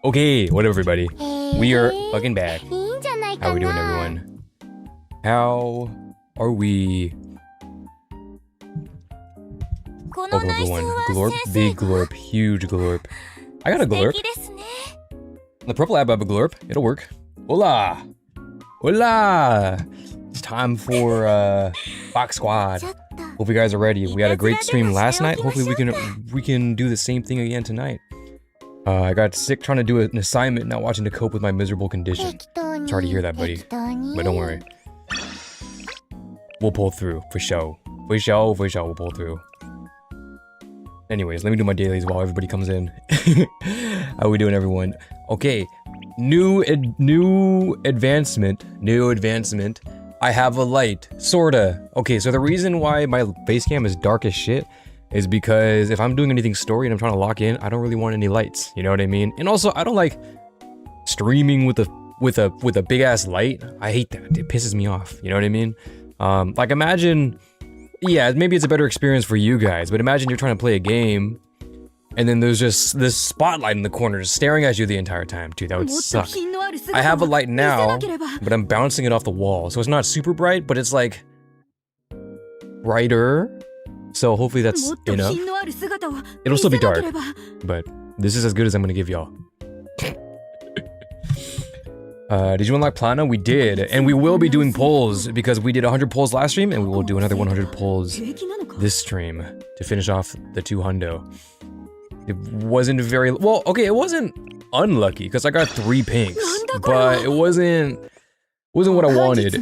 Okay, what up, everybody? We are fucking back. How are we doing, everyone? How are we? Oh, everyone. Glorp, big glorp, huge glorp. I got a glorp. The purple app, I have a glorp. It'll work. Hola! Hola! It's time for Fox Squad. Hope you guys are ready. We had a great stream last night. Hopefully we can do the same thing again tonight. I got sick trying to do an assignment, not watching to cope with my miserable condition. Sorry to hear that, buddy. But don't worry. We'll pull through, for sure. For sure, we'll pull through. Anyways, let me do my dailies while everybody comes in. How we doing, everyone? Okay, new advancement. I have a light, sorta. Okay, so the reason why my face cam is dark as shit is because if I'm doing anything story and I'm trying to lock in, I don't really want any lights. You know what I mean? And also, I don't like streaming with a big ass light. I hate that. It pisses me off. You know what I mean? Like imagine, yeah, maybe it's a better experience for you guys, but imagine you're trying to play a game and then there's just this spotlight in the corner just staring at you the entire time. Dude, that would suck. I have a light now, but I'm bouncing it off the wall. So it's not super bright, but it's like brighter. So hopefully that's enough. It'll still be dark, but this is as good as I'm gonna give y'all. Did you unlock Plana? We did, and we will be doing polls because we did 100 polls last stream, and we will do another 100 polls this stream to finish off the 200. It wasn't very well. Okay, it wasn't unlucky because I got 3 pinks, but it wasn't what I wanted.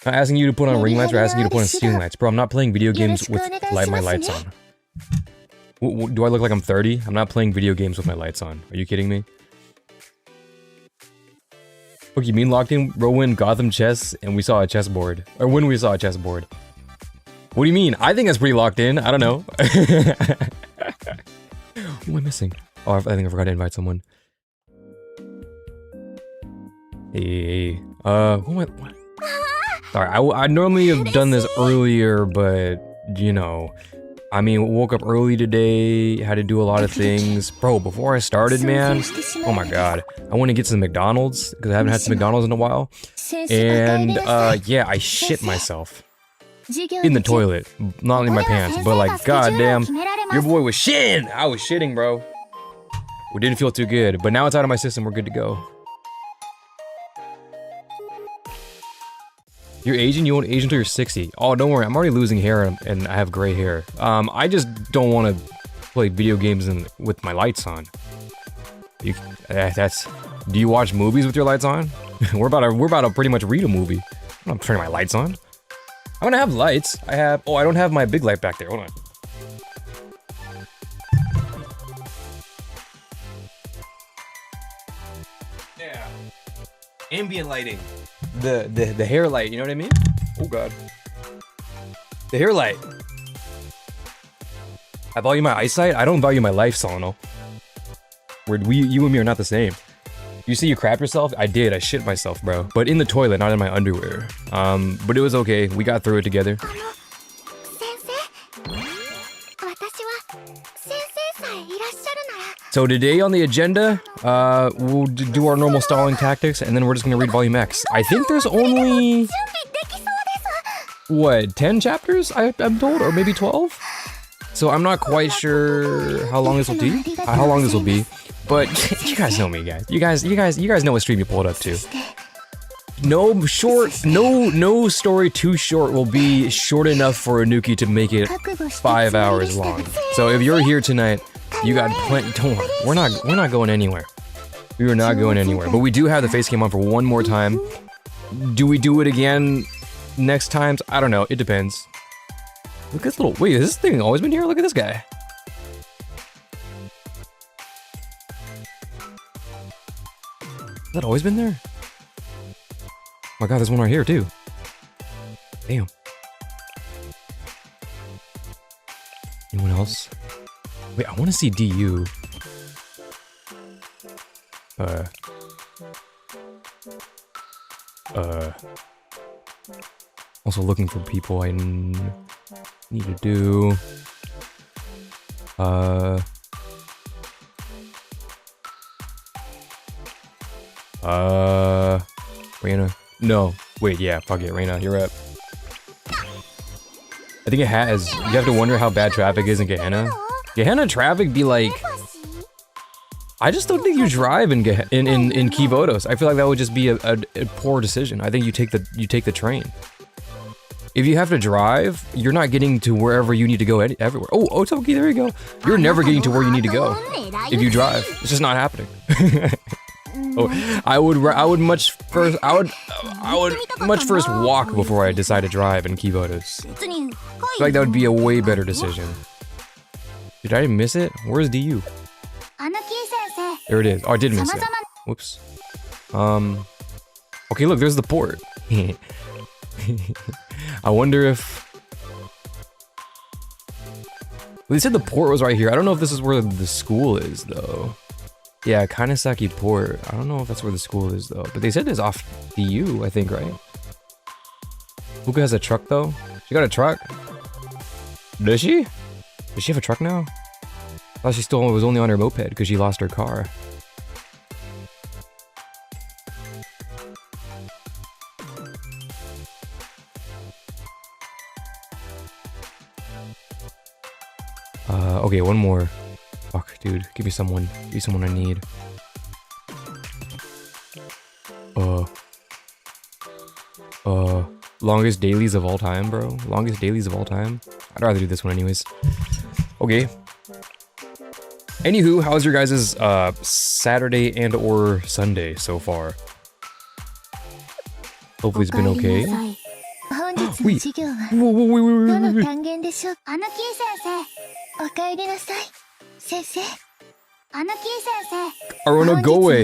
I'm asking you to put on ring lights or asking you to put on ceiling lights. Bro, I'm not playing video games with my lights on. Do I look like I'm 30? I'm not playing video games with my lights on. Are you kidding me? Look, you mean locked in? Rowan, Gotham chess, and we saw a chessboard. Or when we saw a chessboard. What do you mean? I think that's pretty locked in. I don't know. Who am I missing? Oh, I think I forgot to invite someone. Hey. Who am I? What? Sorry, I normally have done this earlier, but, you know, I mean, woke up early today, had to do a lot of things. Bro, before I started, man, oh my god, I want to get some McDonald's, because I haven't had some McDonald's in a while. And, yeah, I shit myself. In the toilet, not in my pants, but like, goddamn, your boy was shitting! I was shitting, bro. We didn't feel too good, but now it's out of my system, we're good to go. You're Asian? You won't age until you're 60. Oh, don't worry, I'm already losing hair and I have gray hair. I just don't want to play video games with my lights on. Do you watch movies with your lights on? we're about to pretty much read a movie. I'm not turning my lights on. I'm gonna have lights. Oh, I don't have my big light back there. Hold on. Yeah. Ambient lighting. The hair light, you know what I mean? Oh god. The hair light. I value my eyesight. I don't value my life, Solano. You and me are not the same. You see you crap yourself? I did. I shit myself, bro. But in the toilet, not in my underwear. But it was okay. We got through it together. So today on the agenda, we'll do our normal stalling tactics, and then we're just gonna read Volume X. I think there's only... what, 10 chapters, I'm told? Or maybe 12? So I'm not quite sure how long this will be. But you guys know me, guys. You guys know what stream you pulled up to. No story too short will be short enough for Anuki to make it 5 hours long. So if you're here tonight, you got plenty. Don't worry, we're not going anywhere. We are not going anywhere. But we do have the face cam on for one more time. Do we do it again next times? I don't know. It depends. Look at this little. Wait, has this thing always been here? Look at this guy. Has that always been there? Oh my god, there's one right here too. Damn. Anyone else? Wait, I want to see DU. Also looking for people I need to do. Reina. No. Wait, yeah, fuck it, Reina, you're up. I think it has. You have to wonder how bad traffic is in Gehenna. Gehenna traffic be like... I just don't think you drive in Kivodos. I feel like that would just be a poor decision. I think you take the train. If you have to drive, you're not getting to wherever you need to go everywhere. Oh, Otoki, there you go. You're never getting to where you need to go if you drive. It's just not happening. Oh, I would much first walk before I decide to drive in Kivodos. I feel like that would be a way better decision. Did I miss it? Where's DU? There it is. Oh, I did miss it. Whoops. Okay, look, there's the port. I wonder if... Well, they said the port was right here. I don't know if this is where the school is, though. Yeah, Kanesaki Port. I don't know if that's where the school is, though. But they said it's off DU, I think, right? Fuka has a truck, though. She got a truck? Does she? Does she have a truck now? I thought she still was only on her moped because she lost her car. Okay, one more. Fuck, dude. Give me someone. Give me someone I need. Longest dailies of all time, bro. Longest dailies of all time. I'd rather do this one anyways. Okay. Anywho, how's your guys' Saturday and or Sunday so far? Hopefully it's been okay. Wait. Wait. Arona, go away.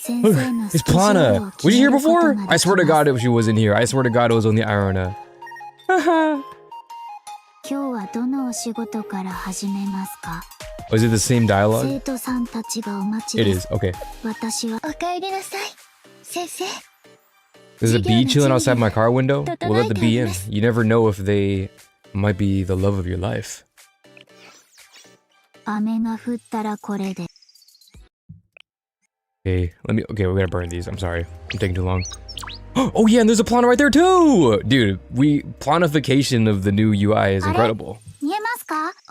It's Plana. Was she here before? I swear to God if she was in here. I swear to God it was on the Arona. Was it the same dialogue? It is, okay. There's a bee chilling outside my car window. We'll let the bee in. You never know if they might be the love of your life. Okay, okay, we gotta burn these. I'm sorry. I'm taking too long. Oh yeah, and there's a Plana right there too! Dude, planification of the new UI is incredible.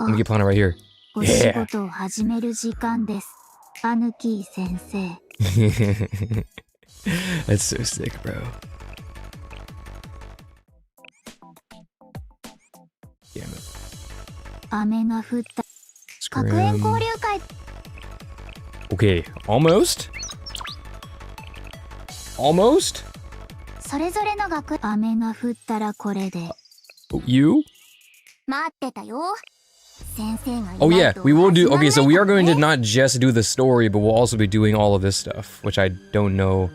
Let me get Plana right here. Yeah! That's so sick, bro. Damn it. Scram. Okay, almost? Almost? You? Oh yeah, we will do, okay, so we are going to not just do the story, but we'll also be doing all of this stuff, which I don't know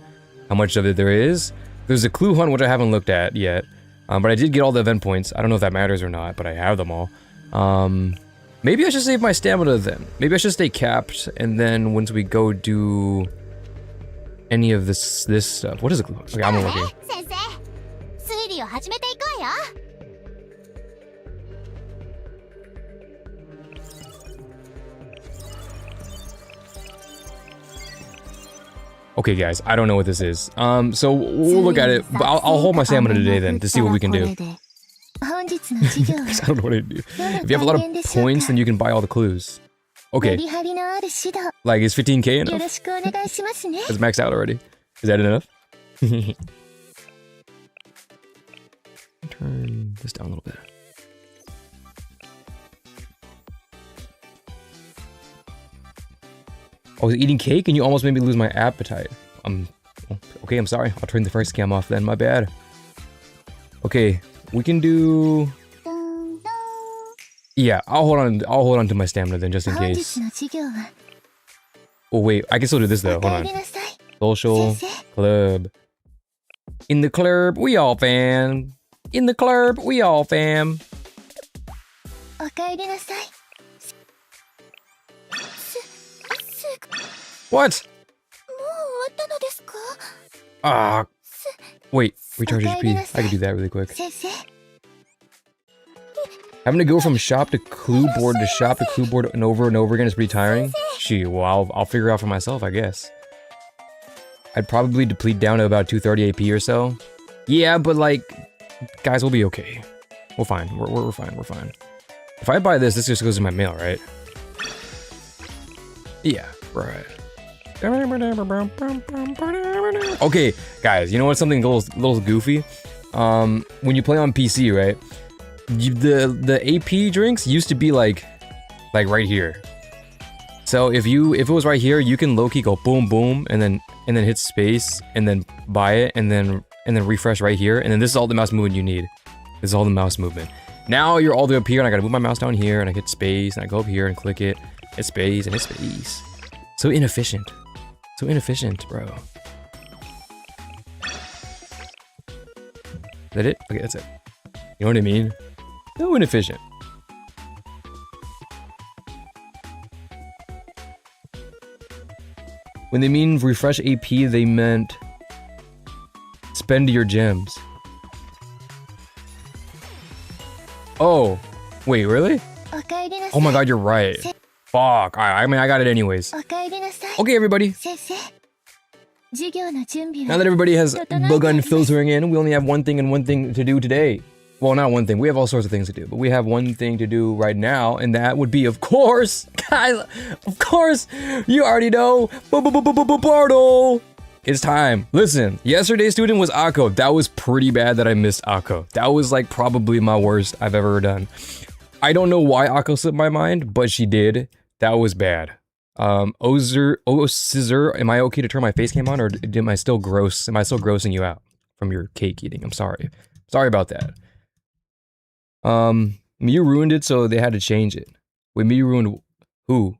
how much of it there is. There's a clue hunt, which I haven't looked at yet, but I did get all the event points. I don't know if that matters or not, but I have them all. Maybe I should save my stamina then. Maybe I should stay capped, and then once we go do any of this stuff. What is it? Okay, I'm looking. Okay, guys, I don't know what this is. So we'll look at it, but I'll hold my stamina today then to see what we can do. I don't know what to do. If you have a lot of points, then you can buy all the clues. Okay. Like, is 15k enough? It's maxed out already. Is that enough? Turn this down a little bit. I was eating cake and you almost made me lose my appetite. Okay, I'm sorry. I'll turn the first cam off then, my bad. Okay, we can do... Yeah, I'll hold on to my stamina then, just in case. Oh wait, I can still do this though, hold on. Social, club. In the club, we all fam. In the club, we all fam. What? Ah. Wait, recharge HP. I can do that really quick. Having to go from shop to clue board to shop to clue board and over again is pretty tiring. Gee, well, I'll figure it out for myself, I guess. I'd probably deplete down to about 230 AP or so. Yeah, but like, guys, we'll be okay. We're fine. We're fine. We're fine. If I buy this, this just goes in my mail, right? Yeah, right. Okay, guys, you know what's something a little goofy? When you play on PC, right? The AP drinks used to be like right here. So if it was right here, you can low-key go boom boom and then hit space and then buy it and then refresh right here, and then this is all the mouse movement you need. This is all the mouse movement. Now you're all the way up here and I gotta move my mouse down here and I hit space and I go up here and click it, hit space and hit space. So inefficient. So inefficient, bro. Is that it? Okay, that's it. You know what I mean? So inefficient. When they mean refresh AP, they meant spend your gems. Oh, wait, really? Oh my god, you're right. Fuck, I mean, I got it anyways. Okay, everybody. Now that everybody has begun filtering in, we only have one thing to do today. Well, not one thing. We have all sorts of things to do, but we have one thing to do right now, and that would be, of course, guys, of course, you already know, Bartle. It's time. Listen, yesterday's student was Akko. That was pretty bad that I missed Akko. That was like probably my worst I've ever done. I don't know why Akko slipped my mind, but she did. That was bad. Scissor, am I okay to turn my face cam on, or am I still grossing you out from your cake eating? I'm sorry. Sorry about that. Miyu ruined it, so they had to change it. Wait, Miyu ruined who?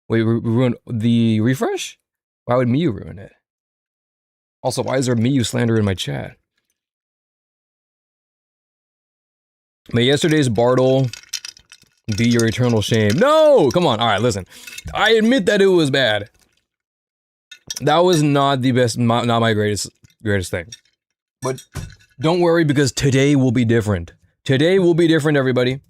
Wait, ruined the refresh? Why would Miyu ruin it? Also, why is there Miyu slander in my chat? May yesterday's Bartle be your eternal shame. No! Come on, alright, listen. I admit that it was bad. That was not the best, not my greatest thing. But don't worry, because today will be different. Today will be different, everybody.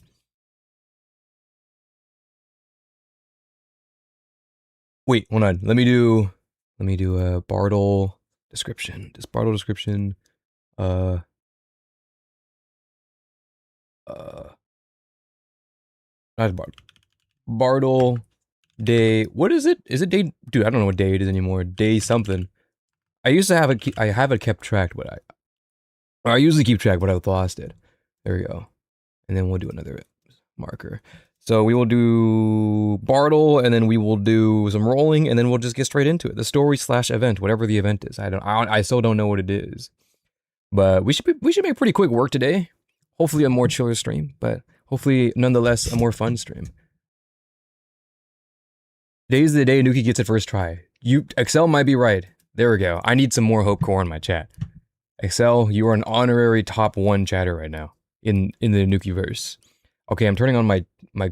Wait, hold on. Let me do a Bartle description. This Bartle description, not Bartle day. What is it? Is it day? Dude, I don't know what day it is anymore. Day something. I used to have it. I have it kept tracked, but I usually keep track, but I've lost it. There we go. And then we'll do another marker. So we will do Bartle, and then we will do some rolling, and then we'll just get straight into it. The story / event, whatever the event is. I still don't know what it is, but we should make pretty quick work today. Hopefully a more chiller stream, but hopefully nonetheless a more fun stream. Today's the day Anuki gets it first try. Excel might be right. There we go. I need some more hope core in my chat. Excel, you are an honorary top 1 chatter right now in the Anuki-verse. Okay, I'm turning on my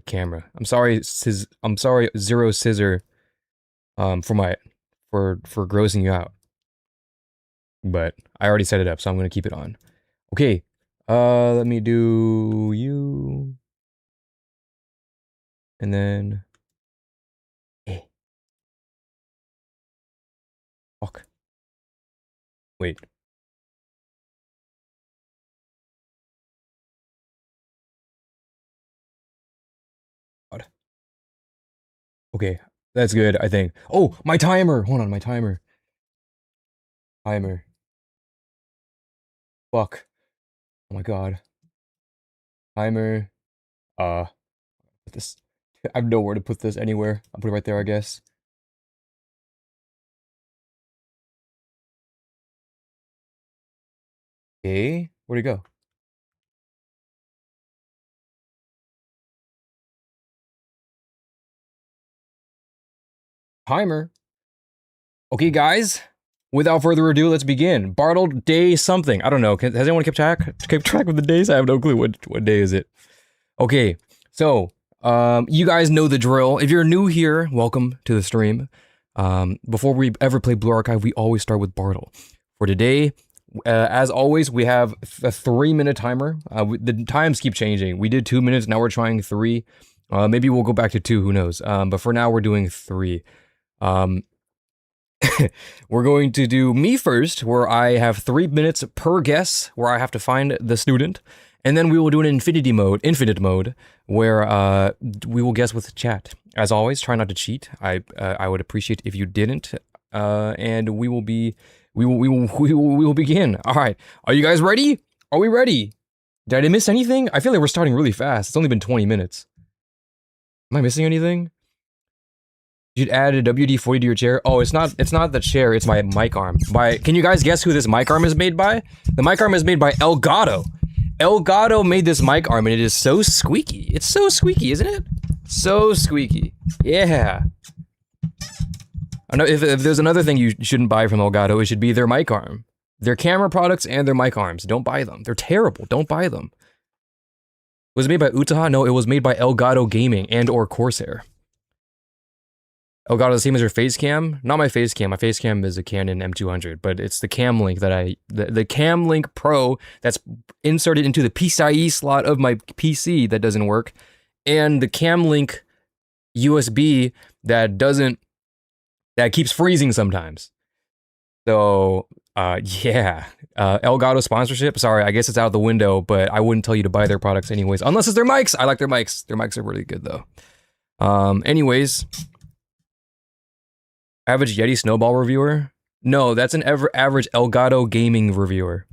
camera. I'm sorry, Zero Scissor, for grossing you out. But I already set it up, so I'm gonna keep it on. Okay, let me do you, and then fuck. Wait. Okay, that's good, I think. Oh, my timer! Hold on, my timer. Timer. Fuck. Oh my god. Timer. Put this. I have nowhere to put this anywhere. I'll put it right there, I guess. Okay, where'd it go? Timer. Okay, guys. Without further ado, let's begin. Bartle day something. I don't know. Has anyone kept track of the days? I have no clue. What day is it? Okay, so you guys know the drill. If you're new here, welcome to the stream. Before we ever play Blue Archive, we always start with Bartle. For today, As always, we have a 3-minute timer. The times keep changing. We did 2 minutes, now we're trying 3. Maybe we'll go back to 2, who knows. But for now, we're doing 3. We're going to do me first, where I have 3 minutes per guess, where I have to find the student. And then we will do an infinite mode, where we will guess with chat. As always, try not to cheat. I would appreciate if you didn't. And we will begin. All right, are you guys ready? Are we ready? Did I miss anything? I feel like we're starting really fast. It's only been 20 minutes. Am I missing anything? You'd add a WD-40 to your chair. Oh, it's not the chair, it's my mic arm. Can you guys guess who this mic arm is made by? The mic arm is made by Elgato. Elgato made this mic arm and it is so squeaky. It's so squeaky, isn't it? So squeaky. Yeah. I know if there's another thing you shouldn't buy from Elgato, it should be their mic arm. Their camera products and their mic arms. Don't buy them. They're terrible. Don't buy them. Was it made by Utaha? No, it was made by Elgato Gaming and or Corsair. Elgato, the same as your face cam? Not my face cam. My face cam is a Canon M200, but it's the Cam Link that the Cam Link Pro that's inserted into the PCIe slot of my PC that doesn't work, and the Cam Link USB that keeps freezing sometimes. So, yeah. Elgato sponsorship, sorry, I guess it's out the window, but I wouldn't tell you to buy their products anyways, unless it's their mics. I like their mics. Their mics are really good though. Anyways. Average Yeti Snowball reviewer? No, that's an average Elgato Gaming reviewer.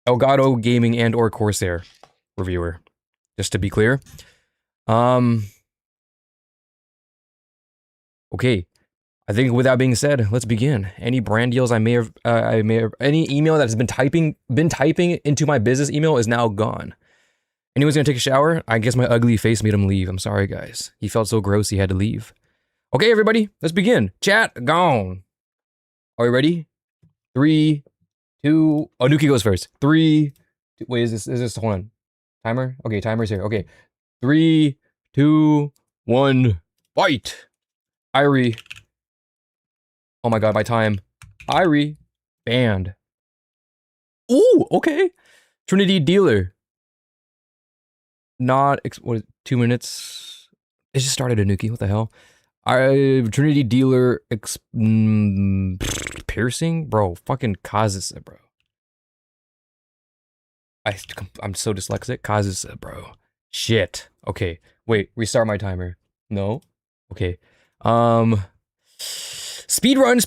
Elgato Gaming and or Corsair reviewer. Just to be clear. Okay. I think with that being said, let's begin. Any brand deals I may have any email that has been typing into my business email is now gone. Anyone's gonna take a shower? I guess my ugly face made him leave. I'm sorry, guys. He felt so gross he had to leave. Okay, everybody, let's begin. Chat, gone. Are we ready? 3, 2, Anuki goes first. 3, 2, wait, is this, hold on. Timer? Okay, timer's here. Okay. 3, 2, 1, fight. Irie. Oh my god, my time. Irie. Banned. Ooh, okay. Trinity Dealer. Not, what, 2 minutes? It just started Anuki, what the hell? Trinity Dealer piercing? Bro, fucking Kazusa, bro. I'm so dyslexic. Kazusa, bro. Shit. Okay, wait, restart my timer. No? Okay. Speedrun!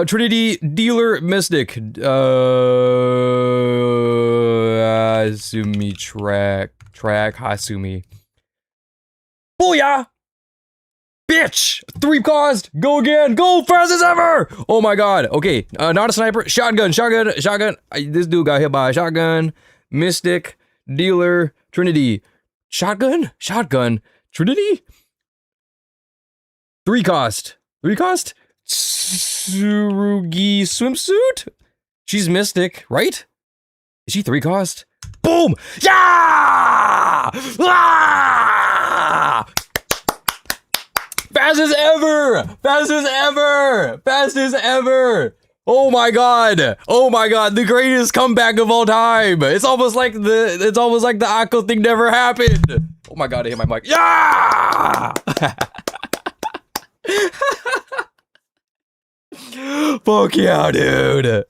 Trinity Dealer Mystic. Hasumi track Hasumi. Booyah! Bitch! 3 caused! Go again! Go fast as ever! Oh my god. Okay, not a sniper. Shotgun. This dude got hit by a shotgun. Mystic. Dealer. Trinity. Shotgun? Trinity? 3 cost. Tsurugi swimsuit? She's Mystic, right? Is she 3 cost? Boom! Yeah! Ah! Fastest ever! Oh my god, the greatest comeback of all time. It's almost like the Akko thing never happened. Oh my god, I hit my mic. Yeah! Fuck yeah, dude.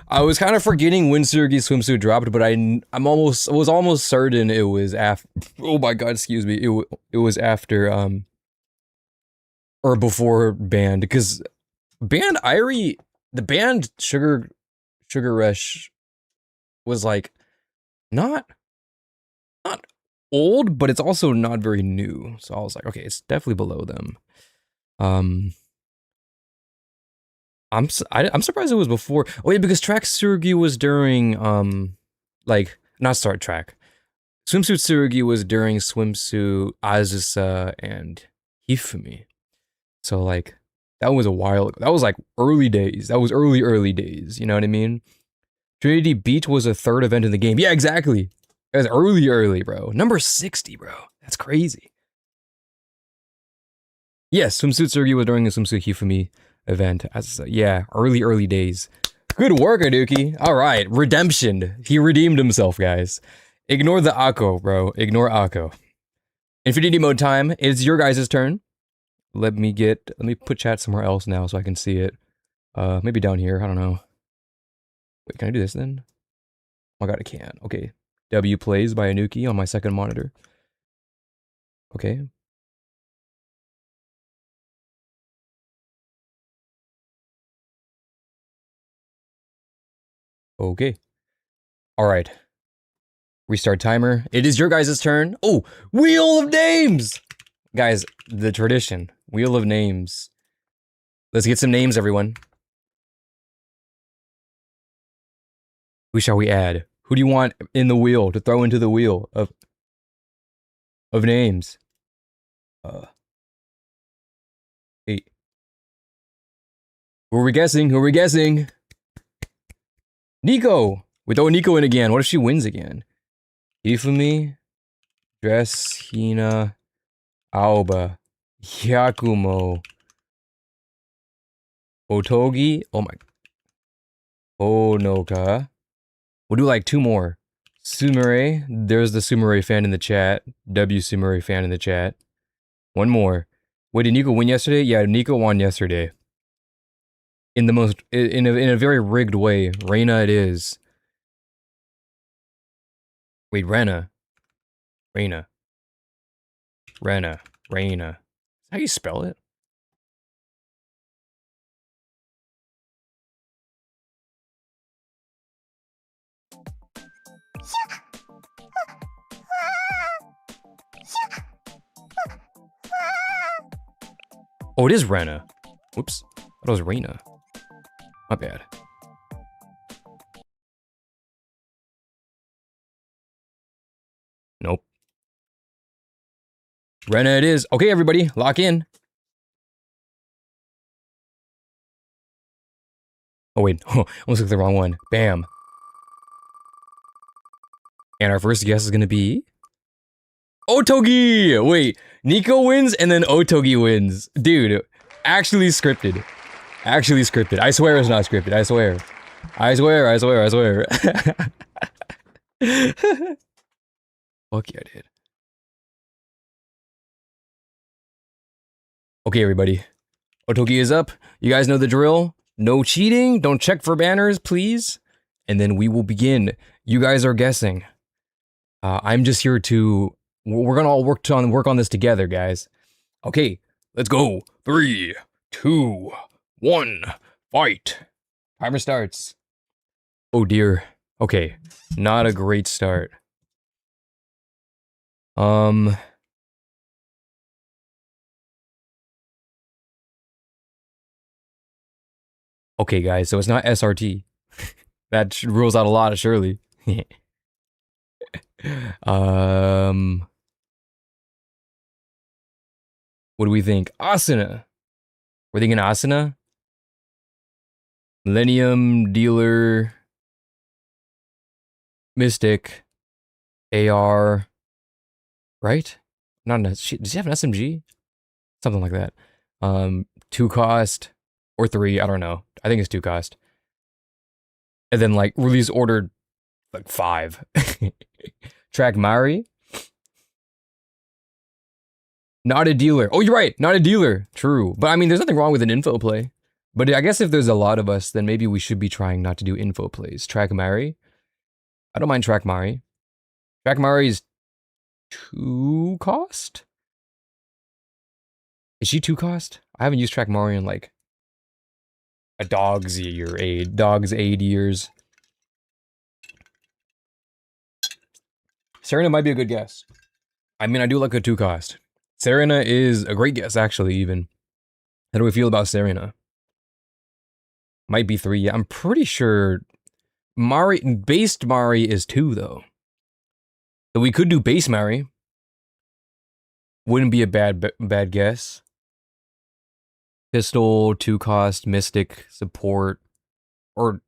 I was kind of forgetting when Tsurugi's swimsuit dropped, but I was almost certain it was after. Oh my god, excuse me. It was after or before band, because band Irie, the band Sugar Rush was like not old, but it's also not very new. So I was like, okay, it's definitely below them. I'm surprised it was before. Oh yeah, because Track Tsurugi was during like not Start Track. Swimsuit Tsurugi was during Swimsuit Azusa and Hifumi. So like that was a while ago. That was like early days. That was early days. You know what I mean? Trinity Beach was a 3rd event in the game. Yeah, exactly. It was early, bro. Number 60, bro. That's crazy. Yes, Swimsuit Tsurugi was during the Swimsuit Hifumi. event. As yeah, early days. Good work, Anuki. All right, redemption. He redeemed himself, guys. Ignore the Akko, bro. Ignore Akko. Infinity mode time. It's your guys' turn. Let me put chat somewhere else now so I can see it. Maybe down here. I don't know. Wait, can I do this then? Oh my god, I can't. Okay. W plays by Anuki on my second monitor. Okay. Okay. All right. Restart timer. It is your guys' turn. Oh, Wheel of Names! Guys, the tradition. Wheel of Names. Let's get some names, everyone. Who shall we add? Who do you want in the wheel to throw into the wheel of names? 8. Who are we guessing? Who are we guessing? Nico! We throw Nico in again. What if she wins again? Ifumi, Dress, Hina, Aoba, Hyakumo, Otogi. Oh my. Onoka. We'll do like 2 more. Sumire. There's the Sumire fan in the chat. W Sumire fan in the chat. 1 more. Wait, did Nico win yesterday? Yeah, Nico won yesterday. In the most, in a very rigged way. Reina it is. Wait, Rena. Reina. Rena. Reina. How do you spell it? Oh, it is Rena. Whoops. I thought it was Reina. My bad. Nope. Rena it is. Okay, everybody, lock in. Oh, wait. Almost clicked the wrong one. Bam. And our first guess is gonna be... Otogi! Wait, Nico wins and then Otogi wins. Dude, actually scripted. Actually scripted. I swear it's not scripted. I swear. I swear, I swear, I swear. Fuck yeah, dude. Okay, everybody. Otogi is up. You guys know the drill. No cheating. Don't check for banners, please. And then we will begin. You guys are guessing. I'm just here to... We're gonna all work on this together, guys. Okay, let's go. 3, 2, 1, fight. Timer starts. Oh dear. Okay, not a great start. Okay, guys, so it's not SRT. That rules out a lot, surely. What do we think? Asuna. We're thinking Asuna. Millennium, Dealer, Mystic, AR. Right? Not an, does he have an SMG? Something like that. 2 cost or 3, I don't know. I think it's 2 cost. And then like release ordered like 5. Track Mari. Not a dealer. Oh, you're right. Not a dealer. True. But I mean, there's nothing wrong with an info play. But I guess if there's a lot of us, then maybe we should be trying not to do info plays. Track Mari. I don't mind Track Mari. Track Mari is 2 cost? Is she 2 cost? I haven't used Track Mari in like a dog's aid years. Serena might be a good guess. I mean, I do like a 2 cost. Serena is a great guess, actually, even. How do we feel about Serena? Might be 3. Yeah, I'm pretty sure based Mari is 2, though. So we could do base Mari. Wouldn't be a bad guess. Pistol, 2 cost, Mystic, support, or...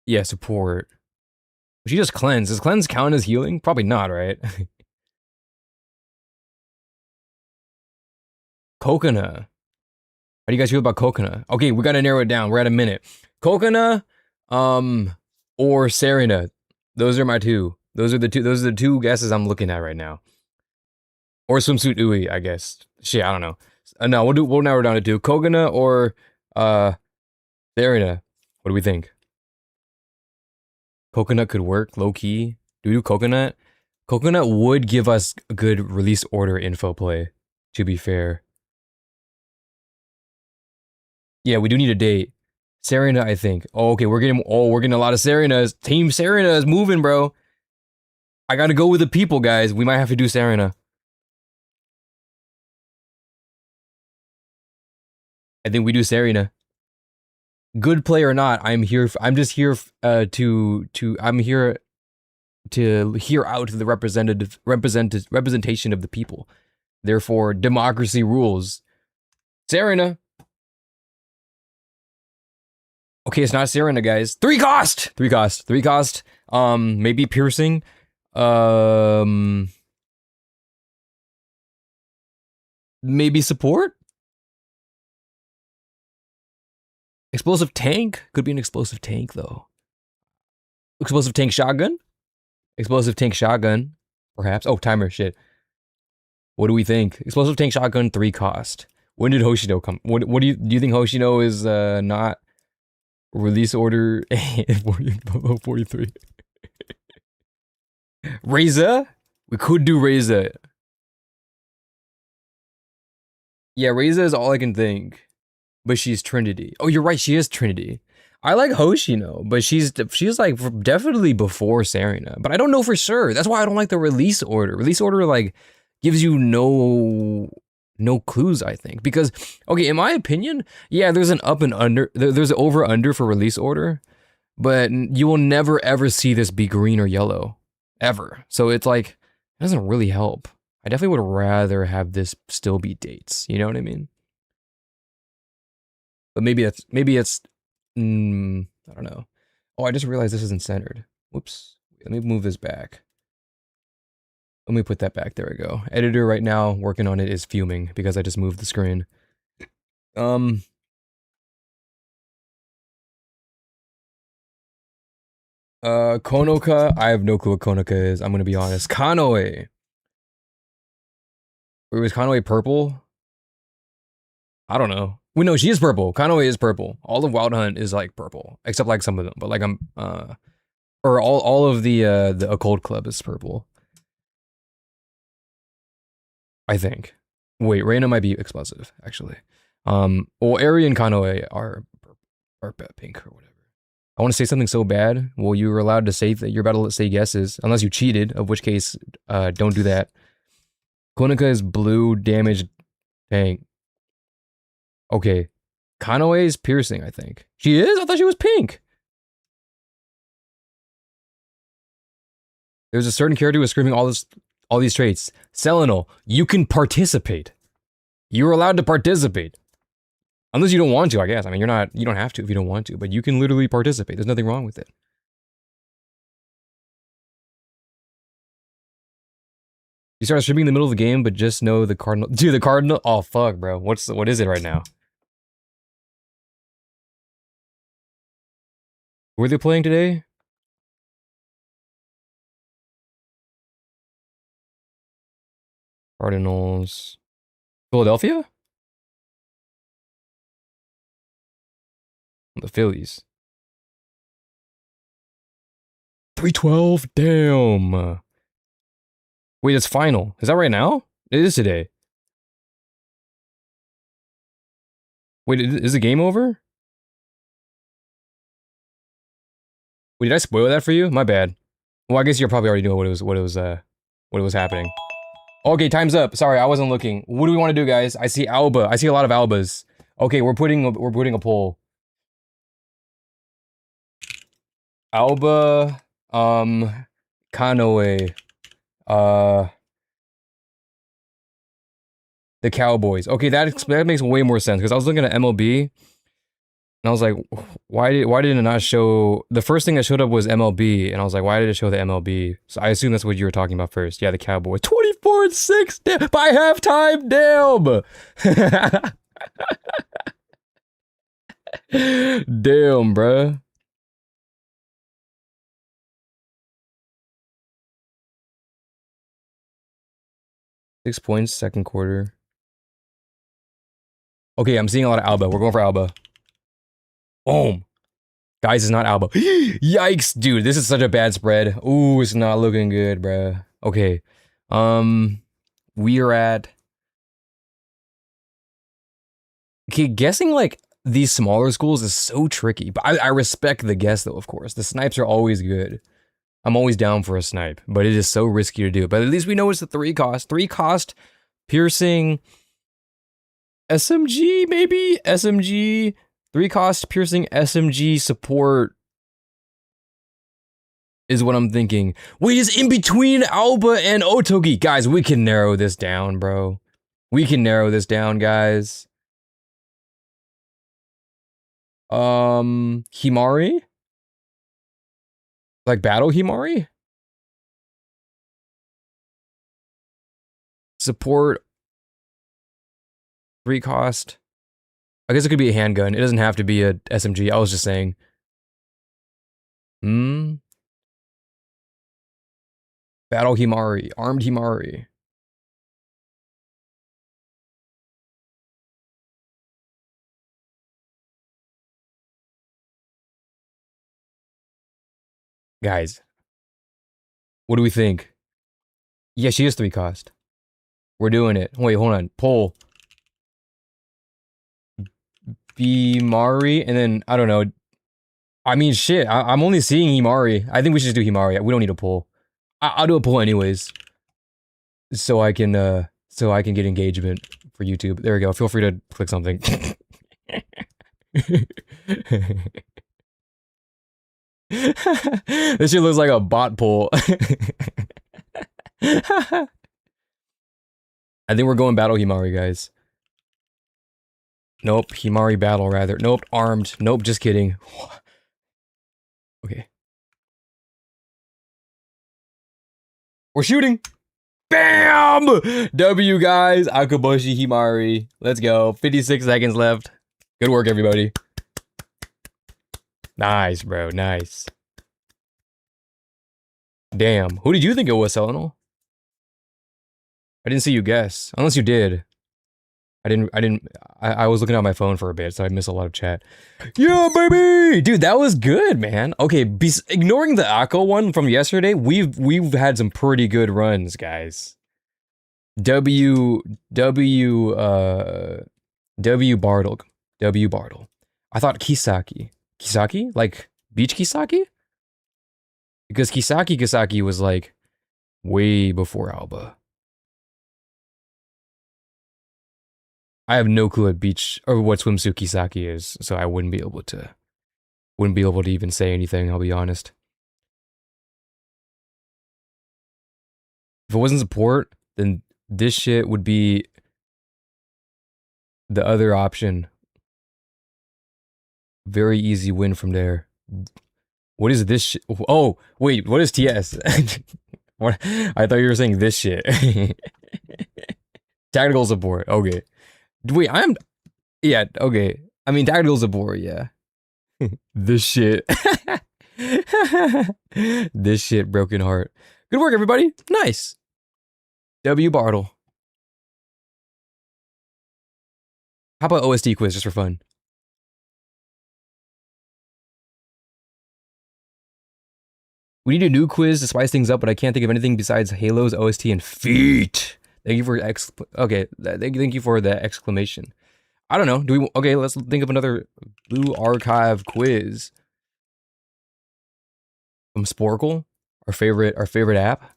Yeah, support. She just cleanse. Does cleanse count as healing? Probably not, right? Coconut. How do you guys feel about Coconut? Okay, we gotta narrow it down. We're at a minute. Coconut, or Serena. Those are my two. Those are the two guesses I'm looking at right now. Or Swimsuit Ui, I guess. Shit, I don't know. No, we'll narrow it down to two. Coconut or Serena. What do we think? Coconut could work, low key. Do we do Coconut? Coconut would give us a good release order info play, to be fair. Yeah, we do need a date. Serena, I think. Oh, okay, we're getting a lot of Serenas. Team Serena is moving, bro. I gotta go with the people, guys. We might have to do Serena. I think we do Serena. Good play or not, I'm here. I'm just here I'm here to hear out the representation of the people. Therefore, democracy rules. Serena. Okay, it's not Serena, guys. Three cost. Maybe piercing. Maybe support. Explosive tank could be an explosive tank though. Explosive tank shotgun. Explosive tank shotgun, perhaps. Oh, timer. Shit. What do we think? Explosive tank shotgun 3 cost. When did Hoshino come? What do you think Hoshino is not release order 43? Reza? We could do Reza. Yeah, Reza is all I can think. But she's Trinity. Oh, you're right. She is Trinity. I like Hoshino, but she's like definitely before Serena. But I don't know for sure. That's why I don't like the release order. Release order like gives you no clues. I think because okay, in my opinion, yeah, there's an up and under. There's an over under for release order, but you will never ever see this be green or yellow ever. So it's like it doesn't really help. I definitely would rather have this still be dates. You know what I mean? But maybe it's I don't know. Oh, I just realized this isn't centered. Whoops. Let me move this back. Let me put that back. There we go. Editor right now working on it is fuming because I just moved the screen. Konoka. I have no clue what Konoka is. I'm gonna be honest. Kanoe. Or was Kanoe purple? I don't know. We know she is purple. Kanoe is purple. All of Wild Hunt is like purple, except like some of them. But like or all of the Occult Club is purple. I think. Wait, Reina might be explosive actually. Well, Eri and Kanoe are pink or whatever. I want to say something so bad. Well, you were allowed to say that you're about to say guesses, unless you cheated, of which case, don't do that. Konoka is blue damaged tank. Okay. Kanoe is piercing, I think. She is? I thought she was pink. There's a certain character who is screaming all these traits. Selenol, you can participate. You're allowed to participate. Unless you don't want to, I guess. I mean, you don't have to if you don't want to, but you can literally participate. There's nothing wrong with it. You start streaming in the middle of the game, but just know the Cardinal. Dude, the Cardinal. Oh fuck, bro. What is it right now? Were they playing today? Cardinals. Philadelphia? The Phillies. 312. Damn. Wait, it's final. Is that right now? It is today. Wait, is the game over? Wait, did I spoil that for you? My bad. Well, I guess you probably already knew what was happening. Okay, time's up. Sorry, I wasn't looking. What do we want to do, guys? I see Alba. I see a lot of Albas. Okay, we're putting a poll. Alba, Kanoe, the Cowboys. Okay, that makes way more sense because I was looking at MLB and I was like, why did it not show? The first thing that showed up was MLB, and I was like, why did it show the MLB? So I assume that's what you were talking about first. Yeah, the Cowboys. 24-6 by halftime. Damn. Damn, bruh. Six points, second quarter. Okay, I'm seeing a lot of Alba. We're going for Alba. Boom. Guys, it's not Alba. Yikes, dude. This is such a bad spread. Ooh, it's not looking good, bruh. Okay. We are at... Okay, guessing like these smaller schools is so tricky. But I respect the guess though, of course. The snipes are always good. I'm always down for a snipe, but it is so risky to do. But at least we know it's the 3 cost. 3 cost, piercing, SMG maybe? SMG, 3 cost, piercing, SMG, support is what I'm thinking. Wait, is in between Alba and Otogi. Guys, we can narrow this down, bro. We can narrow this down, guys. Himari? Like battle Himari? Support 3 cost. I guess it could be a handgun. It doesn't have to be a SMG. I was just saying. Battle Himari. Armed Himari. Guys. What do we think? Yeah, she is 3 cost. We're doing it. Wait, hold on. Poll. Himari, and then, I don't know. I mean, shit. I'm only seeing Himari. I think we should just do Himari. We don't need a poll. I'll do a poll anyways. So I can get engagement for YouTube. There we go. Feel free to click something. This shit looks like a bot poll. I think we're going battle Himari, guys. Nope, Himari battle rather. Nope, armed. Nope, just kidding. Okay. We're shooting! BAM! W, guys. Akaboshi Himari. Let's go. 56 seconds left. Good work, everybody. Nice, bro. Nice. Damn. Who did you think it was, Selenol? I didn't see you guess. Unless you did. I was looking at my phone for a bit, so I missed a lot of chat. Yeah, baby! Dude, that was good, man. Okay, ignoring the Akko one from yesterday, we've had some pretty good runs, guys. W Bartle. W Bartle. I thought Kisaki. Kisaki? Like, Beach Kisaki? Because Kisaki was like, way before Alba. I have no clue what beach or what swimsuit Kisaki is, so I wouldn't be able to even say anything, I'll be honest. If it wasn't support, then this shit would be the other option. Very easy win from there. What is this shit? Oh, wait, what is TS? What? I thought you were saying this shit. Tactical support, okay. Wait, yeah, okay. I mean, tactical support, yeah. This shit. This shit, broken heart. Good work, everybody. Nice. W Bartle. How about OST quiz, just for fun? We need a new quiz to spice things up, but I can't think of anything besides Halo's OST and feet. Thank you for thank you for the exclamation. I don't know. Okay, let's think of another Blue Archive quiz. From Sporkle, our favorite app.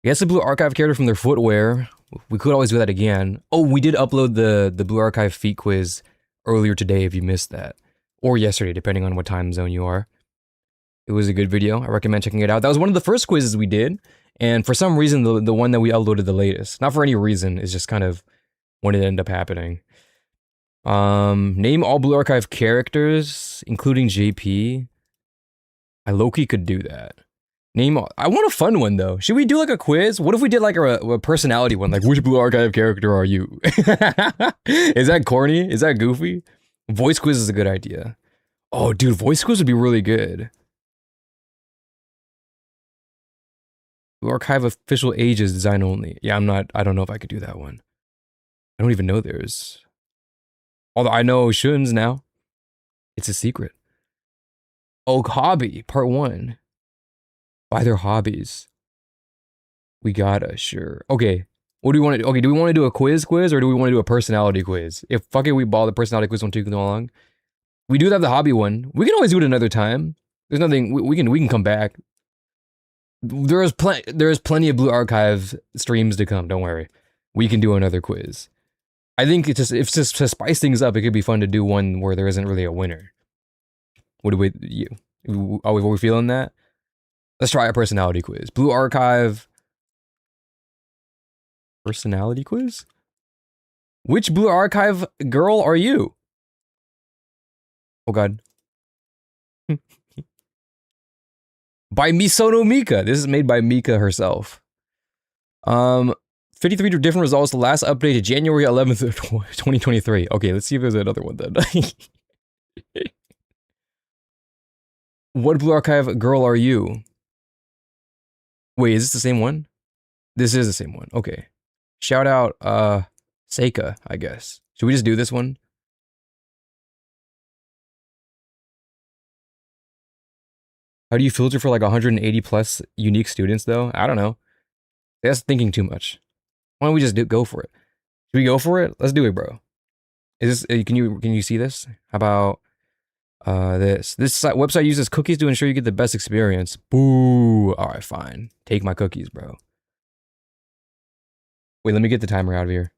Guess the Blue Archive character from their footwear. We could always do that again. Oh, we did upload the Blue Archive feet quiz earlier today if you missed that. Or yesterday, depending on what time zone you are. It was a good video. I recommend checking it out. That was one of the first quizzes we did. And for some reason, the one that we uploaded the latest. Not for any reason, it's just kind of when it ended up happening. Name all Blue Archive characters, including JP. I low-key could do that. I want a fun one, though. Should we do, like, a quiz? What if we did, like, a personality one? Like, which Blue Archive character are you? Is that corny? Is that goofy? Voice quiz is a good idea. Oh, dude, voice quiz would be really good. Archive official ages, design only. Yeah, I don't know if I could do that one. I don't even know theirs. Although I know Shun's now. It's a secret. Oh, hobby, part one. Buy their hobbies. We gotta, sure. Okay. What do we want to do? Okay, do we want to do a quiz or do we want to do a personality quiz? If fuck it, we ball the personality quiz won't take too long. We do have the hobby one. We can always do it another time. There's nothing we can come back. There is plenty of Blue Archive streams to come, don't worry. We can do another quiz. I think it's just to spice things up, it could be fun to do one where there isn't really a winner. What do are we feeling that? Let's try a personality quiz. Blue Archive personality quiz? Which Blue Archive girl are you? Oh god. By Misono Mika. This is made by Mika herself. 53 different results. The last update January 11th, 2023. Okay, let's see if there's another one then. What Blue Archive girl are you? Wait, is this the same one? This is the same one. Okay. Shout out, Seika, I guess. Should we just do this one? How do you filter for like 180 plus unique students though? I don't know. That's thinking too much. Why don't we just go for it? Should we go for it? Let's do it, bro. Is this, can you see this? How about this? This website uses cookies to ensure you get the best experience. Boo. All right, fine. Take my cookies, bro. Wait, let me get the timer out of here.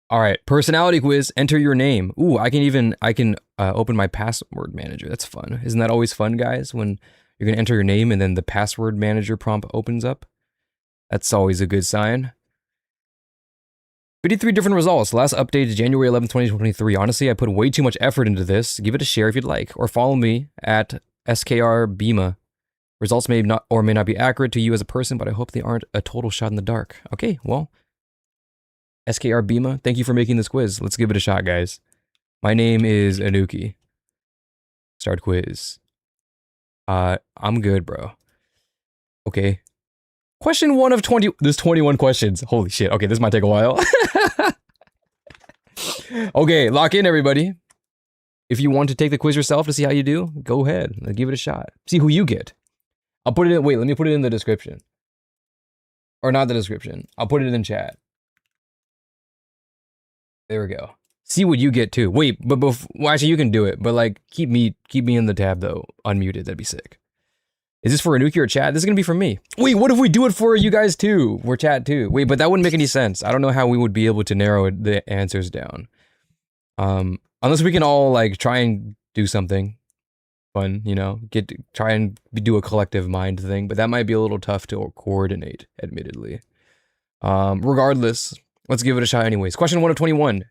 All right, personality quiz. Enter your name. Ooh, I can open my password manager. That's fun. Isn't that always fun, guys? When you're gonna enter your name and then the password manager prompt opens up. That's always a good sign. 53 different results. Last update is January 11th, 2023. Honestly, I put way too much effort into this. Give it a share if you'd like, or follow me at SKR Results may not be accurate to you as a person, but I hope they aren't a total shot in the dark. Okay, well. SKR thank you for making this quiz. Let's give it a shot, guys. My name is Anuki. Start quiz. I'm good, bro. Okay. Question 1 of 20. There's 21 questions. Holy shit. Okay, this might take a while. Okay, lock in, everybody. If you want to take the quiz yourself to see how you do, go ahead. Give it a shot. See who you get. I'll put it in. Wait, let me put it in the description. Or not the description. I'll put it in chat. There we go. See what you get too. Wait, but well, actually you can do it, but like keep me in the tab though, unmuted. That'd be sick. Is this for Anuki or chat? This is gonna be for me. Wait, what if we do it for you guys too? For chat too. Wait, but that wouldn't make any sense. I don't know how we would be able to narrow the answers down. Unless we can all like try and do something fun, you know, try and do a collective mind thing, but that might be a little tough to coordinate, admittedly. Regardless, let's give it a shot anyways. Question 1 of 21.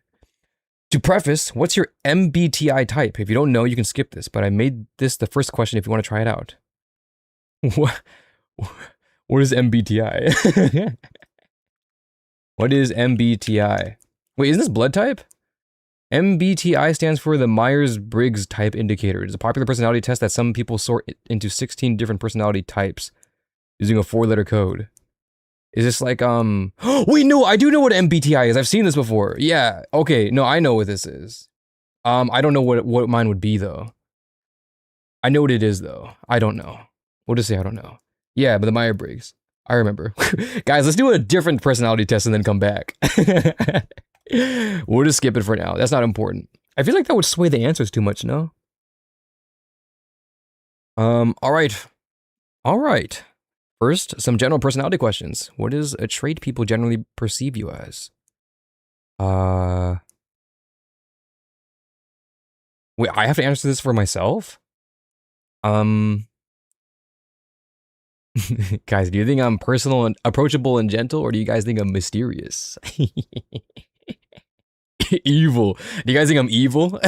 To preface, what's your MBTI type? If you don't know, you can skip this, but I made this the first question if you want to try it out. What is MBTI? What is MBTI? Wait, isn't this blood type? MBTI stands for the Myers-Briggs Type Indicator. It's a popular personality test that some people sort into 16 different personality types using a 4-letter code. Is this like, wait, no, I do know what MBTI is. I've seen this before. Yeah, okay, no, I know what this is. I don't know what mine would be, though. I know what it is, though. I don't know. We'll just say I don't know. Yeah, but the Myers-Briggs. I remember. Guys, let's do a different personality test and then come back. We'll just skip it for now. That's not important. I feel like that would sway the answers too much, no? Alright. Alright. First, some general personality questions. What is a trait people generally perceive you as? Wait, I have to answer this for myself? Guys, do you think I'm personal and approachable and gentle, or do you guys think I'm mysterious? Evil. Do you guys think I'm evil?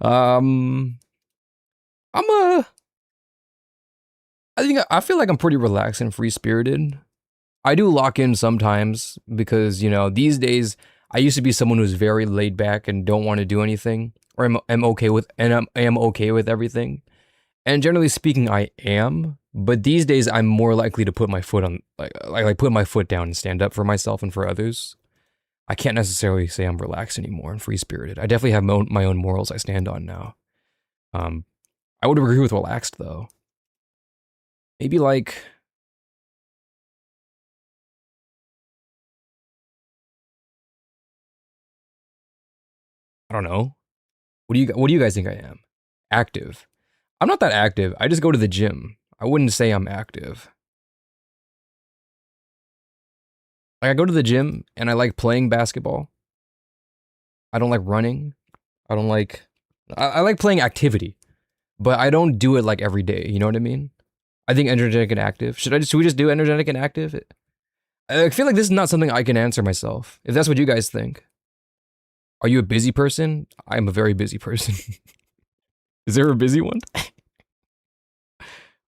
I'm I feel like I'm pretty relaxed and free spirited. I do lock in sometimes because, you know, these days I used to be someone who's very laid back and don't want to do anything, or am okay with I am okay with everything. And generally speaking, I am. But these days, I'm more likely to put my foot on like put my foot down and stand up for myself and for others. I can't necessarily say I'm relaxed anymore and free spirited. I definitely have my own morals I stand on now. Um, I would agree with relaxed though. Maybe like I don't know. What do you guys think I am? Active. I'm not that active. I just go to the gym. I wouldn't say I'm active. Like I go to the gym and I like playing basketball. I don't like running. I don't like I like playing activity, but I don't do it like every day. You know what I mean? I think energetic and active. Should we just do energetic and active? I feel like this is not something I can answer myself. If that's what you guys think. Are you a busy person? I'm a very busy person. Is there a busy one?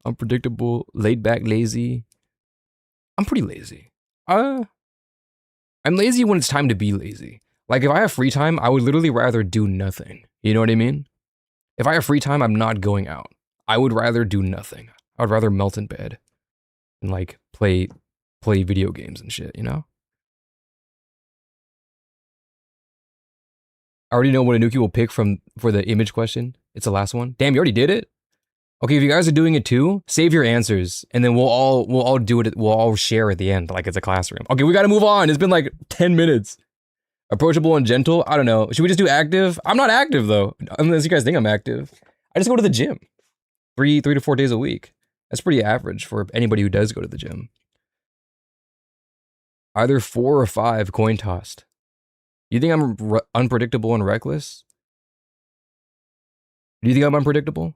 Unpredictable, laid back, lazy. I'm pretty lazy. I'm lazy when it's time to be lazy. Like if I have free time, I would literally rather do nothing. You know what I mean? If I have free time, I'm not going out. I would rather do nothing. I would rather melt in bed and like play video games and shit, you know? I already know what Anuki will pick for the image question. It's the last one. Damn, you already did it? Okay, if you guys are doing it too, save your answers and then we'll all do it. We'll all share at the end like it's a classroom. Okay, we got to move on. It's been like 10 minutes. Approachable and gentle. I don't know. Should we just do active? I'm not active though, unless you guys think I'm active. I just go to the gym 3 to 4 days a week. That's pretty average for anybody who does go to the gym. Either 4 or 5 coin tossed. You think I'm unpredictable and reckless? Do you think I'm unpredictable?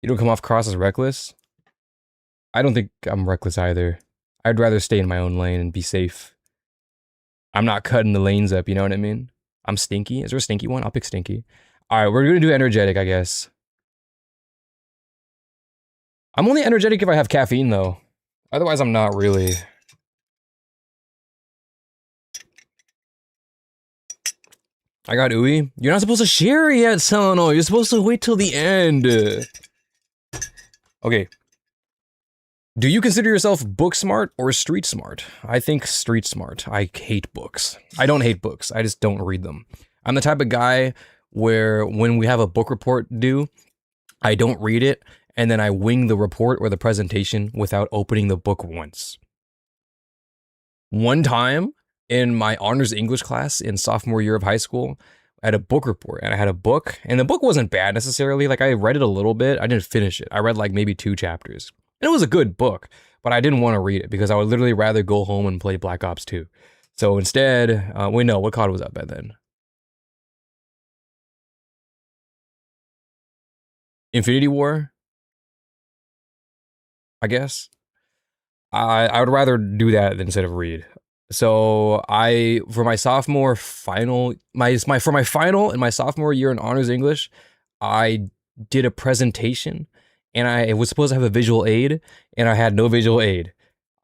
You don't come off cross as reckless? I don't think I'm reckless either. I'd rather stay in my own lane and be safe. I'm not cutting the lanes up, you know what I mean? I'm stinky. Is there a stinky one? I'll pick stinky. Alright, we're gonna do energetic, I guess. I'm only energetic if I have caffeine though. Otherwise, I'm not really. I got ooey. You're not supposed to share yet, Seleno. You're supposed to wait till the end. Okay. Do you consider yourself book smart or street smart? I think street smart. I hate books. I don't hate books. I just don't read them. I'm the type of guy where when we have a book report due, I don't read it and then I wing the report or the presentation without opening the book once. One time in my honors English class in sophomore year of high school, I had a book report and I had a book and the book wasn't bad necessarily. Like I read it a little bit. I didn't finish it. I read like maybe 2 chapters. And it was a good book, but I didn't want to read it because I would literally rather go home and play Black Ops 2. So instead, wait, no, what COD was up by then? Infinity War, I guess. I would rather do that instead of read. So I for my sophomore final for my final in my sophomore year in honors English, I did a presentation and I was supposed to have a visual aid and I had no visual aid.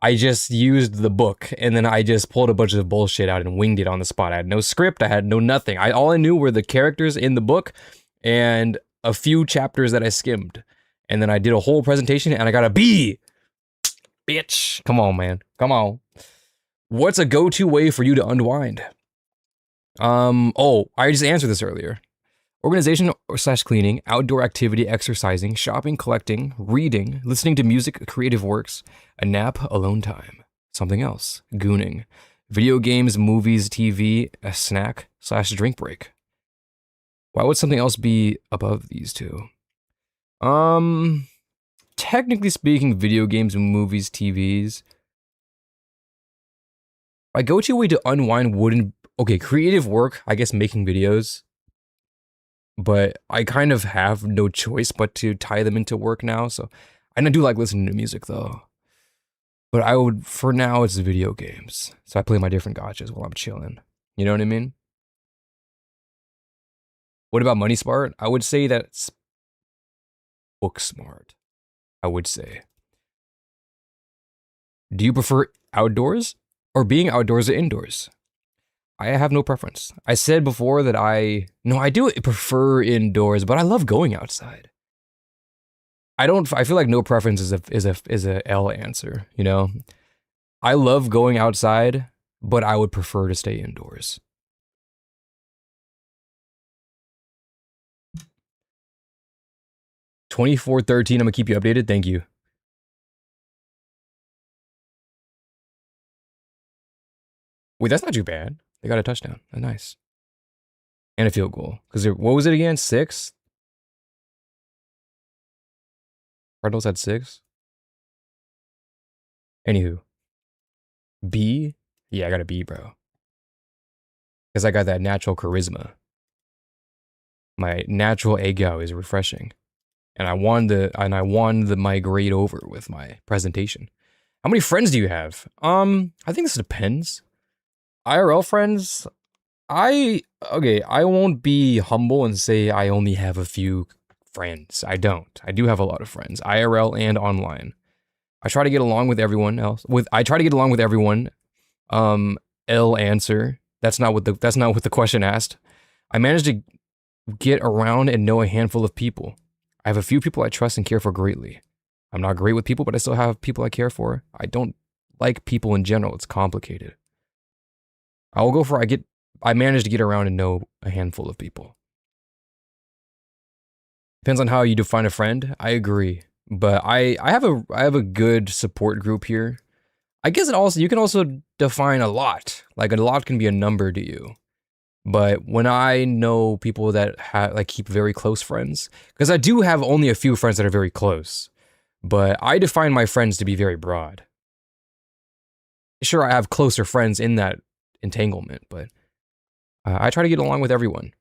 I just used the book and then I just pulled a bunch of bullshit out and winged it on the spot. I had no script, I had no nothing. All I knew were the characters in the book and a few chapters that I skimmed. And then I did a whole presentation and I got a B. Bitch. Come on, man. Come on. What's a go-to way for you to unwind? I just answered this earlier. Organization / cleaning, outdoor activity, exercising, shopping, collecting, reading, listening to music, creative works, a nap, alone time, something else, gooning, video games, movies, TV, a snack / drink break. Why would something else be above these two? Technically speaking, video games, movies, TVs. My go-to way to unwind wouldn't... Okay, creative work, I guess making videos. But I kind of have no choice but to tie them into work now, so And I do like listening to music though. But I would, for now, it's video games. So I play my different gotchas while I'm chilling. You know what I mean? What about Money Smart? I would say that's book smart. I would say. Do you prefer outdoors or being outdoors or indoors? I have no preference. I said before that I do prefer indoors, but I love going outside. I feel like no preference is a L answer, you know? I love going outside, but I would prefer to stay indoors. $24.13. I'm gonna keep you updated. Thank you. Wait, that's not too bad. They got a touchdown. Oh, nice. And a field goal. Because what was it again? 6? Cardinals had 6. Anywho. B? Yeah, I got a B, bro. Because I got that natural charisma. My natural ego is refreshing. And I won my grade over with my presentation. How many friends do you have? I think this depends. IRL friends, I won't be humble and say I only have a few friends. I don't. I do have a lot of friends, IRL and online. I try to get along with everyone else. I try to get along with everyone. L answer. That's not what the question asked. I managed to get around and know a handful of people. I have a few people I trust and care for greatly. I'm not great with people, but I still have people I care for. I don't like people in general. It's complicated. I will go for I managed to get around and know a handful of people. Depends on how you define a friend. I agree. But I have a good support group here. I guess you can also define a lot. Like a lot can be a number to you. But when I know people that keep very close friends, because I do have only a few friends that are very close, but I define my friends to be very broad. Sure, I have closer friends in that entanglement, but I try to get along with everyone.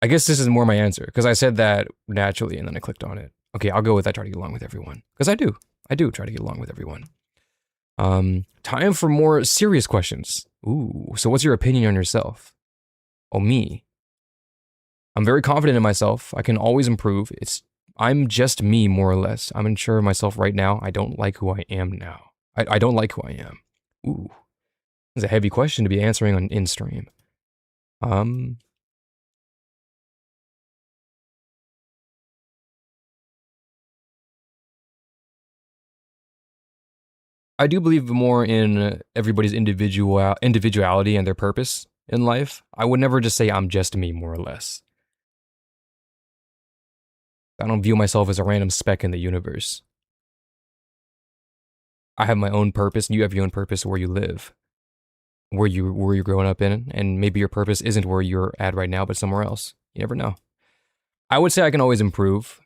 I guess this is more my answer, because I said that naturally and then I clicked on it. Okay, I'll go with I try to get along with everyone, because I do. I do try to get along with everyone. Time for more serious questions. Ooh, so what's your opinion on yourself? Oh, me. I'm very confident in myself. I can always improve. I'm just me, more or less. I'm unsure of myself right now. I don't like who I am now. I don't like who I am. Ooh, it's a heavy question to be answering in stream. I do believe more in everybody's individuality and their purpose in life. I would never just say I'm just me, more or less. I don't view myself as a random speck in the universe. I have my own purpose, and you have your own purpose where you live, where you're growing up in, and maybe your purpose isn't where you're at right now, but somewhere else. You never know. I would say I can always improve.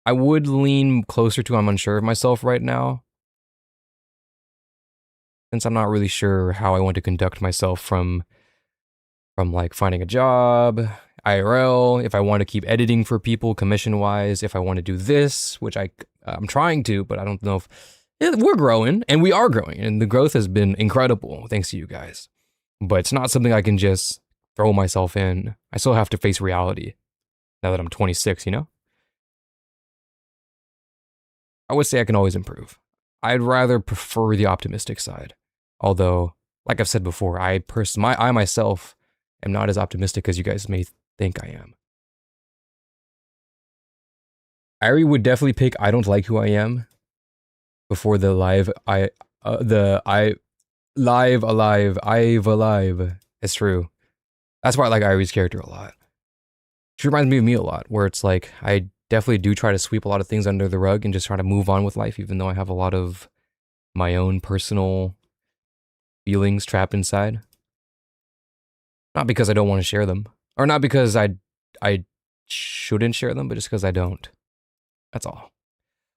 I would lean closer to I'm unsure of myself right now, since I'm not really sure how I want to conduct myself from like finding a job, IRL, if I want to keep editing for people commission-wise, if I want to do this, which I'm trying to, but I don't know if... we're growing, and we are growing, and the growth has been incredible, thanks to you guys. But it's not something I can just throw myself in. I still have to face reality, now that I'm 26, you know? I would say I can always improve. I'd rather prefer the optimistic side. Although, like I've said before, I myself am not as optimistic as you guys may think I am. Ari would definitely pick I don't like who I am before the live alive. It's true. That's why I like Ari's character a lot. She reminds me of me a lot, where it's like I definitely do try to sweep a lot of things under the rug and just try to move on with life, even though I have a lot of my own personal feelings trapped inside. Not because I don't want to share them, or not because I shouldn't share them, but just because I don't. That's all.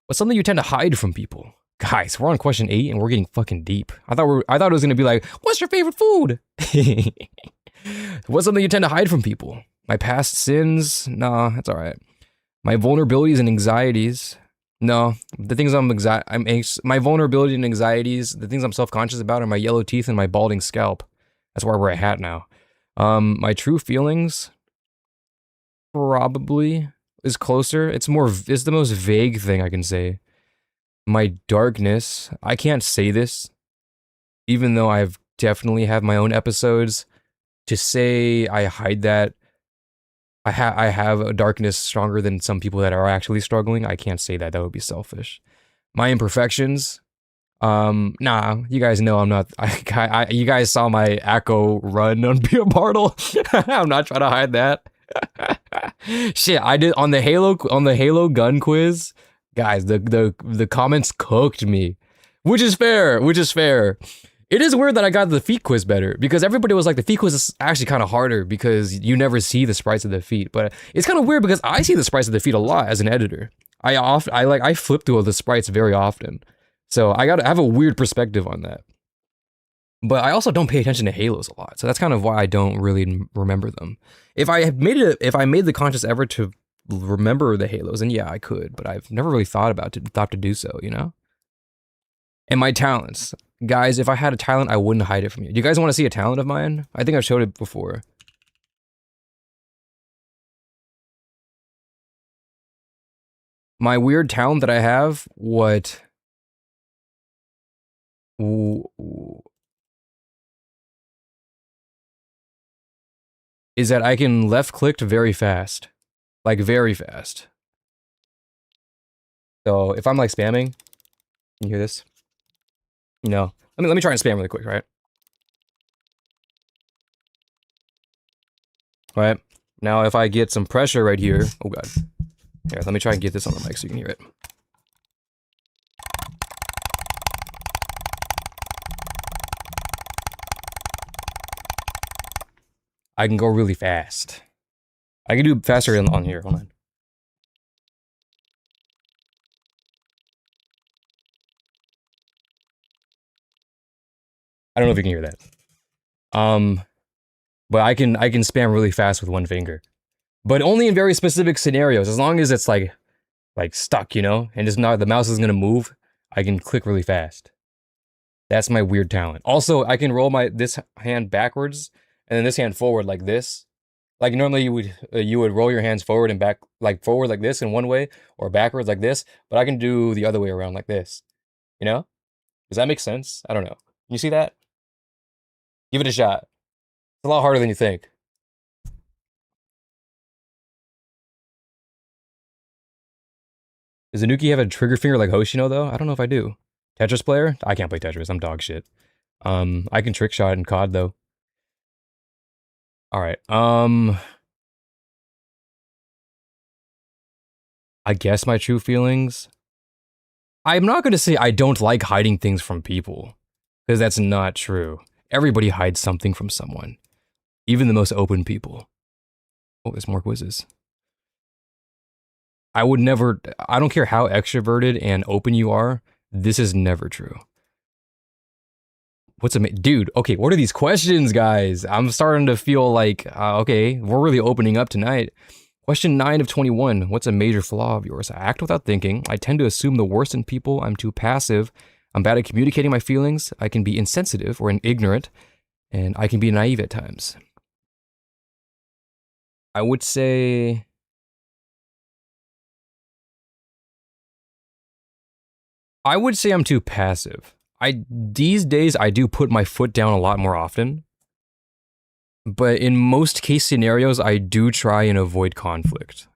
What's something you tend to hide from people? Guys, we're on question 8 and we're getting fucking deep. I thought it was gonna be like, what's your favorite food? What's something you tend to hide from people? My past sins? Nah, that's all right. My vulnerabilities and anxieties. No, the things my vulnerability and anxieties, the things I'm self-conscious about are my yellow teeth and my balding scalp. That's why I wear a hat now. My true feelings probably is closer. It's the most vague thing I can say. My darkness, I can't say this, even though I've definitely have my own episodes. To say I hide that, I have a darkness stronger than some people that are actually struggling. I can't say that. That would be selfish. My imperfections, nah, you guys know I'm not. You guys saw my Acco run on Beer Bartle. I'm not trying to hide that. Shit, I did on the Halo gun quiz, guys. The comments cooked me, which is fair. Which is fair. It is weird that I got the feet quiz better because everybody was like, the feet quiz is actually kind of harder because you never see the sprites of the feet. But it's kind of weird because I see the sprites of the feet a lot as an editor. I flip through the sprites very often, so I have a weird perspective on that. But I also don't pay attention to Halos a lot, so that's kind of why I don't really remember them. If I made the conscious effort to remember the Halos, then yeah, I could. But I've never really thought to do so, you know. And my talents. Guys, if I had a talent, I wouldn't hide it from you. Do you guys want to see a talent of mine? I think I've showed it before. My weird talent that I have, what? Is that I can left click very fast. Like, very fast. So, if I'm like spamming, can you hear this? You know, let me try and spam really quick, right? All right. Now, if I get some pressure right here, oh god. Here, let me try and get this on the mic so you can hear it. I can go really fast. I can do faster on here. Hold on. I don't know if you can hear that. But I can spam really fast with one finger. But only in very specific scenarios. As long as it's like stuck, you know, and it's not the mouse isn't gonna move, I can click really fast. That's my weird talent. Also, I can roll this hand backwards and then this hand forward like this. Like normally you would roll your hands forward and back, like forward like this in one way, or backwards like this, but I can do the other way around like this. You know? Does that make sense? I don't know. You see that? Give it a shot. It's a lot harder than you think. Does Anuki have a trigger finger like Hoshino though? I don't know if I do. Tetris player? I can't play Tetris. I'm dog shit. I can trick shot in COD though. All right. I guess my true feelings. I'm not gonna say I don't like hiding things from people, because that's not true. Everybody hides something from someone, even the most open people. Oh, there's more quizzes. I don't care how extroverted and open you are, this is never true. Dude, okay, what are these questions, guys? I'm starting to feel like, okay, we're really opening up tonight. Question 9 of 21. What's a major flaw of yours? I act without thinking. I tend to assume the worst in people. I'm too passive. I'm bad at communicating my feelings. I can be insensitive or ignorant, and I can be naive at times. I would say I'm too passive. These days I do put my foot down a lot more often. But in most case scenarios, I do try and avoid conflict.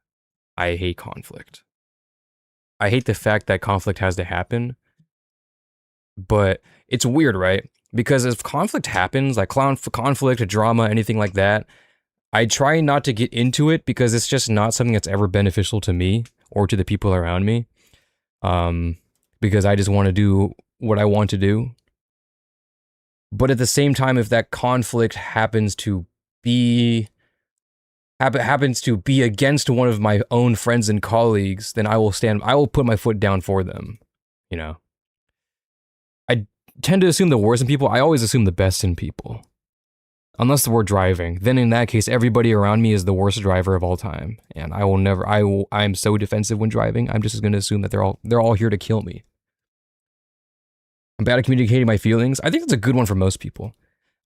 I hate conflict. I hate the fact that conflict has to happen. But it's weird, right? Because if conflict happens, like conflict, drama, anything like that, I try not to get into it because it's just not something that's ever beneficial to me or to the people around me. Because I just want to do what I want to do. But at the same time, if that conflict happens to be against one of my own friends and colleagues, then I will put my foot down for them, you know. I tend to assume the worst in people. I always assume the best in people. unless we're driving. Then in that case, everybody around me is the worst driver of all time, and I will never. I'm so defensive when driving. I'm just going to assume that they're all here to kill me. I'm bad at communicating my feelings. I think it's a good one for most people.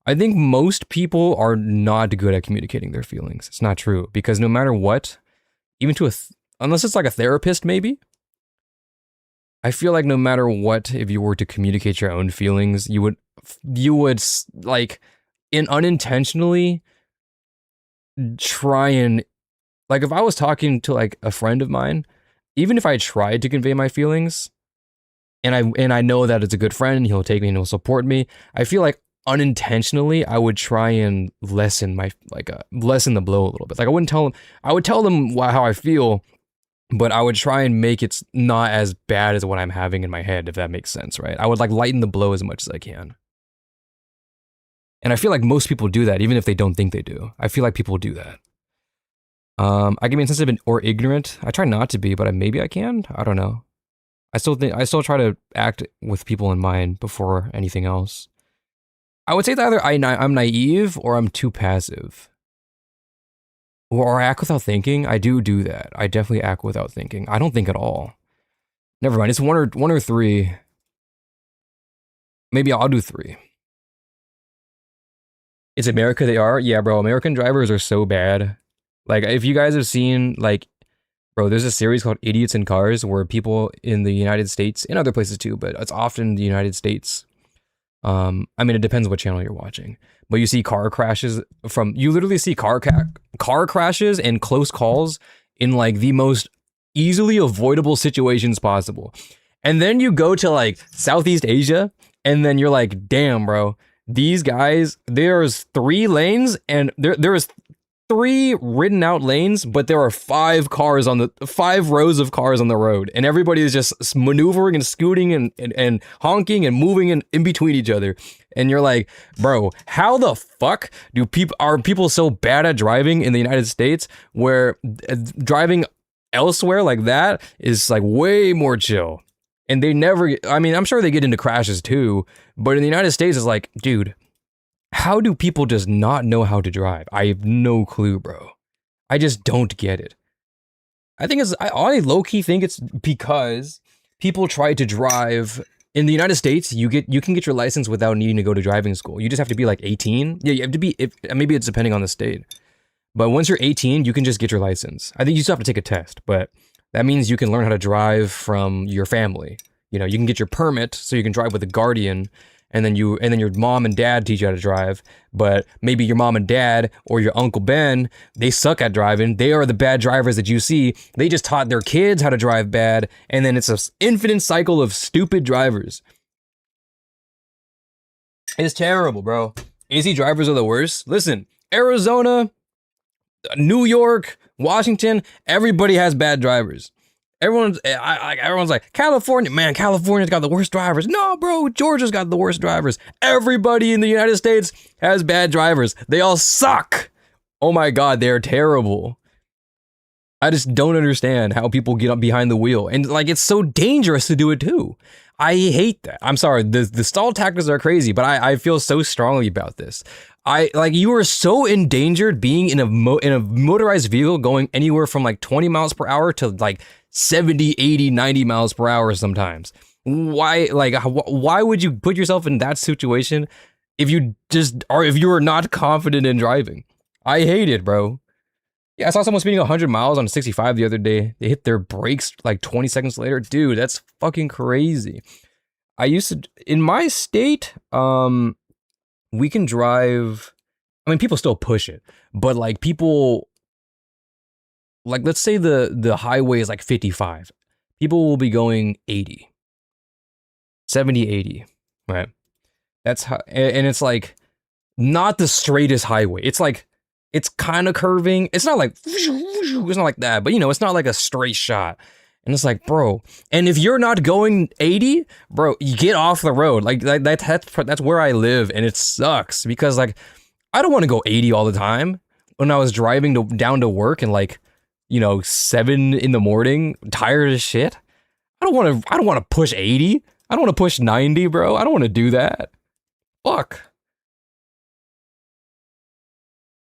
I think most people are not good at communicating their feelings. It's not true, because no matter what, even to unless it's like a therapist, maybe. I feel like no matter what, if you were to communicate your own feelings, you would like unintentionally try and, like, if I was talking to like a friend of mine, even if I tried to convey my feelings, and I know that it's a good friend and he'll take me and he'll support me, I feel like unintentionally I would try and lessen lessen the blow a little bit. Like I would tell them how I feel, but I would try and make it not as bad as what I'm having in my head, if that makes sense, right? I would like lighten the blow as much as I can. And I feel like most people do that, even if they don't think they do. I feel like people do that. I can be insensitive or ignorant. I try not to be, but maybe I can. I don't know. I still try to act with people in mind before anything else. I would say that either I'm naive or I'm too passive. Or I act without thinking. I do that. I definitely act without thinking. I don't think at all. Never mind. It's one or three. Maybe I'll do three. It's America they are? Yeah, bro. American drivers are so bad. Like, if you guys have seen, like, bro, there's a series called Idiots in Cars where people in the United States, in other places too, but it's often the United States. I mean, it depends what channel you're watching, but you see car crashes you literally see car crashes and close calls in like the most easily avoidable situations possible. And then you go to like Southeast Asia and then you're like, damn, bro, these guys, there's 3 lanes and there is 3 written out lanes, but there are 5 rows of cars on the road, and everybody is just maneuvering and scooting and honking and moving in between each other. And you're like, bro, how the fuck are people so bad at driving in the United States, where driving elsewhere like that is like way more chill? And they never, I mean, I'm sure they get into crashes too, but in the United States, it's like, dude, how do people just not know how to drive? I have no clue, bro. I just don't get it. I low-key think it's because people try to drive in the United States. You can get your license without needing to go to driving school. You just have to be like 18. Yeah, you have to be, maybe it's depending on the state. But once you're 18, you can just get your license. I think you still have to take a test, but that means you can learn how to drive from your family. You know, you can get your permit so you can drive with a guardian. And then your mom and dad teach you how to drive, but maybe your mom and dad or your Uncle Ben, they suck at driving. They are the bad drivers that you see. They just taught their kids how to drive bad, and then it's an infinite cycle of stupid drivers. It's terrible, bro. AC drivers are the worst. Listen, Arizona, New York, Washington, everybody has bad drivers. Everyone's like, California, man, California's got the worst drivers. No, bro, Georgia's got the worst drivers. Everybody in the United States has bad drivers. They all suck. Oh my God, they're terrible. I just don't understand how people get up behind the wheel. And like, it's so dangerous to do it too. I hate that. I'm sorry, the stall tactics are crazy, but I feel so strongly about this. You are so endangered being in a motorized vehicle going anywhere from like 20 miles per hour to like 70, 80, 90 miles per hour sometimes. Why would you put yourself in that situation if you are not confident in driving? I hate it, bro. Yeah, I saw someone speeding 100 miles on 65 the other day. They hit their brakes like 20 seconds later. Dude, that's fucking crazy. In my state, we can drive, I mean, people still push it, but like people, like let's say the highway is like 55. People will be going 80, 70, 80, right? That's how, and it's like not the straightest highway. It's like, it's kind of curving. It's not like that, but you know, it's not like a straight shot. And it's like, bro, and if you're not going 80, bro, you get off the road. Like that's where I live, and it sucks because like I don't want to go 80 all the time. When I was driving down to work and like, you know, 7 in the morning, tired as shit. I don't want to push 80. I don't want to push 90, bro. I don't want to do that. Fuck.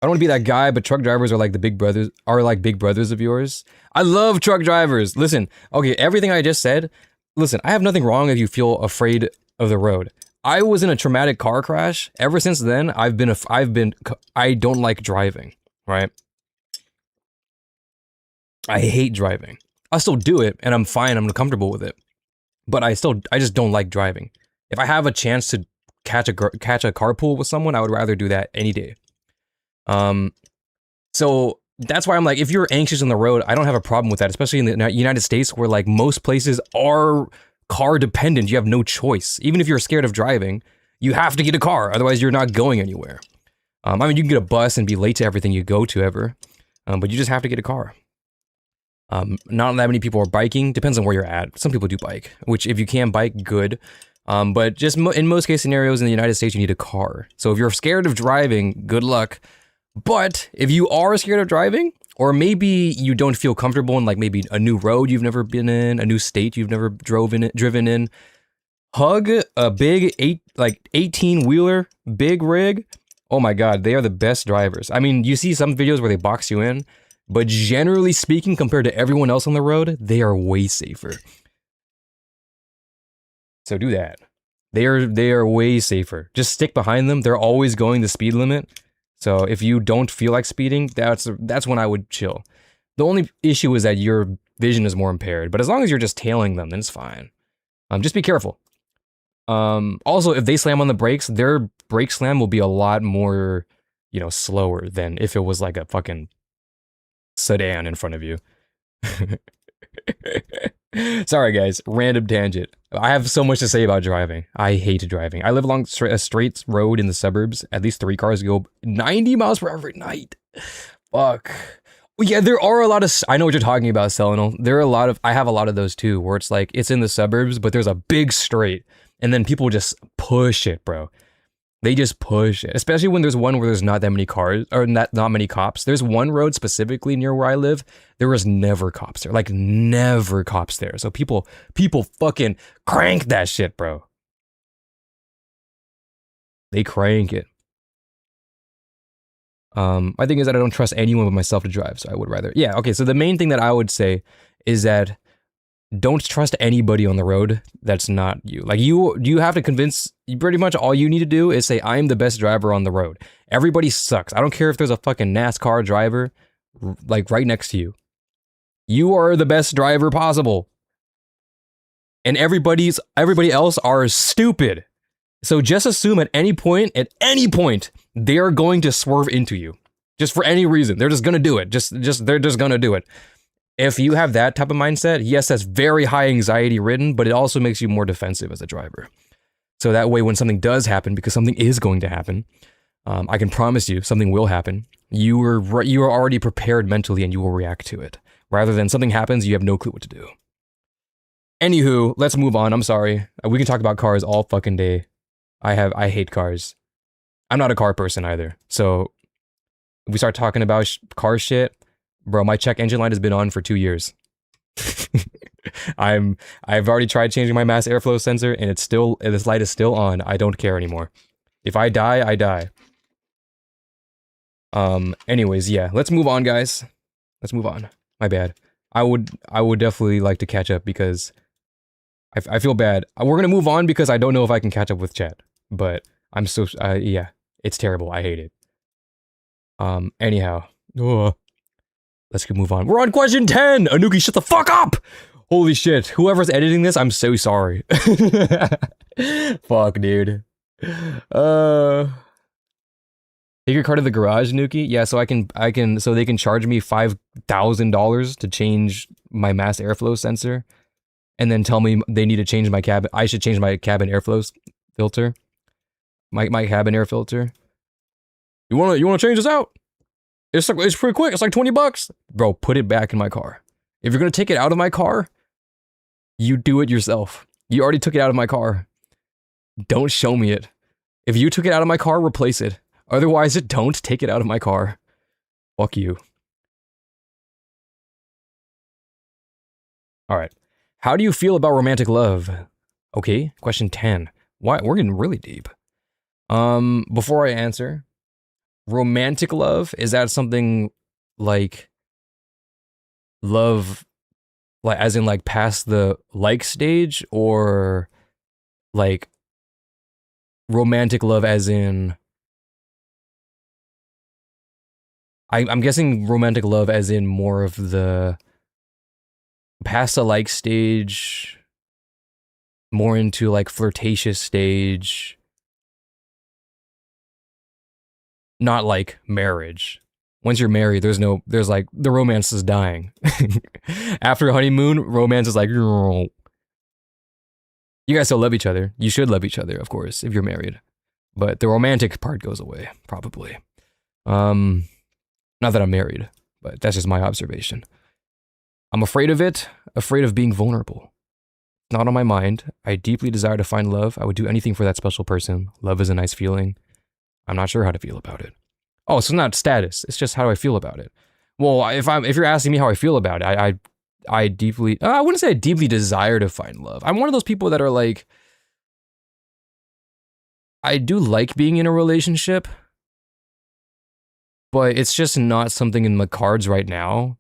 I don't want to be that guy, but truck drivers are like the big brothers, are like big brothers of yours. I love truck drivers. Listen, okay, everything I just said, listen, I have nothing wrong if you feel afraid of the road. I was in a traumatic car crash. Ever since then, I don't like driving, right? I hate driving. I still do it, and I'm fine, I'm comfortable with it. But I just don't like driving. If I have a chance to catch a carpool with someone, I would rather do that any day. So that's why I'm like, if you're anxious on the road, I don't have a problem with that, especially in the United States where like most places are car dependent. You have no choice. Even if you're scared of driving, you have to get a car. Otherwise, you're not going anywhere. I mean, you can get a bus and be late to everything you go to ever, but you just have to get a car. Not that many people are biking. Depends on where you're at. Some people do bike, which if you can bike, good. But just in most case scenarios in the United States, you need a car. So if you're scared of driving, good luck. But if you are scared of driving, or maybe you don't feel comfortable in like maybe a new road you've never been in, a new state you've never driven in, hug a big 18-wheeler, big rig. Oh my God, they are the best drivers. I mean, you see some videos where they box you in, but generally speaking, compared to everyone else on the road, they are way safer. So do that. They are way safer. Just stick behind them. They're always going the speed limit. So if you don't feel like speeding, that's when I would chill. The only issue is that your vision is more impaired. But as long as you're just tailing them, then it's fine. Just be careful. Also, if they slam on the brakes, their brake slam will be a lot more, slower than if it was like a fucking sedan in front of you. Sorry guys, random tangent. I have so much to say about driving. I hate driving. I live along a straight road in the suburbs. At least 3 cars go 90 miles per hour at night. Fuck. Well, yeah, there are a lot of, I know what you're talking about, Selenal. I have a lot of those too, where it's like, it's in the suburbs, but there's a big straight, and then people just push it, bro. They just push it, especially when there's one where there's not that many cars, or not many cops. There's one road specifically near where I live. There was never cops there, like never cops there. So people fucking crank that shit, bro. They crank it. My thing is that I don't trust anyone but myself to drive, so I would rather. Yeah, okay. So the main thing that I would say is that don't trust anybody on the road that's not you. Like you have to convince, pretty much all you need to do is say, I'm the best driver on the road. Everybody sucks. I don't care if there's a fucking NASCAR driver like right next to you. You are the best driver possible. And everybody else are stupid. So just assume at any point, they are going to swerve into you. Just for any reason. They're just gonna do it. They're just gonna do it. If you have that type of mindset, yes, that's very high anxiety ridden, but it also makes you more defensive as a driver. So that way, when something does happen, because something is going to happen, I can promise you something will happen. You are already prepared mentally and you will react to it. Rather than something happens, you have no clue what to do. Anywho, let's move on. I'm sorry. We can talk about cars all fucking day. I hate cars. I'm not a car person either. So if we start talking about car shit, bro, my check engine light has been on for 2 years. I've already tried changing my mass airflow sensor and this light is still on. I don't care anymore. If I die, I die. Anyways, yeah, let's move on, guys. Let's move on. My bad. I would definitely like to catch up because I feel bad. We're gonna move on because I don't know if I can catch up with chat. But I'm so yeah, it's terrible. I hate it. Anyhow. Ugh. Let's move on. We're on question 10! Anuki, shut the fuck up! Holy shit. Whoever's editing this, I'm so sorry. Fuck, dude. Take your car to the garage, Anuki? Yeah, so so they can charge me $5,000 to change my mass airflow sensor, and then tell me they need to change my cabin. I should change my cabin airflow filter. My cabin air filter. You wanna change this out? It's pretty quick. It's like $20. Bro, put it back in my car. If you're gonna take it out of my car, you do it yourself. You already took it out of my car. Don't show me it. If you took it out of my car, replace it. Otherwise, don't take it out of my car. Fuck you. Alright. How do you feel about romantic love? Okay, question 10. Why? We're getting really deep. Before I answer, Romantic love, is that something like love, like as in like past the like stage, or like romantic love as in, I'm guessing romantic love as in more of the past the like stage, more into like flirtatious stage, not like marriage. Once you're married, there's like the romance is dying. After honeymoon, romance is like, you guys still love each other. You should love each other, of course, if you're married. But the romantic part goes away, probably. Um, Not that I'm married, but that's just my observation. I'm afraid of it, afraid of being vulnerable. Not on my mind. I deeply desire to find love. I would do anything for that special person. Love is a nice feeling. I'm not sure how to feel about it. Oh, so not status. It's just how do I feel about it. Well, if you're asking me how I feel about it, I deeply, I wouldn't say I deeply desire to find love. I'm one of those people that are like, I do like being in a relationship, but it's just not something in the cards right now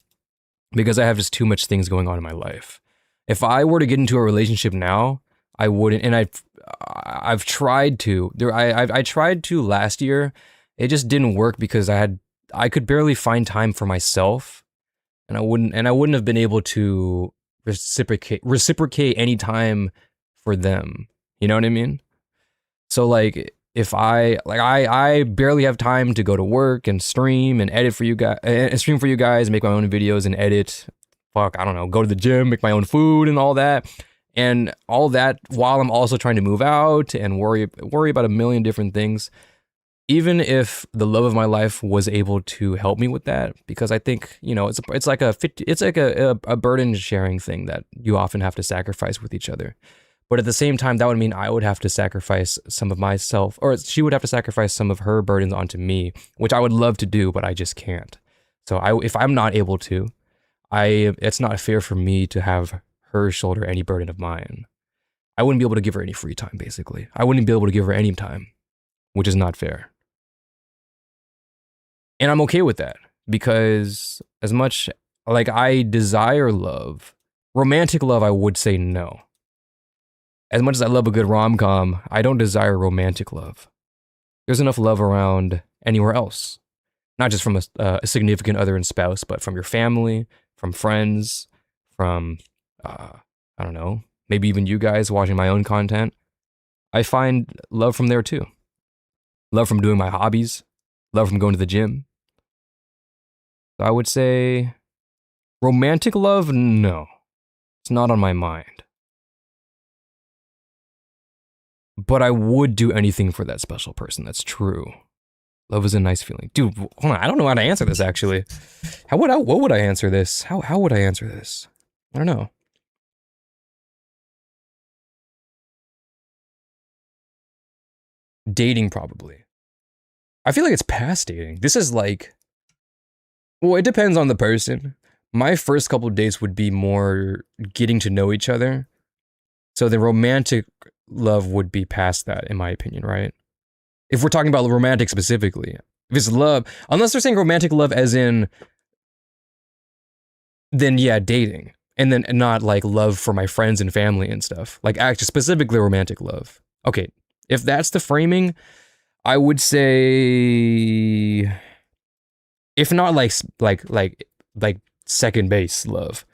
because I have just too much things going on in my life. If I were to get into a relationship now, I wouldn't. And I've tried to. I tried to last year. It just didn't work because I could barely find time for myself, and I wouldn't have been able to reciprocate any time for them. You know what I mean? So like if I barely have time to go to work and stream and edit for you guys and stream for you guys, make my own videos and edit. Fuck, I don't know, go to the gym, make my own food and all that. And all that while I'm also trying to move out and worry about a million different things. Even if the love of my life was able to help me with that, because I think, you know, it's like a burden sharing thing that you often have to sacrifice with each other. But at the same time, that would mean I would have to sacrifice some of myself, or she would have to sacrifice some of her burdens onto me, which I would love to do, but I just can't. So if I'm not able to, it's not fair for me to have her shoulder any burden of mine. I wouldn't be able to give her any free time, basically. I wouldn't be able to give her any time, which is not fair. And I'm okay with that because as much like I desire love, romantic love, I would say no. As much as I love a good rom-com, I don't desire romantic love. There's enough love around anywhere else. Not just from a significant other and spouse, but from your family, from friends, from, I don't know, maybe even you guys watching my own content. I find love from there too. Love from doing my hobbies, love from going to the gym. So I would say romantic love, no. It's not on my mind. But I would do anything for that special person. That's true. Love is a nice feeling. Dude, hold on. I don't know how to answer this actually. What would I answer this? How would I answer this? I don't know. Dating probably. I feel like it's past dating. This is like, well, it depends on the person. My first couple of dates would be more getting to know each other. So the romantic love would be past that, in my opinion, right? If we're talking about romantic specifically. If it's love, unless they're saying romantic love as in, then yeah, dating. And then not like love for my friends and family and stuff. Like actually specifically romantic love. Okay, if that's the framing, I would say, if not like second base love,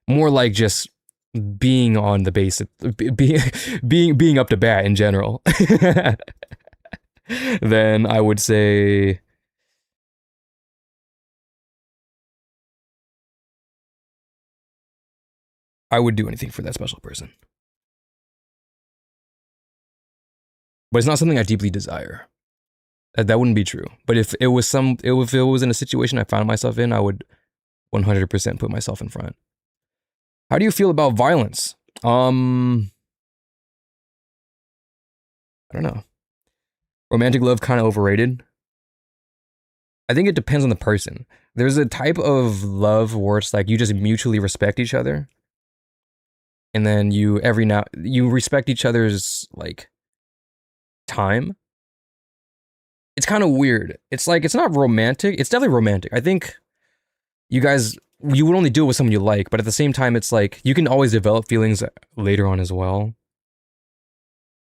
more like just being on the base, being up to bat in general. Then I would say I would do anything for that special person. But it's not something I deeply desire. That wouldn't be true. But if it was in a situation I found myself in, I would 100% put myself in front. How do you feel about violence? I don't know. Romantic love kind of overrated. I think it depends on the person. There's a type of love where it's like you just mutually respect each other, and then you respect each other's like time. it's kind of weird. It's like it's not romantic. It's definitely romantic. I think you guys you would only do it with someone you like, but at the same time, it's like you can always develop feelings later on as well.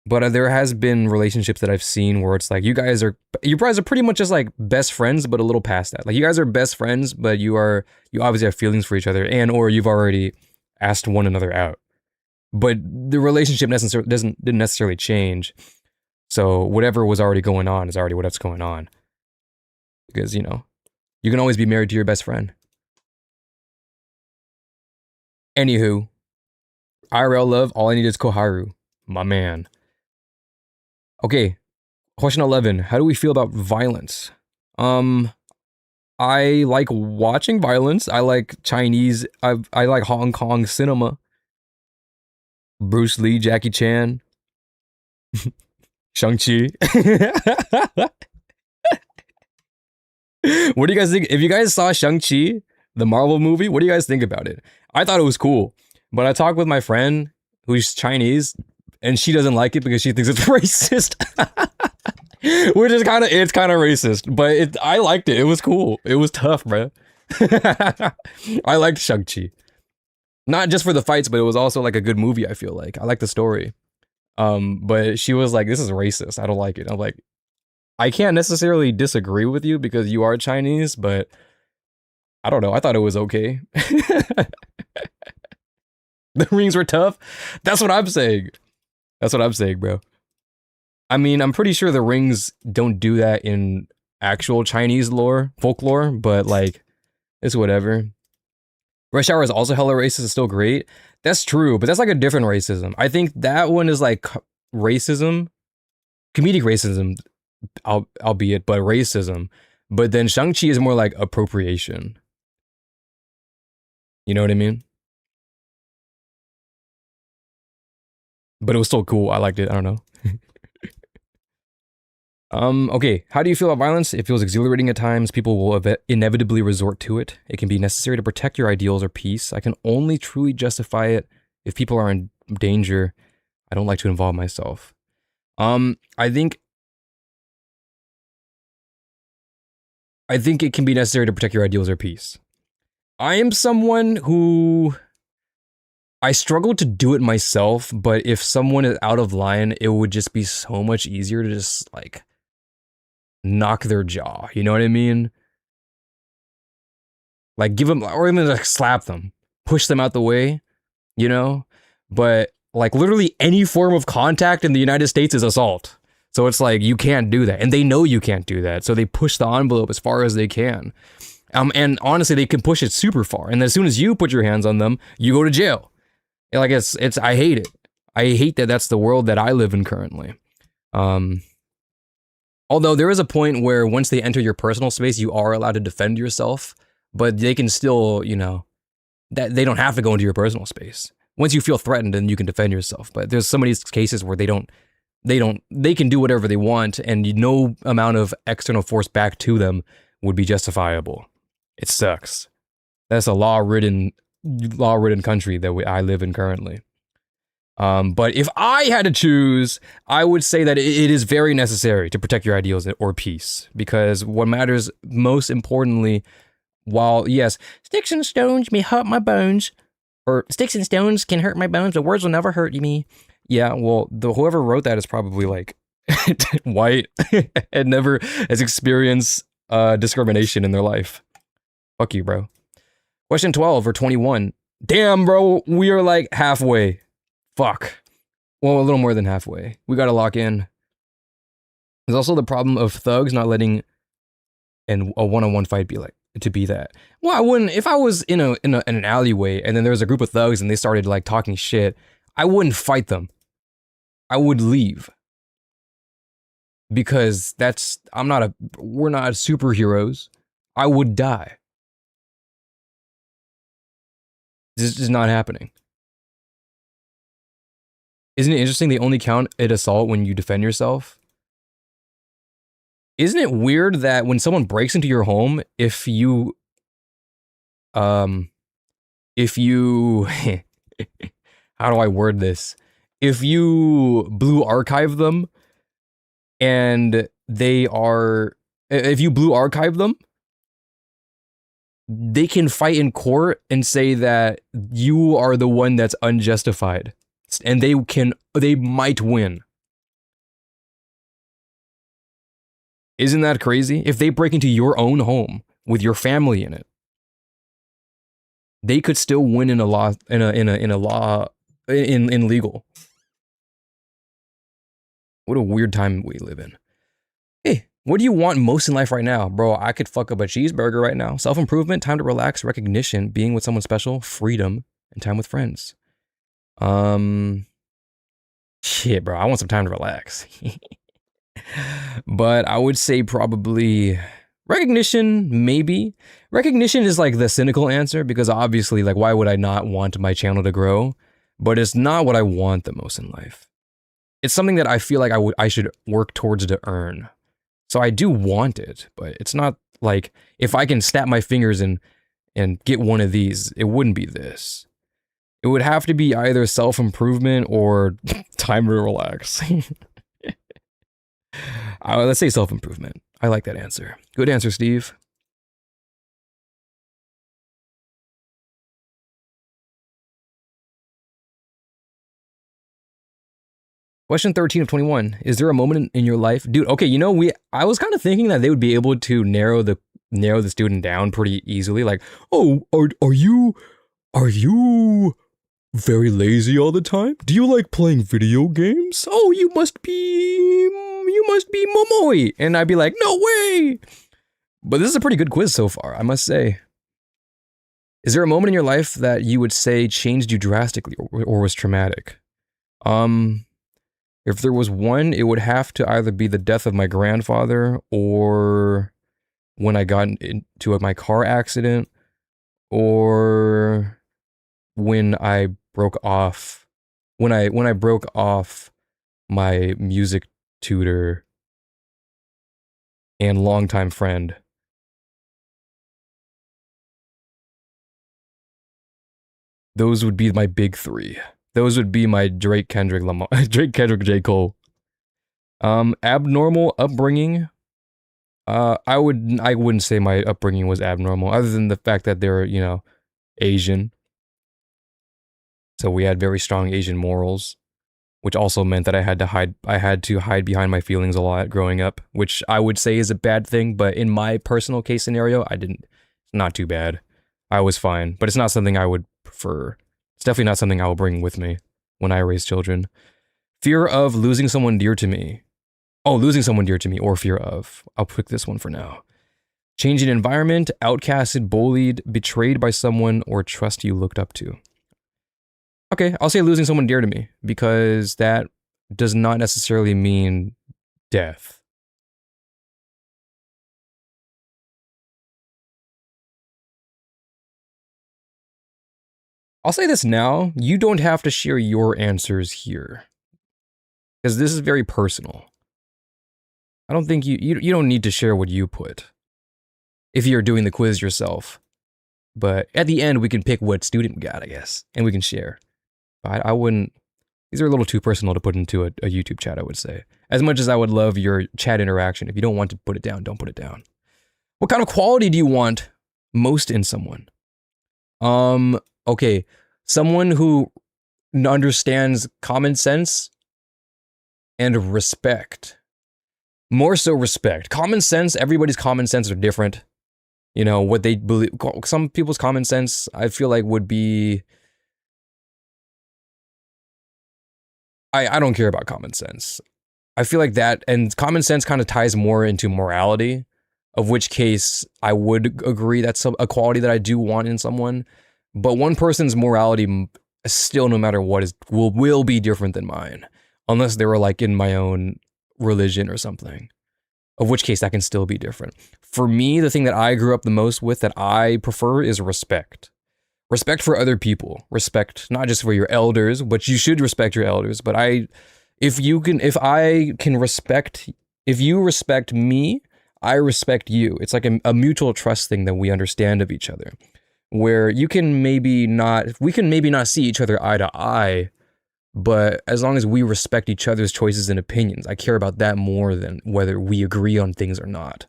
But there has been relationships that I've seen where it's like you guys are pretty much just like best friends, but a little past that. Like you guys are best friends, but you obviously have feelings for each other, and or you've already asked one another out. But the relationship didn't necessarily change. So whatever was already going on is already what's going on. Because you can always be married to your best friend. Anywho, IRL love, all I need is Koharu, my man. Okay, question 11. How do we feel about violence? I like watching violence. I like Chinese. I like Hong Kong cinema. Bruce Lee, Jackie Chan, Shang-Chi. What do you guys think? If you guys saw Shang-Chi, the Marvel movie, what do you guys think about it? I thought it was cool, but I talked with my friend who's Chinese, and she doesn't like it because she thinks it's racist. Which is it's kind of racist, but I liked it. It was cool. It was tough, bro. I liked Shang-Chi. Not just for the fights, but it was also like a good movie, I feel like. I like the story. But she was like, this is racist. I don't like it. I'm like, I can't necessarily disagree with you because you are Chinese, but I don't know. I thought it was okay. The rings were tough. That's what I'm saying. That's what I'm saying, bro. I mean, I'm pretty sure the rings don't do that in actual Chinese folklore, but like, it's whatever. Rush Hour is also hella racist. It's still great. That's true, but that's like a different racism. I think that one is like racism, comedic racism, albeit, but racism. But then Shang-Chi is more like appropriation. You know what I mean? But it was still cool. I liked it. I don't know. Okay. How do you feel about violence? It feels exhilarating at times. People will inevitably resort to it. It can be necessary to protect your ideals or peace. I can only truly justify it if people are in danger. I don't like to involve myself. I think it can be necessary to protect your ideals or peace. I am someone who I struggle to do it myself, but if someone is out of line, it would just be so much easier to just like knock their jaw. You know what I mean? Like give them, or even like slap them, push them out the way, you know? But like literally any form of contact in the United States is assault. So it's like, you can't do that. And they know you can't do that. So they push the envelope as far as they can. And honestly, they can push it super far. And as soon as you put your hands on them, you go to jail. Like I hate it. I hate that that's the world that I live in currently. Although there is a point where once they enter your personal space, you are allowed to defend yourself, but they can still, that they don't have to go into your personal space. Once you feel threatened, then you can defend yourself. But there's some of these cases where they can do whatever they want, and no amount of external force back to them would be justifiable. It sucks. That's a law-ridden country that I live in currently. But if I had to choose, I would say that it is very necessary to protect your ideals or peace, because what matters most importantly, while yes, sticks and stones may hurt my bones, or sticks and stones can hurt my bones, but words will never hurt me. Yeah, well, whoever wrote that is probably like white and never has experienced discrimination in their life. Fuck you, bro. Question 12 or 21. Damn, bro, we are like halfway. Fuck. Well, a little more than halfway. We gotta lock in. There's also the problem of thugs not letting a one-on-one fight be that. Well, I wouldn't, if I was in an alleyway and then there was a group of thugs and they started like talking shit, I wouldn't fight them. I would leave. Because we're not superheroes. I would die. This is not happening. Isn't it interesting they only count an assault when you defend yourself? Isn't it weird that when someone breaks into your home, if you how do I word this? If you blue archive them and they are, if you blue archive them, they can fight in court and say that you are the one that's unjustified. And they might win. Isn't that crazy? If they break into your own home with your family in it, they could still win in a law in legal. What a weird time we live in. Hey, what do you want most in life right now? Bro, I could fuck up a cheeseburger right now. Self-improvement, time to relax, recognition, being with someone special, freedom, and time with friends. Shit, bro, I want some time to relax. But I would say probably recognition, maybe. Recognition is like the cynical answer because obviously, like, why would I not want my channel to grow? But it's not what I want the most in life. It's something that I feel like I should work towards to earn. So I do want it, but it's not like if I can snap my fingers and get one of these, it wouldn't be this. It would have to be either self-improvement or time to relax. Let's say self-improvement. I like that answer. Good answer, Steve. Question 13 of 21. Is there a moment in your life, dude? Okay, you know, I was kind of thinking that they would be able to narrow the student down pretty easily. Like, oh, are you very lazy all the time? Do you like playing video games? Oh, you must be Momoi. And I'd be like, no way. But this is a pretty good quiz so far, I must say. Is there a moment in your life that you would say changed you drastically or was traumatic? If there was one, it would have to either be the death of my grandfather or when I got into my car accident or when I broke off my music tutor and longtime friend. Those would be my big three. Those would be my Drake, Kendrick, J. Cole. Abnormal upbringing. I wouldn't say my upbringing was abnormal, other than the fact that they're, you know, Asian. So we had very strong Asian morals, which also meant that I had to hide behind my feelings a lot growing up, which I would say is a bad thing, but in my personal case scenario, it's not too bad. I was fine, but it's not something I would prefer. It's definitely not something I will bring with me when I raise children. Fear of losing someone dear to me. Oh, losing someone dear to me or fear of. I'll pick this one for now. Changing environment, outcasted, bullied, betrayed by someone, or trust you looked up to. Okay, I'll say losing someone dear to me because that does not necessarily mean death. I'll say this now, you don't have to share your answers here because this is very personal. I don't think you don't need to share what you put if you're doing the quiz yourself. But at the end, we can pick what student we got, I guess, and we can share. I wouldn't, these are a little too personal to put into a YouTube chat, I would say. As much as I would love your chat interaction, if you don't want to put it down, don't put it down. What kind of quality do you want most in someone? Okay, someone who understands common sense and respect. More so respect. Common sense, everybody's common sense are different. You know, what they believe, some people's common sense, I feel like would be, I don't care about common sense. I feel like that, and common sense kind of ties more into morality, of which case I would agree that's a quality that I do want in someone. But one person's morality still, no matter what, will be different than mine, unless they were like in my own religion or something, of which case that can still be different. For me, the thing that I grew up the most with that I prefer is respect. Respect for other people. Respect not just for your elders, but you should respect your elders. But if you respect me, I respect you. It's like a mutual trust thing that we understand of each other, where we can maybe not see each other eye to eye, But as long as we respect each other's choices and opinions, I care about that more than whether we agree on things or not.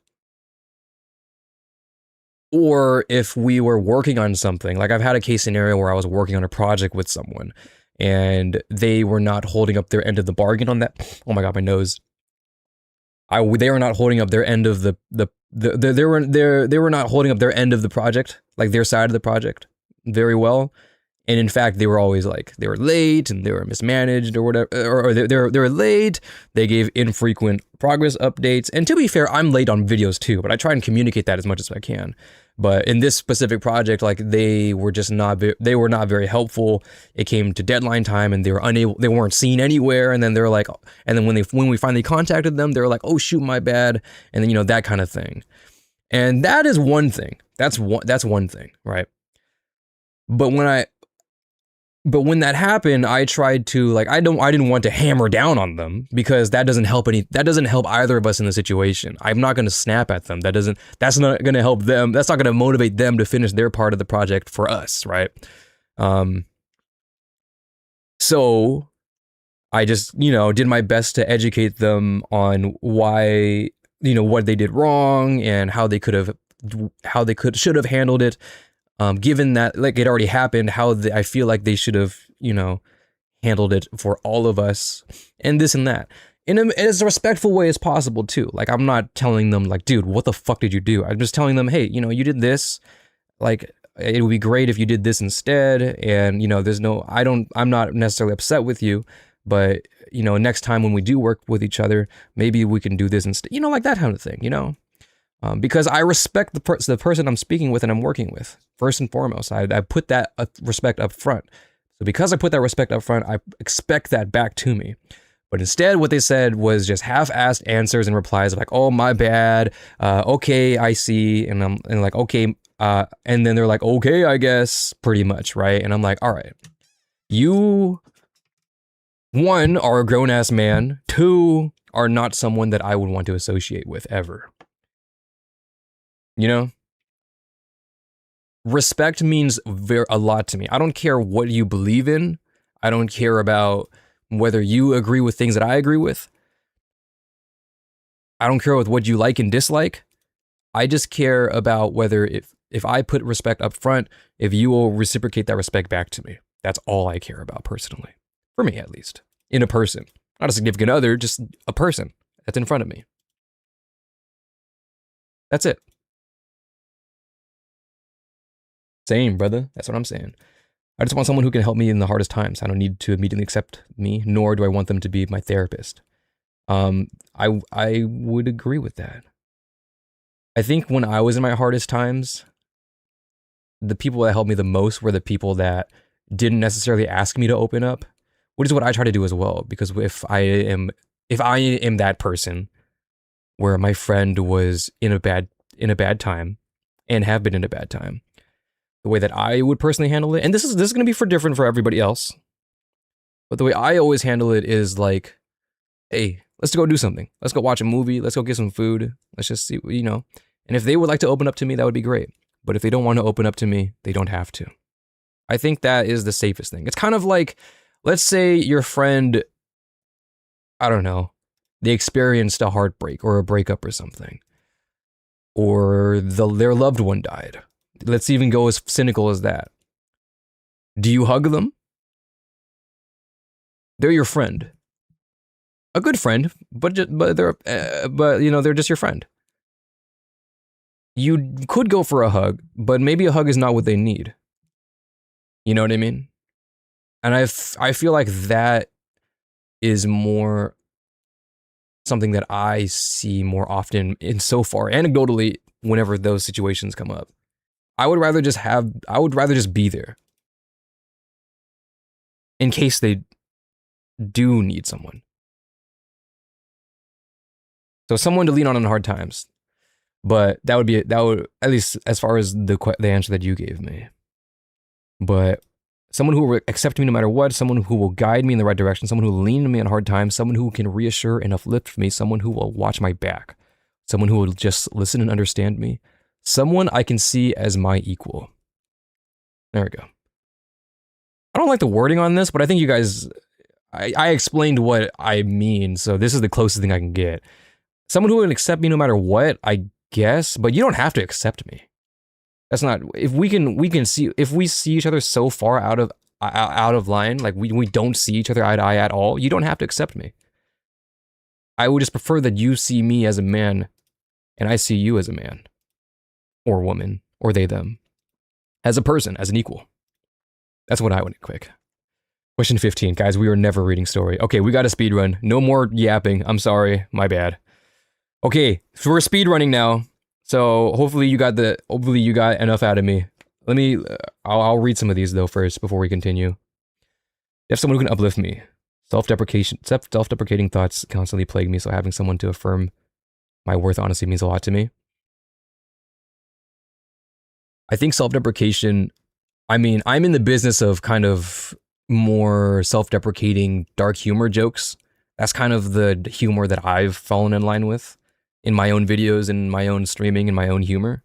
Or if we were working on something, like I've had a case scenario where I was working on a project with someone and they were not holding up their end of the bargain on that. Oh my God, my nose. They were not holding up their end of they were not holding up their end of the project, like their side of the project very well. And in fact, they were always like, they were late and they were mismanaged or whatever, or they were late. They gave infrequent progress updates. And to be fair, I'm late on videos too, but I try and communicate that as much as I can. But in this specific project, like they were not very helpful. It came to deadline time and they weren't seen anywhere. And then they're like, and then when we finally contacted them, they were like, oh shoot, my bad. And then, you know, that kind of thing. And that is one thing. That's one thing, right? But when that happened, I tried to I didn't want to hammer down on them because that doesn't help either of us in the situation. I'm not going to snap at them. That's not going to help them. That's not going to motivate them to finish their part of the project for us, right? So I just, did my best to educate them on why, what they did wrong and how they should have handled it. Given that it already happened, I feel like they should have, handled it for all of us, and this and that, in as respectful way as possible too. Like I'm not telling them dude, what the fuck did you do? I'm just telling them, hey, you did this. It would be great if you did this instead. And I'm not necessarily upset with you, but next time when we do work with each other, maybe we can do this instead. Like that kind of thing. Because I respect the person I'm speaking with and I'm working with. First and foremost, I put that respect up front. So because I put that respect up front, I expect that back to me. But instead, what they said was just half-assed answers and replies of oh, my bad. Okay, I see. And I'm like, okay. And then they're like, okay, I guess, pretty much, right? And I'm like, all right. You, one, are a grown-ass man. Two, are not someone that I would want to associate with ever. Respect means a lot to me. I don't care what you believe in. I don't care about whether you agree with things that I agree with. I don't care with what you like and dislike. I just care about whether if I put respect up front, if you will reciprocate that respect back to me. That's all I care about personally. For me, at least. In a person. Not a significant other, just a person that's in front of me. That's it. Same, brother. That's what I'm saying. I just want someone who can help me in the hardest times. I don't need to immediately accept me, nor do I want them to be my therapist. I would agree with that. I think when I was in my hardest times, the people that helped me the most were the people that didn't necessarily ask me to open up, which is what I try to do as well. Because if I am that person where my friend was in a bad time and have been in a bad time, the way that I would personally handle it, and this is going to be different for everybody else, but the way I always handle it is hey, let's go do something. Let's go watch a movie. Let's go get some food. Let's just see, And if they would like to open up to me, that would be great. But if they don't want to open up to me, they don't have to. I think that is the safest thing. It's kind of like, let's say your friend, I don't know, they experienced a heartbreak or a breakup or something, or their loved one died. Let's even go as cynical as that. Do you hug them? They're your friend. A good friend, but they're just your friend. You could go for a hug, but maybe a hug is not what they need. You know what I mean? And I feel like that is more something that I see more often in so far, anecdotally, whenever those situations come up. I would rather just be there in case they do need someone. So someone to lean on in hard times. But that would at least as far as the answer that you gave me. But someone who will accept me no matter what, someone who will guide me in the right direction, someone who will lean on me in hard times, someone who can reassure and uplift me, someone who will watch my back, someone who will just listen and understand me, someone I can see as my equal. There we go. I don't like the wording on this, but I think you guys I explained what I mean, so this is the closest thing I can get. Someone who would accept me no matter what, I guess, but you don't have to accept me. That's not, if we can see, if we see each other so far out of line, like we don't see each other eye to eye at all, you don't have to accept me. I would just prefer that you see me as a man and I see you as a man or woman or they them, as a person, as an equal. That's what I would quick. Question 15, guys, we are never reading story. Okay, we got a speed run. No more yapping. I'm sorry, my bad. Okay, so we're speed running now. So hopefully you got enough out of me. Let me, I'll read some of these though first before we continue. You have someone who can uplift me. Self-deprecating thoughts constantly plague me, so having someone to affirm my worth honestly means a lot to me. I think self-deprecation, I mean, I'm in the business of kind of more self-deprecating dark humor jokes. That's kind of the humor that I've fallen in line with in my own videos, in my own streaming, in my own humor.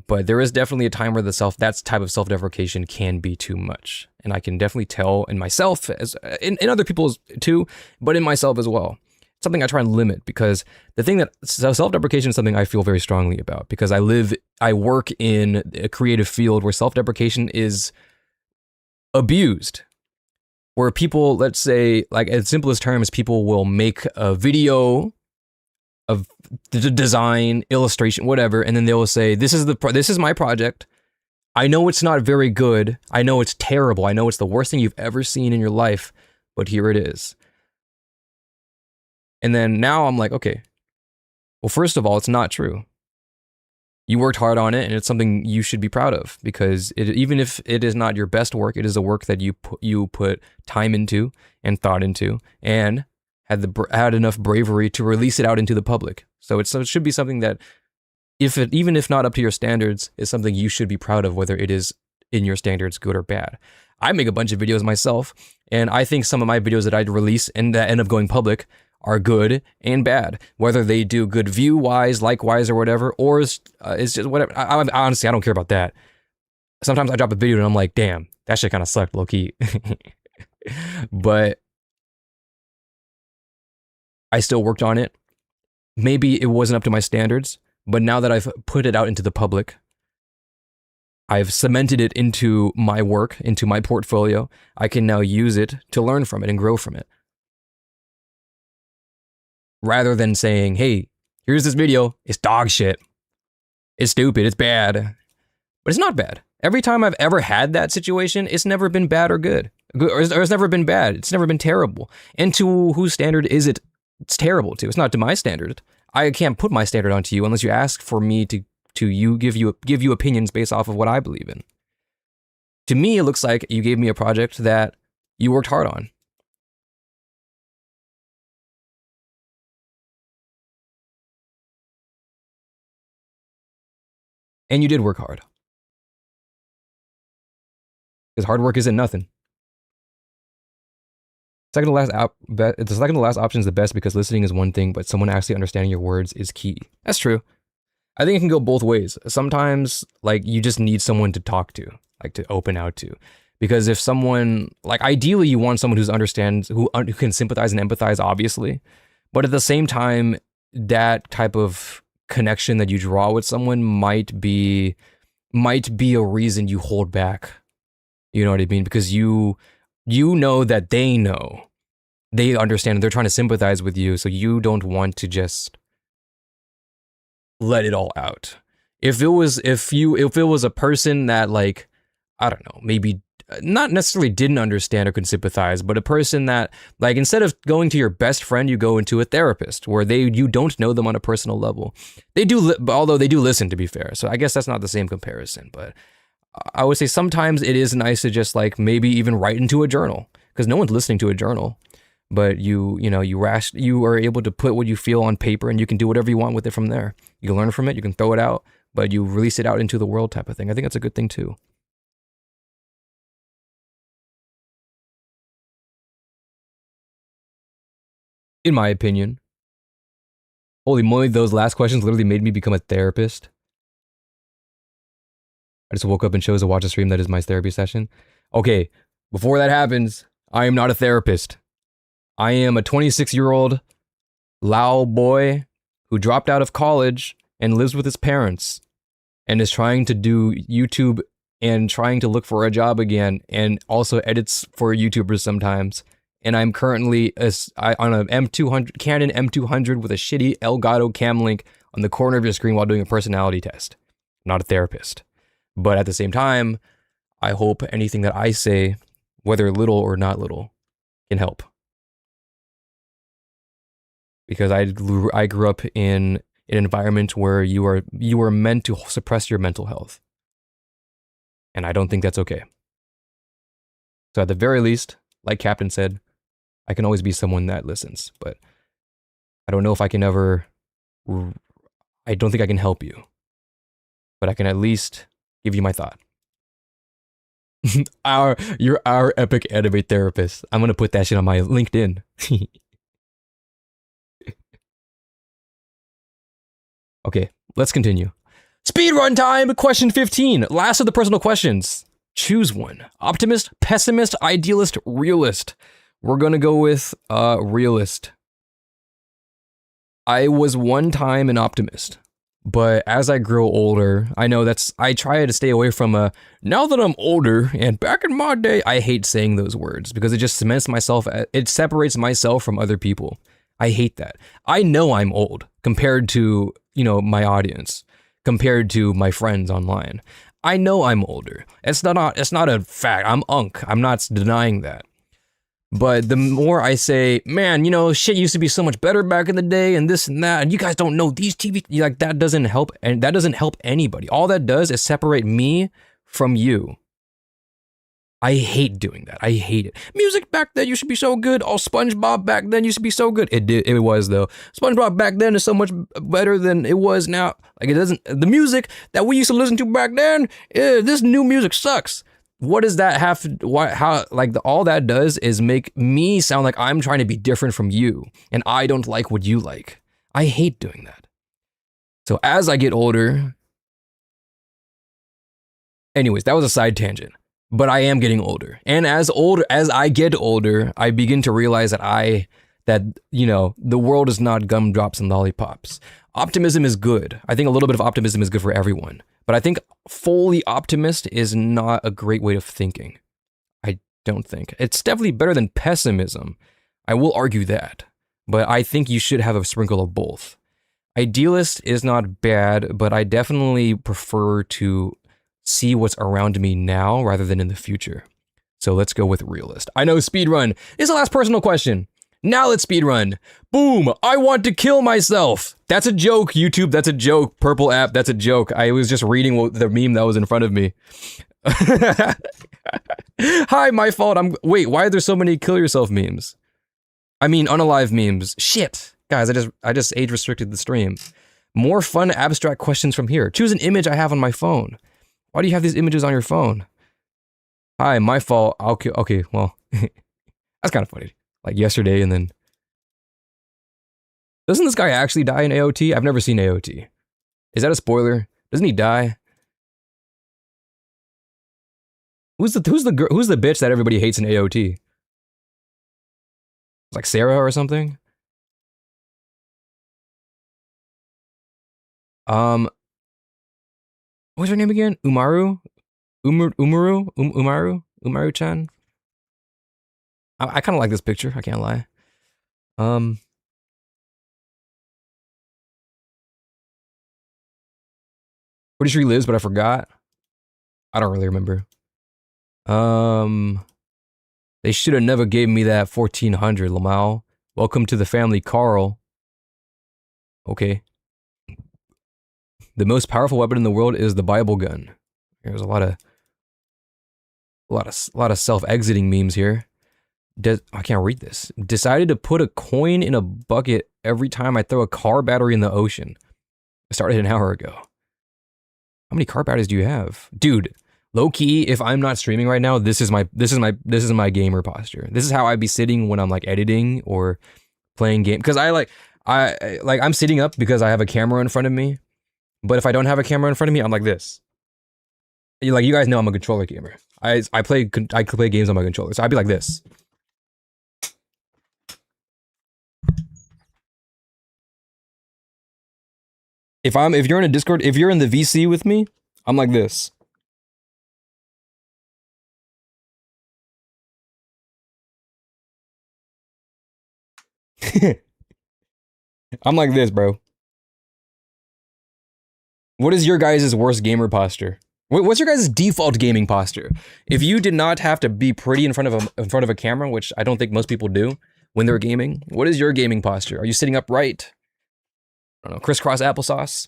But there is definitely a time where that type of self-deprecation can be too much. And I can definitely tell in myself, as in other people's too, but in myself as well. It's something I try and limit, because the thing that self-deprecation is something I feel very strongly about, because I work in a creative field where self-deprecation is abused. Where people, let's say, like in simplest terms, people will make a video of the design, illustration, whatever, and then they will say, this is my project. I know it's not very good. I know it's terrible. I know it's the worst thing you've ever seen in your life, but here it is. And then now I'm like, okay, well, first of all, it's not true. You worked hard on it, and it's something you should be proud of, because even if it is not your best work, it is a work that you put time into and thought into, and had enough bravery to release it out into the public. So it should be something that, even if not up to your standards, is something you should be proud of, whether it is in your standards good or bad. I make a bunch of videos myself, and I think some of my videos that I'd release and that end up going public are good and bad, whether they do good view-wise, like-wise, or whatever, or it's just whatever. Honestly, I don't care about that. Sometimes I drop a video and I'm like, damn, that shit kind of sucked, low-key. But I still worked on it. Maybe it wasn't up to my standards, but now that I've put it out into the public, I've cemented it into my work, into my portfolio, I can now use it to learn from it and grow from it. Rather than saying, hey, here's this video, it's dog shit, it's stupid, it's bad. But it's not bad. Every time I've ever had that situation, it's never been bad or good. Or it's never been bad, it's never been terrible. And to whose standard is it? It's terrible to. It's not to my standard. I can't put my standard onto you unless you ask for me to give you opinions based off of what I believe in. To me, it looks like you gave me a project that you worked hard on. And you did work hard. Because hard work isn't nothing. The second to last option is the best, because listening is one thing, but someone actually understanding your words is key. That's true. I think it can go both ways. Sometimes, like, you just need someone to talk to, like, to open out to. Because if someone, like, ideally you want someone who can sympathize and empathize, obviously. But at the same time, that type of connection that you draw with someone might be a reason you hold back. You know what I mean? Because you know that they know. They understand, and they're trying to sympathize with you, so you don't want to just let it all out. If it was a person that, like, I don't know, maybe not necessarily didn't understand or could sympathize, but a person that, like, instead of going to your best friend, you go into a therapist where you don't know them on a personal level. They do, although they do listen, to be fair. So I guess that's not the same comparison, but I would say sometimes it is nice to just, like, maybe even write into a journal, because no one's listening to a journal. But you are able to put what you feel on paper, and you can do whatever you want with it from there. You can learn from it, you can throw it out, but you release it out into the world type of thing. I think that's a good thing too. In my opinion. Holy moly, those last questions literally made me become a therapist. I just woke up and chose to watch a stream that is my therapy session. Okay, before that happens, I am not a therapist. I am a 26-year-old Lao boy who dropped out of college and lives with his parents and is trying to do YouTube and trying to look for a job again, and also edits for YouTubers sometimes. And I'm currently on a M200 Canon M200 with a shitty Elgato cam link on the corner of your screen while doing a personality test. I'm not a therapist. But at the same time, I hope anything that I say, whether little or not little, can help. Because I grew up in an environment where you are meant to suppress your mental health. And I don't think that's okay. So at the very least, like Captain said, I can always be someone that listens, but I don't know if I can ever, I don't think I can help you, but I can at least give you my thought. You're our epic anime therapist. I'm gonna put that shit on my LinkedIn. Okay, let's continue. Speedrun time! Question 15. Last of the personal questions. Choose one. Optimist, pessimist, idealist, realist. We're gonna go with realist. I was one time an optimist, but as I grow older, I try to stay away from now that I'm older and back in my day. I hate saying those words because it just cements myself, it separates myself from other people. I hate that. I know I'm old compared to, my audience, compared to my friends online. I know I'm older. It's not a fact. I'm unk. I'm not denying that. But the more I say, man, shit used to be so much better back in the day and this and that, and you guys don't know these TV, like that doesn't help, and that doesn't help anybody. All that does is separate me from you. I hate doing that. I hate it. Music back then used to be so good. Oh, SpongeBob back then used to be so good. It was though. SpongeBob back then is so much better than it was now. Like the music that we used to listen to back then, this new music sucks. What does that have to, all that does is make me sound like I'm trying to be different from you and I don't like what you like. I hate doing that. So as I get older, anyways, that was a side tangent. But I am getting older. And as I get older, I begin to realize that the world is not gumdrops and lollipops. Optimism is good. I think a little bit of optimism is good for everyone. But I think fully optimist is not a great way of thinking. I don't think. It's definitely better than pessimism. I will argue that. But I think you should have a sprinkle of both. Idealist is not bad, but I definitely prefer to see what's around me now rather than in the future. So let's go with realist. I know speedrun is the last personal question. Now let's speedrun. Boom, I want to kill myself. That's a joke, YouTube, that's a joke. Purple app, that's a joke. I was just reading the meme that was in front of me. Hi, my fault. Wait, why are there so many kill yourself memes? I mean, unalive memes. Shit. Guys, I just age restricted the stream. More fun abstract questions from here. Choose an image I have on my phone. Why do you have these images on your phone? Hi, my fault. Okay, well, that's kind of funny. Like yesterday and then... Doesn't this guy actually die in AOT? I've never seen AOT. Is that a spoiler? Doesn't he die? Who's the bitch that everybody hates in AOT? It's like Sarah or something? What's her name again? Umaru? Umaru-chan? I kind of like this picture, I can't lie. Where she lives, but I forgot. I don't really remember. They should have never gave me that 1400, Lamau. Welcome to the family, Carl. Okay. The most powerful weapon in the world is the Bible gun. There's a lot of self-exiting memes here. I can't read this. Decided to put a coin in a bucket every time I throw a car battery in the ocean. I started an hour ago. How many car batteries do you have? Dude, low key, if I'm not streaming right now, this is my gamer posture. This is how I'd be sitting when I'm like editing or playing game. Because I'm sitting up because I have a camera in front of me. But if I don't have a camera in front of me, I'm like this. Like, you guys know I'm a controller gamer. I play games on my controller, so I'd be like this. If you're in a Discord, if you're in the VC with me, I'm like this. I'm like this, bro. What is your guys' worst gamer posture? What's your guys' default gaming posture? If you did not have to be pretty in front of a camera, which I don't think most people do when they're gaming, what is your gaming posture? Are you sitting upright? I don't know, crisscross applesauce?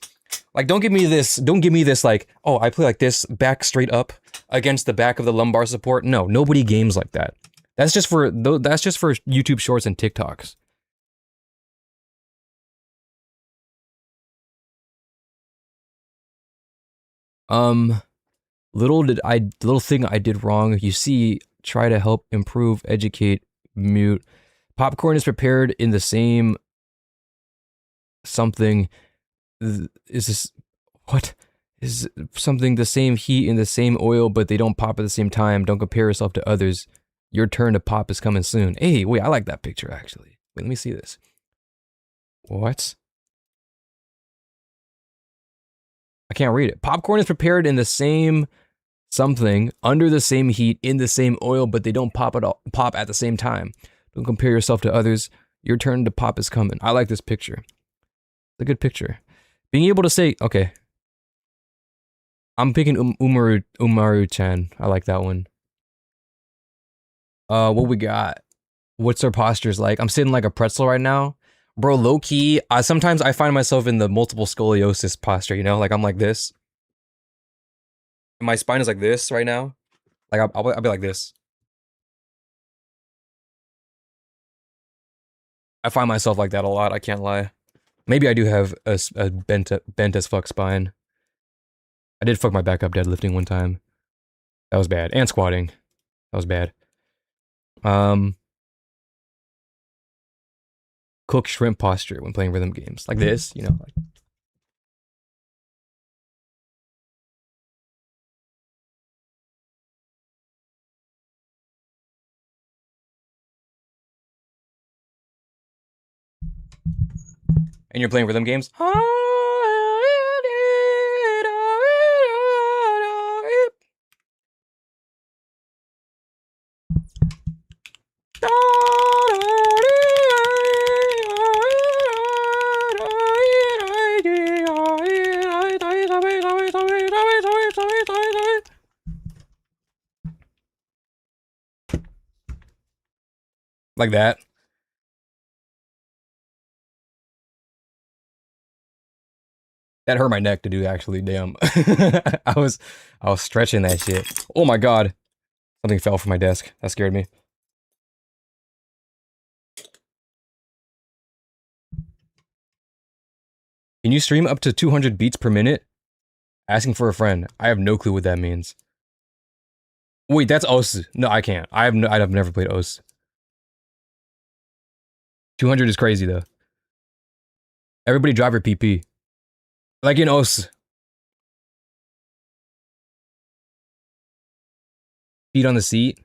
Like, don't give me this like, oh, I play like this, back straight up against the back of the lumbar support. No, nobody games like that. That's just for YouTube Shorts and TikToks. Little thing I did wrong. You see, try to help improve, educate, mute. Popcorn is prepared in the same something. Is this what? Is something the same heat in the same oil, but they don't pop at the same time. Don't compare yourself to others. Your turn to pop is coming soon. Hey, wait, I like that picture actually. Wait, let me see this. What? I can't read it. Popcorn is prepared in the same something under the same heat in the same oil, but they don't pop at the same time. Don't compare yourself to others. Your turn to pop is coming. I like this picture. It's a good picture. Being able to say, okay. I'm picking Umaru-chan. I like that one. What we got? What's our postures like? I'm sitting like a pretzel right now. Bro, low key, sometimes I find myself in the multiple scoliosis posture, you know? Like I'm like this. My spine is like this right now. Like I'll be like this. I find myself like that a lot, I can't lie. Maybe I do have a bent as fuck spine. I did fuck my back up deadlifting one time. That was bad. And squatting. That was bad. Cook shrimp posture when playing rhythm games. Like this, you know. Like. And you're playing rhythm games? Like that. That hurt my neck to do actually, damn. I was stretching that shit. Oh my god. Something fell from my desk. That scared me. Can you stream up to 200 beats per minute? Asking for a friend. I have no clue what that means. Wait, that's OS. No, I can't. I've never played OS. 200 is crazy though. Everybody drive your PP. Like in OS. Feet on the seat.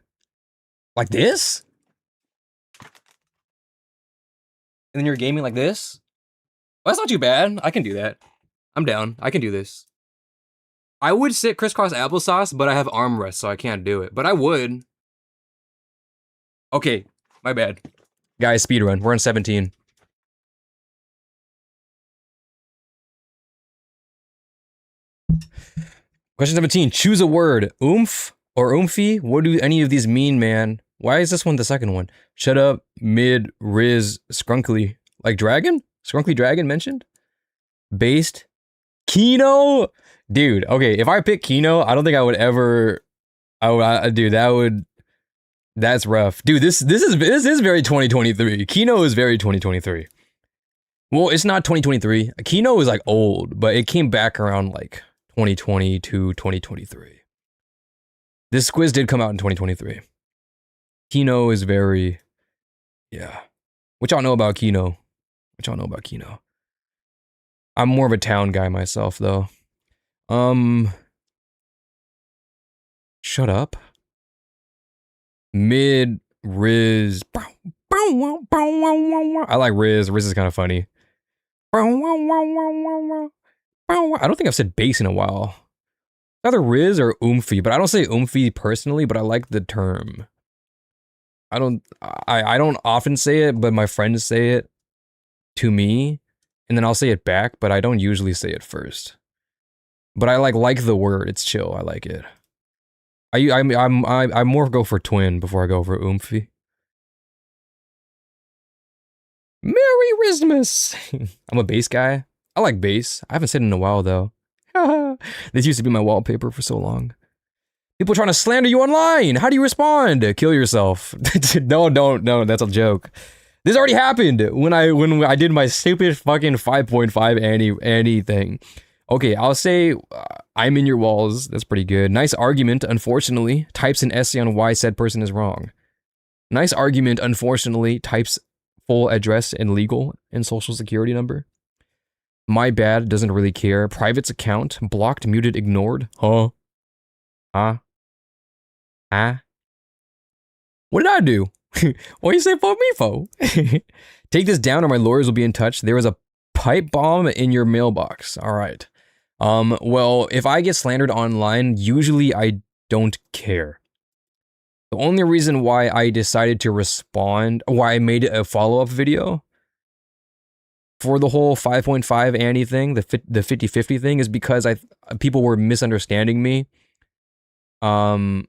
Like this? And then you're gaming like this? Well, that's not too bad. I can do that. I'm down. I can do this. I would sit crisscross applesauce, but I have armrests, so I can't do it. But I would. Okay, my bad. Guys, speedrun. We're on 17. Question 17. Choose a word. Oomph or oomphy? What do any of these mean, man? Why is this one the second one? Shut up, mid, riz, skrunkly. Like dragon? Skrunkly dragon mentioned? Based? Kino? Dude, okay, if I pick Kino, I don't think I would ever... dude, that would... That's rough. Dude, this is very 2023. Kino is very 2023. Well, it's not 2023. Kino is like old, but it came back around like 2020 to 2023. This quiz did come out in 2023. Kino is very... Yeah. What y'all know about Kino? What y'all know about Kino? I'm more of a town guy myself, though. Shut up. Mid, Riz. I like Riz. Riz is kind of funny. I don't think I've said bass in a while. Either Riz or Oomphy, but I don't say Oomphy personally, but I like the term. I don't often say it, but my friends say it to me, and then I'll say it back, but I don't usually say it first. But I like the word. It's chill. I like it. I more go for twin before I go for Oomphy. Merry Christmas! I'm a bass guy. I like bass. I haven't said it in a while though. This used to be my wallpaper for so long. People trying to slander you online. How do you respond? Kill yourself. No, that's a joke. This already happened when I did my stupid fucking 5.5 Annie thing. Okay, I'll say I'm in your walls. That's pretty good. Nice argument, unfortunately. Types an essay on why said person is wrong. Nice argument, unfortunately. Types full address and legal and social security number. My bad, doesn't really care. Private's account, blocked, muted, ignored. Huh? What did I do? What do you say fuck me for? Take this down or my lawyers will be in touch. There is a pipe bomb in your mailbox. All right. Well, if I get slandered online, usually I don't care. The only reason why I decided to respond, why I made a follow-up video for the whole 5.5 Annie thing, the 50-50 thing, is because people were misunderstanding me. And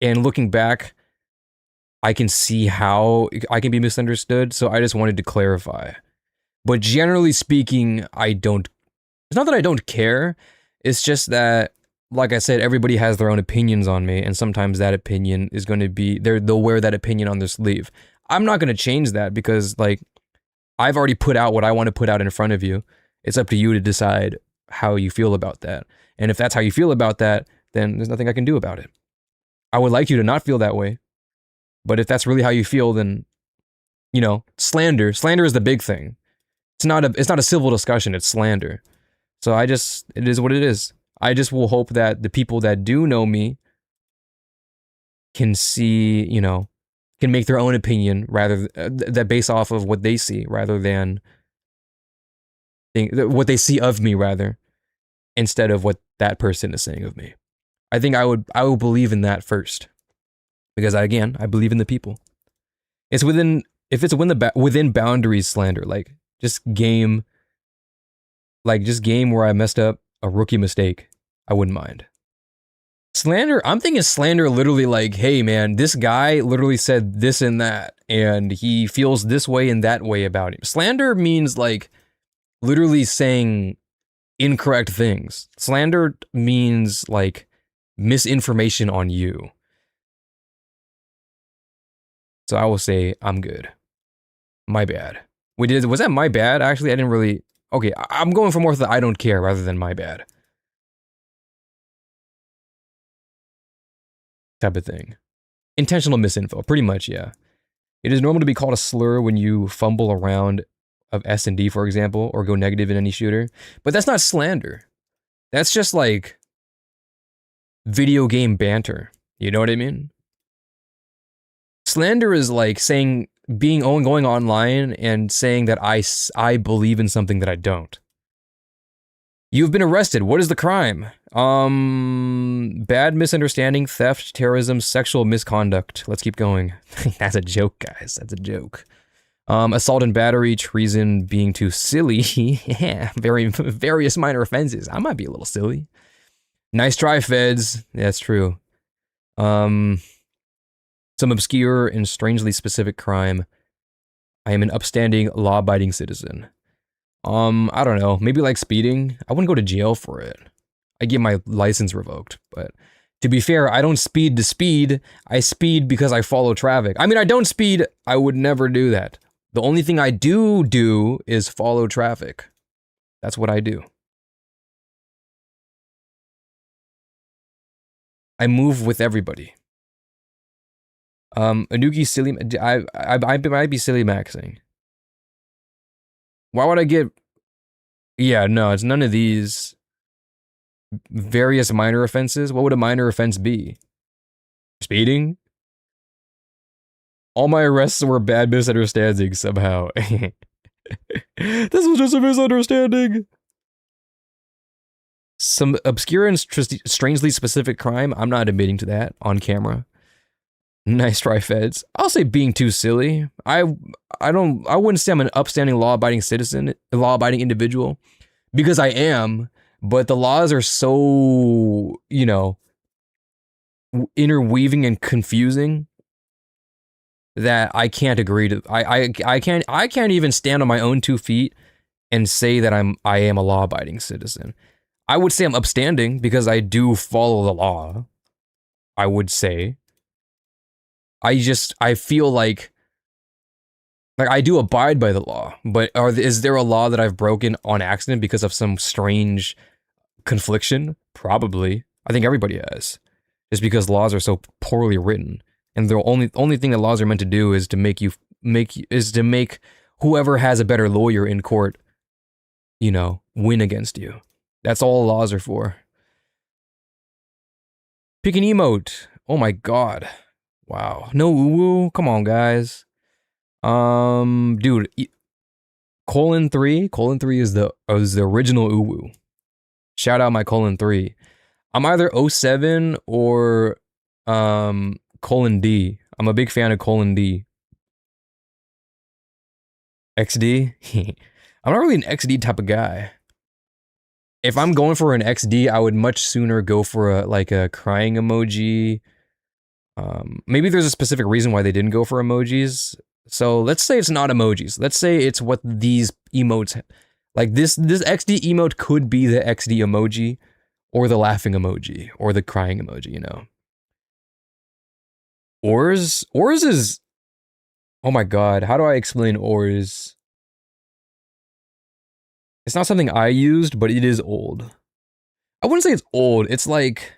looking back, I can see how I can be misunderstood, so I just wanted to clarify. But generally speaking, it's not that I don't care, it's just that, like I said, everybody has their own opinions on me, and sometimes that opinion is going to be, they'll wear that opinion on their sleeve. I'm not going to change that because, like, I've already put out what I want to put out in front of you. It's up to you to decide how you feel about that. And if that's how you feel about that, then there's nothing I can do about it. I would like you to not feel that way. But if that's really how you feel, then, you know, slander is the big thing. It's not a civil discussion, it's slander. So it is what it is. I just will hope that the people that do know me can see, you know, can make their own opinion rather that based off of what they see rather than what they see of me rather instead of what that person is saying of me. I think I would believe in that first. Because I believe in the people. It's within boundaries slander, like just game where I messed up a rookie mistake, I wouldn't mind. Slander, I'm thinking slander literally like, hey man, this guy literally said this and that, and he feels this way and that way about him. Slander means like literally saying incorrect things. Slander means like misinformation on you. So I will say I'm good. My bad. Was that my bad? Actually, I didn't really. Okay, I'm going for more of the I don't care rather than my bad type of thing. Intentional misinfo, pretty much, yeah. It is normal to be called a slur when you fumble around of S&D, for example, or go negative in any shooter. But that's not slander. That's just like video game banter. You know what I mean? Slander is like saying, going online and saying that I believe in something that I don't. You've been arrested. What is the crime? Bad misunderstanding, theft, terrorism, sexual misconduct. Let's keep going. That's a joke, guys. That's a joke. Assault and battery, treason, being too silly. Yeah, various minor offenses. I might be a little silly. Nice try, feds. Yeah, that's true. Some obscure and strangely specific crime. I am an upstanding, law-abiding citizen. I don't know, maybe like speeding. I wouldn't go to jail for it. I get my license revoked, but to be fair, I don't speed to speed. I speed because I follow traffic. I mean, I don't speed. I would never do that. The only thing I do is follow traffic. That's what I do. I move with everybody. Anuki silly. I might be silly maxing. Why would I get? Yeah, no, it's none of these. Various minor offenses. What would a minor offense be? Speeding. All my arrests were bad misunderstandings somehow. This was just a misunderstanding. Some obscure and strangely specific crime. I'm not admitting to that on camera. Nice try, feds. I'll say being too silly. I wouldn't say I'm an upstanding law-abiding citizen, law-abiding individual, because I am, but the laws are so, you know, interweaving and confusing that I can't agree to I can't even stand on my own 2 feet and say that I am a law-abiding citizen. I would say I'm upstanding because I do follow the law. I would say. I feel like I do abide by the law, but is there a law that I've broken on accident because of some strange confliction? Probably. I think everybody has. Just because laws are so poorly written, and the only thing that laws are meant to do is to make whoever has a better lawyer in court, you know, win against you. That's all laws are for. Pick an emote. Oh my god. Wow. No woo-woo. Come on, guys. Dude, :3 is the original uwu. Shout out my :3. I'm either 07 or :D. I'm a big fan of :D. XD? I'm not really an XD type of guy. If I'm going for an XD, I would much sooner go for a crying emoji. Maybe there's a specific reason why they didn't go for emojis. So let's say it's not emojis. Let's say it's what these emotes, like this XD emote could be the XD emoji, or the laughing emoji, or the crying emoji, you know. Ors is, oh my god, how do I explain Ors? It's not something I used, but it is old. I wouldn't say it's old, it's like,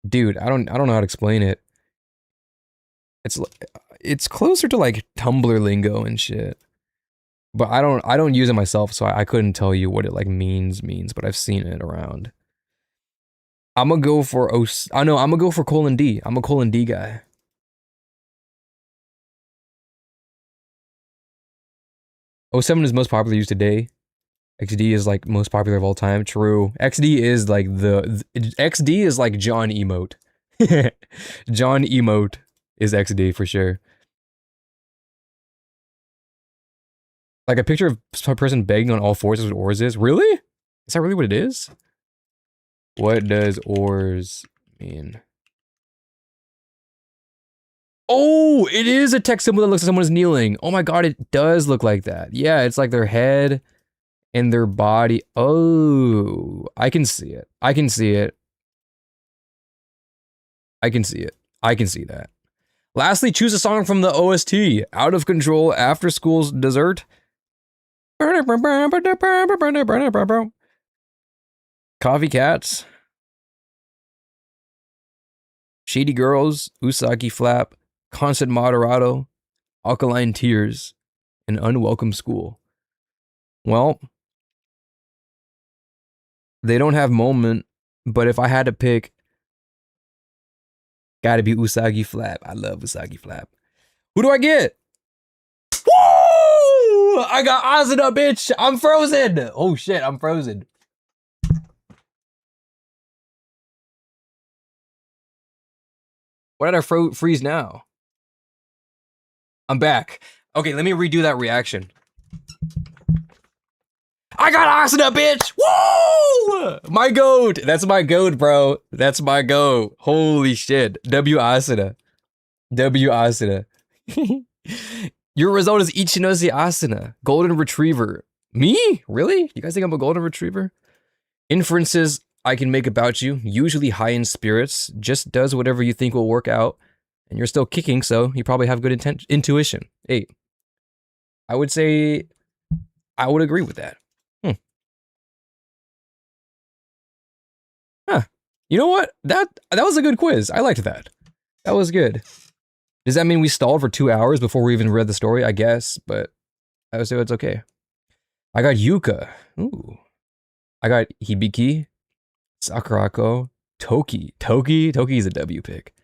dude, I don't know how to explain it. It's closer to like Tumblr lingo and shit. But I don't use it myself, so I couldn't tell you what it like means, but I've seen it around. I'm gonna go for I'm gonna go for :D. I'm a :D guy. '07 is most popular used today. XD is like most popular of all time. True. XD is like XD is like John emote. John emote is XD for sure. Like a picture of a person begging on all fours is what Ors is. Really? Is that really what it is? What does Ors mean? Oh, it is a text symbol that looks like someone's kneeling. Oh my god, it does look like that. Yeah, it's like their head and their body. Oh, I can see it. I can see it. I can see it. I can see that. Lastly, choose a song from the OST. Out of Control, After School's Dessert. Coffee Cats. Shady Girls, Usagi Flap, Constant Moderato, Alkaline Tears, and Unwelcome School. Well, they don't have moment, but if I had to pick, gotta be Usagi Flap. I love Usagi Flap. Who do I get? Woo! I got Asuna, bitch! I'm frozen! Oh shit, I'm frozen. Why did I freeze now? I'm back. Okay, let me redo that reaction. I got Asuna, bitch! Woo! My goat! That's my goat, bro. That's my goat. Holy shit. W Asuna. W Asuna. Your result is Ichinose Asuna. Golden Retriever. Me? Really? You guys think I'm a Golden Retriever? Inferences I can make about you, usually high in spirits, just does whatever you think will work out, and you're still kicking, so you probably have good intuition. 8. I would say I would agree with that. Huh. You know what? That was a good quiz. I liked that. That was good. Does that mean we stalled for 2 hours before we even read the story? I guess, but I would say it's okay. I got Yuka. Ooh. I got Hibiki, Sakurako, Toki. Toki's a W pick.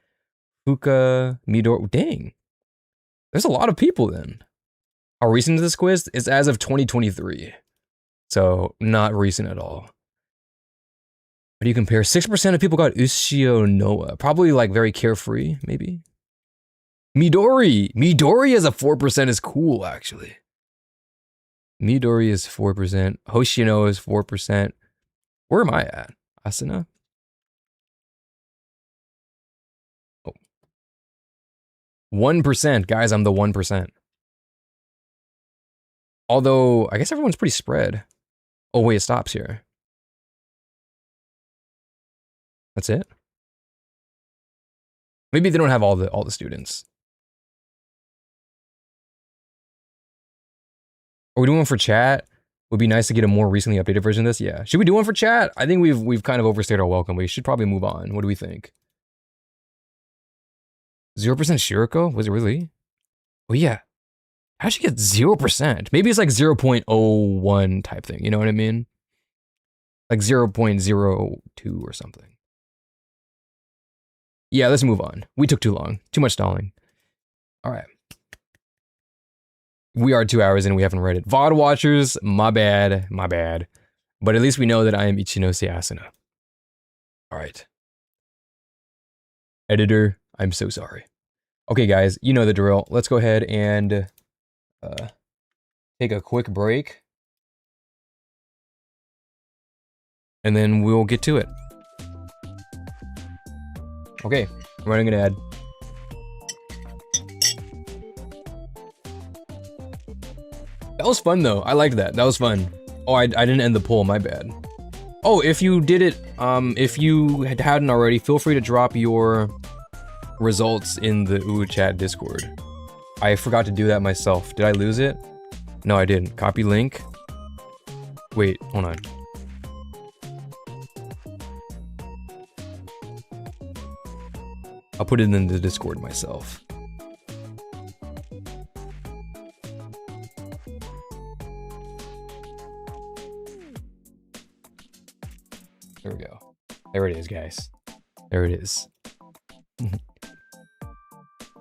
Fuka, Midor. Dang. There's a lot of people then. How recent is this quiz? It's as of 2023. So not recent at all. How do you compare? 6% of people got Ushio Noa. Probably like very carefree, maybe. Midori! Midori as a 4% is cool, actually. Midori is 4%. Hoshino is 4%. Where am I at? Asuna? Oh. 1%. Guys, I'm the 1%. Although, I guess everyone's pretty spread. Oh, wait, it stops here. That's it? Maybe they don't have all the students. Are we doing one for chat? Would be nice to get a more recently updated version of this. Yeah. Should we do one for chat? I think we've kind of overstayed our welcome. We should probably move on. What do we think? 0% Shiriko? Was it really? Oh yeah. How'd you get 0%? Maybe it's like 0.01 type thing. You know what I mean? Like 0.02 or something. Yeah, let's move on. We took too long. Too much stalling. All right. We are 2 hours in, we haven't read it. VOD watchers, my bad, my bad. But at least we know that I am Ichinose Asuna. All right. Editor, I'm so sorry. Okay, guys, you know the drill. Let's go ahead and take a quick break. And then we'll get to it. Okay, I'm running an ad. That was fun though. I liked that. That was fun. Oh, I didn't end the poll. My bad. Oh, if you did it, if you hadn't already, feel free to drop your results in the chat Discord. I forgot to do that myself. Did I lose it? No, I didn't. Copy link. Wait, hold on. I'll put it in the Discord myself. There we go. There it is, guys. There it is.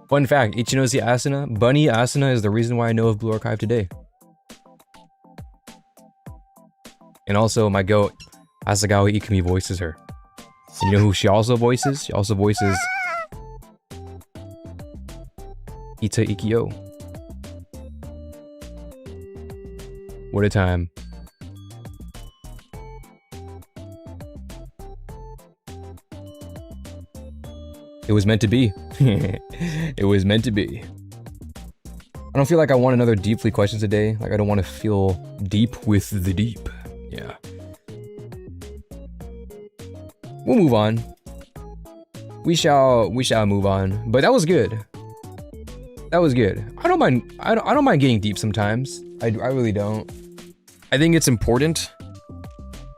Fun fact, Ichinose Asuna, Bunny Asuna is the reason why I know of Blue Archive today. And also, my goat, Asagawa Ikumi voices her. And you know who she also voices? She also voices Ita Ikio. What a time. It was meant to be. It was meant to be. I don't feel like I want another deeply questions a day. Like I don't want to feel deep with the deep. Yeah. We'll move on. We shall move on. But that was good. That was good. I don't mind getting deep sometimes. I really don't. I think it's important.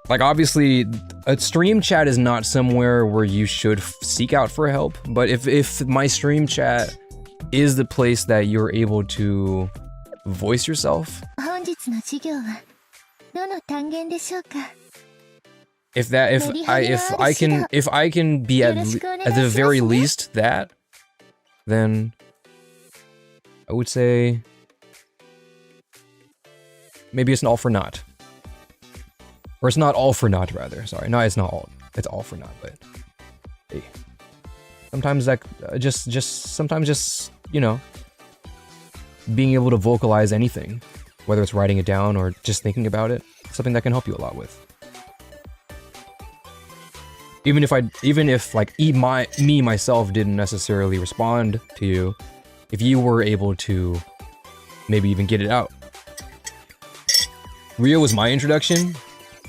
Like obviously a stream chat is not somewhere where you should seek out for help, but if my stream chat is the place that you're able to voice yourself, if I can be at the very least that, then I would say maybe it's an all for naught. Or it's not all for naught, rather. Sorry, no, it's not all. It's all for naught, but hey, sometimes that sometimes just you know, being able to vocalize anything, whether it's writing it down or just thinking about it, something that can help you a lot with. Even if like me myself didn't necessarily respond to you, if you were able to maybe even get it out. Rio was my introduction.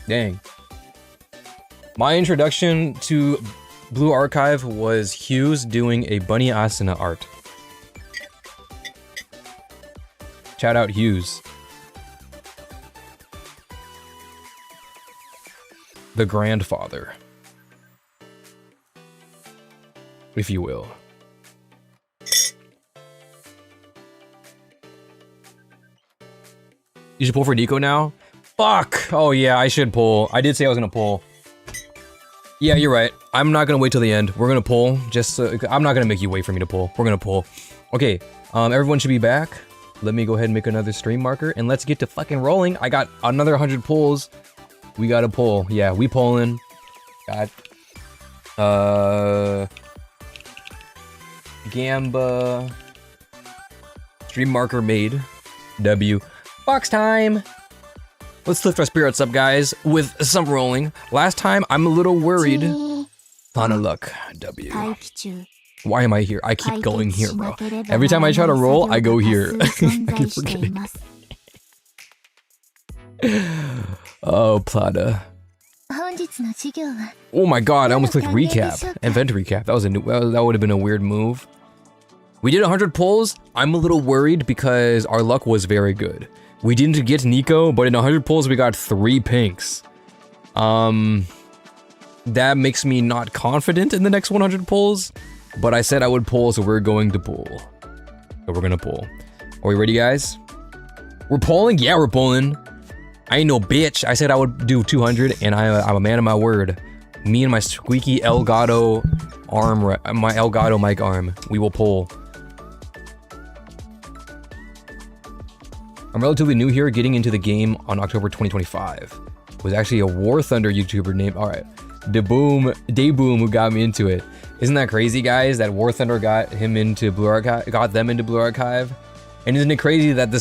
Dang. My introduction to Blue Archive was Hughes doing a Bunny Asuna art. Shout out Hughes. The grandfather, if you will. You should pull for Nico now? Fuck! Oh yeah, I should pull. I did say I was gonna pull. Yeah, you're right. I'm not gonna wait till the end. We're gonna pull. I'm not gonna make you wait for me to pull. We're gonna pull. Okay, everyone should be back. Let me go ahead and make another stream marker, and let's get to fucking rolling. I got another 100 pulls. We got to pull. Yeah, we pulling. Got Gamba. Stream marker made. W. Box time. Let's lift our spirits up, guys, with some rolling. Last time, I'm a little worried. Ton of luck. W. Why am I here? I keep going here, bro. Every time I try to roll, I go here. I keep forgetting. Oh, Plata. Oh my god, I almost clicked recap. Event recap. That was a new, that would have been a weird move. We did 100 pulls. I'm a little worried because our luck was very good. We didn't get Nico, but in 100 pulls we got 3 pinks. That makes me not confident in the next 100 pulls, but I said I would pull, so we're going to pull. So we're gonna pull. Are we ready, guys? We're pulling? Yeah, we're pulling. I ain't no bitch. I said I would do 200, and I'm a man of my word. Me and my squeaky Elgato arm, my Elgato mic arm, we will pull. I'm relatively new here, getting into the game on October 2025. It was actually a War Thunder YouTuber named, alright, Dayboom who got me into it. Isn't that crazy, guys, that War Thunder got him into Blue Archive, got them into Blue Archive? And isn't it crazy that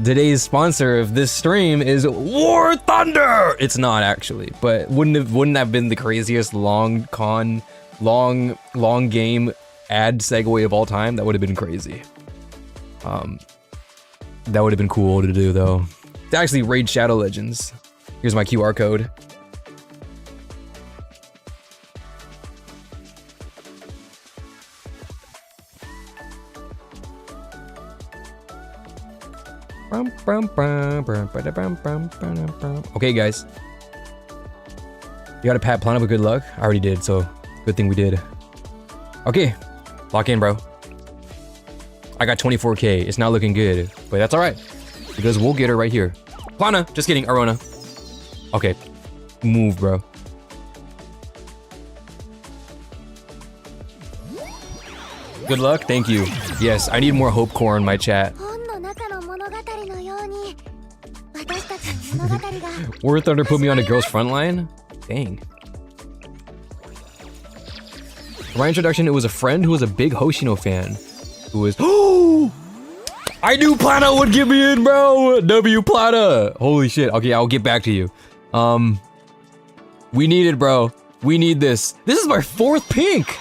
today's sponsor of this stream is War Thunder? It's not actually, but wouldn't have been the craziest long game ad segue of all time? That would have been crazy. That would have been cool to do though. To actually raid Shadow Legends. Here's my QR code. Okay, guys. You gotta pat Plana with good luck. I already did, so good thing we did. Okay, lock in, bro. I got 24K. It's not looking good, but that's all right because we'll get her right here. Plana, just kidding, Arona. Okay, move, bro. Good luck, thank you. Yes, I need more hope core in my chat. War Thunder put me on a girl's front line? Dang. For my introduction, it was a friend who was a big Hoshino fan. Who was, oh! I knew Plata would get me in, bro! W Plata! Holy shit. Okay, I'll get back to you. We need it, bro. We need this. This is my 4th pink!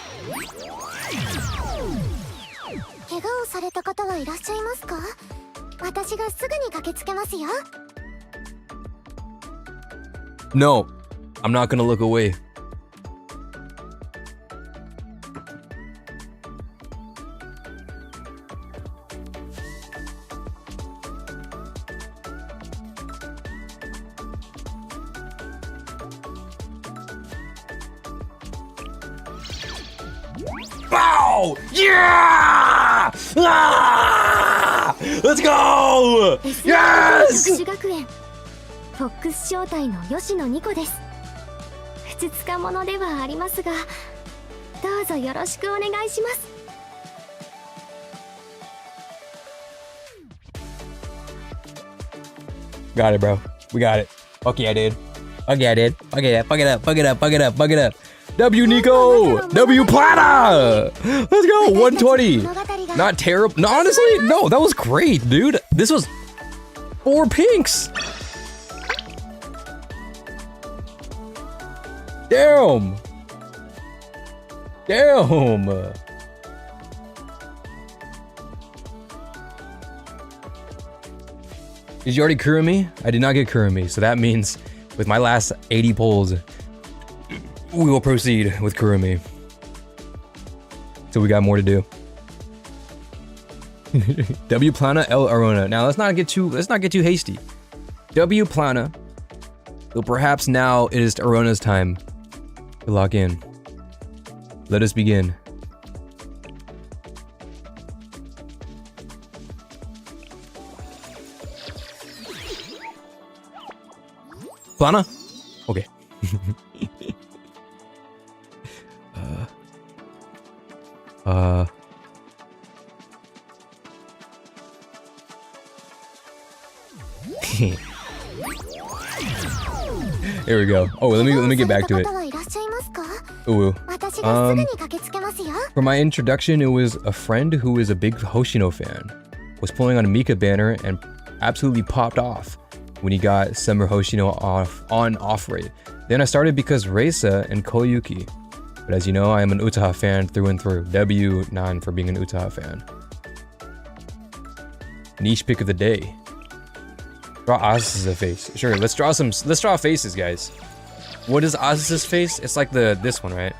No, I'm not gonna look away. Wow! Yeah! Ah! Let's go! Yes! フォックス招待の吉野ニコです。ふつつか者ではありますが、どうぞよろしくお願いします。Got it, bro. We got it. Okay, I did. Okay, I did. Okay, fuck it up, fuck it up, fuck it up, fuck it up. W Nico! W Plata! Let's go! 120! Not terrible. No, honestly, no, that was great, dude. This was 4 pinks! Damn! Damn! Did you already Kurumi? I did not get Kurumi, so that means with my last 80 pulls, we will proceed with Kurumi. So we got more to do. W Plana, L Arona. Now let's not get too hasty. W Plana. So perhaps now it is Arona's time to lock in. Let us begin. Plana? Okay. Here we go. Oh, let me get back to it. Ooh. For my introduction, it was a friend who is a big Hoshino fan. Was pulling on a Mika banner and absolutely popped off when he got Summer Hoshino off rate. Then I started because Reisa and Koyuki. But as you know, I am an Utaha fan through and through. W9 for being an Utaha fan. Niche pick of the day. Draw Asus's face. Sure, let's draw faces, guys. What is Asus's face? It's like this one, right?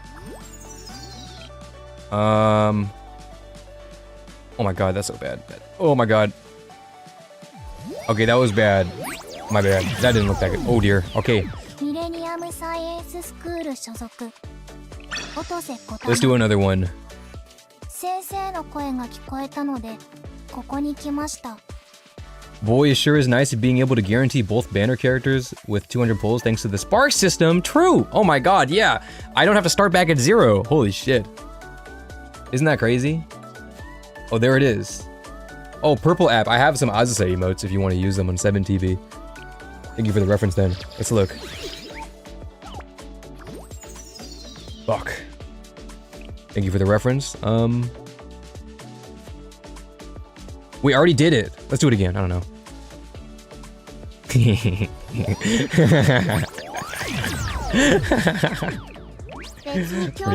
Oh my god, that's so bad. Oh my god. Okay, that was bad. My bad. That didn't look that good. Oh dear. Okay. Let's do another one. Boy, it sure is nice being able to guarantee both banner characters with 200 pulls thanks to the Spark system. True! Oh my god, yeah! I don't have to start back at 0. Holy shit. Isn't that crazy? Oh, there it is. Oh, purple app. I have some Azuse emotes if you want to use them on 7TV. Thank you for the reference then. Let's look. Fuck. Thank you for the reference. We already did it. Let's do it again. I don't know. Pretty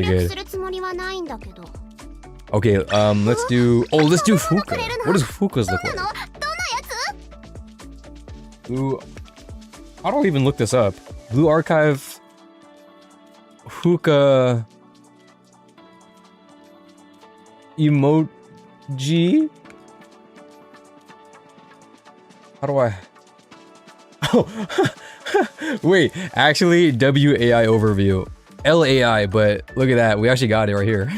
good. Okay, let's do... Oh, let's do Fuka. What does Fuka's look like? Ooh, how do I even look this up? Blue Archive... Fuka... Emoji? How do I... Oh! Wait, actually, WAI overview. LAI, but look at that. We actually got it right here.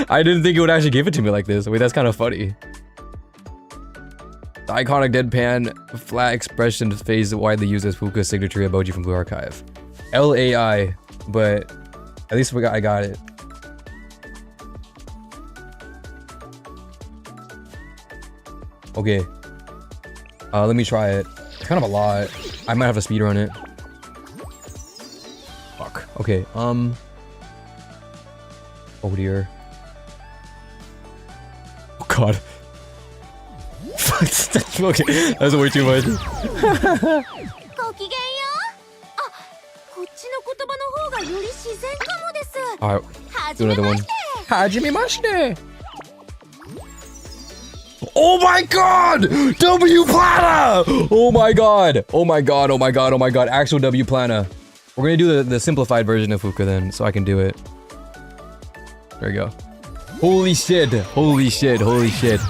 I didn't think it would actually give it to me like this. Wait, that's kind of funny. The iconic deadpan flat expression face widely used as Fuka's signature emoji from Blue Archive. LAI, but at least I got it. Okay. Let me try it. It's kind of a lot. I might have to speedrun it. Fuck. Okay, oh dear. Oh god. Okay, that's way too much. Alright, do another one. Hajimemashite! Oh my god! W Plana! Oh my god! Oh my god, oh my god, oh my god. Actual W Plana. We're gonna do the simplified version of Fuka then, so I can do it. There we go. Holy shit! Holy shit! Holy shit!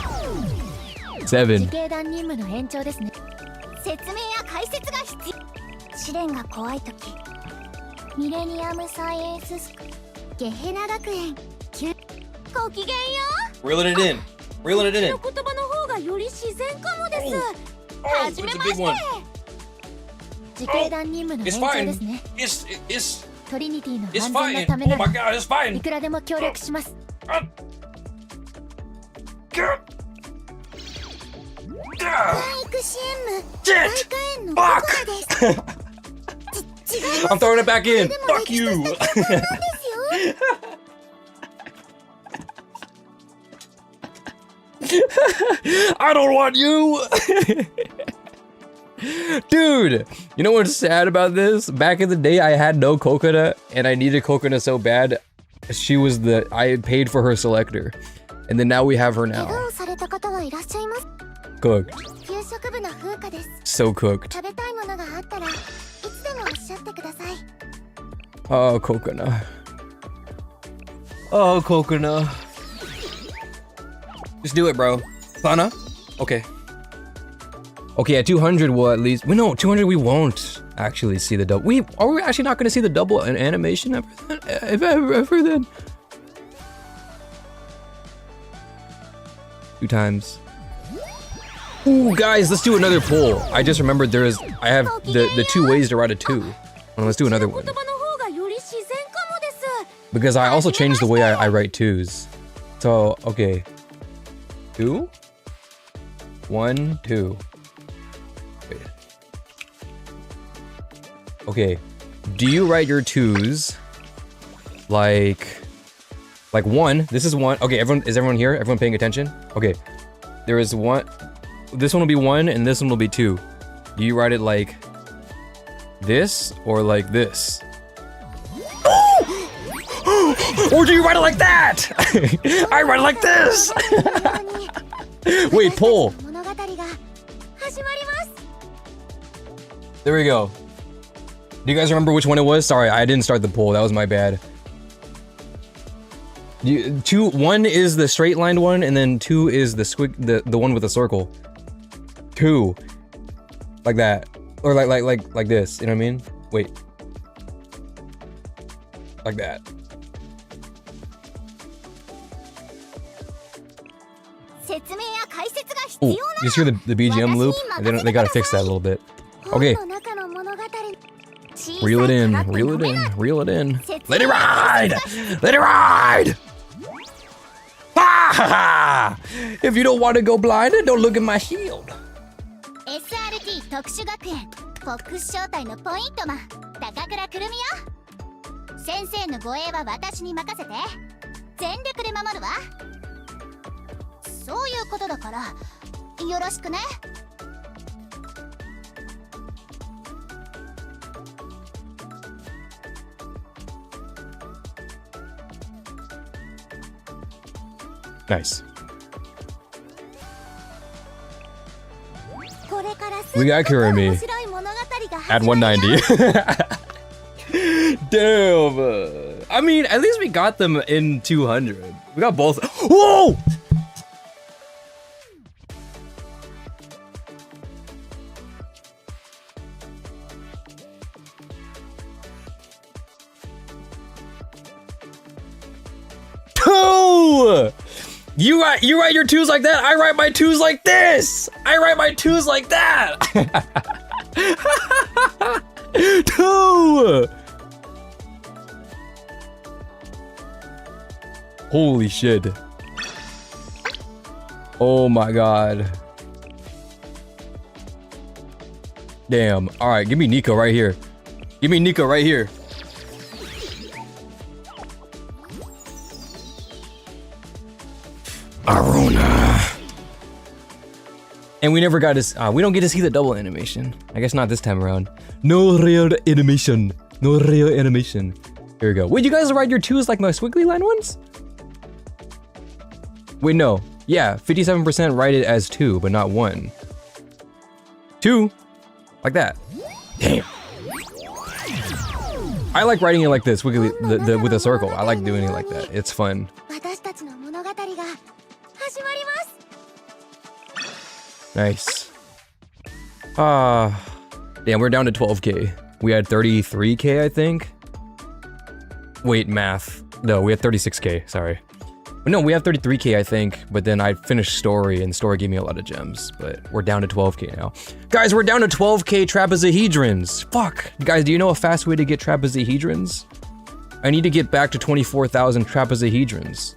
7. Reeling it in. Reeling it in. Oh, it's a big one. Oh, it's fine. It's fine. Oh my god, it's fine. Shit! Fuck! I'm throwing it back in. Fuck you. I don't want you. Dude, you know what's sad about this? Back in the day, I had no coconut, and I needed coconut so bad. I paid for her selector, and then now we have her now. Cooked. So cooked. Oh, coconut. Oh, coconut. Just do it, bro. Plana? Okay. Okay, at 200 we'll at least... No, 200 we won't actually see the double. Are we actually not going to see the double in animation ever then? 2 times. Ooh, guys, let's do another poll. I just remembered I have the 2 ways to write a 2. Well, let's do another one. Because I also changed the way I write 2s. So, okay. 2? 1, 2. Wait. Okay. Do you write your 2s like 1? This is 1. Okay, is everyone here? Everyone paying attention? Okay. There is 1. This one will be 1 and this one will be 2. Do you write it like this or like this? Or do you write it like that? I write it like this. Wait, poll. There we go. Do you guys remember which one it was? Sorry, I didn't start the poll. That was my bad. 1 is the straight lined one, and then 2 is the one with the circle. 2, like that, or like this. You know what I mean? Wait, like that. Ooh, you just hear the BGM loop? They gotta fix that a little bit. Okay. Reel it in, reel it in, reel it in. Let it ride! Let it ride! Ah! If you don't want to go blind, then don't look at my shield. SRT 特殊学園フォックス招待のポイントマン高倉くるみよ。先生の護衛は私に任せて。全力で守るわ。そういうことだからよろしくね。Nice. We got Kurumi at 190. Damn. I mean, at least we got them in 200. We got both. Whoa! Two! You write your 2s like that. I write my 2s like this. I write my 2s like that. 2. Holy shit. Oh my god. Damn. All right, give me Nico right here. Give me Nico right here. Aruna. And we never got to, we don't get to see the double animation. I guess not this time around. No real animation. No real animation. Here we go. Wait, you guys write your 2s like my squiggly line ones? Wait, no. Yeah, 57% write it as 2, but not 1. 2. Like that. Damn. I like writing it like this, wiggly, with a circle. I like doing it like that. It's fun. Nice. Damn, we're down to 12k. We had 33k, I think. Wait, math. No, we had 36k, sorry. But no, we have 33k, I think, but then I finished story, and story gave me a lot of gems, but we're down to 12k now. Guys, we're down to 12k trapezohedrons! Fuck! Guys, do you know a fast way to get trapezohedrons? I need to get back to 24,000 trapezohedrons.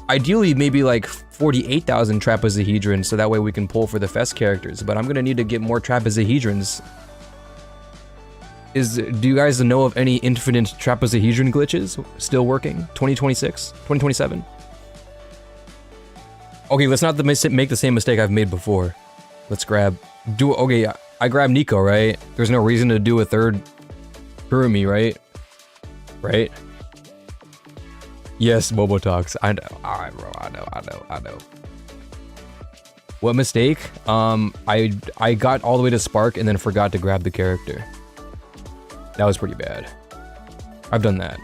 Ideally, maybe like 48,000 trapezohedrons, so that way we can pull for the fest characters, but I'm gonna need to get more trapezohedrons. Do you guys know of any infinite trapezohedron glitches still working? 2026? 2027? Okay, let's not make the same mistake I've made before. Let's okay, I grabbed Nico, right? There's no reason to do a third Kurumi, right? Right? Yes, Momotox. I know. Alright, bro. I know. What mistake? I got all the way to Spark and then forgot to grab the character. That was pretty bad. I've done that.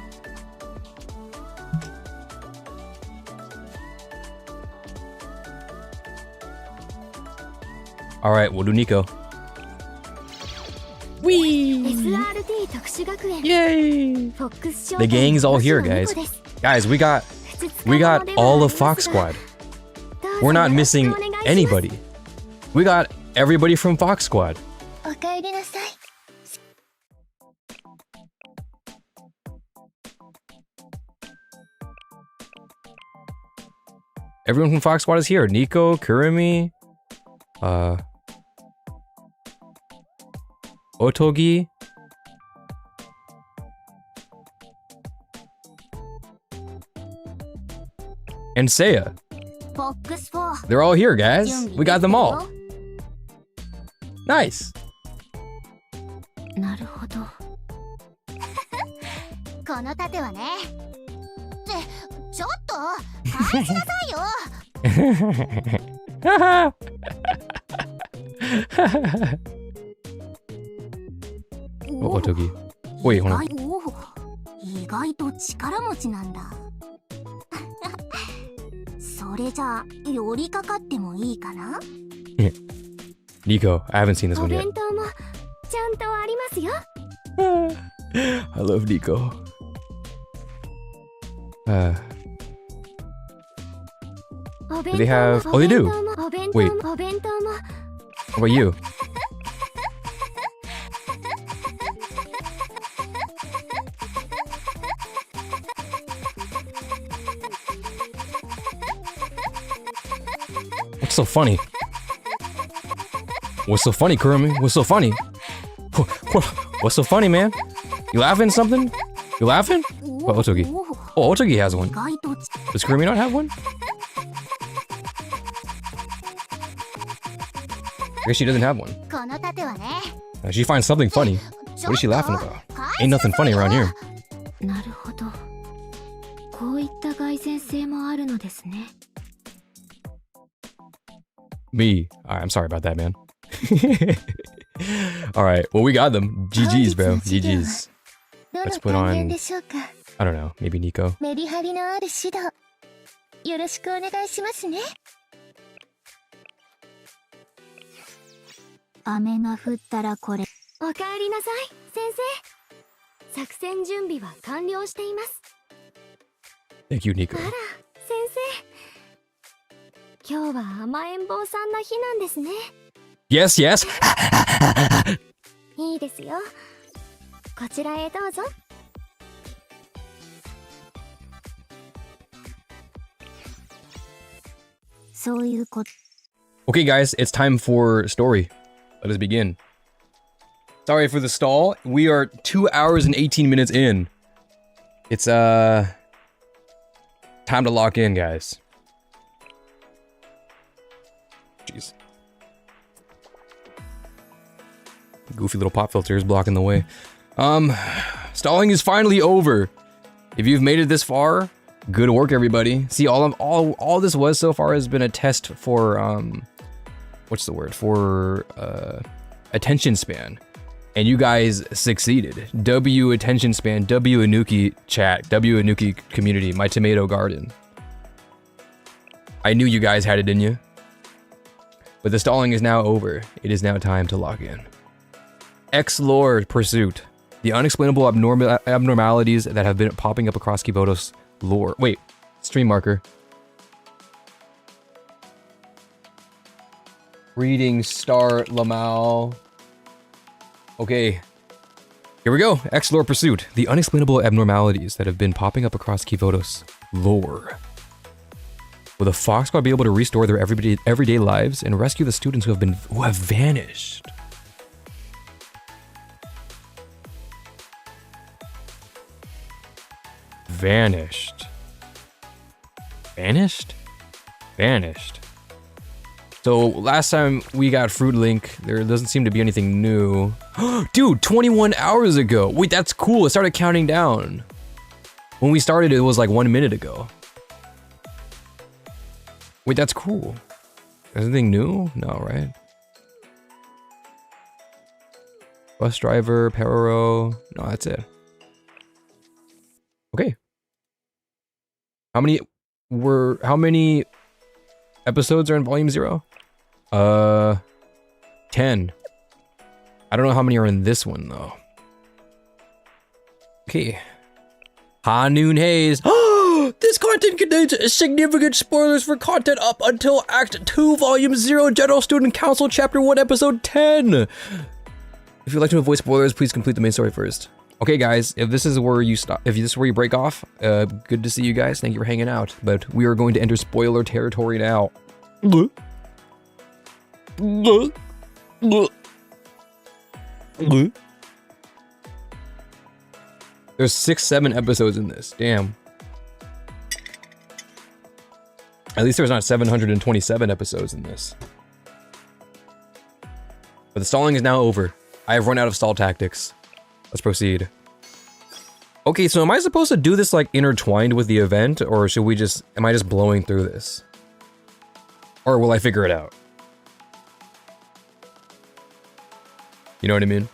Alright, we'll do Nico. Whee! Yay! The gang's all here, guys. Guys, we got all of Fox Squad. We're not missing anybody. We got everybody from Fox Squad. Everyone from Fox Squad is here. Nico, Kurumi, Otogi. And Seiya. Box 4 They're all here, guys. We got them all. Nice. なるほどこの盾はねってちょっと返しなさいよ Otogi. Wait, hold on. 意外と力持ちなんだそれじゃあ寄りかかってもいいかな Nico, I haven't seen this お one 弁 yet. 当もちゃんとありますよ I love Nico. Do they have... Oh, they do. Wait. What about you? What's so funny? What's so funny, Kurumi? What's so funny? What's so funny, man? You laughing something? You laughing? Oh, Otogi. Oh, Otogi has one. Does Kurumi not have one? I guess she doesn't have one. She finds something funny. What is she laughing about? Ain't nothing funny around here. なるほどこういった蓋然性もあるのですね Me. Alright, I'm sorry about that, man. Alright, well, we got them. GG's, bro. GG's. Let's put on... I don't know, maybe Nico. メリハリのある指導よろしくお願いしますね雨が降ったらこれおかえりなさい先生作戦準備は完了しています Thank you, Nico. あら先生今日は甘えん坊さんの日なんですね Yes, yes! いいですよこちらへどうぞそういうこと Okay, guys, it's time for story. Let us begin. Sorry for the stall. We are 2 hours and 18 minutes in. It's, time to lock in, guys. Jeez. Goofy little pop filter is blocking the way. Stalling is finally over. If you've made it this far, good work, everybody. See, all this was so far has been a test for, what's the word? For, attention span. And you guys succeeded. W attention span, W anuki chat, W anuki community, my tomato garden. I knew you guys had it in you. But the stalling is now over. It is now time to lock in. X-Lore Pursuit. The unexplainable abnormalities that have been popping up across Kiboto's lore. Wait, stream marker. Reading Star Lamal. Okay. Here we go. X-Lore Pursuit. The unexplainable abnormalities that have been popping up across Kiboto's lore. Will the Fox Squad be able to restore their everyday lives and rescue the students who have vanished? Vanished. Vanished? Vanished. So last time we got Fruit Link, there doesn't seem to be anything new. Dude, 21 hours ago. Wait, that's cool. It started counting down. When we started, it was like 1 minute ago. Wait, that's cool. Is anything new? No, right? Bus driver, Perro. No, that's it. Okay. How many episodes are in volume 0? 10. I don't know how many are in this one though. Okay. Hanoon Haze. This content contains significant spoilers for content up until Act 2, Volume 0, General Student Council, Chapter 1, Episode 10. If you'd like to avoid spoilers, please complete the main story first. Okay, guys, if this is where you stop, if this is where you break off, good to see you guys. Thank you for hanging out. But we are going to enter spoiler territory now. There's 6, 7 episodes in this. Damn. At least there's not 727 episodes in this. But the stalling is now over. I have run out of stall tactics. Let's proceed. Okay, so am I supposed to do this like intertwined with the event, or should we just, am I just blowing through this? Or will I figure it out? You know what I mean?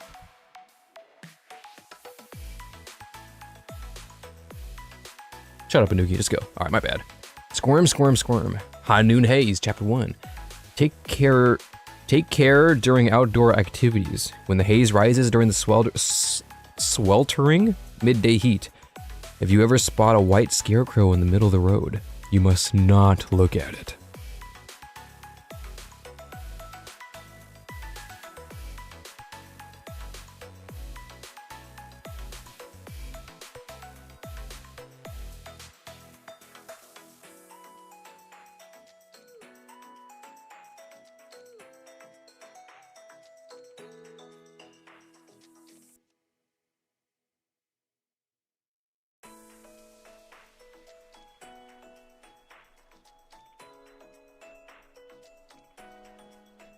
Shut up, Anuki, just go. Alright, my bad. Squirm, squirm, squirm. High Noon Haze, Chapter 1. Take care during outdoor activities. When the haze rises during the sweltering midday heat. If you ever spot a white scarecrow in the middle of the road, you must not look at it.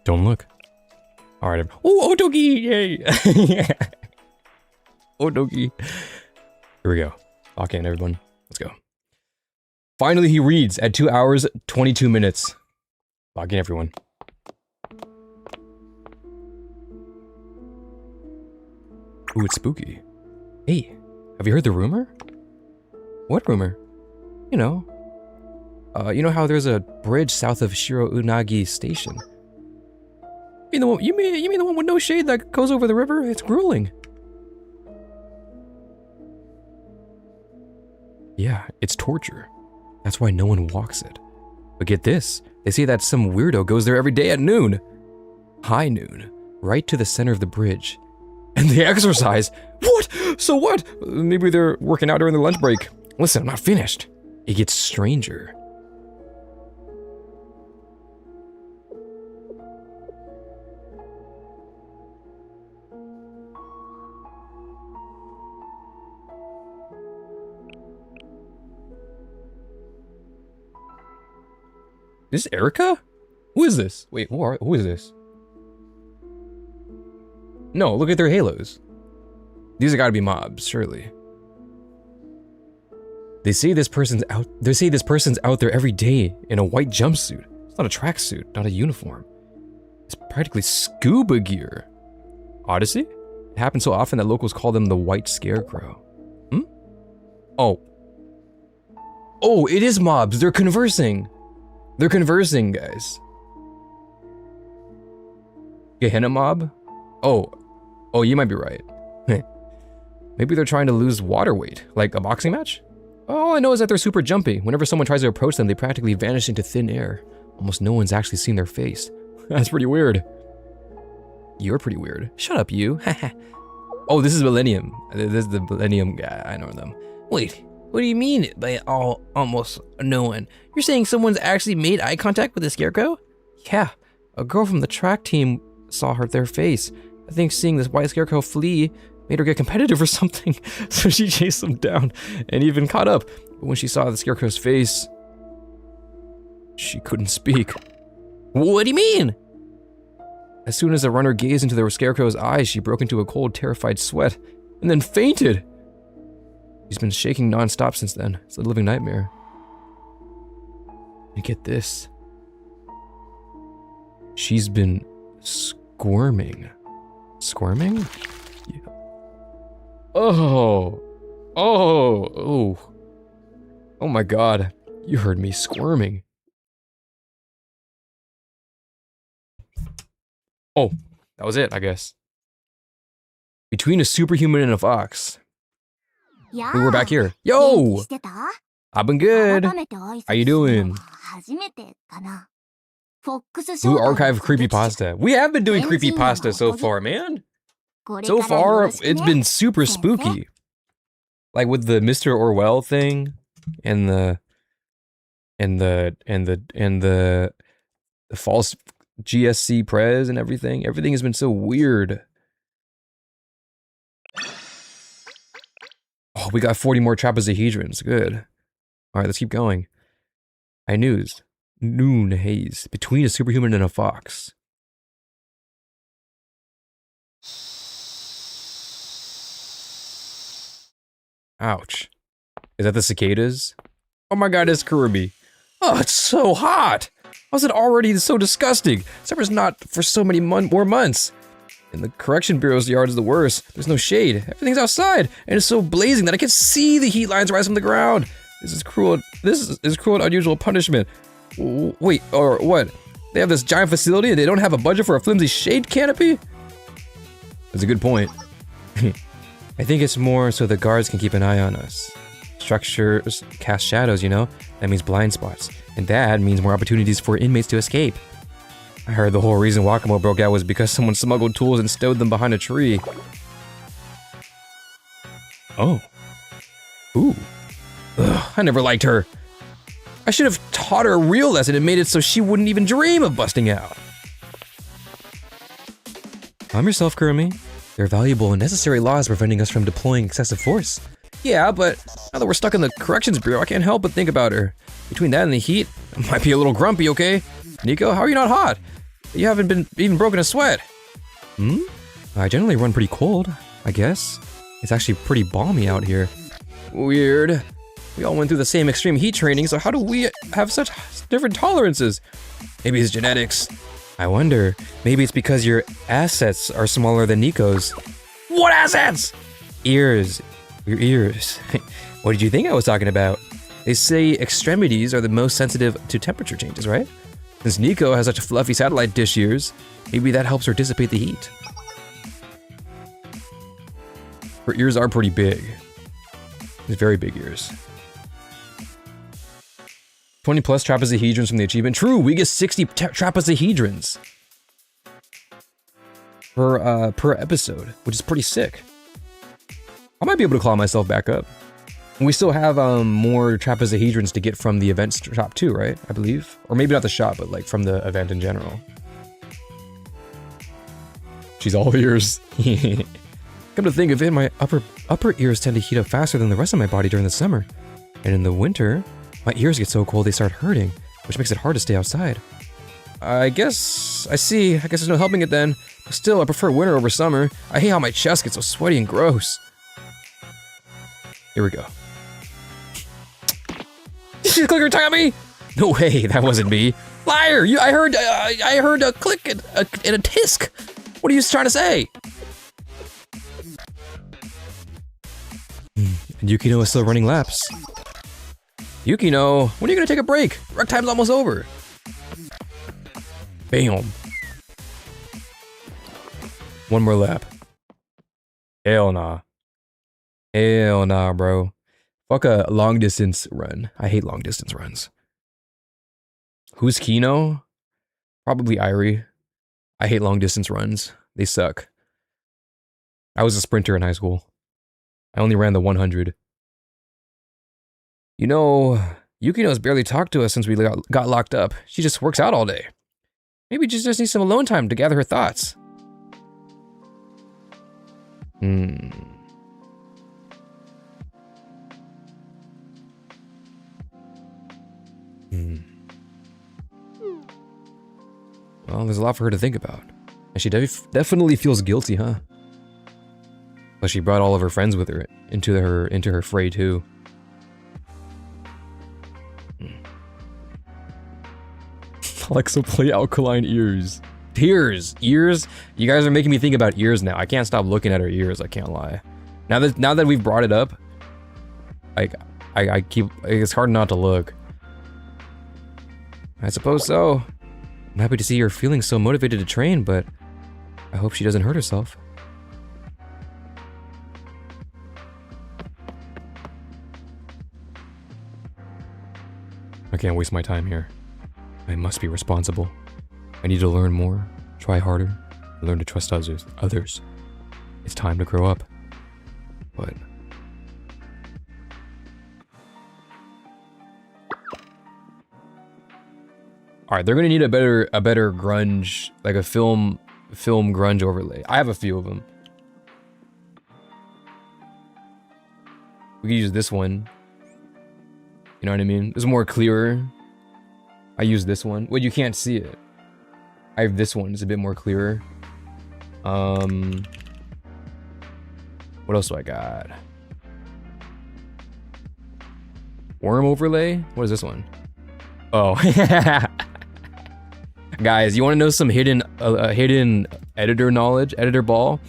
Don't look. Alright. Oh, Otogi! Yay! Otogi. Here we go. Lock in, everyone. Let's go. Finally, he reads at 2 hours, 22 minutes. Lock in, everyone. Ooh, it's spooky. Hey, have you heard the rumor? What rumor? You know how there's a bridge south of Shiro Unagi Station? You mean the one with no shade that goes over the river? It's grueling. Yeah, it's torture. That's why no one walks it. But get this, they say that some weirdo goes there every day at noon. High noon, right to the center of the bridge. And they exercise. What? So what? Maybe they're working out during the lunch break. Listen, I'm not finished. It gets stranger. Is this Erica? Who is this? Wait, who is this? No, look at their halos. These have got to be mobs, surely. They say this person's out there every day in a white jumpsuit. It's not a tracksuit, not a uniform. It's practically scuba gear. Odyssey? It happens so often that locals call them the White Scarecrow. Hmm? Oh. Oh, it is mobs. They're conversing. They're conversing, guys. Gehenna mob? Oh, you might be right. Maybe they're trying to lose water weight, like a boxing match? All I know is that they're super jumpy. Whenever someone tries to approach them, they practically vanish into thin air. Almost no one's actually seen their face. That's pretty weird. You're pretty weird. Shut up, you. Oh, this is Millennium. This is the Millennium guy. I know them. Wait. What do you mean by almost no one? You're saying someone's actually made eye contact with the scarecrow? Yeah, a girl from the track team saw their face. I think seeing this white scarecrow flee made her get competitive or something, so she chased them down and even caught up. But when she saw the scarecrow's face, she couldn't speak. What do you mean? As soon as the runner gazed into the scarecrow's eyes, she broke into a cold, terrified sweat and then fainted. She's been shaking non-stop since then. It's a living nightmare. And get this. She's been squirming. Squirming? Yeah. Oh. Oh my god. You heard me squirming. Oh, that was it, I guess. Between a superhuman and a fox. We're back here. Yo! I've been good. How you doing? Blue Archive Creepypasta. We have been doing creepypasta so far, man. So far, it's been super spooky. Like with the Mr. Orwell thing, and the false GSC Prez and everything. Everything has been so weird. Oh, we got 40 more trapezohedrons. Good. All right, let's keep going. High news. Noon haze. Between a superhuman and a fox. Ouch. Is that the cicadas? Oh my god, it's Kirby. Oh, it's so hot! How's it already so disgusting? Summer's not for so many more months. And the correction bureau's yard is the worst. There's no shade. Everything's outside, and it's so blazing that I can see the heat lines rise from the ground. This is cruel. This is cruel and unusual punishment. Wait, or what? They have this giant facility and they don't have a budget for a flimsy shade canopy? That's a good point. I think it's more so the guards can keep an eye on us. Structures cast shadows, you know? That means blind spots. And that means more opportunities for inmates to escape. I heard the whole reason Wakamo broke out was because someone smuggled tools and stowed them behind a tree. Oh. Ooh. Ugh, I never liked her. I should have taught her a real lesson and made it so she wouldn't even dream of busting out. Calm yourself, Kurumi. There are valuable and necessary laws preventing us from deploying excessive force. Yeah, but now that we're stuck in the corrections bureau, I can't help but think about her. Between that and the heat, I might be a little grumpy, okay? Nico, how are you not hot? You haven't been even broken a sweat. I generally run pretty cold, I guess. It's actually pretty balmy out here. Weird. We all went through the same extreme heat training, so how do we have such different tolerances? Maybe it's genetics. I wonder, maybe it's because your assets are smaller than Nico's. What assets? Ears. Your ears. What did you think I was talking about? They say extremities are the most sensitive to temperature changes, right? Since Nico has such fluffy satellite dish ears, maybe that helps her dissipate the heat. Her ears are pretty big. These very big ears. 20 plus trapezohedrons from the achievement. True, we get 60 trapezohedrons per episode, which is pretty sick. I might be able to claw myself back up. And we still have more trapezohedrons to get from the event shop too, right? I believe, or maybe not the shop, but like from the event in general. She's all ears. Come to think of it, my upper ears tend to heat up faster than the rest of my body during the summer, and in the winter, my ears get so cold they start hurting, which makes it hard to stay outside. I guess, I see. I guess there's no helping it then. But still, I prefer winter over summer. I hate how my chest gets so sweaty and gross. Here we go. Did she click her tongue at me? No way, that wasn't me. Liar! I heard a click and a tisk. What are you trying to say? And Yukino is still running laps. Yukino, when are you gonna take a break? Rec time's almost over. Bam. One more lap. Hell nah. Hell nah, bro. Fuck a long distance run. I hate long distance runs. Who's Kino? Probably Irie. I hate long distance runs. They suck. I was a sprinter in high school. I only ran the 100. You know, Yukino's barely talked to us since we got locked up. She just works out all day. Maybe she just needs some alone time to gather her thoughts. Well, there's a lot for her to think about. And she definitely feels guilty, huh? But she brought all of her friends with her into her fray too. Alexa, play Alkaline Ears. Ears? Ears? You guys are making me think about ears now. I can't stop looking at her ears, I can't lie. Now that we've brought it up, like, it's hard not to look. I suppose so. I'm happy to see her feeling so motivated to train, but I hope she doesn't hurt herself. I can't waste my time here. I must be responsible. I need to learn more, try harder, and learn to trust others. It's time to grow up. But all right, they're gonna need a better grunge, like a film grunge overlay. I have a few of them. We could use this one. You know what I mean? It's more clearer. I use this one. Well, you can't see it. I have this one. It's a bit more clearer. What else do I got? Worm overlay? What is this one? Oh. Guys, you want to know some hidden editor knowledge? Editor ball?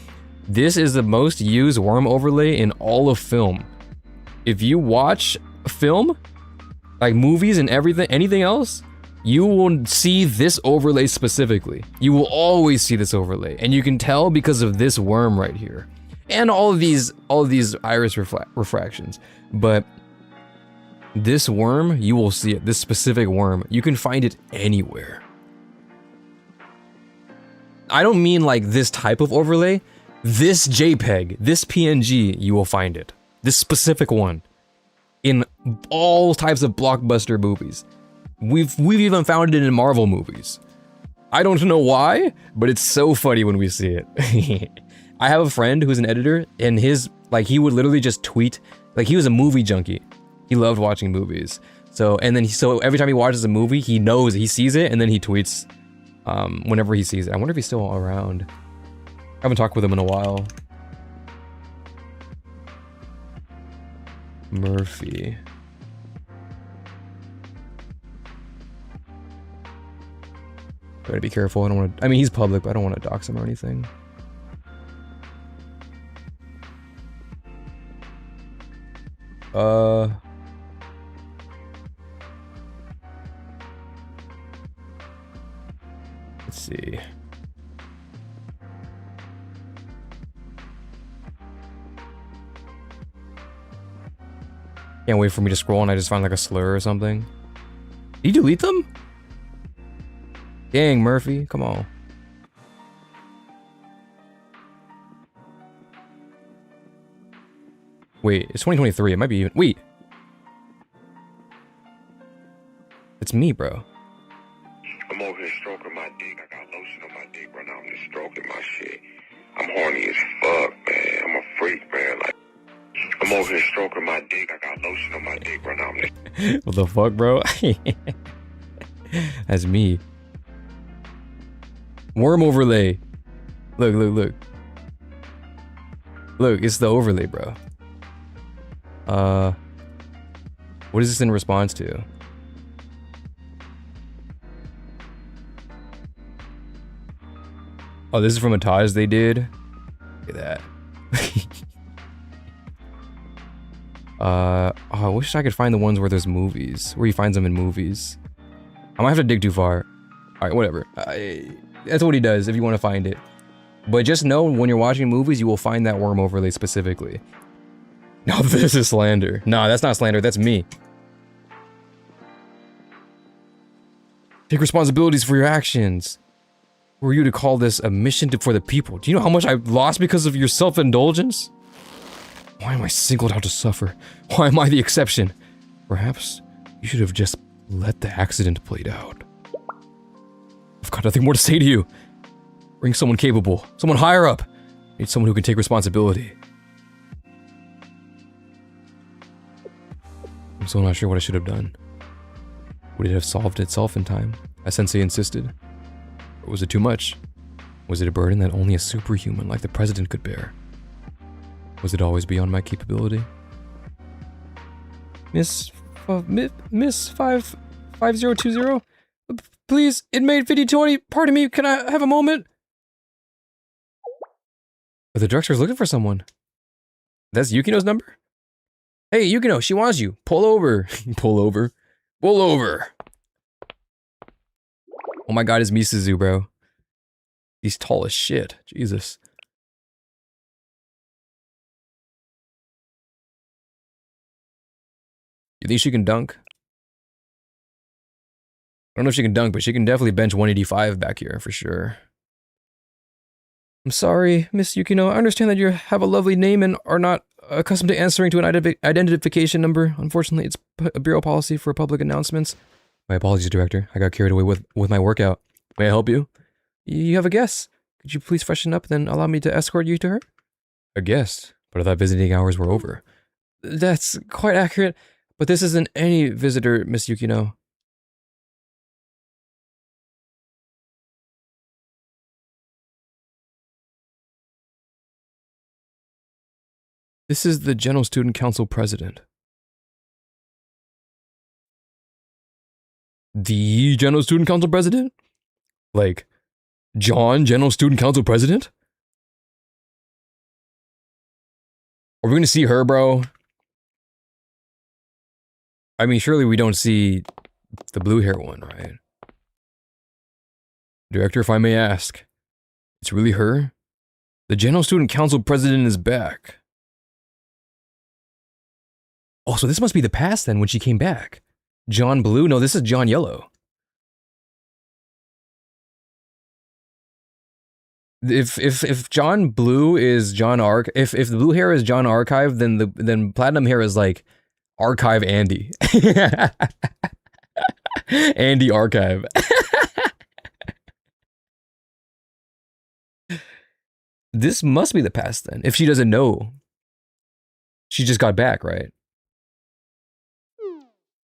This is the most used worm overlay in all of film. If you watch film, like movies and everything, anything else, you will see this overlay specifically. You will always see this overlay, and you can tell because of this worm right here, and all of these iris refractions. But this worm, you will see it. This specific worm, you can find it anywhere. I don't mean like this type of overlay. This JPEG, this PNG, you will find it. This specific one in all types of blockbuster movies. We've even found it in Marvel movies. I don't know why, but it's so funny when we see it. I have a friend who's an editor, and he would literally just tweet, like he was a movie junkie. He loved watching movies. So every time he watches a movie, he knows, he sees it, and then he tweets whenever he sees it. I wonder if he's still around. I haven't talked with him in a while. Murphy. Gotta be careful. I don't want to. I mean, he's public, but I don't want to dox him or anything. Let's see. Can't wait for me to scroll and I just find like a slur or something. Did you delete them? Dang, Murphy, come on. Wait, it's 2023. It might be even. Wait. It's me, bro. I'm over here stroking my dick. I got lotion on my dick right now. I'm just stroking my shit. I'm horny as fuck, man. I'm a freak, man. Like, I'm over here stroking my dick. I got lotion on my dick right now. I'm just... What the fuck, bro? That's me. Worm overlay. Look, look, look. Look, it's the overlay, bro. What is this in response to? Oh, this is from a Taj they did. Look at that. Oh, I wish I could find the ones where there's movies, where he finds them in movies. I might have to dig too far. All right, whatever. That's what he does if you want to find it. But just know when you're watching movies, you will find that worm overlay specifically. Now this is slander. Nah, that's not slander. That's me. Take responsibilities for your actions. Who are you to call this a mission for the people? Do you know how much I've lost because of your self-indulgence? Why am I singled out to suffer? Why am I the exception? Perhaps you should have just let the accident played out. I've got nothing more to say to you. Bring someone capable, someone higher up. I need someone who can take responsibility. I'm still not sure what I should have done. Would it have solved itself in time, as Sensei insisted? Or was it too much? Was it a burden that only a superhuman like the president could bear? Was it always beyond my capability? Miss 5020? Please, inmate 5020, pardon me, can I have a moment? Oh, the director's looking for someone. That's Yukino's number? Hey, Yukino, she wants you. Pull over. Pull over. Pull over. Oh my god, it's Misuzu, bro. He's tall as shit. Jesus. You think she can dunk? I don't know if she can dunk, but she can definitely bench 185 back here for sure. I'm sorry, Miss Yukino. I understand that you have a lovely name and are not accustomed to answering to an identification number. Unfortunately, it's a bureau policy for public announcements. My apologies, Director. I got carried away with my workout. May I help you? You have a guest. Could you please freshen up, then allow me to escort you to her? A guest? But I thought visiting hours were over. That's quite accurate. But this isn't any visitor, Miss Yukino. This is the General Student Council President. The General Student Council President? Like, John, General Student Council President? Are we gonna see her, bro? I mean, surely we don't see the blue hair one, right? Director, if I may ask, it's really her? The General Student Council President is back. Oh, so this must be the past then when she came back. John Blue? No, this is John Yellow. If John Blue is John Arc, if the blue hair is John Archive, then platinum hair is like Archive Andy. Andy Archive. This must be the past then. If she doesn't know. She just got back, right?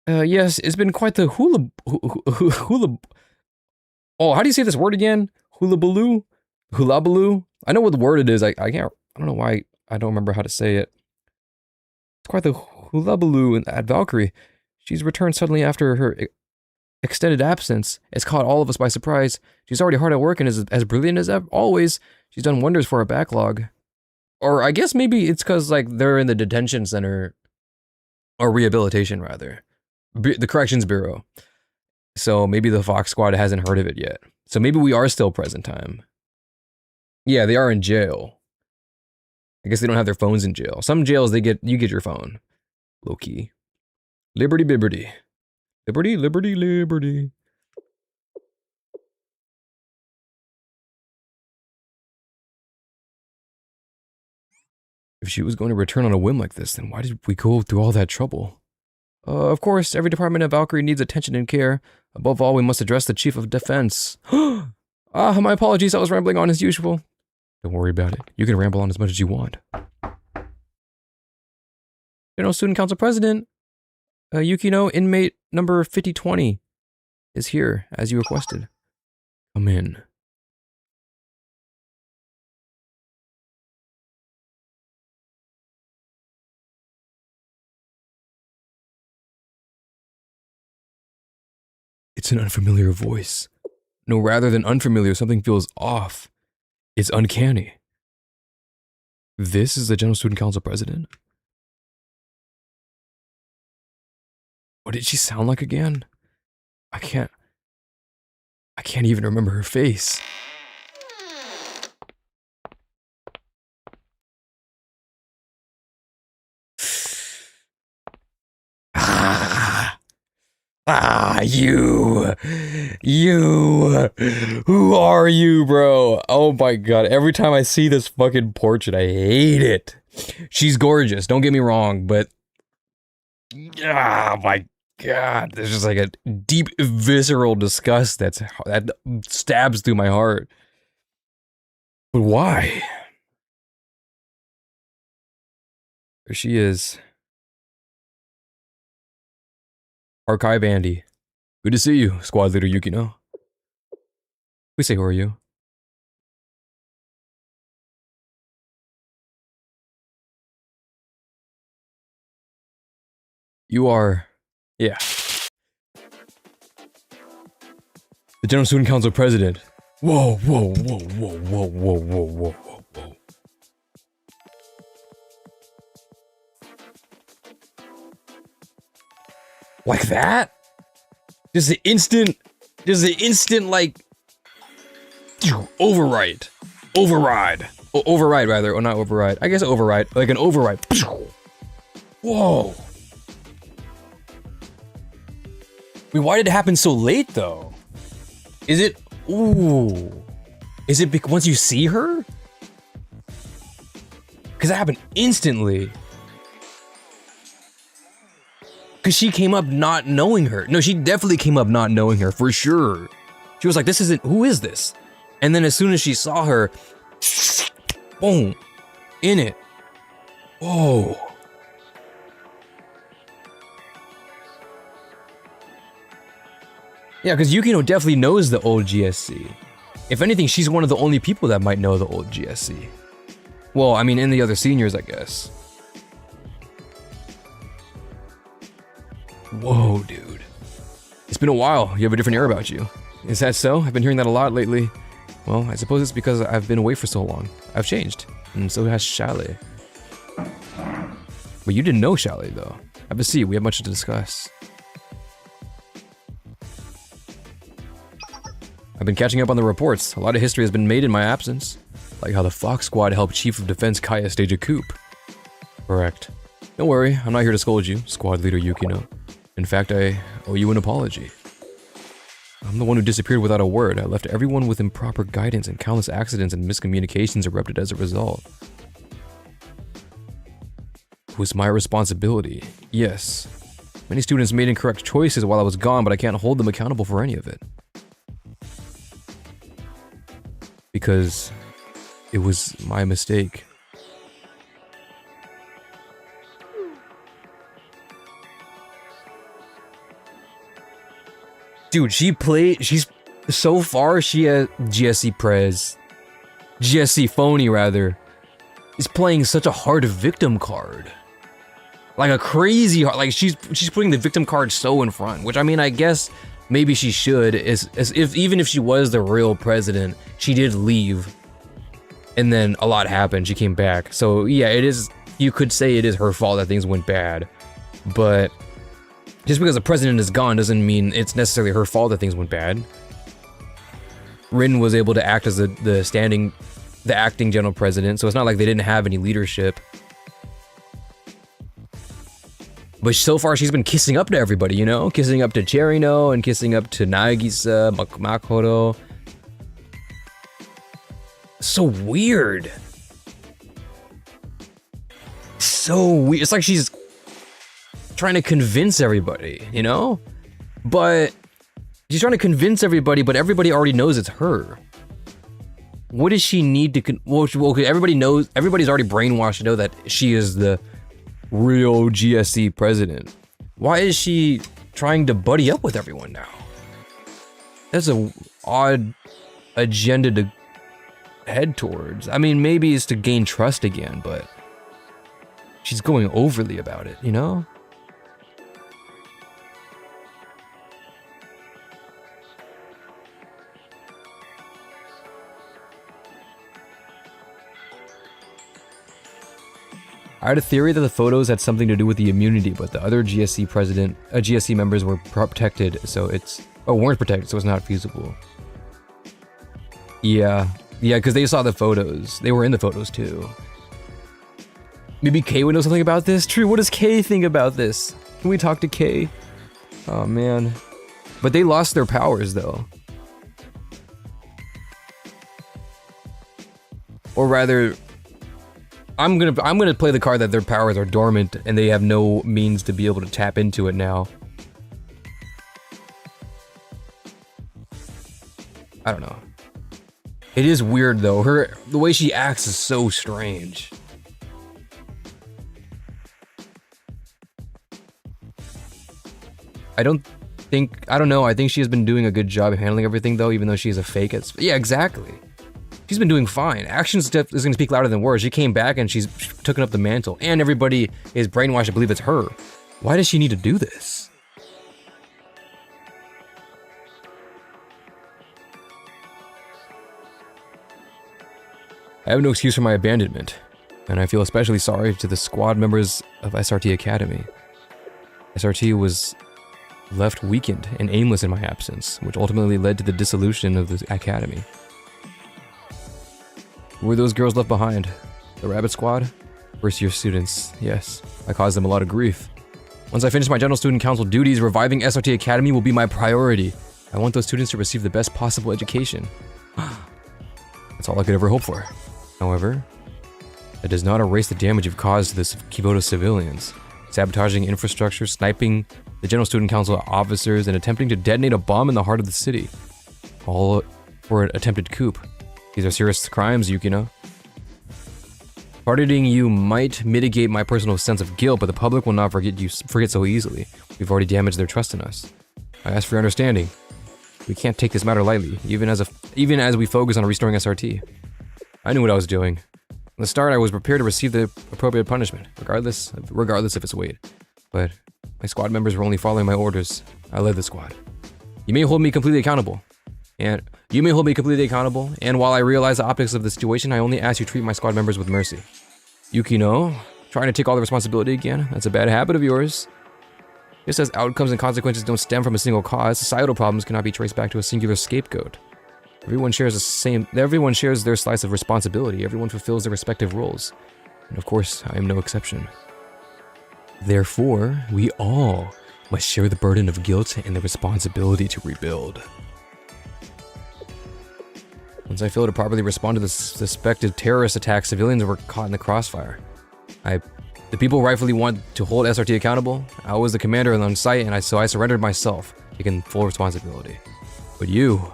Yes, it's been quite the hula. Oh, how do you say this word again? Hulabaloo? Hulabaloo? I know what the word it is. I can't. I don't know why. I don't remember how to say it. It's quite the hulabaloo at Valkyrie. She's returned suddenly after her extended absence. It's caught all of us by surprise. She's already hard at work and is as brilliant as always. She's done wonders for our backlog. Or I guess maybe it's because like they're in the detention center, or rehabilitation rather. The Corrections Bureau. So maybe the Fox Squad hasn't heard of it yet. So maybe we are still present time. Yeah, they are in jail. I guess they don't have their phones in jail. Some jails, you get your phone. Low key. Liberty bibberty. Liberty, liberty, liberty. If she was going to return on a whim like this, then why did we go through all that trouble? Of course, every department of Valkyrie needs attention and care. Above all, we must address the Chief of Defense. My apologies, I was rambling on as usual. Don't worry about it. You can ramble on as much as you want. General Student Council President, Yukino, inmate number 5020 is here, as you requested. Come in. It's an unfamiliar voice. No, rather than unfamiliar, something feels off. It's uncanny. This is the General Student Council President? What did she sound like again? I can't even remember her face. You, who are you, bro? Oh my god, every time I see this fucking portrait, I hate it. She's gorgeous, don't get me wrong, but my god, there's just like a deep visceral disgust that stabs through my heart. But why? There she is. Archive Andy. Good to see you, Squad Leader Yukino. We say, who are you? You are... yeah. The General Student Council President. Whoa, whoa, whoa, whoa, whoa, whoa, whoa, whoa, whoa, whoa. Like that? Just the instant, like, override rather, or not override, I guess override, like an override. Whoa. Wait, why did it happen so late though? Is it, ooh, is it once you see her? Because it happened instantly. Because she came up not knowing her. No, she definitely came up not knowing her, for sure. She was like, this isn't, who is this? And then as soon as she saw her, boom, in it. Whoa. Yeah, because Yukino definitely knows the old GSC. If anything, she's one of the only people that might know the old GSC. Well, I mean, in the other seniors, I guess. Whoa, dude. It's been a while. You have a different air about you. Is that so? I've been hearing that a lot lately. Well, I suppose it's because I've been away for so long. I've changed. And so has Chalet. But you didn't know Chalet, though. Have a seat. We have much to discuss. I've been catching up on the reports. A lot of history has been made in my absence. Like how the Fox Squad helped Chief of Defense Kaya stage a coup. Correct. Don't worry, I'm not here to scold you, Squad Leader Yukino. In fact, I owe you an apology. I'm the one who disappeared without a word. I left everyone with improper guidance, and countless accidents and miscommunications erupted as a result. It was my responsibility. Yes. Many students made incorrect choices while I was gone, but I can't hold them accountable for any of it. Because it was my mistake. Dude, she's so far, she has GSC Prez. GSC Phony, rather. Is playing such a hard victim card. Like a crazy hard, like she's putting the victim card so in front, which I mean, I guess maybe she should, as if even if she was the real president, she did leave. And then a lot happened, she came back. So yeah, it is, you could say it is her fault that things went bad. But just because the president is gone doesn't mean it's necessarily her fault that things went bad. Rin was able to act as the acting general president, so it's not like they didn't have any leadership. But so far she's been kissing up to everybody, you know? Kissing up to Cherino and kissing up to Nagisa, Makoto. So weird. So weird. It's like she's trying to convince everybody, you know? But she's trying to convince everybody, but everybody already knows it's her. What does she need to well, everybody knows, everybody's already brainwashed to know that she is the real GSC president. Why is she trying to buddy up with everyone now? That's an odd agenda to head towards. I mean, maybe it's to gain trust again, but she's going overly about it, you know? I had a theory that the photos had something to do with the immunity, but the other GSC members were protected, so weren't protected, so it's not feasible. Yeah, because they saw the photos. They were in the photos too. Maybe Kay would know something about this? True, what does Kay think about this? Can we talk to Kay? Oh man. But they lost their powers though. Or rather, I'm gonna play the card that their powers are dormant and they have no means to be able to tap into it now. I don't know. It is weird though. The way she acts is so strange. I don't know. I think she has been doing a good job of handling everything though, even though she's a fake. Yeah, exactly. She's been doing fine. Action is going to speak louder than words. She came back and she's taken up the mantle, and everybody is brainwashed to believe it's her. Why does she need to do this? I have no excuse for my abandonment, and I feel especially sorry to the squad members of SRT Academy. SRT was left weakened and aimless in my absence, which ultimately led to the dissolution of the academy. Who were those girls left behind? The Rabbit Squad? First-year students, yes. I caused them a lot of grief. Once I finish my General Student Council duties, reviving SRT Academy will be my priority. I want those students to receive the best possible education. That's all I could ever hope for. However, that does not erase the damage you've caused to the Kiboto civilians. Sabotaging infrastructure, sniping the General Student Council officers, and attempting to detonate a bomb in the heart of the city. All for an attempted coup. These are serious crimes, Yukino. Pardoning you might mitigate my personal sense of guilt, but the public will not forget so easily. We've already damaged their trust in us. I ask for your understanding. We can't take this matter lightly, even as we focus on restoring SRT. I knew what I was doing. From the start, I was prepared to receive the appropriate punishment, regardless of its weight. But my squad members were only following my orders. I led the squad. You may hold me completely accountable. And while I realize the optics of the situation, I only ask you treat my squad members with mercy. Yukino, trying to take all the responsibility again? That's a bad habit of yours. Just as outcomes and consequences don't stem from a single cause, societal problems cannot be traced back to a singular scapegoat. Everyone shares their slice of responsibility. Everyone fulfills their respective roles. And of course, I am no exception. Therefore, we all must share the burden of guilt and the responsibility to rebuild. Once I failed to properly respond to the suspected terrorist attack, civilians were caught in the crossfire. The people rightfully want to hold SRT accountable. I was the commander on site, and so I surrendered myself, taking full responsibility. But you,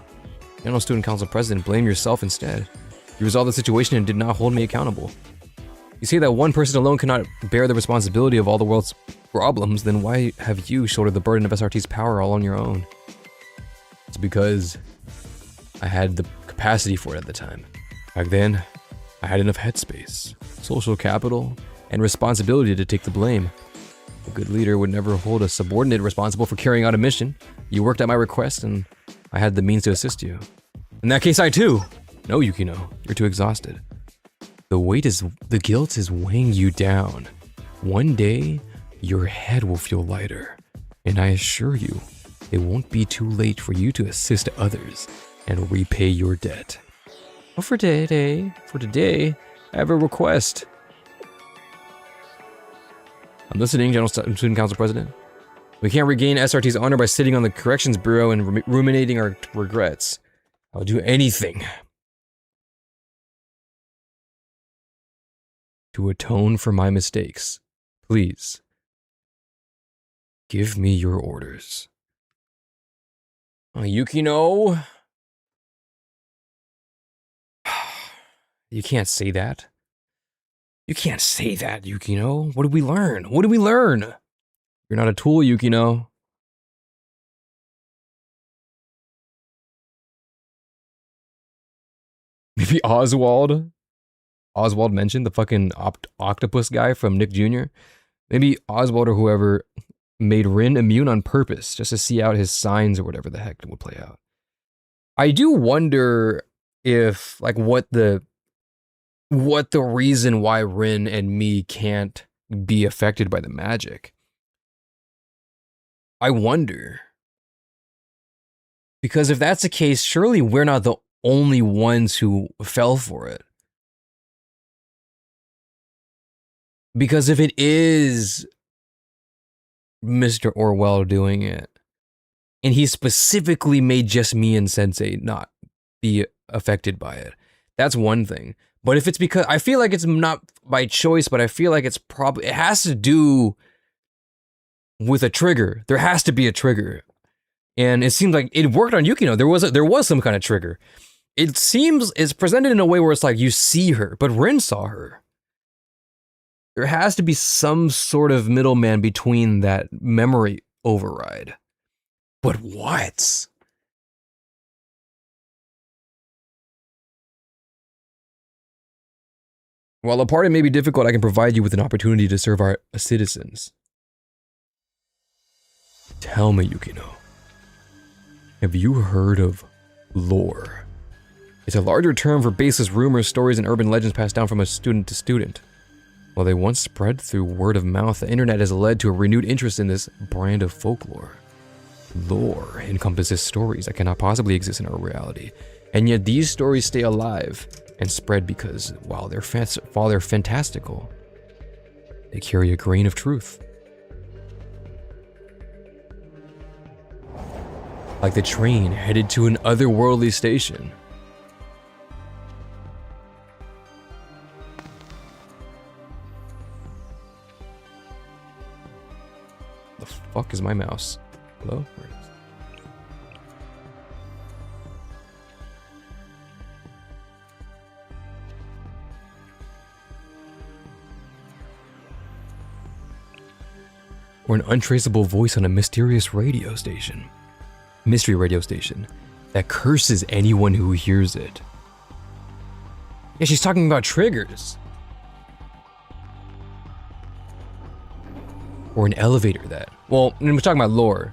General Student Council President, blame yourself instead. You resolved the situation and did not hold me accountable. You say that one person alone cannot bear the responsibility of all the world's problems, then why have you shouldered the burden of SRT's power all on your own? It's because I had the capacity for it at the time. Back then, I had enough headspace, social capital, and responsibility to take the blame. A good leader would never hold a subordinate responsible for carrying out a mission. You worked at my request, and I had the means to assist you. In that case, I too. No, Yukino, you're too exhausted. The guilt is weighing you down. One day, your head will feel lighter. And I assure you, it won't be too late for you to assist others and repay your debt. But for today, I have a request. I'm listening, General Student Council President. We can't regain SRT's honor by sitting on the Corrections Bureau and ruminating our regrets. I'll do anything to atone for my mistakes. Please, give me your orders. Yukino? You can't say that. You can't say that, Yukino. What did we learn? You're not a tool, Yukino. Maybe Oswald mentioned the fucking octopus guy from Nick Jr. Maybe Oswald or whoever made Rin immune on purpose just to see out his signs or whatever the heck would play out. I do wonder if, like, what the reason why Rin and me can't be affected by the magic. I wonder. Because if that's the case, surely we're not the only ones who fell for it. Because if it is Mr. Orwell doing it, and he specifically made just me and Sensei not be affected by it, that's one thing. But if it's because, I feel like it's not by choice, but I feel like it has to do with a trigger. There has to be a trigger. And it seems like it worked on Yukino. There was some kind of trigger. It seems it's presented in a way where it's like you see her, but Rin saw her. There has to be some sort of middleman between that memory override. But what? While a pardon may be difficult, I can provide you with an opportunity to serve our citizens. Tell me, Yukino, have you heard of lore? It's a larger term for baseless rumors, stories, and urban legends passed down from a student to student. While they once spread through word of mouth, the internet has led to a renewed interest in this brand of folklore. Lore encompasses stories that cannot possibly exist in our reality, and yet these stories stay alive and spread because, while they're fantastical, they carry a grain of truth. Like the train headed to an otherworldly station. The fuck is my mouse? Hello? Where it is? Or an untraceable voice on a mysterious radio station. mystery radio station that curses anyone who hears it. Yeah, she's talking about triggers. Or an elevator that, well, we're talking about lore.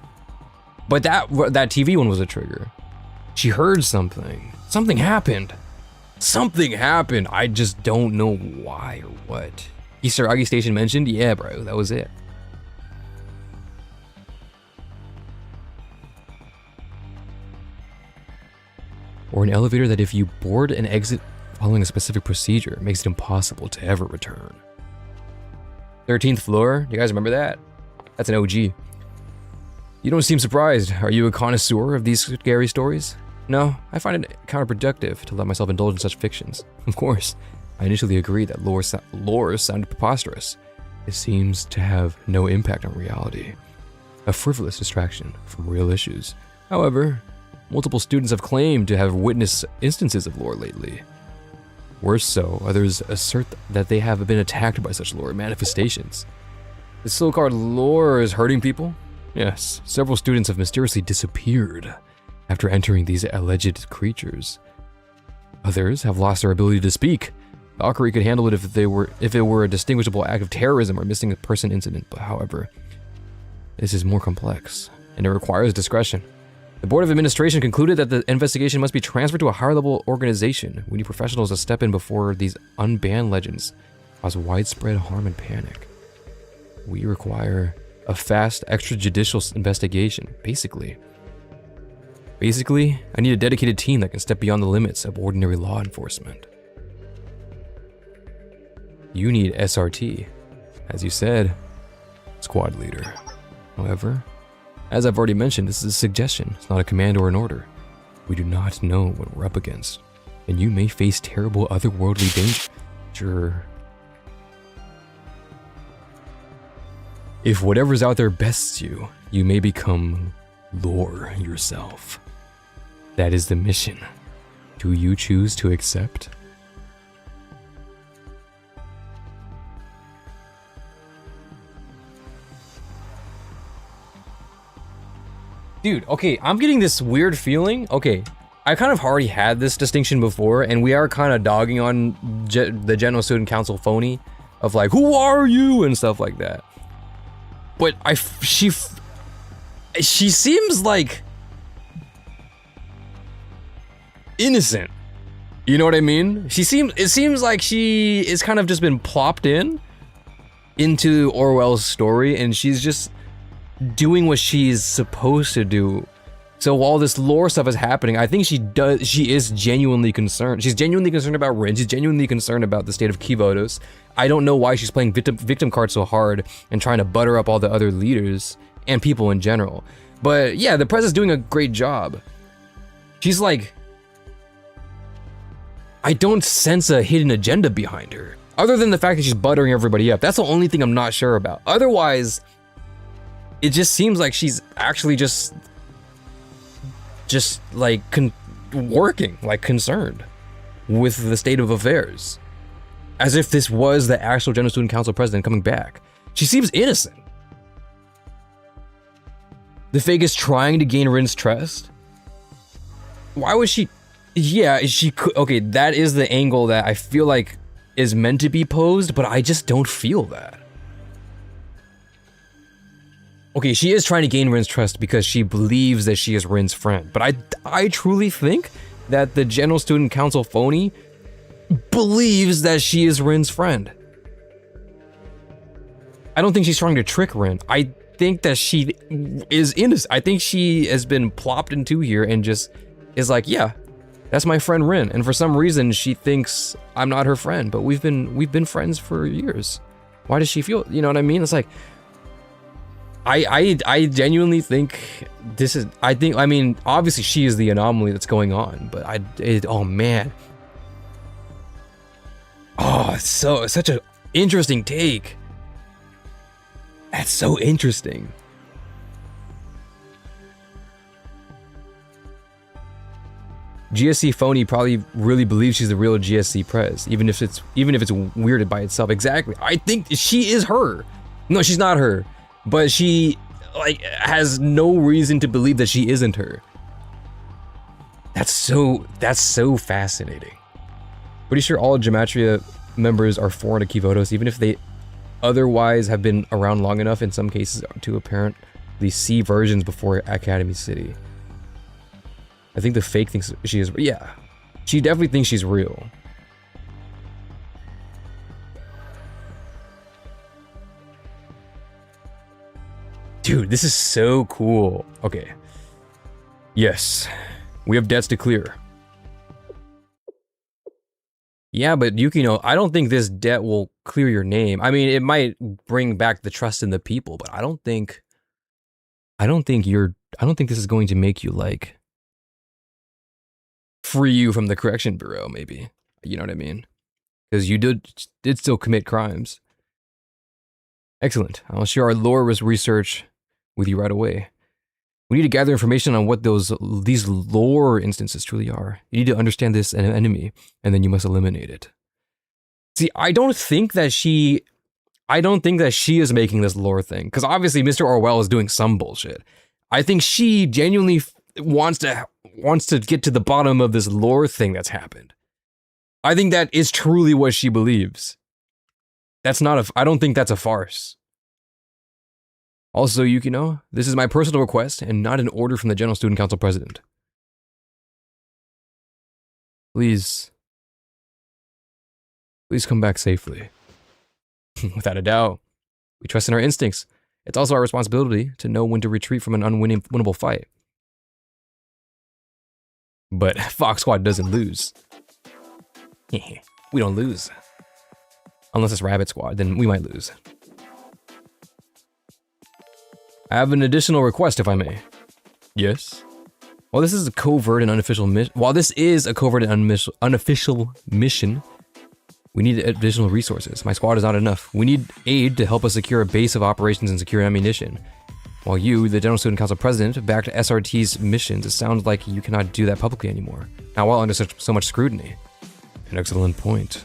But that TV one was a trigger. She heard something. Something happened. Something happened. I just don't know why or what. Kisaragi Station mentioned? Yeah, bro, that was it. Or an elevator that if you board and exit following a specific procedure, makes it impossible to ever return. 13th floor? You guys remember that? That's an OG. You don't seem surprised. Are you a connoisseur of these scary stories? No, I find it counterproductive to let myself indulge in such fictions. Of course, I initially agreed that lore sounded preposterous. It seems to have no impact on reality. A frivolous distraction from real issues. However, multiple students have claimed to have witnessed instances of lore lately. Worse so, others assert that they have been attacked by such lore manifestations. The so-called lore is hurting people? Yes, several students have mysteriously disappeared after entering these alleged creatures. Others have lost their ability to speak. Valkyrie could handle it if it were a distinguishable act of terrorism or missing a person incident, but however, this is more complex, and it requires discretion. The Board of Administration concluded that the investigation must be transferred to a higher-level organization. We need professionals to step in before these unbanned legends cause widespread harm and panic. We require a fast, extrajudicial investigation, basically. Basically, I need a dedicated team that can step beyond the limits of ordinary law enforcement. You need SRT. As you said, squad leader. However, as I've already mentioned, this is a suggestion. It's not a command or an order. We do not know what we're up against, and you may face terrible otherworldly danger. If whatever's out there bests you, you may become lore yourself. That is the mission. Do you choose to accept? Dude, okay, I'm getting this weird feeling. Okay, I kind of already had this distinction before, and we are kind of dogging on the General Student Council phony of like, who are you and stuff like that. But she seems like innocent. You know what I mean? It seems like she is kind of just been plopped into Orwell's story, and she's just doing what she's supposed to do. So while this lore stuff is happening, I think she is genuinely concerned. She's genuinely concerned about Rin. She's genuinely concerned about the state of Kivodos. I don't know why she's playing victim card so hard and trying to butter up all the other leaders and people in general. But yeah, the press is doing a great job. She's like, I don't sense a hidden agenda behind her, other than the fact that she's buttering everybody up. That's the only thing I'm not sure about. Otherwise, it just seems like she's actually just like working, like concerned with the state of affairs, as if this was the actual General Student Council president coming back. She seems innocent. The fake is trying to gain Rin's trust. Why was she? Yeah, she could. Okay, that is the angle that I feel like is meant to be posed, but I just don't feel that. Okay, she is trying to gain Rin's trust because she believes that she is Rin's friend. But I truly think that the General Student Council phony believes that she is Rin's friend. I don't think she's trying to trick Rin. I think that she is innocent. I think she has been plopped into here and just is like, yeah, that's my friend Rin. And for some reason, she thinks I'm not her friend, but we've been friends for years. Why does she feel, you know what I mean? It's like, I genuinely think this is, I mean, obviously she is the anomaly that's going on, but oh man. Oh, it's such an interesting take. That's so interesting. GSC phony probably really believes she's the real GSC prez, even if it's weirded by itself. Exactly. I think she is her. No, she's not her. But she like has no reason to believe that she isn't her. That's so fascinating. Pretty sure all Gematria members are foreign to Kivodos, even if they otherwise have been around long enough in some cases to apparently see versions before Academy City. I think the fake thinks she is, yeah. She definitely thinks she's real. Dude, this is so cool. Okay. Yes. We have debts to clear. Yeah, but Yukino, I don't think this debt will clear your name. I mean, it might bring back the trust in the people, but I don't think this is going to make you, like, free you from the correction bureau, maybe. You know what I mean? Because you did still commit crimes. Excellent. I'll share our lore research with you right away. We need to gather information on what these lore instances truly are. You need to understand this enemy, and then you must eliminate it. See, I don't think that she is making this lore thing, because obviously Mr. Orwell is doing some bullshit. I think she genuinely wants to get to the bottom of this lore thing that's happened. I think that is truly what she believes. I don't think that's a farce. Also, Yukino, this is my personal request and not an order from the General Student Council President. Please come back safely. Without a doubt. We trust in our instincts. It's also our responsibility to know when to retreat from an unwinnable fight. But Fox Squad doesn't lose. We don't lose. Unless it's Rabbit Squad, then we might lose. I have an additional request, if I may. Yes? While this is a covert and unofficial mission, unofficial mission, we need additional resources. My squad is not enough. We need aid to help us secure a base of operations and secure ammunition. While you, the General Student Council President, backed SRT's missions, it sounds like you cannot do that publicly anymore. Not while under so much scrutiny. An excellent point.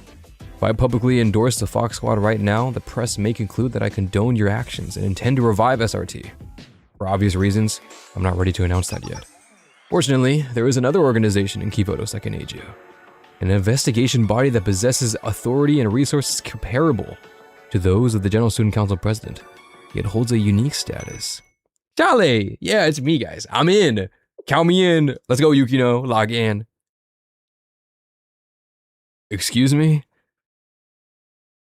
If I publicly endorse the Fox Squad right now, the press may conclude that I condone your actions and intend to revive SRT. For obvious reasons, I'm not ready to announce that yet. Fortunately, there is another organization in Kivodos that can aid you. An investigation body that possesses authority and resources comparable to those of the General Student Council President, yet holds a unique status. Chale! Yeah, it's me, guys. I'm in. Count me in. Let's go, Yukino. Log in. Excuse me?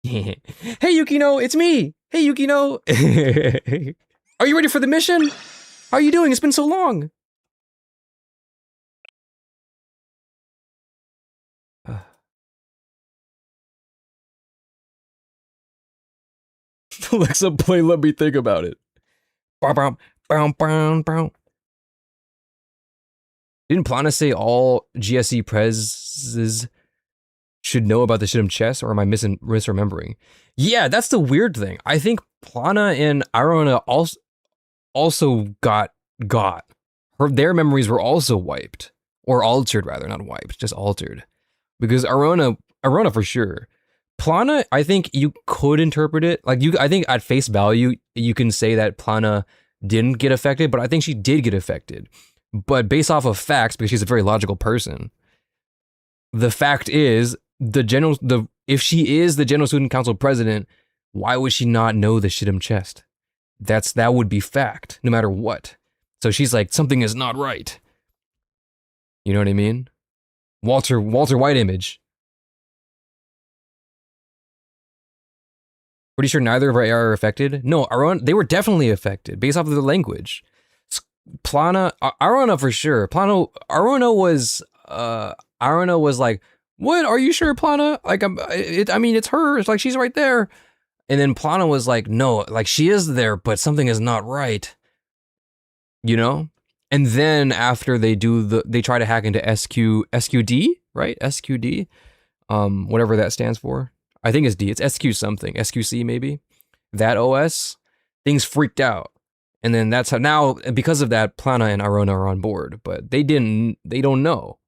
Hey, Yukino, it's me. Hey, Yukino. Are you ready for the mission? How are you doing? It's been so long. Alexa, play Let Me Think About It. Didn't Plana say all GSE prezes should know about the Shidam chess, or am I misremembering? Yeah, that's the weird thing. I think Plana and Irona also got. Their memories were also wiped. Or altered, rather, not wiped, just altered. Because Irona for sure. Plana, I think you could interpret it, I think at face value, you can say that Plana didn't get affected, but I think she did get affected. But based off of facts, because she's a very logical person, the fact is, if she is the General Student Council President, why would she not know the Shidam chest? That would be fact, no matter what. So she's like, something is not right. You know what I mean? Walter White image. Pretty sure neither of our AR are affected. No, they were definitely affected based off of the language. Plana, Arona for sure. Arona was like, what? Are you sure, Plana? Like, I mean, it's her. It's like she's right there. And then Plana was like, no, like she is there, but something is not right. You know? And then after they try to hack into SQD, right? SQD, whatever that stands for. I think it's D. It's SQ something. SQC maybe. That OS, things freaked out. And then that's how now, because of that, Plana and Arona are on board, but they don't know.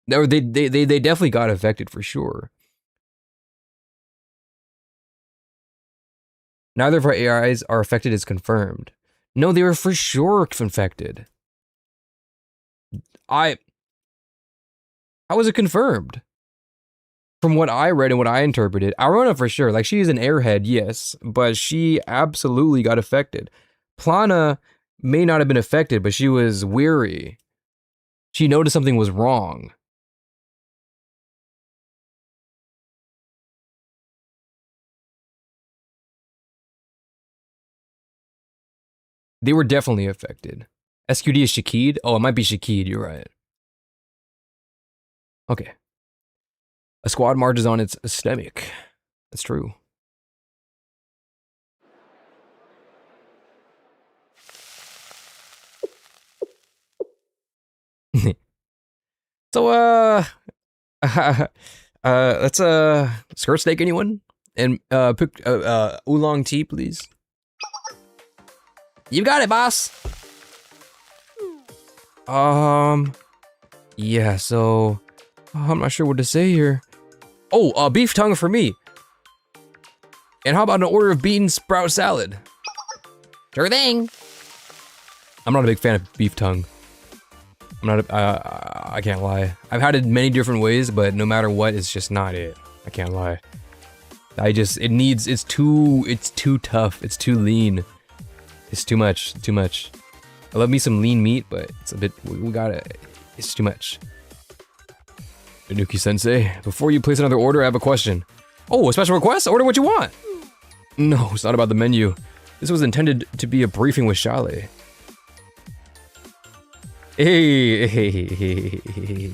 They definitely got affected for sure. Neither of our AIs are affected is confirmed. No, they were for sure infected. How was it confirmed? From what I read and what I interpreted, Aurora for sure, like she is an airhead, yes, but she absolutely got affected. Plana may not have been affected, but she was weary. She noticed something was wrong. They were definitely affected. SQD is Shakid? Oh, it might be Shakid, you're right. Okay. A squad marches on its stomach. That's true. So, let's, skirt steak anyone? And, pick, oolong tea, please. You got it, boss! Yeah, so, I'm not sure what to say here. Oh, beef tongue for me. And how about an order of bean sprout salad? Sure thing. I'm not a big fan of beef tongue. I'm not, I can't lie. I've had it many different ways, but no matter what, it's just not it. I can't lie. It's too tough. It's too lean. It's too much, I love me some lean meat, but it's a bit, it's too much. Anuki-sensei, before you place another order, I have a question. Oh, a special request? Order what you want. No, it's not about the menu. This was intended to be a briefing with Shale. Hey.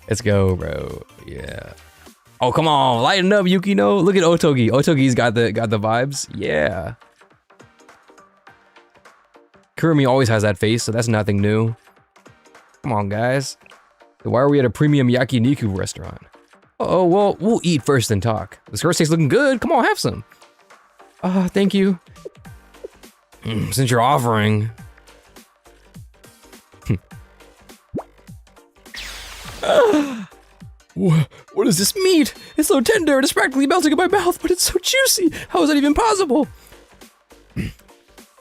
Let's go, bro. Yeah. Oh, come on, lighten up, Yukino. Look at Otogi. Otogi's got the vibes. Yeah. Kurumi always has that face, so that's nothing new. Come on, guys. Why are we at a premium yakiniku restaurant? Oh, well, we'll eat first and talk. The skirt steak's looking good. Come on, have some. Thank you. Since you're offering. What is this meat? It's so tender, it's practically melting in my mouth, but it's so juicy. How is that even possible?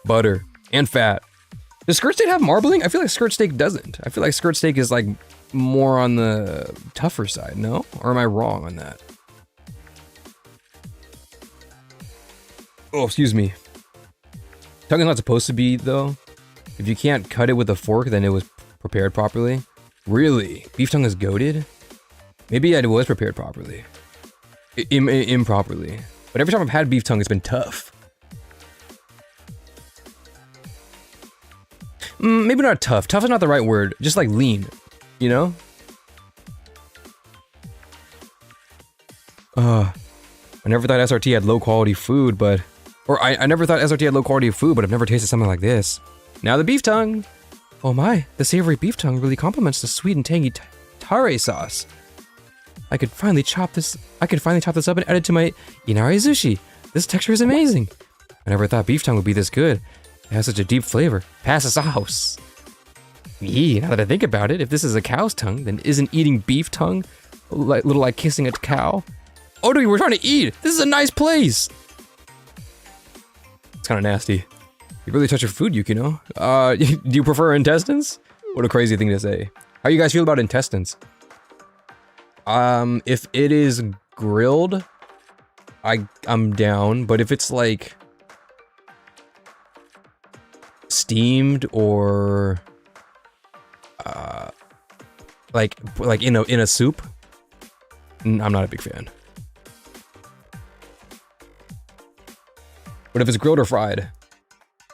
Butter and fat. Does skirt steak have marbling? I feel like skirt steak doesn't. I feel like skirt steak is like more on the tougher side, no? Or am I wrong on that? Oh, excuse me. Tongue is not supposed to be, though. If you can't cut it with a fork, then it was prepared properly. Really? Beef tongue is goated? Maybe it was prepared properly. Improperly. But every time I've had beef tongue, it's been tough. Maybe not tough. Tough is not the right word. Just like lean, you know? I never thought SRT had low quality food, but... Or I never thought SRT had low quality food, but I've never tasted something like this. Now the beef tongue! Oh my, the savory beef tongue really complements the sweet and tangy tare sauce. I could finally chop this up and add it to my inari sushi. This texture is amazing. I never thought beef tongue would be this good. It has such a deep flavor. Pass the sauce. Yee, now that I think about it, if this is a cow's tongue, then isn't eating beef tongue little like kissing a cow? Oh, dude, we're trying to eat. This is a nice place. It's kind of nasty. You really touch your food, Yukino. Do you prefer intestines? What a crazy thing to say. How you guys feel about intestines? If it is grilled, I'm down, but if it's like steamed or like in a soup, I'm not a big fan. But if it's grilled or fried,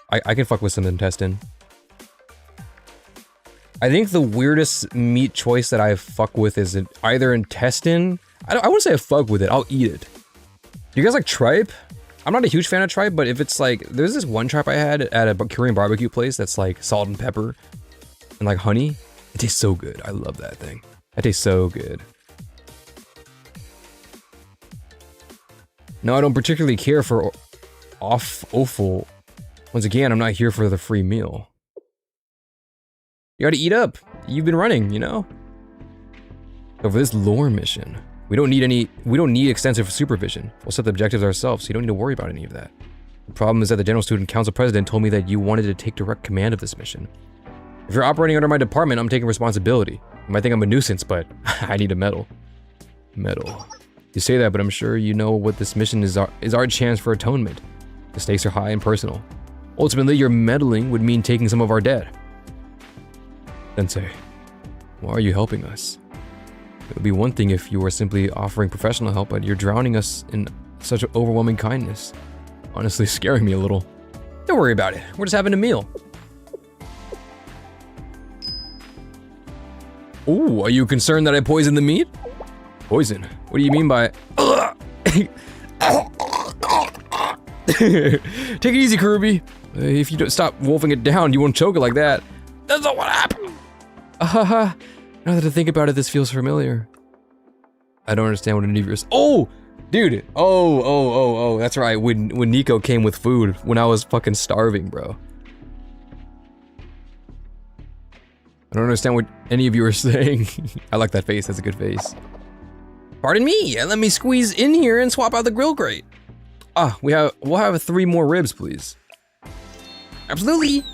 I can fuck with some intestine. I think the weirdest meat choice that I fuck with is either intestine. I wouldn't say I fuck with it. I'll eat it. Do you guys like tripe? I'm not a huge fan of tripe, but if it's like, there's this one tripe I had at a Korean barbecue place that's like salt and pepper and like honey. It tastes so good. I love that thing. That tastes so good. No, I don't particularly care for offal. Once again, I'm not here for the free meal. You gotta eat up. You've been running, you know? So for this lore mission, we don't need extensive supervision. We'll set the objectives ourselves, so you don't need to worry about any of that. The problem is that the General Student Council President told me that you wanted to take direct command of this mission. If you're operating under my department, I'm taking responsibility. You might think I'm a nuisance, but I need a medal. Medal. You say that, but I'm sure you know what this mission is our chance for atonement. The stakes are high and personal. Ultimately, your meddling would mean taking some of our dead. Sensei, why are you helping us? It would be one thing if you were simply offering professional help, but you're drowning us in such overwhelming kindness. Honestly, scaring me a little. Don't worry about it. We're just having a meal. Ooh, are you concerned that I poisoned the meat? Poison? What do you mean by... Take it easy, Kirby. If you don't stop wolfing it down, you won't choke it like that. That's not what happened. Now that I think about it, this feels familiar. I don't understand what any of yours... Oh! Dude! Oh, that's right. When Nico came with food, when I was fucking starving, bro. I don't understand what any of you are saying. I like that face, that's a good face. Pardon me, let me squeeze in here and swap out the grill grate. We'll have 3 more ribs, please. Absolutely.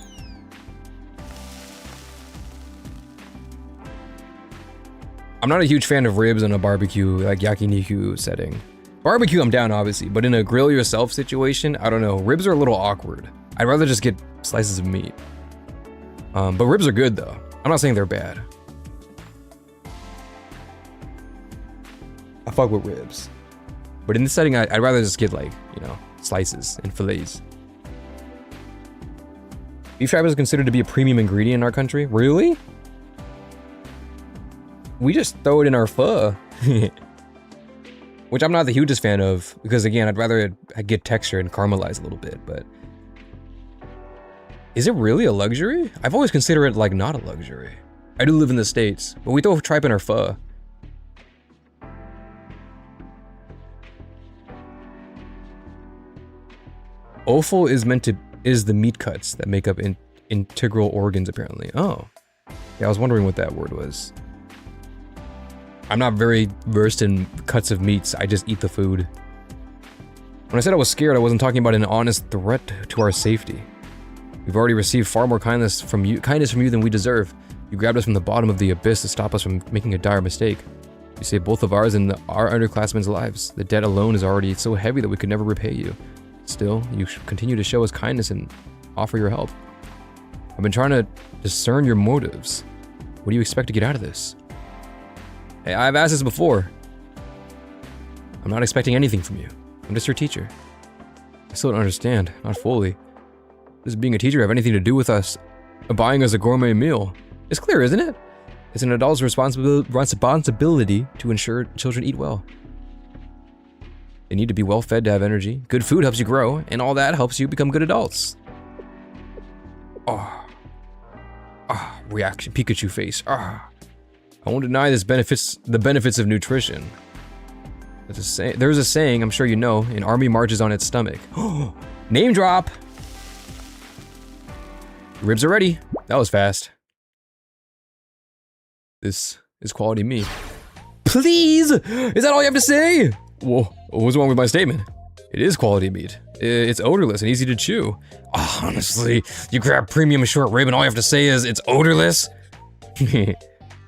I'm not a huge fan of ribs in a barbecue, like yakiniku setting. Barbecue, I'm down, obviously, but in a grill yourself situation, I don't know. Ribs are a little awkward. I'd rather just get slices of meat. But ribs are good, though. I'm not saying they're bad. I fuck with ribs. But in this setting, I'd rather just get, like, you know, slices and fillets. Beef tripe is considered to be a premium ingredient in our country. Really? We just throw it in our pho. Which I'm not the hugest fan of, because again, I'd rather get texture and caramelize a little bit, but... Is it really a luxury? I've always considered it like not a luxury. I do live in the States, but we throw tripe in our pho. Offal is the meat cuts that make up integral organs, apparently. Oh. Yeah, I was wondering what that word was. I'm not very versed in cuts of meats, I just eat the food. When I said I was scared, I wasn't talking about an honest threat to our safety. We've already received far more kindness from you than we deserve. You grabbed us from the bottom of the abyss to stop us from making a dire mistake. You saved both of ours and our underclassmen's lives. The debt alone is already so heavy that we could never repay you. Still, you should continue to show us kindness and offer your help. I've been trying to discern your motives. What do you expect to get out of this? Hey, I've asked this before. I'm not expecting anything from you. I'm just your teacher. I still don't understand, not fully. Does being a teacher have anything to do with us buying us a gourmet meal? It's clear, isn't it? It's an adult's responsibility to ensure children eat well. They need to be well fed to have energy. Good food helps you grow, and all that helps you become good adults. Reaction, Pikachu face. I won't deny the benefits of nutrition. There's a saying, I'm sure you know, an army marches on its stomach. Name drop! Ribs are ready. That was fast. This is quality meat. Please! Is that all you have to say? Whoa, what's wrong with my statement? It is quality meat. It's odorless and easy to chew. Oh, honestly, you grab premium short rib and all you have to say is it's odorless?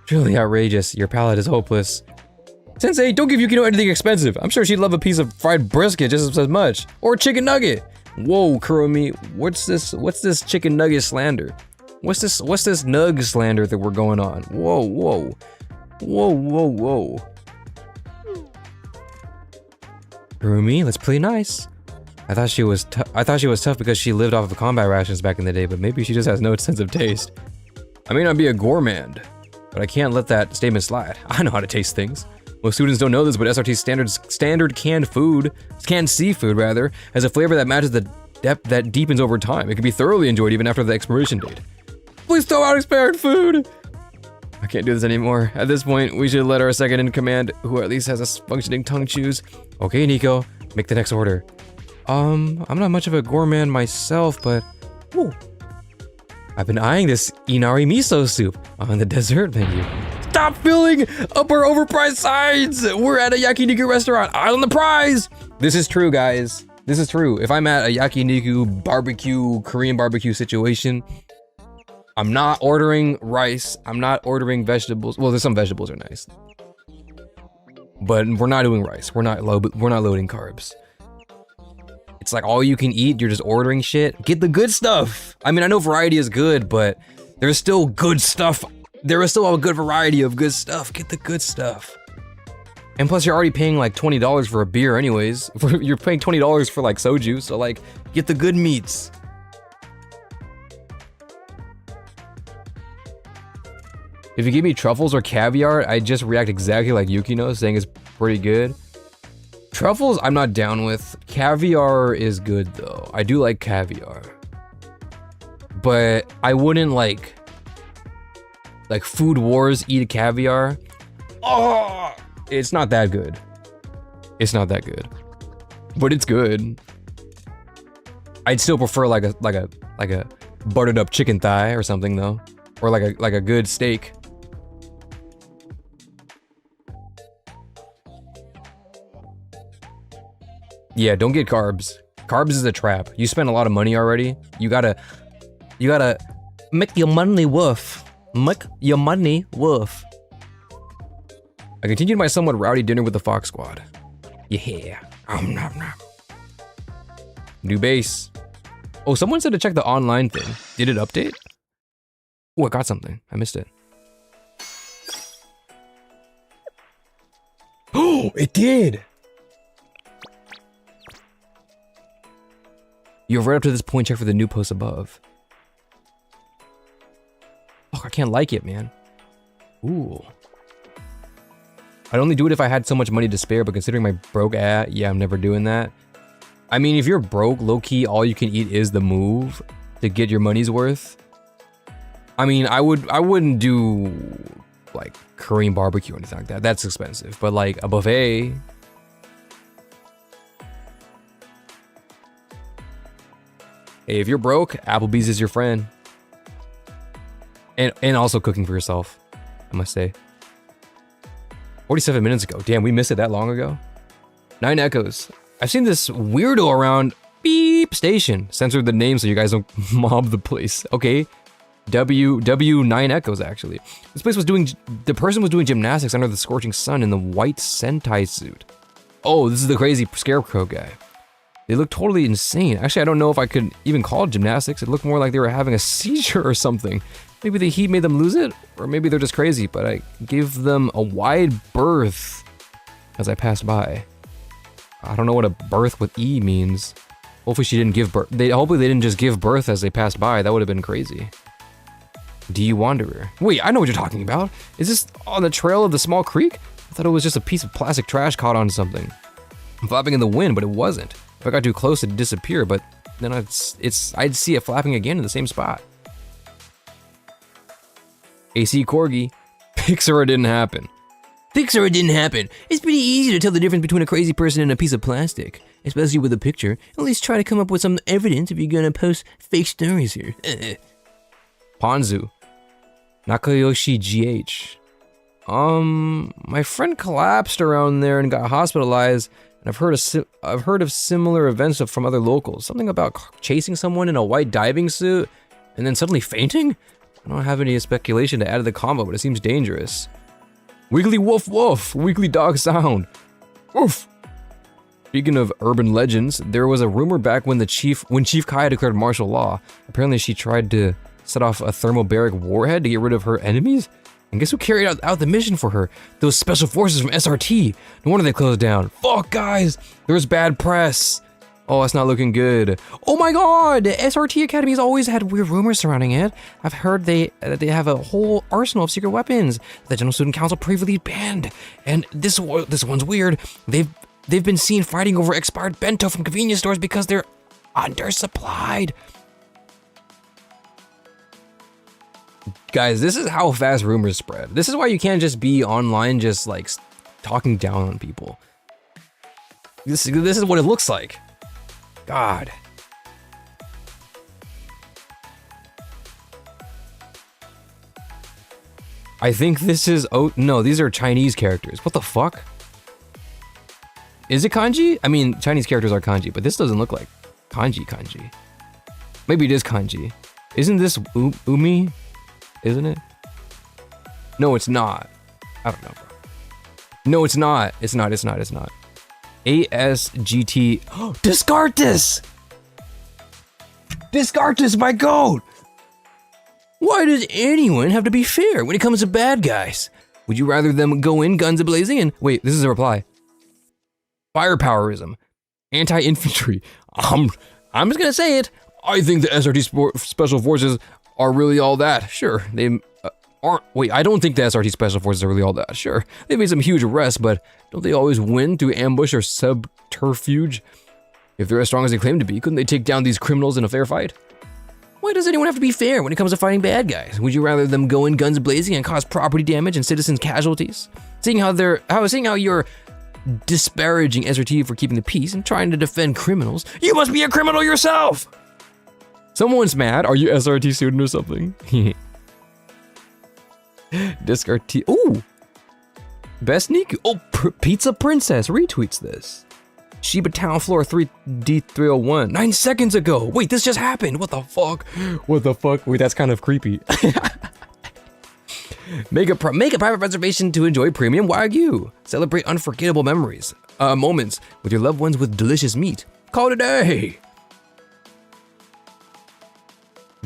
Truly outrageous. Your palate is hopeless. Sensei, don't give Yukino anything expensive. I'm sure she'd love a piece of fried brisket just as much. Or a chicken nugget. Whoa, Kuromi, what's this chicken nugget slander? What's this nug slander that we're going on? Whoa. Kurumi, let's play nice. I thought she was tough because she lived off of combat rations back in the day, but maybe she just has no sense of taste. I may not be a gourmand, but I can't let that statement slide. I know how to taste things. Most students don't know this, but SRT's standard canned seafood rather, has a flavor that matches the depth that deepens over time. It can be thoroughly enjoyed even after the expiration date. Please throw out expired food! I can't do this anymore. At this point, we should let our second in command, who at least has a functioning tongue, choose. Okay, Nico, make the next order. I'm not much of a gourmand myself, but... Ooh. I've been eyeing this inari miso soup on the dessert menu. Stop filling up our overpriced sides! We're at a yakiniku restaurant, eye on the prize! This is true, guys. This is true. If I'm at a yakiniku barbecue, Korean barbecue situation, I'm not ordering rice. I'm not ordering vegetables. Well, there's some vegetables are nice, but we're not doing rice. We're not loading carbs. It's like all you can eat. You're just ordering shit. Get the good stuff. I mean, I know variety is good, but there's still good stuff. There is still a good variety of good stuff. Get the good stuff. And plus, you're already paying like $20 for a beer, anyways. You're paying $20 for like soju, so like, get the good meats. If you give me truffles or caviar, I just react exactly like Yukino, saying it's pretty good. Truffles, I'm not down with. Caviar is good though. I do like caviar. But I wouldn't like Food Wars eat caviar. Oh, it's not that good. It's not that good. But it's good. I'd still prefer like a buttered up chicken thigh or something though. Or like a good steak. Yeah, don't get carbs. Carbs is a trap. You spend a lot of money already. You gotta make your money worth. Make your money worth. I continued my somewhat rowdy dinner with the Fox Squad. Yeah. New base. Oh, someone said to check the online thing. Did it update? Oh, I got something. I missed it. Oh, it did! You have right up to this point, check for the new post above. Oh, I can't like it, man. Ooh. I'd only do it if I had so much money to spare, but considering my broke yeah, I'm never doing that. I mean, if you're broke, low-key, all you can eat is the move to get your money's worth. I mean, I wouldn't do like Korean barbecue or anything like that. That's expensive, but like a buffet. Hey, if you're broke, Applebee's is your friend. And also cooking for yourself, I must say. 47 minutes ago. Damn, we missed it that long ago. 9 echoes. I've seen this weirdo around beep station. Censored the name so you guys don't mob the place. Okay. W 9 echoes actually. This place was the person was doing gymnastics under the scorching sun in the white Sentai suit. Oh, this is the crazy scarecrow guy. They look totally insane. Actually, I don't know if I could even call it gymnastics. It looked more like they were having a seizure or something. Maybe the heat made them lose it, or maybe they're just crazy, but I gave them a wide berth as I passed by. I don't know what a berth with E means. Hopefully she didn't give birth. Hopefully they didn't just give birth as they passed by. That would have been crazy. D Wanderer. Wait, I know what you're talking about. Is this on the trail of the small creek? I thought it was just a piece of plastic trash caught on something. Flapping in the wind, but it wasn't. If I got too close, it'd disappear, but then I'd see it flapping again in the same spot. AC Corgi. Pixar, it didn't happen. Pixar, it didn't happen. It's pretty easy to tell the difference between a crazy person and a piece of plastic. Especially with a picture. At least try to come up with some evidence if you're gonna post fake stories here. Ponzu. Nakayoshi GH. My friend collapsed around there and got hospitalized. And I've heard of similar events from other locals. Something about chasing someone in a white diving suit and then suddenly fainting? I don't have any speculation to add to the combo, but it seems dangerous. Weekly woof woof, weekly dog sound. Woof. Speaking of urban legends, there was a rumor back when Chief Kaya declared martial law. Apparently she tried to set off a thermobaric warhead to get rid of her enemies. And guess who carried out the mission for her? Those special forces from SRT. No wonder they closed down. Fuck, guys. There was bad press. Oh, that's not looking good. Oh my god! The SRT Academy has always had weird rumors surrounding it. I've heard they have a whole arsenal of secret weapons the General Student Council previously banned. And this one's weird. They've been seen fighting over expired bento from convenience stores because they're undersupplied. Guys, this is how fast rumors spread. This is why you can't just be online just like talking down on people. This is what it looks like. God. I think this is, oh no, these are Chinese characters. What the fuck? Is it kanji? I mean, Chinese characters are kanji, but this doesn't look like kanji. Maybe it is kanji. Isn't this Umi? isn't it? No, it's not. I don't know, bro. No, it's not. It's not. ASGT. Oh, Descartes! Descartes, my goat! Why does anyone have to be fair when it comes to bad guys? Would you rather them go in guns a-blazing and... Wait, this is a reply. Firepowerism. Anti-infantry. I'm just gonna say it. I think the SRT Special Forces are really all that. Sure, they aren't... Wait, I don't think the SRT Special Forces are really all that. Sure, they made some huge arrests, but don't they always win through ambush or subterfuge? If they're as strong as they claim to be, couldn't they take down these criminals in a fair fight? Why does anyone have to be fair when it comes to fighting bad guys? Would you rather them go in guns blazing and cause property damage and citizens casualties? Seeing how you're disparaging SRT for keeping the peace and trying to defend criminals, you must be a criminal yourself! Someone's mad. Are you SRT student or something? Disc-RT. Ooh! Best Niku. Oh, Pizza Princess retweets this. Shiba Town Floor 3D301. 9 seconds ago. Wait, this just happened. What the fuck? What the fuck? Wait, that's kind of creepy. Make a private reservation to enjoy premium Wagyu. Celebrate unforgettable moments with your loved ones with delicious meat. Call it a day.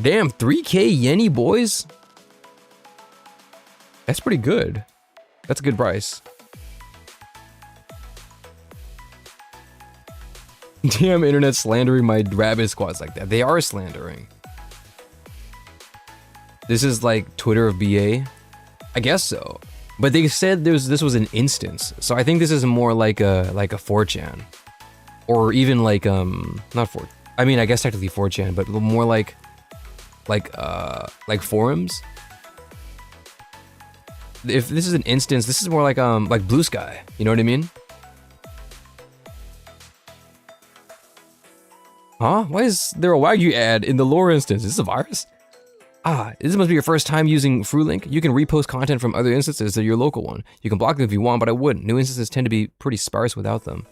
Damn, 3K Yenny, boys. That's pretty good. That's a good price. Damn, internet slandering my rabbit squads like that. They are slandering. This is like Twitter of BA. I guess so. But they said this was an instance. So I think this is more like a 4chan. Or even like not 4. I mean, I guess technically 4chan, but more like forums. If this is an instance, this is more like Blue Sky. You know what I mean? Huh? Why is there a Wagyu ad in the lore instance? Is this a virus? Ah, this must be your first time using FruLink. You can repost content from other instances to your local one. You can block them if you want, but I wouldn't. New instances tend to be pretty sparse without them.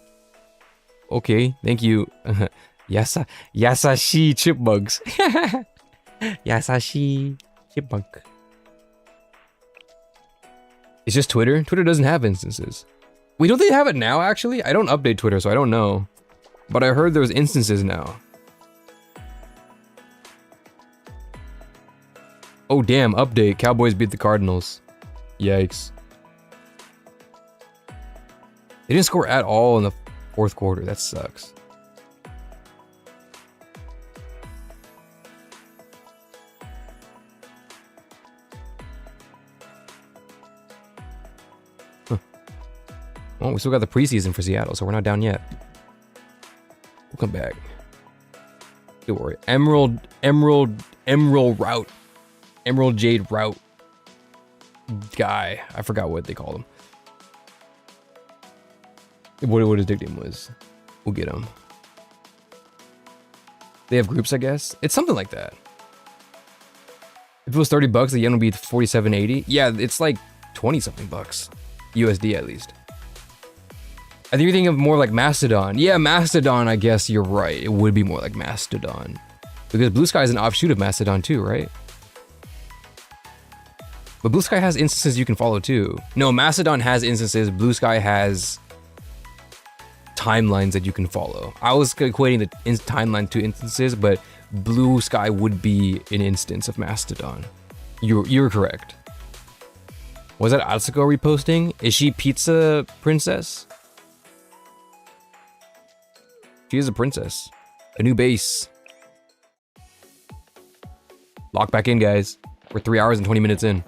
Okay, thank you. Yasashi chipmunks. Yasashi chipmunk. It's just Twitter? Twitter doesn't have instances. Wait, don't they have it now, actually? I don't update Twitter, so I don't know. But I heard there's instances now. Oh damn, update. Cowboys beat the Cardinals. Yikes. They didn't score at all in the fourth quarter. That sucks. Huh. Well, we still got the preseason for Seattle, so we're not down yet. We'll come back. Don't worry. Emerald route. Emerald Jade route guy. I forgot what they called him. What his nickname was. We'll get him. They have groups, I guess. It's something like that. If it was $30, the yen would be 47.80. Yeah, it's like 20 something bucks. USD at least. I think you're thinking of more like Mastodon. Yeah, Mastodon, I guess you're right. It would be more like Mastodon. Because Blue Sky is an offshoot of Mastodon too, right? But Blue Sky has instances you can follow too. No, Mastodon has instances. Blue Sky has timelines that you can follow. I was equating the timeline to instances, but Blue Sky would be an instance of Mastodon. You're correct. Was that Atsuko reposting? Is she Pizza Princess? She is a princess. A new base. Lock back in, guys. We're 3 hours and 20 minutes in.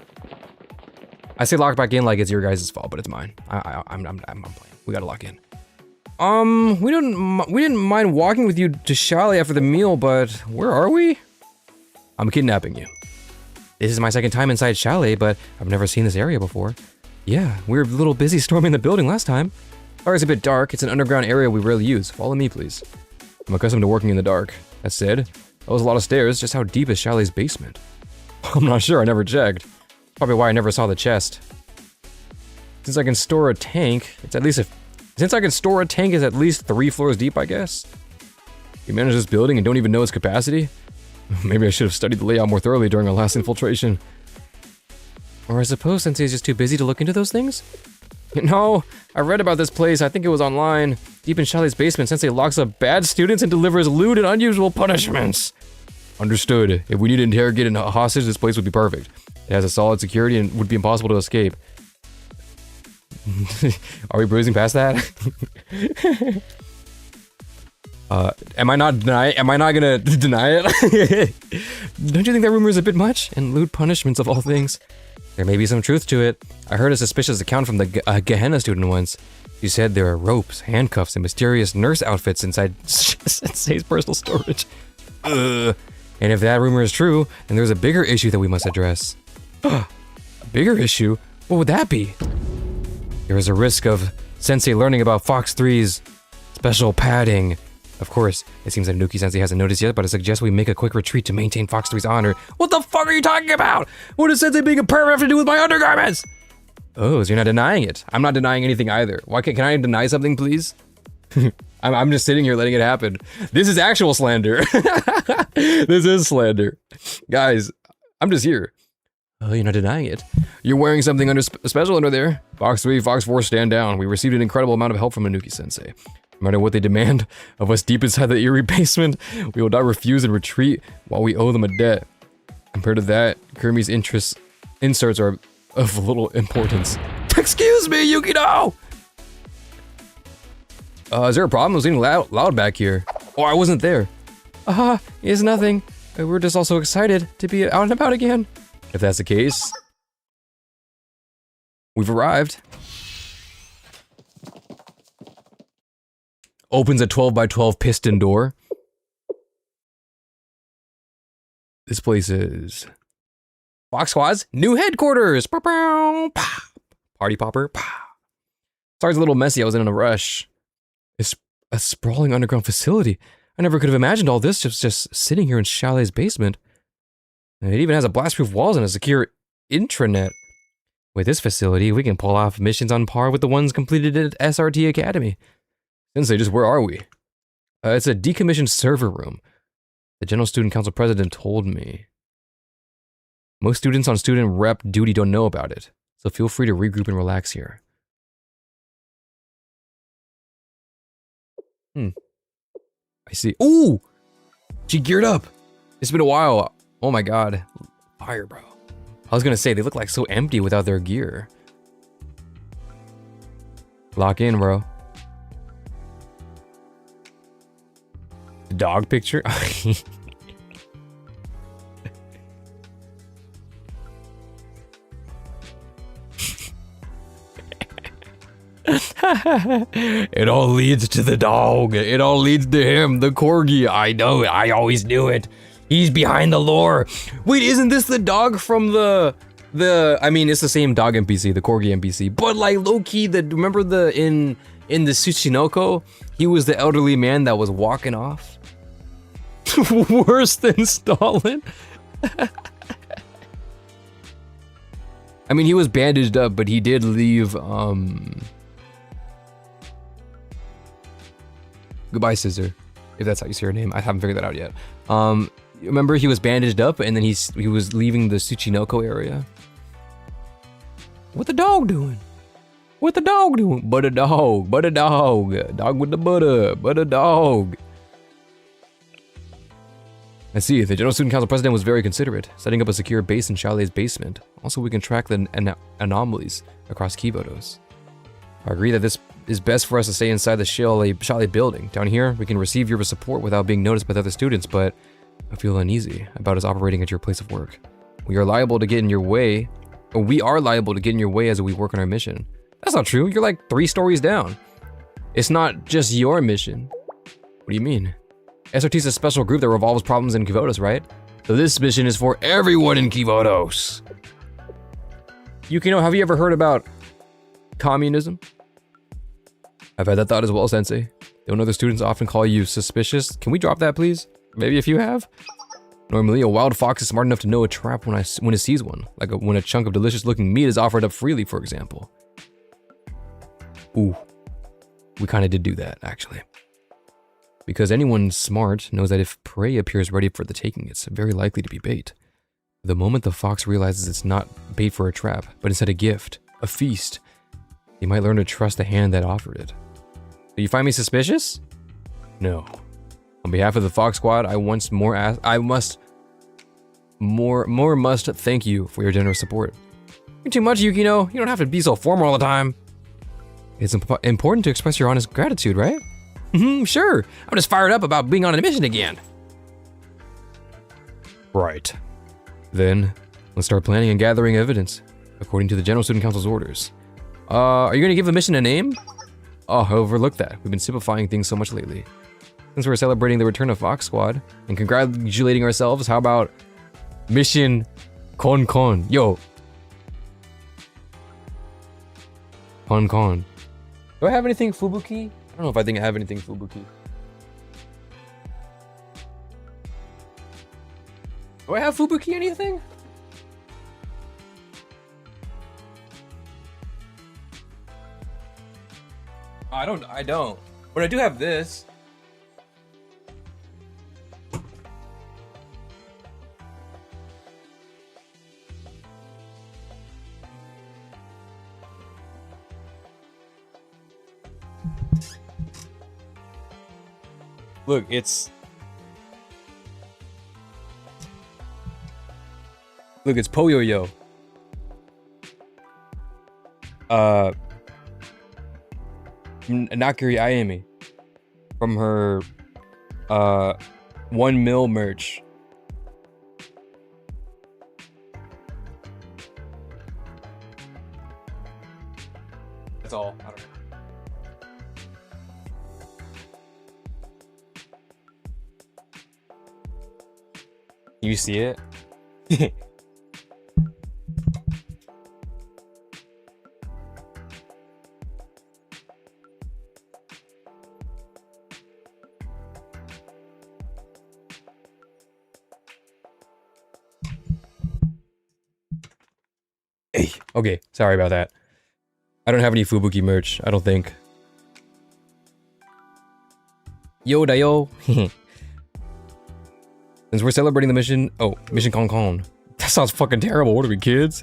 I say lock back in like it's your guys' fault, but it's mine. I'm playing. We gotta lock in. We didn't mind walking with you to Chalet after the meal, but where are we? I'm kidnapping you. This is my second time inside Chalet, but I've never seen this area before. Yeah, we were a little busy storming the building last time. Sorry, it's a bit dark. It's an underground area we rarely use. Follow me, please. I'm accustomed to working in the dark. That said, that was a lot of stairs. Just how deep is Chalet's basement? I'm not sure. I never checked. Probably why I never saw the chest. Since I can store a tank, it's at least Since I can store a tank is at least 3 floors deep, I guess. You manage this building and don't even know its capacity? Maybe I should have studied the layout more thoroughly during our last infiltration. Or I suppose Sensei is just too busy to look into those things? You know, I read about this place, I think it was online. Deep in Charlie's basement, Sensei locks up bad students and delivers lewd and unusual punishments. Understood. If we need to interrogate a hostage, this place would be perfect. It has a solid security and would be impossible to escape. Are we bruising past that? Am I not gonna deny it? Don't you think that rumor is a bit much? And lewd punishments of all things. There may be some truth to it. I heard a suspicious account from the Gehenna student once. She said there are ropes, handcuffs, and mysterious nurse outfits inside Sensei's personal storage. And if that rumor is true, then there's a bigger issue that we must address. A bigger issue? What would that be? There is a risk of Sensei learning about Fox 3's special padding. Of course, it seems that Anuki Sensei hasn't noticed yet, but I suggest we make a quick retreat to maintain Fox 3's honor. What the fuck are you talking about? What does Sensei being a pervert have to do with my undergarments? Oh, so you're not denying it. I'm not denying anything either. Why can I deny something, please? I'm just sitting here letting it happen. This is actual slander. This is slander. Guys, I'm just here. Oh, you're not denying it. You're wearing something special under there. Fox 3, Fox 4, stand down. We received an incredible amount of help from Anuki Sensei. No matter what they demand of us deep inside the eerie basement, we will not refuse and retreat while we owe them a debt. Compared to that, Kirimi's inserts are of little importance. Excuse me, Yukino! Is there a problem? It was getting loud back here. Oh, I wasn't there. It's nothing. We're just also excited to be out and about again. If that's the case, we've arrived. Opens a 12x12 piston door. This place is Fox Squad's new headquarters. Party popper. Sorry, it's a little messy. I was in a rush. It's a sprawling underground facility. I never could have imagined all this just sitting here in Chalet's basement. And it even has a blast-proof walls and a secure intranet. With this facility, we can pull off missions on par with the ones completed at SRT Academy. Sensei, just where are we? It's a decommissioned server room. The General Student Council President told me. Most students on student rep duty don't know about it, so feel free to regroup and relax here. I see. Ooh! She geared up! It's been a while. Oh my god. Fire, bro. I was gonna say, they look like so empty without their gear. Lock in, bro. The dog picture? It all leads to the dog. It all leads to him, the corgi. I know it. I always knew it. He's behind the lore. Wait, isn't this the dog from the I mean, it's the same dog NPC, the corgi NPC, but like low-key, remember in the Tsuchinoko, he was the elderly man that was walking off? Worse than Stalin? I mean, he was bandaged up, but he did leave, Goodbye, Scissor, if that's how you say her name. I haven't figured that out yet. Remember, he was bandaged up, and then he was leaving the Tsuchinoko area. What the dog doing? What the dog doing? But a dog, but a dog. Dog with the butter, but a dog. I see, the General Student Council President was very considerate, setting up a secure base in Chalet's basement. Also, we can track the anomalies across Kivodos. I agree that this is best for us to stay inside the Chalet building. Down here, we can receive your support without being noticed by the other students, but I feel uneasy about us operating at your place of work. We are liable to get in your way, or we are liable to get in your way as we work on our mission. That's not true, you're like 3 stories down. It's not just your mission. What do you mean? SRT is a special group that revolves problems in Kivodos, right? So this mission is for everyone in Kivodos. Yukino, have you ever heard about communism? I've had that thought as well, Sensei. Don't other students often call you suspicious? Can we drop that, please? Maybe if you have? Normally, a wild fox is smart enough to know a trap when it sees one, like when a chunk of delicious-looking meat is offered up freely, for example. Ooh, we kind of did do that, actually. Because anyone smart knows that if prey appears ready for the taking, it's very likely to be bait. The moment the fox realizes it's not bait for a trap, but instead a gift, a feast, he might learn to trust the hand that offered it. Do you find me suspicious? No. On behalf of the Fox Squad, I must thank you for your generous support. You're too much, Yukino. You don't have to be so formal all the time. It's important to express your honest gratitude, right? Sure. I'm just fired up about being on a mission again. Right. Then, let's start planning and gathering evidence, according to the General Student Council's orders. Are you gonna give the mission a name? Oh, I overlooked that. We've been simplifying things so much lately. Since we're celebrating the return of Fox Squad and congratulating ourselves, how about Mission Con Con? Yo. Con Con. Do I have anything Fubuki? I don't know if I have anything Fubuki. Do I have Fubuki anything? I don't. But I do have this. Look, it's Poyo-Yo. Nakiri Ayemi from her 1 mil merch. That's all. I don't know. You see it? Hey, okay, sorry about that. I don't have any Fubuki merch, I don't think. Yo da yo. Since we're celebrating the mission, Mission Con Con. That sounds fucking terrible. What are we, kids?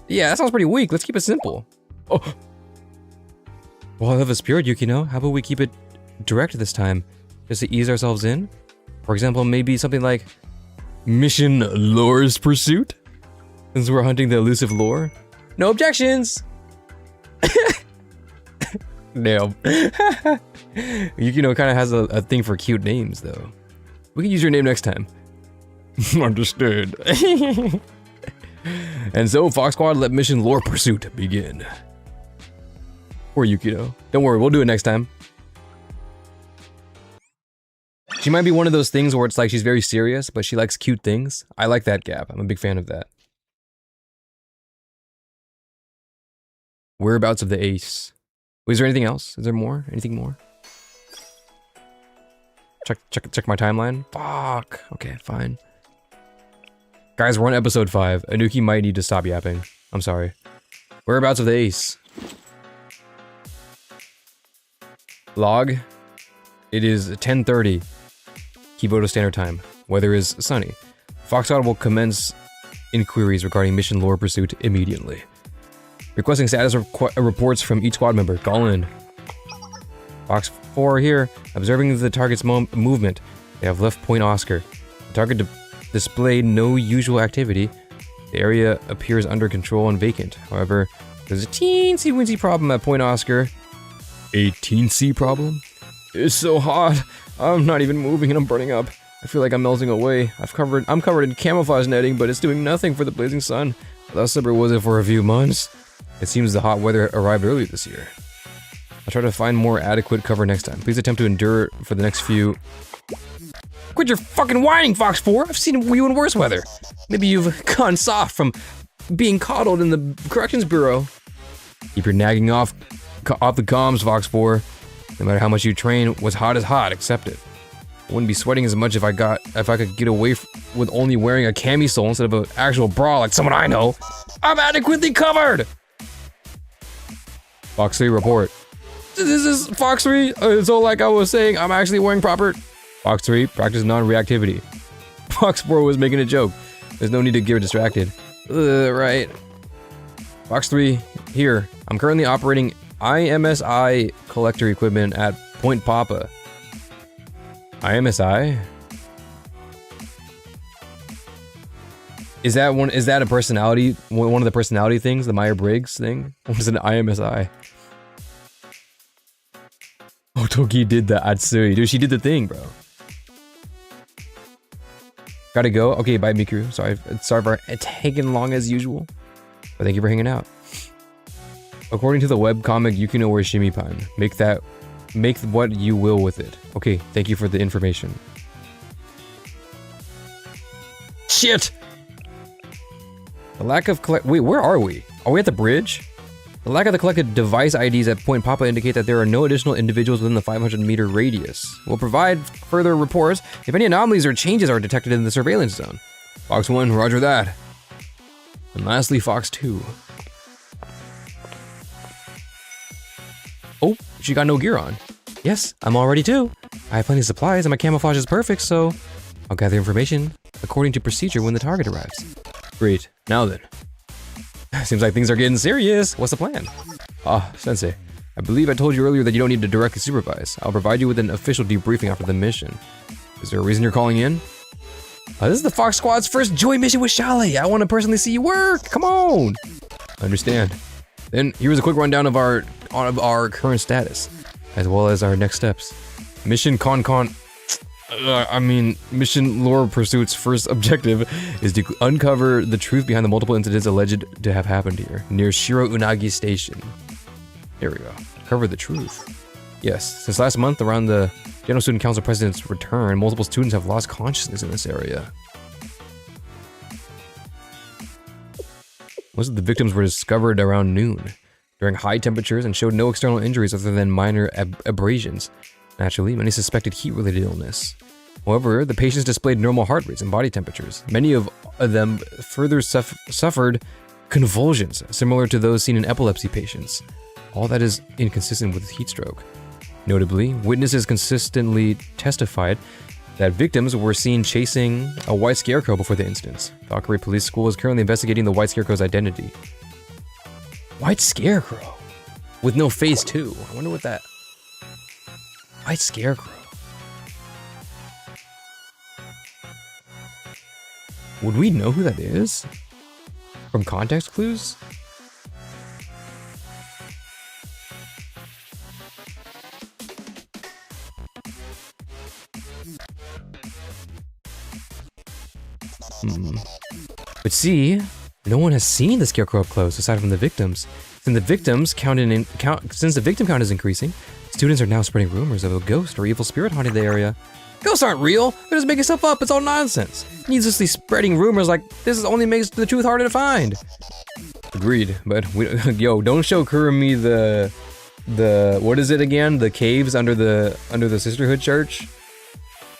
Yeah, that sounds pretty weak. Let's keep it simple. Oh. Well, I have a spirit, Yukino. How about we keep it direct this time? Just to ease ourselves in? For example, maybe something like Mission Lore's Pursuit? Since we're hunting the elusive lore? No objections! Damn. Yukino kind of has a thing for cute names, though. We can use your name next time. Understood. And so, Fox Squad, let Mission Lore Pursuit begin. Poor Yukino. Don't worry, we'll do it next time. She might be one of those things where it's like she's very serious, but she likes cute things. I like that gap. I'm a big fan of that. Whereabouts of the ace. Is there anything else? Is there more? Anything more? Check my timeline. Fuck. Okay, fine. Guys, we're on episode 5. Anuki might need to stop yapping. I'm sorry. Whereabouts of the ace? Log. It is 10:30. Kiboto Standard Time. Weather is sunny. Fox Squad will commence inquiries regarding Mission Lore Pursuit immediately. Requesting status reports from each squad member. Call in. Fox 4 here. Observing the target's movement. They have left Point Oscar. The target displayed no usual activity. The area appears under control and vacant. However, there's a teensy-weensy problem at Point Oscar. A teensy problem? It's so hot. I'm not even moving and I'm burning up. I feel like I'm melting away. I'm covered in camouflage netting, but it's doing nothing for the blazing sun. Last summer was it for a few months. It seems the hot weather arrived early this year. I'll try to find more adequate cover next time. Please attempt to endure for the next few... Quit your fucking whining, Fox 4! I've seen you in worse weather. Maybe you've gone soft from being coddled in the corrections bureau. Keep your nagging off the comms, Fox 4. No matter how much you train, what's hot is hot, accept it. I wouldn't be sweating as much if I could get away with only wearing a camisole instead of an actual bra like someone I know. I'm adequately covered! Fox 3, report. This is Fox 3, so like I was saying, I'm actually wearing proper... Fox 3, practice non-reactivity. Fox 4 was making a joke. There's no need to get distracted. Right. Box 3, here. I'm currently operating IMSI collector equipment at Point Papa. IMSI? Is that a personality? One of the personality things? The Myers-Briggs thing? What was an IMSI? Oh, Toki did the Atsui. Dude, she did the thing, bro. Gotta go. Okay, bye, Miku. Sorry for taking long as usual. But thank you for hanging out. According to the webcomic Yukino Orishimipan, make what you will with it. Okay, thank you for the information. Shit! The lack of wait, where are we? Are we at the bridge? The lack of the collected device IDs at Point Papa indicate that there are no additional individuals within the 500-meter radius. We'll provide further reports if any anomalies or changes are detected in the surveillance zone. Fox 1, roger that. And lastly, Fox 2. Oh, she got no gear on. Yes, I'm all ready too. I have plenty of supplies and my camouflage is perfect, so I'll gather information according to procedure when the target arrives. Great. Now then. Seems like things are getting serious. What's the plan? Sensei. I believe I told you earlier that you don't need to directly supervise. I'll provide you with an official debriefing after the mission. Is there a reason you're calling in? This is the Fox Squad's first joint mission with Shale. I want to personally see you work. Come on. Understand. Then here's a quick rundown of our current status, as well as our next steps. Mission Mission Lore Pursuit's first objective is to uncover the truth behind the multiple incidents alleged to have happened here, near Shiro Unagi Station. There we go. Cover the truth. Yes, since last month, around the General Student Council President's return, multiple students have lost consciousness in this area. Most of the victims were discovered around noon, during high temperatures, and showed no external injuries other than minor abrasions. Naturally, many suspected heat-related illness. However, the patients displayed normal heart rates and body temperatures. Many of them further suffered convulsions, similar to those seen in epilepsy patients. All that is inconsistent with heat stroke. Notably, witnesses consistently testified that victims were seen chasing a white scarecrow before the incidents. The Akari Police School is currently investigating the white scarecrow's identity. White scarecrow? With no face, too. I wonder what that... White scarecrow. Would we know who that is? From context clues? But see, no one has seen the scarecrow up close aside from the victims. Since the victim count is increasing, students are now spreading rumors of a ghost or evil spirit haunting the area. Ghosts aren't real. They're just making stuff up. It's all nonsense. Needlessly spreading rumors like this only makes the truth harder to find. Agreed, but yo, don't show Kurumi the what is it again? The caves under the Sisterhood Church.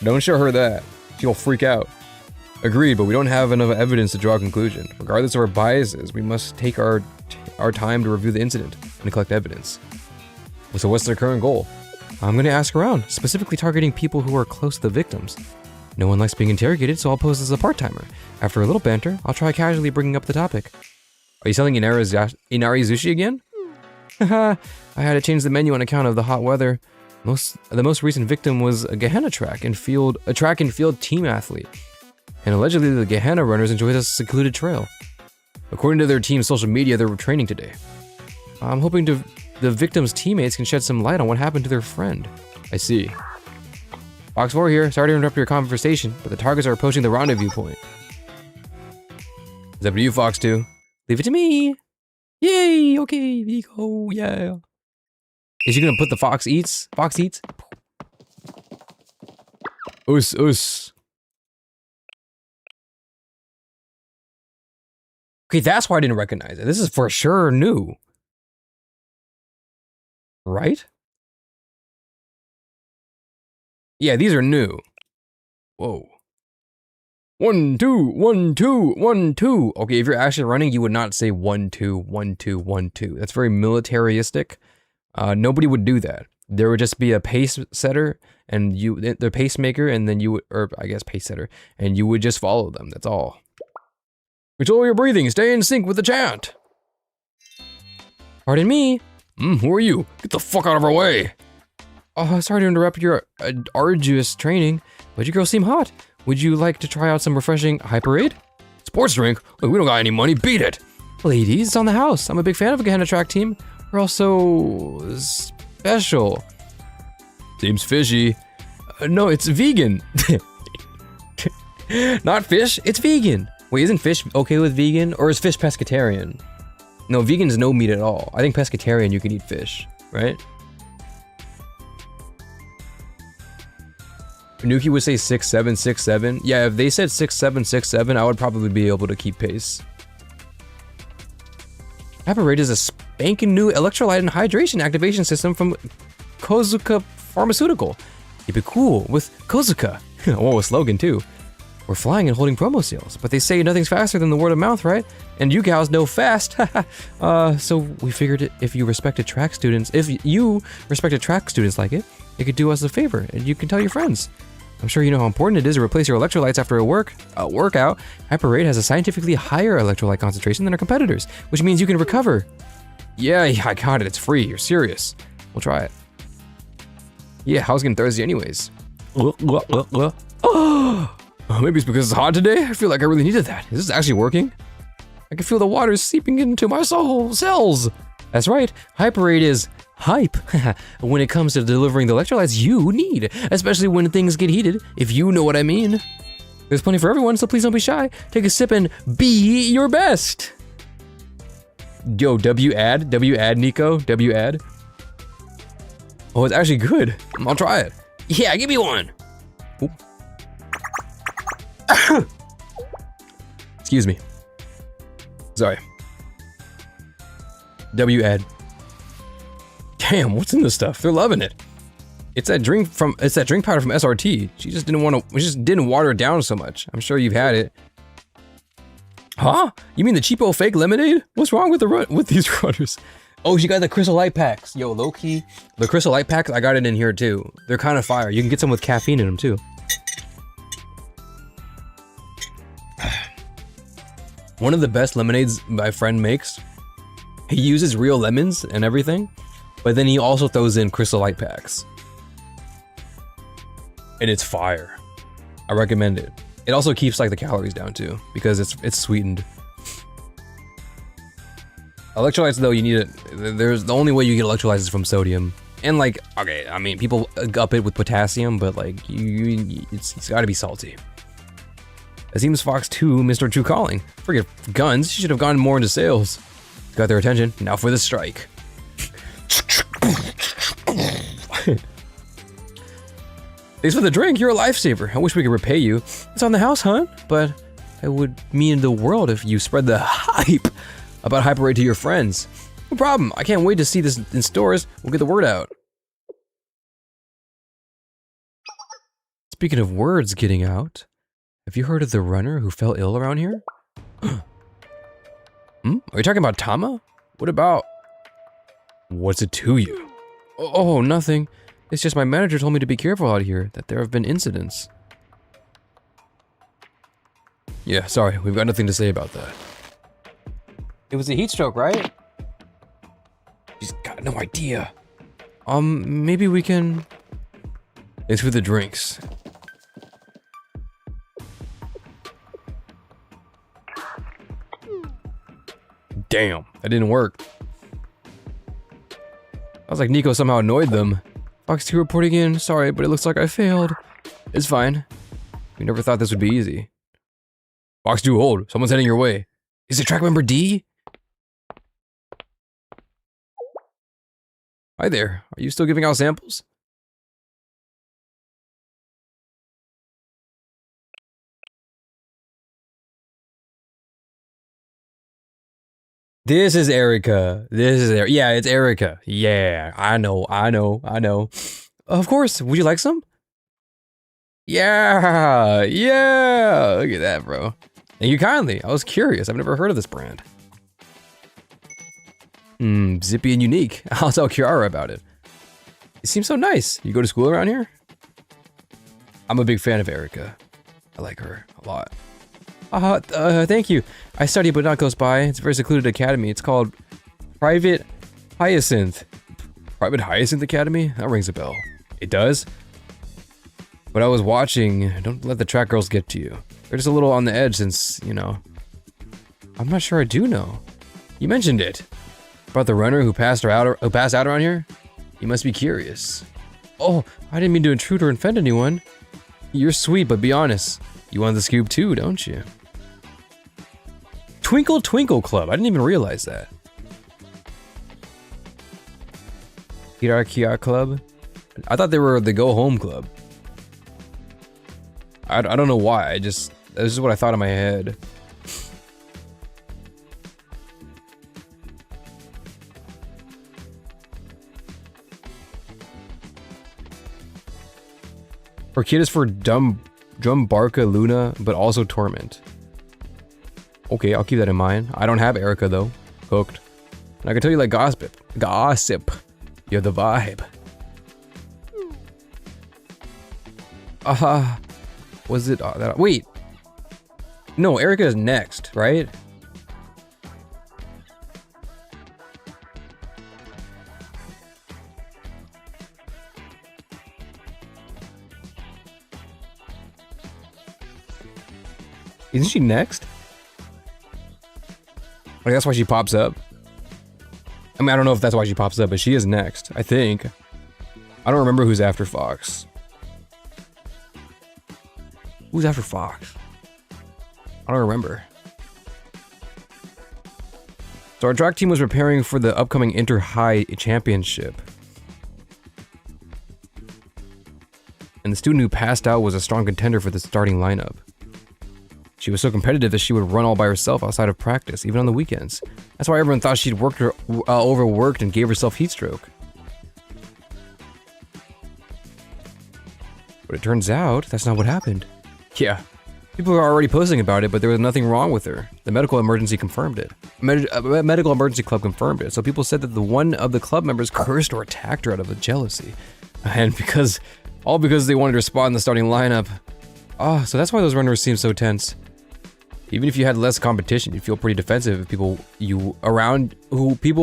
Don't show her that. She'll freak out. Agreed, but we don't have enough evidence to draw a conclusion. Regardless of our biases, we must take our time to review the incident and collect evidence. So what's their current goal? I'm going to ask around, specifically targeting people who are close to the victims. No one likes being interrogated, so I'll pose as a part-timer. After a little banter, I'll try casually bringing up the topic. Are you selling Inari sushi again? Haha, I had to change the menu on account of the hot weather. The most recent victim was a Gehenna track and field team athlete. And allegedly the Gehenna runners enjoy this secluded trail. According to their team's social media, they were training today. I'm hoping the victim's teammates can shed some light on what happened to their friend. I see. Fox 4 here, sorry to interrupt your conversation, but the targets are approaching the rendezvous point. It's up to you, Fox 2. Leave it to me! Yay! Okay, Vico, yeah. Is she gonna put the Fox eats? Fox eats? Us. Okay, that's why I didn't recognize it. This is for sure new. Right? Yeah, these are new. Whoa. 1, 2, 1, 2, 1, 2. Okay, if you're actually running, you would not say 1, 2, 1, 2, 1, 2. That's very militaristic. Nobody would do that. There would just be a pace setter and the pacemaker, and then you would, or I guess pace setter, and you would just follow them. That's all. Control your breathing. Stay in sync with the chant. Pardon me. Who are you? Get the fuck out of our way. Oh, sorry to interrupt your arduous training, but you girls seem hot. Would you like to try out some refreshing Hyperade? Sports drink? Look, we don't got any money. Beat it. Ladies, it's on the house. I'm a big fan of a Gehenna track team. We're also special. Seems fishy. No, it's vegan. Not fish, it's vegan. Wait, isn't fish okay with vegan? Or is fish pescatarian? No, vegan is no meat at all. I think pescatarian, you can eat fish, right? Anuki would say 6767. Yeah, if they said 6767, I would probably be able to keep pace. Hyperade is a spanking new electrolyte and hydration activation system from Kozuka Pharmaceutical. Keep it cool with Kozuka. Oh, a slogan too. We're flying and holding promo sales, but they say nothing's faster than the word of mouth, right? And you gals know fast. So we figured if you respected track students like it, it could do us a favor, and you can tell your friends. I'm sure you know how important it is to replace your electrolytes after a workout. Hyperade has a scientifically higher electrolyte concentration than our competitors, which means you can recover. Yeah, I got it. It's free. You're serious. We'll try it. Yeah, I was getting thirsty anyways. Maybe it's because it's hot today. I feel like I really needed that. Is this actually working? I can feel the water seeping into my cells. That's right. Hyperade is hype when it comes to delivering the electrolytes you need, especially when things get heated, if you know what I mean. There's plenty for everyone, so please don't be shy. Take a sip and be your best. Yo, W-add, Nico, W-add. Oh, it's actually good. I'll try it. Yeah, give me one. Oop. Excuse me. Sorry. W-add. Damn, what's in this stuff? They're loving it. It's that drink powder from SRT. She just didn't water it down so much. I'm sure you've had it. Huh? You mean the cheapo fake lemonade? What's wrong with these runners? Oh, she got the Crystal Light packs. Yo, low key, the Crystal Light packs, I got it in here too. They're kind of fire. You can get some with caffeine in them too. One of the best lemonades my friend makes, he uses real lemons and everything, but then he also throws in Crystal Light packs. And it's fire. I recommend it. It also keeps like the calories down too, because it's sweetened. Electrolytes though, you need it. There's the only way you get electrolytes is from sodium. And like, okay, I mean, people up it with potassium, but like, it's gotta be salty. It seems Fox 2 Mr. True Calling. Forget guns, she should have gone more into sales. Got their attention, now for the strike. Thanks for the drink, you're a lifesaver. I wish we could repay you. It's on the house, huh? But it would mean the world if you spread the hype about Hyperade to your friends. No problem, I can't wait to see this in stores. We'll get the word out. Speaking of words getting out, have you heard of the runner who fell ill around here? Are you talking about Tama? What about... What's it to you? Oh, nothing. It's just my manager told me to be careful out here, that there have been incidents. Yeah, sorry, we've got nothing to say about that. It was a heat stroke, right? She's got no idea. Maybe we can... It's for the drinks. Damn, that didn't work. I was like Nico somehow annoyed them. Fox 2 reporting in, sorry, but it looks like I failed. It's fine. We never thought this would be easy. Fox 2 hold, someone's heading your way. Is it track member D? Hi there, are you still giving out samples? This is Erica. Yeah, it's Erica. Yeah, I know. Of course, would you like some? Yeah. Look at that, bro. Thank you kindly. I was curious. I've never heard of this brand. Zippy and unique. I'll tell Kiara about it. It seems so nice. You go to school around here? I'm a big fan of Erica. I like her a lot. Thank you. I study but not close by. It's a very secluded academy. It's called Private Hyacinth. Private Hyacinth Academy? That rings a bell. It does? But I was watching. Don't let the track girls get to you. They're just a little on the edge since, you know. I'm not sure I do know. You mentioned it. About the runner who passed out around here? You must be curious. Oh, I didn't mean to intrude or offend anyone. You're sweet, but be honest. You want the scoop too, don't you? Twinkle Twinkle Club. I didn't even realize that. Hierarchia Club? I thought they were the Go Home Club. I don't know why. This is what I thought in my head. Orchid is for Drumbarca Luna, but also Torment. Okay, I'll keep that in mind. I don't have Erica though. Cooked. And I can tell you like gossip. Gossip. You have the vibe. Was it that? Wait. No, Erica is next, right? Isn't she next? Like that's why she pops up. I mean, I don't know if that's why she pops up, but she is next, I think. I don't remember who's after Fox. Who's after Fox? I don't remember. So our track team was preparing for the upcoming Inter-High Championship. And the student who passed out was a strong contender for the starting lineup. She was so competitive that she would run all by herself outside of practice, even on the weekends. That's why everyone thought she'd overworked and gave herself heat stroke. But it turns out that's not what happened. Yeah, people are already posting about it, but there was nothing wrong with her. The medical emergency confirmed it. Medical emergency club confirmed it. So people said that the one of the club members cursed or attacked her out of jealousy, and because they wanted to spot in the starting lineup. Oh, so that's why those runners seem so tense. Even if you had less competition, you'd feel pretty defensive if people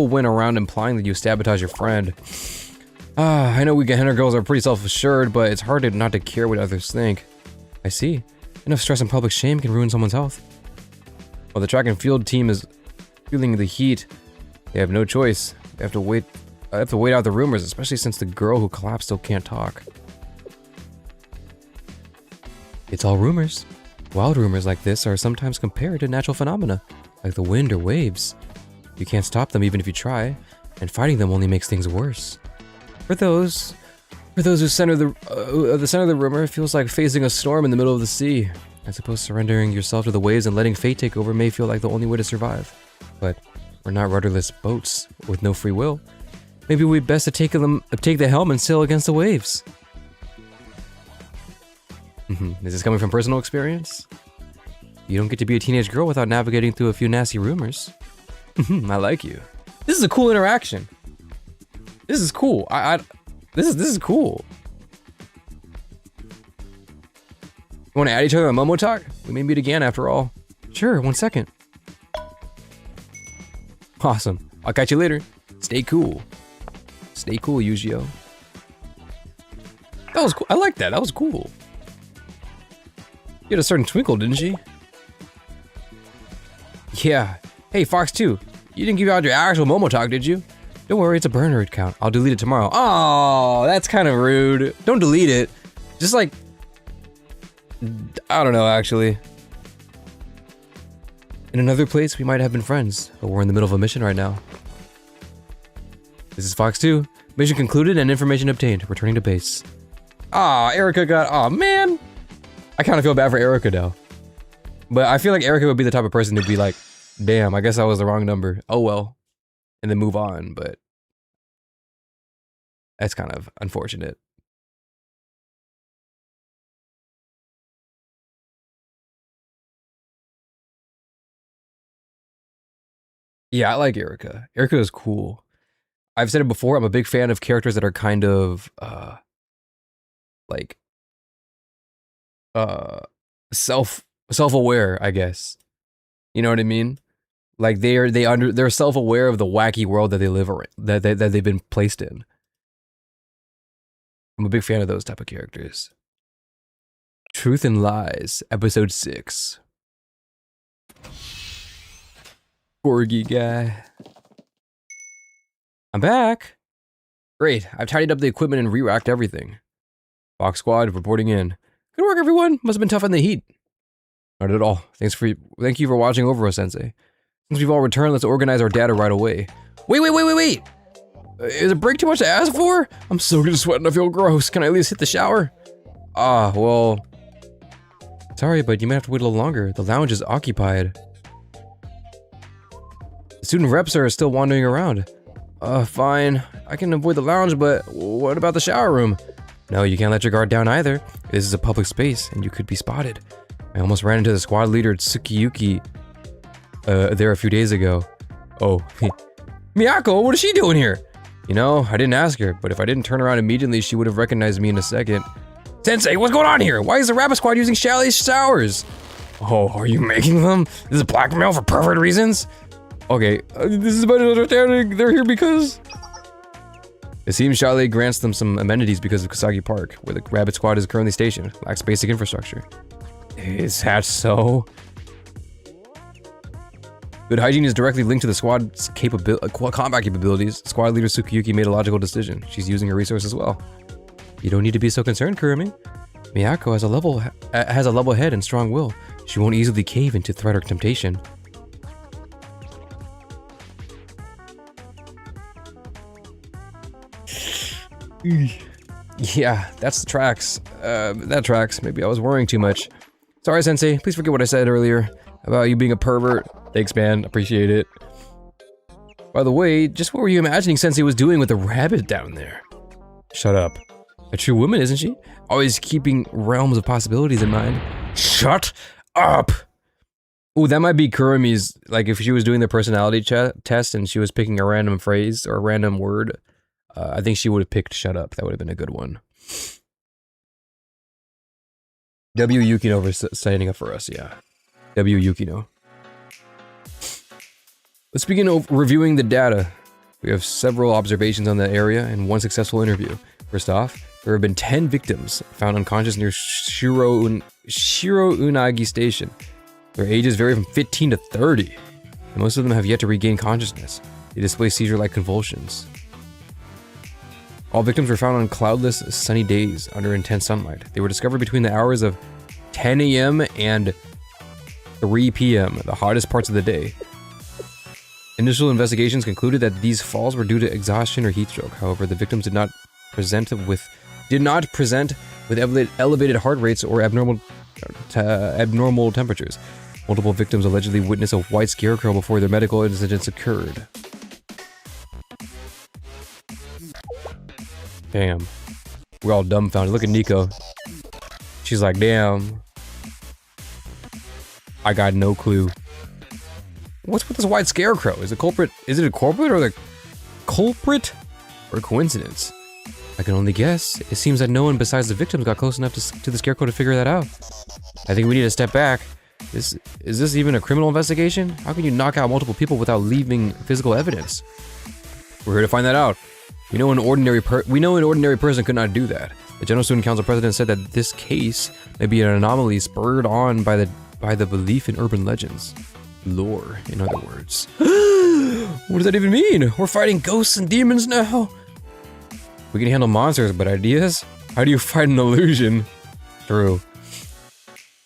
went around implying that you sabotage your friend. I know we Henner girls are pretty self-assured, but it's hard not to care what others think. I see. Enough stress and public shame can ruin someone's health. While the track and field team is feeling the heat, they have no choice. They have to wait out the rumors, especially since the girl who collapsed still can't talk. It's all rumors. Wild rumors like this are sometimes compared to natural phenomena, like the wind or waves. You can't stop them even if you try, and fighting them only makes things worse. For those who center the center of the rumor, it feels like facing a storm in the middle of the sea. I suppose surrendering yourself to the waves and letting fate take over may feel like the only way to survive. But we're not rudderless boats with no free will. Maybe we'd best to take the helm and sail against the waves. Is this coming from personal experience? You don't get to be a teenage girl without navigating through a few nasty rumors. I like you. This is a cool interaction. This is cool. This is cool. You want to add each other on Momo Talk? We may meet again after all. Sure, 1 second. Awesome. I'll catch you later. Stay cool. Stay cool, Yu-Gi-Oh. That was cool. I like that. That was cool. You had a certain twinkle, didn't she? Yeah. Hey, Fox 2. You didn't give out your actual Momo Talk, did you? Don't worry, it's a burner account. I'll delete it tomorrow. Oh, that's kind of rude. Don't delete it. Just like... I don't know, actually. In another place, we might have been friends, but we're in the middle of a mission right now. This is Fox 2. Mission concluded and information obtained. Returning to base. Aw, Erica got... Aw, man. I kind of feel bad for Erica now. But I feel like Erica would be the type of person to be like, damn, I guess that was the wrong number. Oh well. And then move on, but... that's kind of unfortunate. Yeah, I like Erica. Erica is cool. I've said it before, I'm a big fan of characters that are kind of, like, self-aware, I guess. You know what I mean? Like they're self-aware of the wacky world that they live in, that they've been placed in. I'm a big fan of those type of characters. Truth and Lies, episode 6. Corgi guy. I'm back. Great, I've tidied up the equipment and re-racked everything. Fox Squad reporting in. Good work, everyone. Must have been tough in the heat. Not at all. Thank you for watching over us, Sensei. Since we've all returned, let's organize our data right away. Wait! Is a break too much to ask for? I'm soaking in sweat and I feel gross. Can I at least hit the shower? Well... Sorry, but you might have to wait a little longer. The lounge is occupied. The student reps are still wandering around. Fine. I can avoid the lounge, but what about the shower room? No, you can't let your guard down either. This is a public space, and you could be spotted. I almost ran into the squad leader Tsukiyuki there a few days ago. Oh, Miyako, what is she doing here? You know, I didn't ask her, but if I didn't turn around immediately, she would have recognized me in a second. Sensei, what's going on here? Why is the rabbit squad using Chalet's showers? Oh, are you making them? This is blackmail for pervert reasons? Okay, this is my understanding. They're here because... It seems Chalet grants them some amenities because of Kasagi Park, where the rabbit squad is currently stationed. Lacks basic infrastructure. Is that so? Good hygiene is directly linked to the squad's combat capabilities. Squad leader Tsukiyuki made a logical decision. She's using her resources well. You don't need to be so concerned, Kurumi. Miyako has a level head and strong will. She won't easily cave into threat or temptation. Yeah, that's the tracks. That tracks. Maybe I was worrying too much. Sorry, Sensei. Please forget what I said earlier about you being a pervert. Thanks, man. Appreciate it. By the way, just what were you imagining Sensei was doing with the rabbit down there? Shut up. A true woman, isn't she? Always keeping realms of possibilities in mind. Shut up! Ooh, that might be Kurumi's, like if she was doing the personality test and she was picking a random phrase or a random word, I think she would have picked shut up. That would have been a good one. W. Yukino for signing up for us, yeah. W. Yukino. Let's begin reviewing the data. We have several observations on the area and one successful interview. First off, there have been 10 victims found unconscious near Shiro Unagi Station. Their ages vary from 15 to 30, and most of them have yet to regain consciousness. They display seizure-like convulsions. All victims were found on cloudless, sunny days under intense sunlight. They were discovered between the hours of 10 a.m. and 3 p.m., the hottest parts of the day. Initial investigations concluded that these falls were due to exhaustion or heat stroke. However, the victims did not present with elevated heart rates or abnormal temperatures. Multiple victims allegedly witnessed a white scarecrow before their medical incidents occurred. Damn. We're all dumbfounded. Look at Nico. She's like, damn. I got no clue. What's with this white scarecrow? Is it a culprit or the culprit or coincidence? I can only guess. It seems that no one besides the victims got close enough to the scarecrow to figure that out. I think we need to step back. Is this even a criminal investigation? How can you knock out multiple people without leaving physical evidence? We're here to find that out. We know an ordinary person could not do that. The General Student Council president said that this case may be an anomaly spurred on by the belief in urban legends. Lore, in other words. What does that even mean? We're fighting ghosts and demons now? We can handle monsters, but ideas? How do you fight an illusion? True.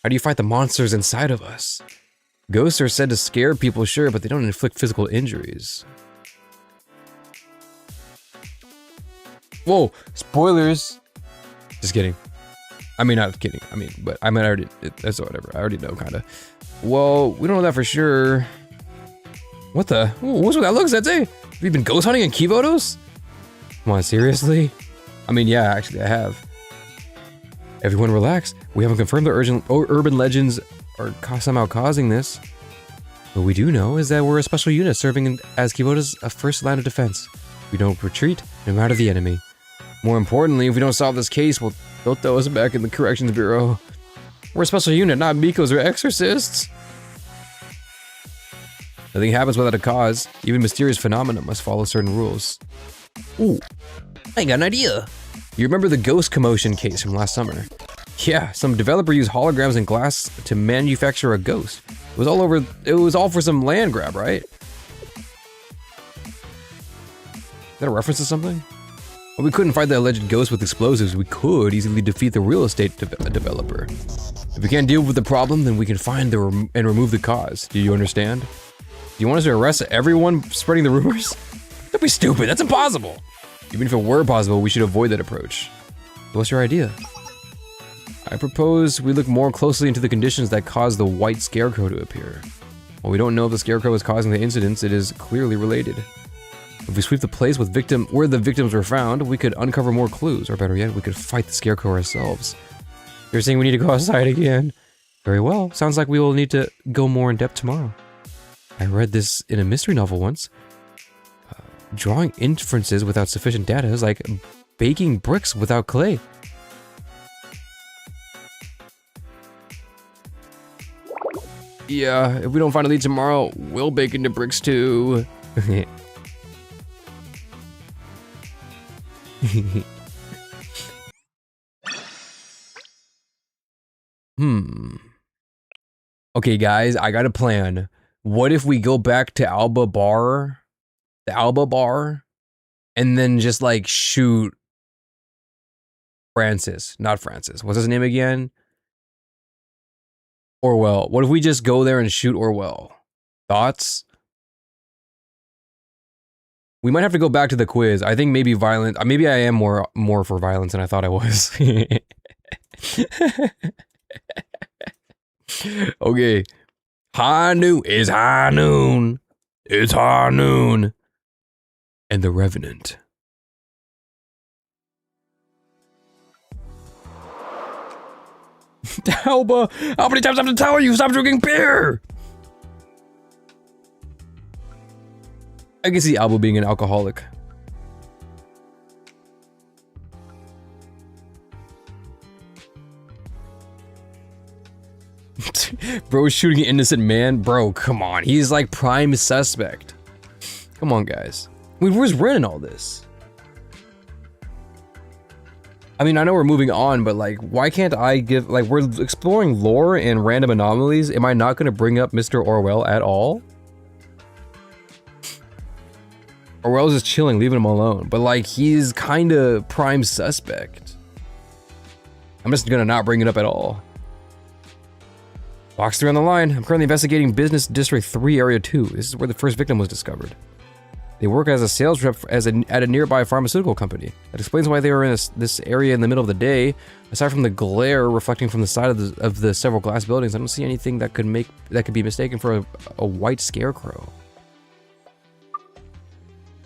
How do you fight the monsters inside of us? Ghosts are said to scare people, sure, but they don't inflict physical injuries. Whoa, spoilers. Just kidding. I mean, not kidding. I mean, but I mean, that's whatever. I already know, kinda. Well, we don't know that for sure. What the? What's with that look, Sensei? Have you been ghost hunting in Kivotos? Come on, seriously? I mean, yeah, actually I have. Everyone relax. We haven't confirmed the urban legends are somehow causing this. What we do know is that we're a special unit serving as Kivota's first line of defense. We don't retreat, no matter the enemy. More importantly, if we don't solve this case, they'll throw us back in the Corrections Bureau. We're a special unit, not Mikos or exorcists. Nothing happens without a cause. Even mysterious phenomena must follow certain rules. Ooh, I got an idea. You remember the ghost commotion case from last summer? Yeah, some developer used holograms and glass to manufacture a ghost. It was all for some land grab, right? Is that a reference to something? Well, we couldn't fight the alleged ghost with explosives. We could easily defeat the real estate developer. If we can't deal with the problem, then we can find and remove the cause. Do you understand? Do you want us to arrest everyone spreading the rumors? That'd be stupid. That's impossible. Even if it were possible, we should avoid that approach. What's your idea? I propose we look more closely into the conditions that caused the white scarecrow to appear. While we don't know if the scarecrow is causing the incidents, it is clearly related. If we sweep the place with where the victims were found, we could uncover more clues, or better yet, we could fight the scarecrow ourselves. You're saying we need to go outside again? Very well. Sounds like we will need to go more in depth tomorrow. I read this in a mystery novel once. Drawing inferences without sufficient data is like baking bricks without clay. Yeah, if we don't find a lead tomorrow, we'll bake into bricks too. Okay, guys, I got a plan. What if we go back to the Alba Bar, and then just like shoot Francis, not Francis. What's his name again? Orwell. What if we just go there and shoot Orwell? Thoughts? We might have to go back to the quiz. I think maybe violent. Maybe I am more for violence than I thought I was. Okay. High noon. It's high noon. It's high noon. And the Revenant. Alba, how many times I have to tell you stop drinking beer? I can see Alba being an alcoholic. Bro shooting an innocent man? Bro, come on. He's like prime suspect. Come on, guys. Wait, where's Ren in all this? I mean, I know we're moving on, but like, why can't I give, like, we're exploring lore and random anomalies. Am I not going to bring up Mr. Orwell at all? Orwell's just chilling, leaving him alone. But like, he's kind of prime suspect. I'm just going to not bring it up at all. Box 3 on the line. I'm currently investigating Business District 3, Area 2. This is where the first victim was discovered. They work as a sales rep at a nearby pharmaceutical company. That explains why they were in this area in the middle of the day. Aside from the glare reflecting from the side of the several glass buildings, I don't see anything that could be mistaken for a white scarecrow.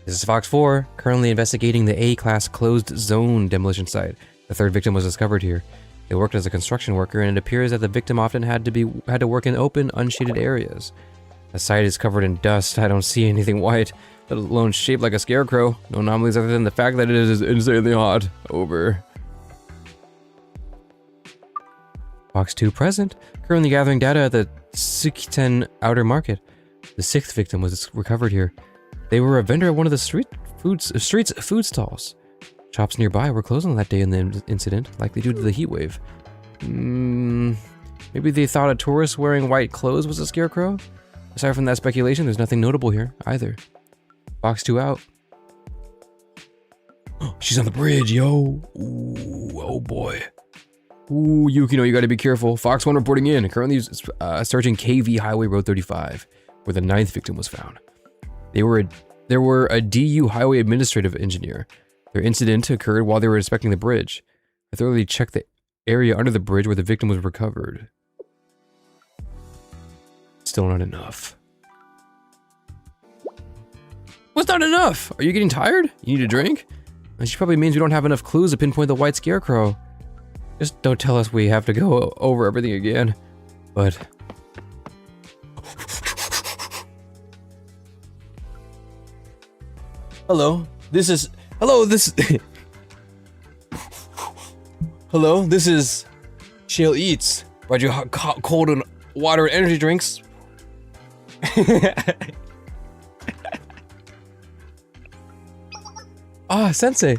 This is Fox 4, currently investigating the A-class closed zone demolition site. The third victim was discovered here. They worked as a construction worker, and it appears that the victim often had to work in open, unshaded areas. The site is covered in dust. I don't see anything white, let alone shaped like a scarecrow. No anomalies other than the fact that it is insanely hot. Over. Box 2 present. Currently gathering data at the Sikten Outer Market. The sixth victim was recovered here. They were a vendor at one of the street's food stalls. Shops nearby were closed on that day in the incident, likely due to the heat wave. Maybe they thought a tourist wearing white clothes was a scarecrow? Aside from that speculation, there's nothing notable here, either. Box 2 out. She's on the bridge, yo. Ooh, oh boy. Ooh, Yukino, you gotta be careful. Fox 1 reporting in. Currently searching KV Highway Road 35, where the 9th victim was found. They were a DU highway administrative engineer. Their incident occurred while they were inspecting the bridge. I thoroughly checked the area under the bridge where the victim was recovered. Still not enough. What's not enough? Are you getting tired? You need a drink? She probably means we don't have enough clues to pinpoint the white scarecrow. Just don't tell us we have to go over everything again. But... Hello, this is Shale Eats. Brought you hot, cold and water and energy drinks. Ah, Sensei.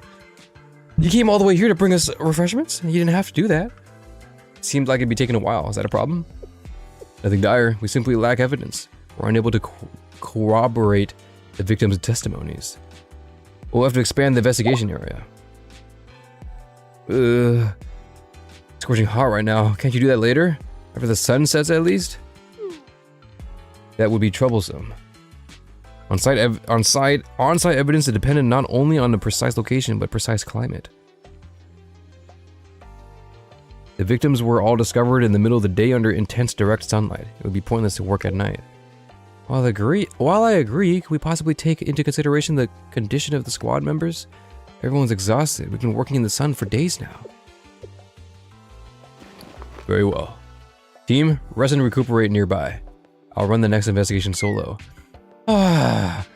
You came all the way here to bring us refreshments? You didn't have to do that. It seemed like it'd be taking a while. Is that a problem? Nothing dire. We simply lack evidence. We're unable to corroborate the victim's testimonies. We'll have to expand the investigation area. It's scorching hot right now. Can't you do that later? After the sun sets, at least? That would be troublesome. On-site evidence is dependent not only on the precise location, but precise climate. The victims were all discovered in the middle of the day under intense direct sunlight. It would be pointless to work at night. While I agree, can we possibly take into consideration the condition of the squad members? Everyone's exhausted. We've been working in the sun for days now. Very well. Team, rest and recuperate nearby. I'll run the next investigation solo. Ah,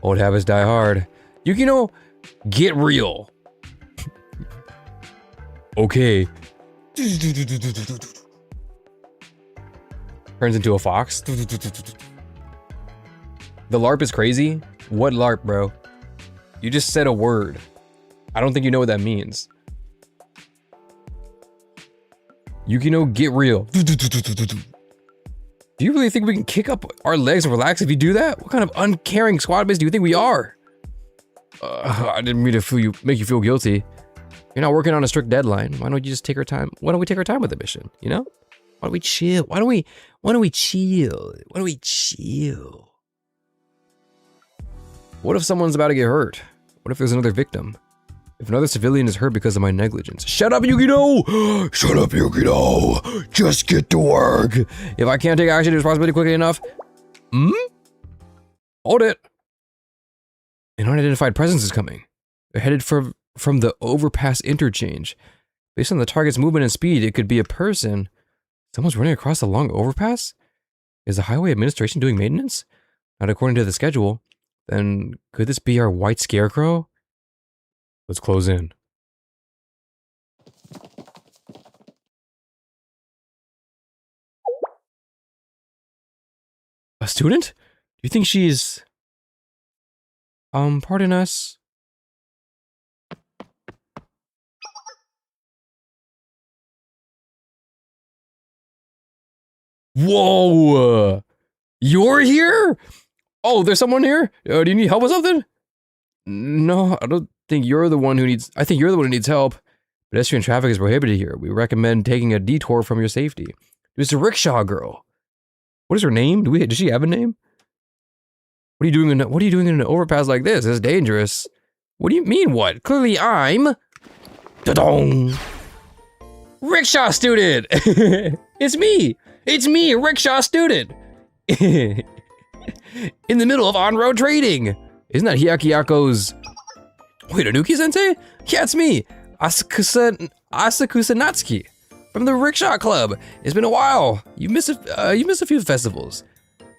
old habits die hard. Yukino, get real. Okay. Turns into a fox. The LARP is crazy. What LARP, bro? You just said a word. I don't think you know what that means. Yukino, get real. Do you really think we can kick up our legs and relax if you do that? What kind of uncaring squad mates do you think we are? I didn't mean to make you feel guilty. You're not working on a strict deadline. Why don't you just take our time? Why don't we take our time with the mission? You know? Why don't we chill? Why don't we chill? Why don't we chill? What if someone's about to get hurt? What if there's another victim? If another civilian is hurt because of my negligence. Shut up, Yukino! Shut up, Yukino! Just get to work! If I can't take action and responsibility quickly enough... Hold it! An unidentified presence is coming. They're headed from the overpass interchange. Based on the target's movement and speed, it could be a person. Someone's running across the long overpass? Is the highway administration doing maintenance? Not according to the schedule. Then could this be our white scarecrow? Let's close in. A student? Do you think she's... pardon us? Whoa! You're here? Oh, there's someone here? Do you need help with something? No, I don't think you're the one who needs... I think you're the one who needs help. Pedestrian traffic is prohibited here. We recommend taking a detour from your safety. It's a rickshaw girl. What is her name? Does she have a name? What are you doing in an overpass like this? It's dangerous. What do you mean what? Clearly I'm... Da-dong! Rickshaw student! It's me! It's me, rickshaw student! In the middle of on-road trading! Isn't that Hyakuyako's... Wait, Anuki-sensei? Yeah, it's me! Asakusa Natsuki from the Rickshaw Club. It's been a while. You missed a few festivals.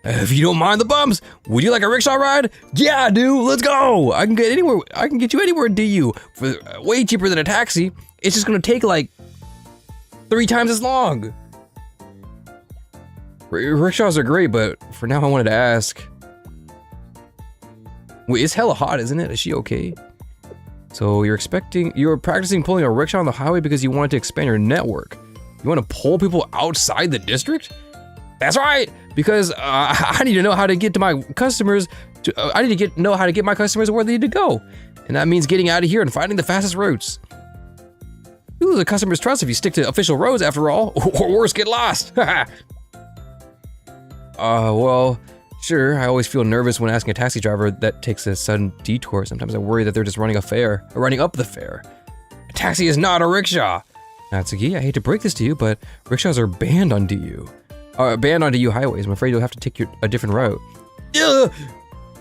If you don't mind the bumps, would you like a rickshaw ride? Yeah, I do. Let's go. I can get you anywhere in DU for way cheaper than a taxi. It's just gonna take like 3 times as long. Rickshaws are great, but for now I wanted to ask. Wait, it's hella hot, isn't it? Is she okay? So you're practicing pulling a rickshaw on the highway because you wanted to expand your network. You want to pull people outside the district? That's right, because I need to know how to get to my customers. I need to know how to get my customers where they need to go, and that means getting out of here and finding the fastest routes. You lose the customer's trust if you stick to official roads, after all, or worse, get lost. Well, sure. I always feel nervous when asking a taxi driver that takes a sudden detour. Sometimes I worry that they're just running up the fare. A taxi is not a rickshaw. Natsuki, I hate to break this to you, but rickshaws are banned on DU. Banned on DU highways. I'm afraid you'll have to take a different route.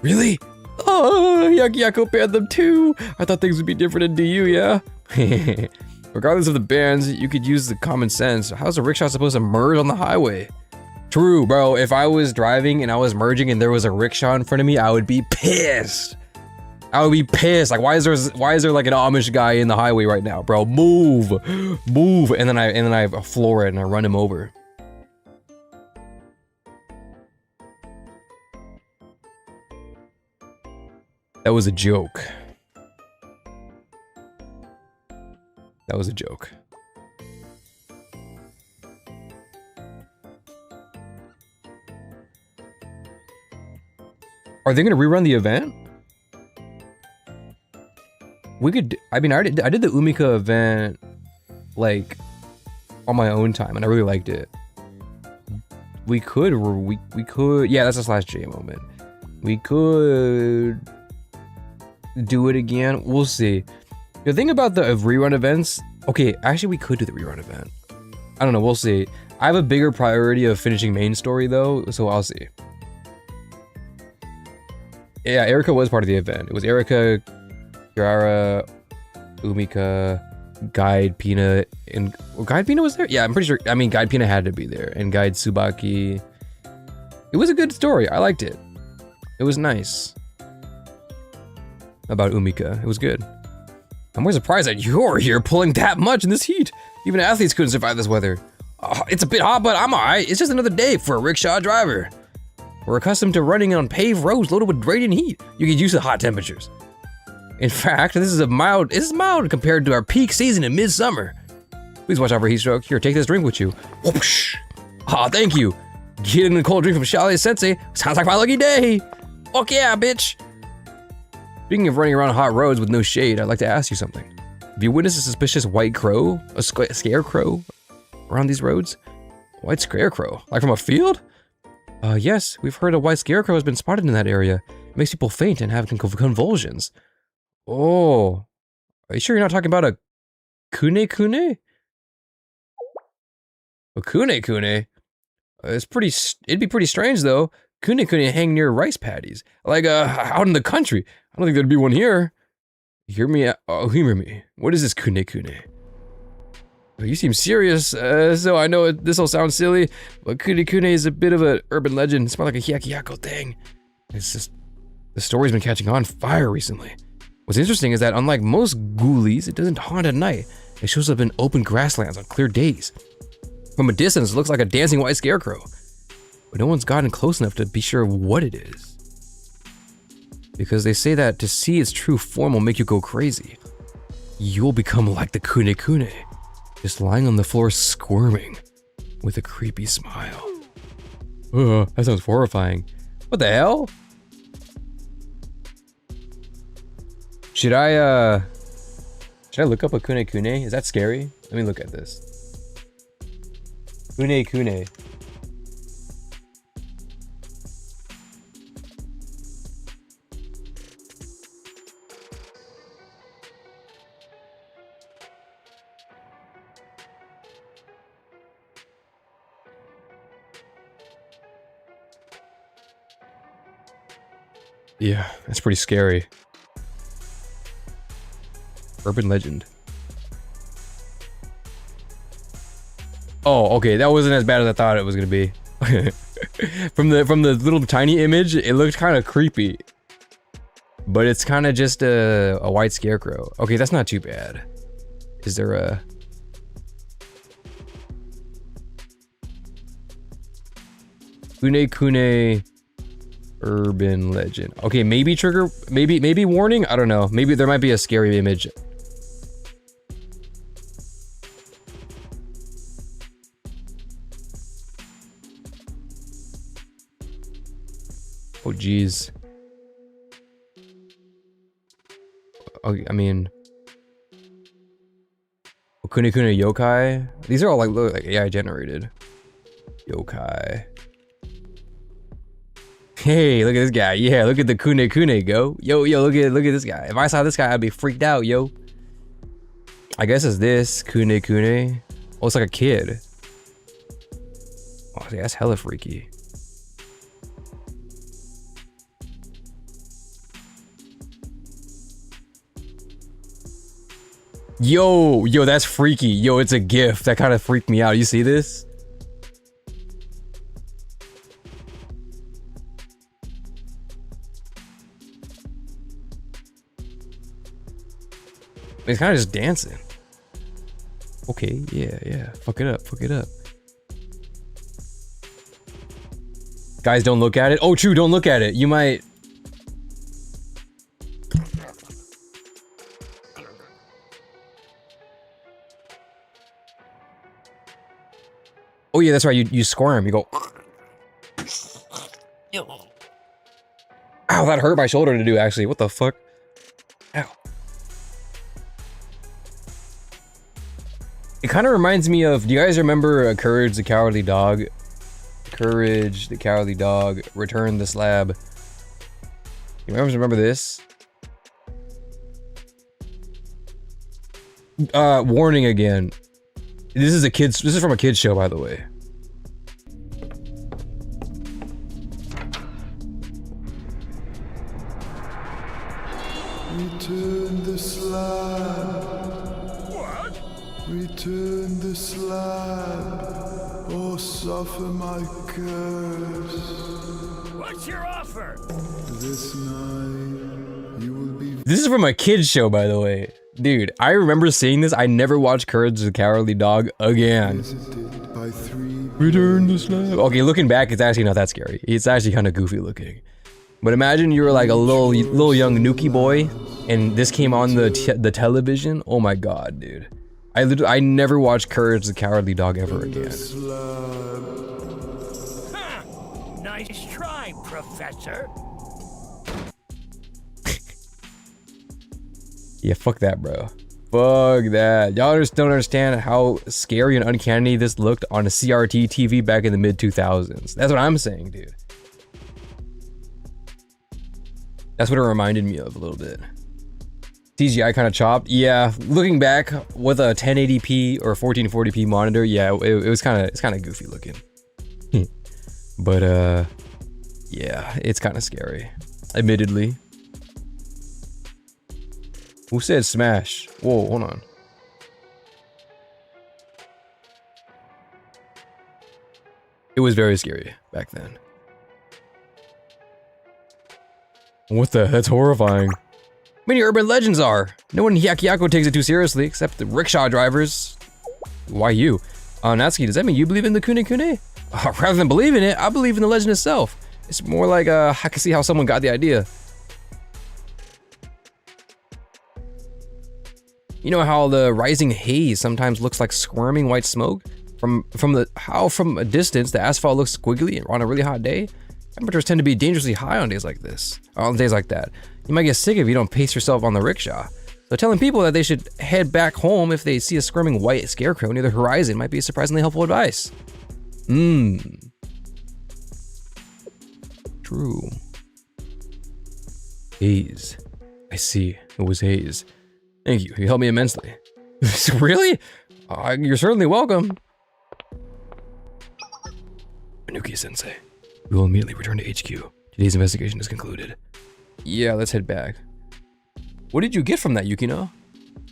Really? Oh, Hyakuyaku banned them too. I thought things would be different in DU, yeah? Regardless of the bans, you could use the common sense. How's a rickshaw supposed to merge on the highway? True, bro. If I was driving and I was merging and there was a rickshaw in front of me, I would be pissed. I would be pissed. Like, why is there like an Amish guy in the highway right now, bro? Move, and then I floor it and I run him over. That was a joke. That was a joke. Are they gonna rerun the event? We could. I mean, I did the Umika event like on my own time, and I really liked it. We could. Yeah, that's a /J moment. We could do it again. We'll see. The thing about the rerun events. Okay, actually, we could do the rerun event. I don't know. We'll see. I have a bigger priority of finishing main story though, so I'll see. Yeah, Erica was part of the event. It was Erica, Kirara, Umika, Guide Pina, and Guide Pina was there? Yeah, I'm pretty sure. I mean, Guide Pina had to be there, and Guide Tsubaki. It was a good story. I liked it. It was nice. About Umika. It was good. I'm more surprised that you're here pulling that much in this heat. Even athletes couldn't survive this weather. Oh, it's a bit hot, but I'm alright. It's just another day for a rickshaw driver. We're accustomed to running on paved roads loaded with radiant heat. You get used to hot temperatures. In fact, this is mild compared to our peak season in midsummer. Please watch out for heat stroke. Here, take this drink with you. Whoosh. Aw, thank you. Getting a cold drink from Shale Sensei sounds like my lucky day. Fuck yeah, bitch. Speaking of running around hot roads with no shade, I'd like to ask you something. Have you witnessed a suspicious white crow, a scarecrow around these roads? A white scarecrow? Like from a field? Yes, we've heard a white scarecrow has been spotted in that area. It makes people faint and have convulsions. Oh, are you sure you're not talking about a kune? A kune? It'd be pretty strange though. Kune hang near rice paddies, like out in the country. I don't think there'd be one here. Hear me. What is this kune? You seem serious, so I know this will sound silly, but kune is a bit of an urban legend. It's more like a hyakiyako thing. It's just, the story's been catching on fire recently. What's interesting is that unlike most ghoulies, it doesn't haunt at night. It shows up in open grasslands on clear days. From a distance, it looks like a dancing white scarecrow, but no one's gotten close enough to be sure what it is. Because they say that to see its true form will make you go crazy. You'll become like the kune. Just lying on the floor squirming with a creepy smile. That sounds horrifying. What the hell? Should I look up a kune? Is that scary? Let me look at this. Kune. Yeah, that's pretty scary. Urban legend. Oh, okay, that wasn't as bad as I thought it was gonna be. From the little tiny image, it looked kind of creepy. But it's kind of just a white scarecrow. Okay, that's not too bad. Is there a... Kune urban legend. Okay, maybe trigger, maybe warning. I don't know. Maybe there might be a scary image. Oh geez. Oh, I mean, Kune yokai. These are all like AI generated. Yokai. Hey, look at this guy. Yeah, look at the kune go. Yo, look at this guy. If I saw this guy, I'd be freaked out, yo. I guess it's this kune. Oh, it's like a kid. Oh, that's hella freaky. Yo, that's freaky. Yo, it's a GIF. That kind of freaked me out. You see this? It's kind of just dancing. Okay, yeah. Fuck it up. Guys, don't look at it. Oh, true, don't look at it. You might... Oh yeah, that's right. You squirm. You go. Ow, that hurt my shoulder to do. Actually, what the fuck? Ow. It kind of reminds me of. Do you guys remember Courage the Cowardly Dog? Courage the Cowardly Dog. Return the Slab. You guys remember this? Warning again. This is from a kid's show, by the way. Return the slab. What? Return the slab, or suffer my curse. What's your offer? This night you will be This is from a kid's show, by the way. Dude, I remember seeing this. I never watched Courage the Cowardly Dog again. visited by 3 Return the slab. Okay, looking back, it's actually not that scary. It's actually kind of goofy looking. But imagine you were like a little young Nuki boy, and this came on the television. Oh my god, dude! I never watched Courage the Cowardly Dog ever again. slab. Huh. Nice try, Professor. Yeah, fuck that, bro. Fuck that. Y'all just don't understand how scary and uncanny this looked on a CRT TV back in the mid-2000s. That's what I'm saying, dude. That's what it reminded me of a little bit. CGI kind of chopped. Yeah, looking back with a 1080p or 1440p monitor, yeah, it's kind of goofy looking. But yeah, it's kind of scary, admittedly. Who said smash? Whoa, hold on. It was very scary back then. What the? That's horrifying. Many urban legends are. No one in Hyakyako takes it too seriously, except the rickshaw drivers. Why you? Natsuki, does that mean you believe in the Kune Kune? Rather than believe in it, I believe in the legend itself. It's more like, I can see how someone got the idea. You know how the rising haze sometimes looks like squirming white smoke? From a distance, the asphalt looks squiggly on a really hot day? Temperatures tend to be dangerously high on days like this, or on days like that. You might get sick if you don't pace yourself on the rickshaw. So telling people that they should head back home if they see a squirming white scarecrow near the horizon might be surprisingly helpful advice. True. Haze. I see. It was haze. Thank you. You helped me immensely. Really? You're certainly welcome. Anuki-sensei. We will immediately return to HQ. Today's investigation is concluded. Yeah, let's head back. What did you get from that, Yukino?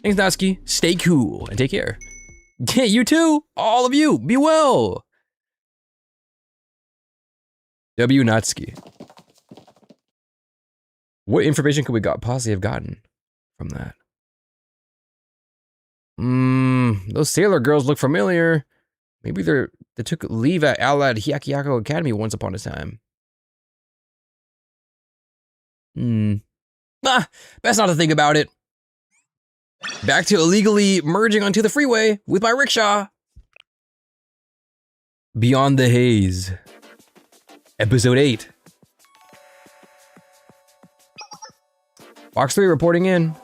Thanks, Natsuki. Stay cool and take care. Yeah, you too. All of you. Be well. W. Natsuki. What information could we possibly have gotten from that? Those sailor girls look familiar. Maybe they took leave at Allied Hyakyako Academy once upon a time. Best not to think about it. Back to illegally merging onto the freeway with my rickshaw. Beyond the Haze. Episode 8. Fox 3 reporting in.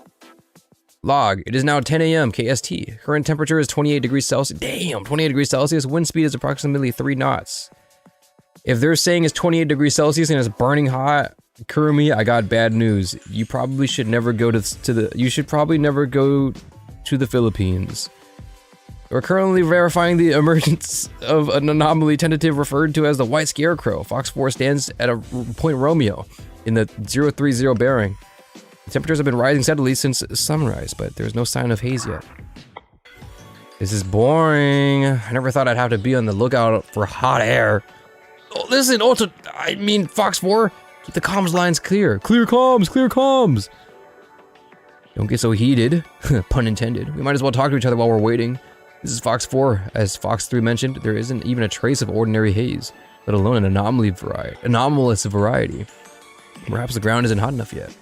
Log, it is now 10 a.m. KST. Current temperature is 28 degrees Celsius. Damn, 28 degrees Celsius. Wind speed is approximately 3 knots. If they're saying it's 28 degrees Celsius and it's burning hot, Kurumi, I got bad news. You probably should never go you should probably never go to the Philippines. We're currently verifying the emergence of an anomaly tentative referred to as the White Scarecrow. Fox 4 stands at a Point Romeo in the 030 bearing. Temperatures have been rising steadily since sunrise, but there's no sign of haze yet. This is boring. I never thought I'd have to be on the lookout for hot air. Oh, listen, I mean Fox 4, keep the comms lines clear. Clear comms. Don't get so heated, pun intended. We might as well talk to each other while we're waiting. This is Fox 4. As Fox 3 mentioned, there isn't even a trace of ordinary haze, let alone an anomalous variety. Perhaps the ground isn't hot enough yet.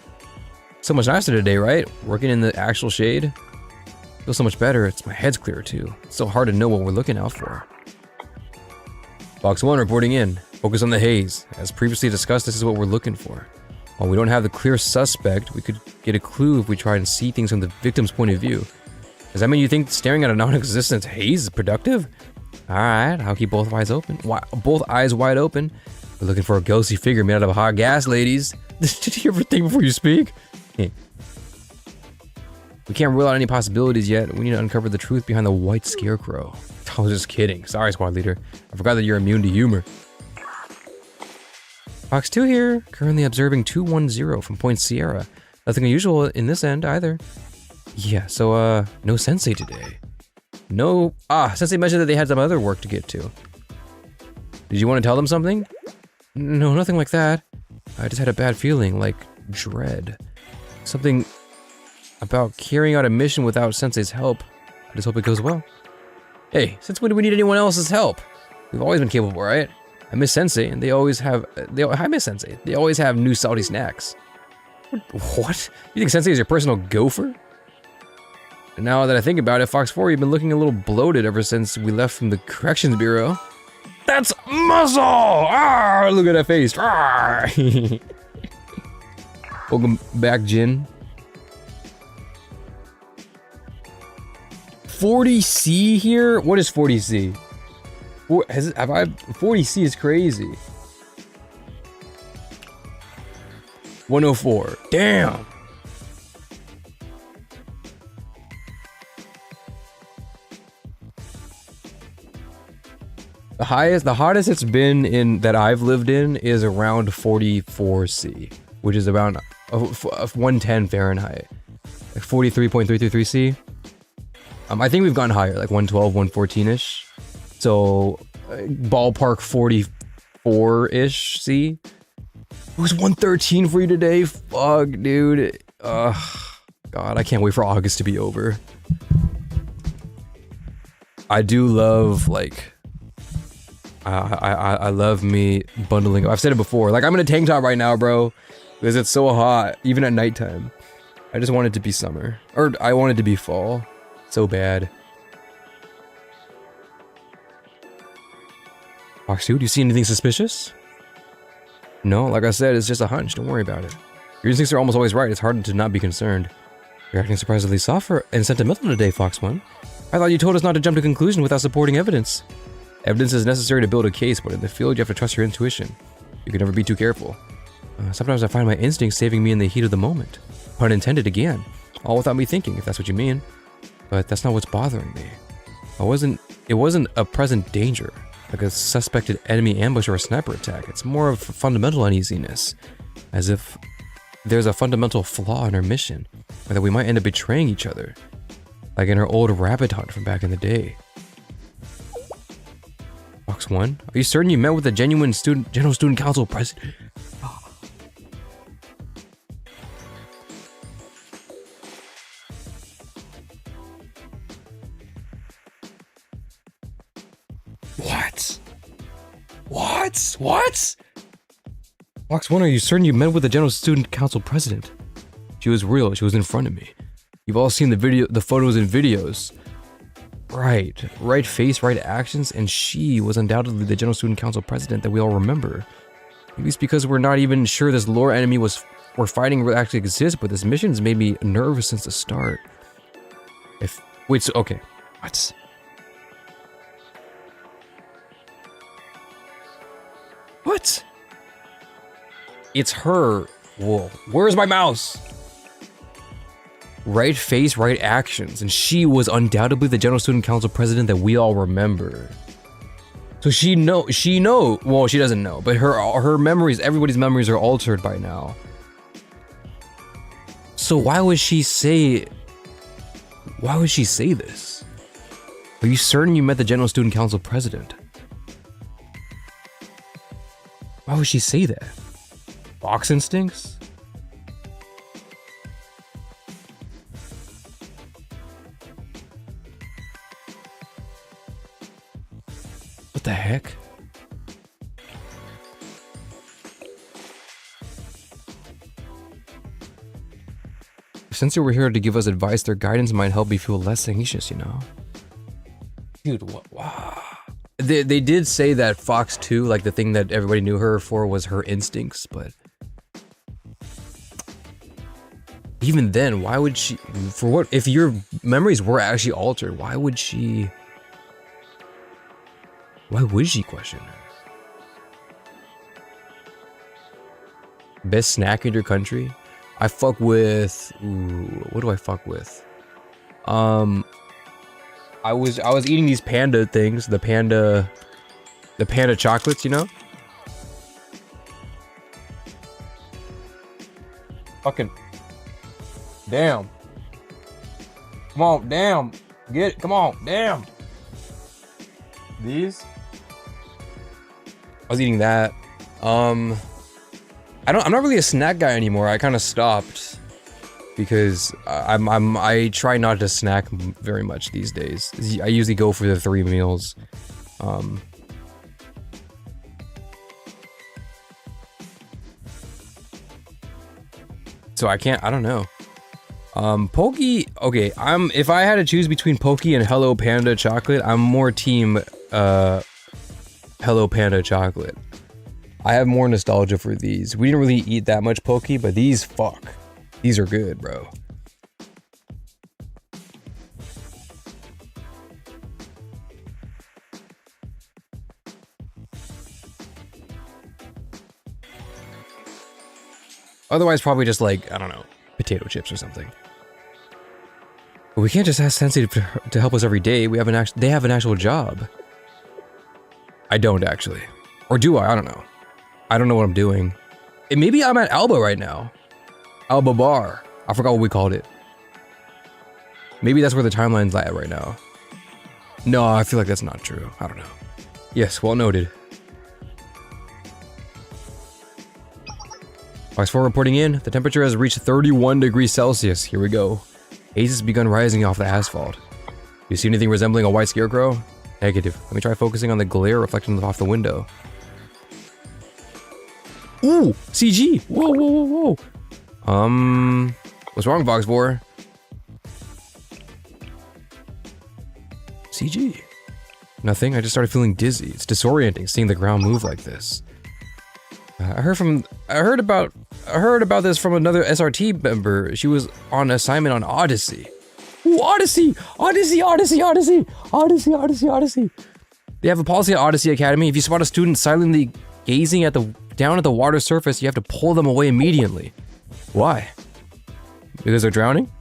So much nicer today, right? Working in the actual shade. Feels so much better. My head's clearer too. It's so hard to know what we're looking out for. Box 1 reporting in. Focus on the haze. As previously discussed, this is what we're looking for. While we don't have the clear suspect, we could get a clue if we try and see things from the victim's point of view. Does that mean you think staring at a non-existent haze is productive? Alright, I'll keep both eyes open. Both eyes wide open. We're looking for a ghostly figure made out of hot gas, ladies. Did you ever think before you speak? We can't rule out any possibilities yet. We need to uncover the truth behind the white scarecrow. I was just kidding. Sorry, squad leader. I forgot that you're immune to humor. Fox 2 here. Currently observing 210 from Point Sierra. Nothing unusual in this end either. Yeah, so, no Sensei today. No... Sensei mentioned that they had some other work to get to. Did you want to tell them something? No, nothing like that. I just had a bad feeling, like dread. Something about carrying out a mission without Sensei's help. I just hope it goes well. Hey, since when do we need anyone else's help? We've always been capable, right? I miss Sensei, and they always have... I miss Sensei. They always have new salty snacks. What? You think Sensei is your personal gopher? And now that I think about it, Fox 4, you've been looking a little bloated ever since we left from the Corrections Bureau. That's muscle! Ah, look at that face. Ah. Welcome back, Jin. 40C here? What is 40C? 40C is crazy. 104. Damn. The hottest it's been in that I've lived in is around 44C, which is around 110 Fahrenheit, like 43.333C. I think we've gone higher, like 112, 114-ish. So ballpark 44-ish C. It was 113 for you today. Fuck, dude. God, I can't wait for August to be over. I do love, like, I love me bundling. I've said it before. Like, I'm in a tank top right now, bro, because it's so hot, even at nighttime. I just want it to be summer, or I want it to be fall, so bad. Fox 2, do you see anything suspicious? No, like I said, it's just a hunch. Don't worry about it. Your instincts are almost always right. It's hard to not be concerned. You're acting surprisingly soft and sentimental today, Fox 1. I thought you told us not to jump to conclusion without supporting evidence. Evidence is necessary to build a case, but in the field you have to trust your intuition. You can never be too careful. Sometimes I find my instincts saving me in the heat of the moment. Pun intended again. All without me thinking, if that's what you mean. But that's not what's bothering me. It wasn't a present danger, like a suspected enemy ambush or a sniper attack. It's more of a fundamental uneasiness. As if there's a fundamental flaw in our mission, or that we might end up betraying each other. Like in our old rabbit hunt from back in the day. Fox 1, are you certain you met with a genuine General Student Council president? What? Fox 1, are you certain you met with the General Student Council president? She was real. She was in front of me. You've all seen the photos and videos. Right face, right actions, and she was undoubtedly the General Student Council president that we all remember. Maybe it's because we're not even sure this lore enemy we're fighting actually exists, but this mission's made me nervous since the start. Okay. What? What? It's her. Whoa. Where's my mouse? Right face, right actions. And she was undoubtedly the General Student Council president that we all remember. So she know. Well, she doesn't know, but her memories, everybody's memories are altered by now. So why would she say this? Are you certain you met the General Student Council president? Why would she say that? Fox instincts? What the heck? Since they were here to give us advice, their guidance might help me feel less anxious, you know? Dude, what? Wow. They did say that Fox 2, like the thing that everybody knew her for was her instincts, but even then, why would she, for what, if your memories were actually altered, why would she question her? Best snack in your country? I fuck with, what do I fuck with? I was eating these panda things, the panda chocolates, you know? Fucking damn. Come on, damn. Get it. Come on, damn. These? I was eating that. I'm not really a snack guy anymore. I kind of stopped because I try not to snack very much these days. I usually go for the 3 meals. So I don't know. Pokey, okay, if I had to choose between Pokey and Hello Panda chocolate, I'm more team Hello Panda chocolate. I have more nostalgia for these. We didn't really eat that much Pokey, but these, fuck. These are good, bro. Otherwise, probably just like, I don't know, potato chips or something. But we can't just ask Sensei to help us every day. They have an actual job. I don't actually. Or do I? I don't know. I don't know what I'm doing. And maybe I'm at Alba right now. Alba Bar. I forgot what we called it. Maybe that's where the timeline's at right now. No, I feel like that's not true. I don't know. Yes, well noted. Fox 4 reporting in. The temperature has reached 31 degrees Celsius. Here we go. Haze has begun rising off the asphalt. You see anything resembling a white scarecrow? Negative. Let me try focusing on the glare reflecting off the window. Ooh! CG! Whoa, whoa, whoa, whoa! What's wrong, Fox 4? CG. Nothing, I just started feeling dizzy. It's disorienting seeing the ground move like this. I heard about this from another SRT member. She was on assignment on Odyssey. Ooh, Odyssey! Odyssey, Odyssey, Odyssey! Odyssey, Odyssey, Odyssey! They have a policy at Odyssey Academy. If you spot a student silently gazing down at the water surface, you have to pull them away immediately. Why? Because they're drowning?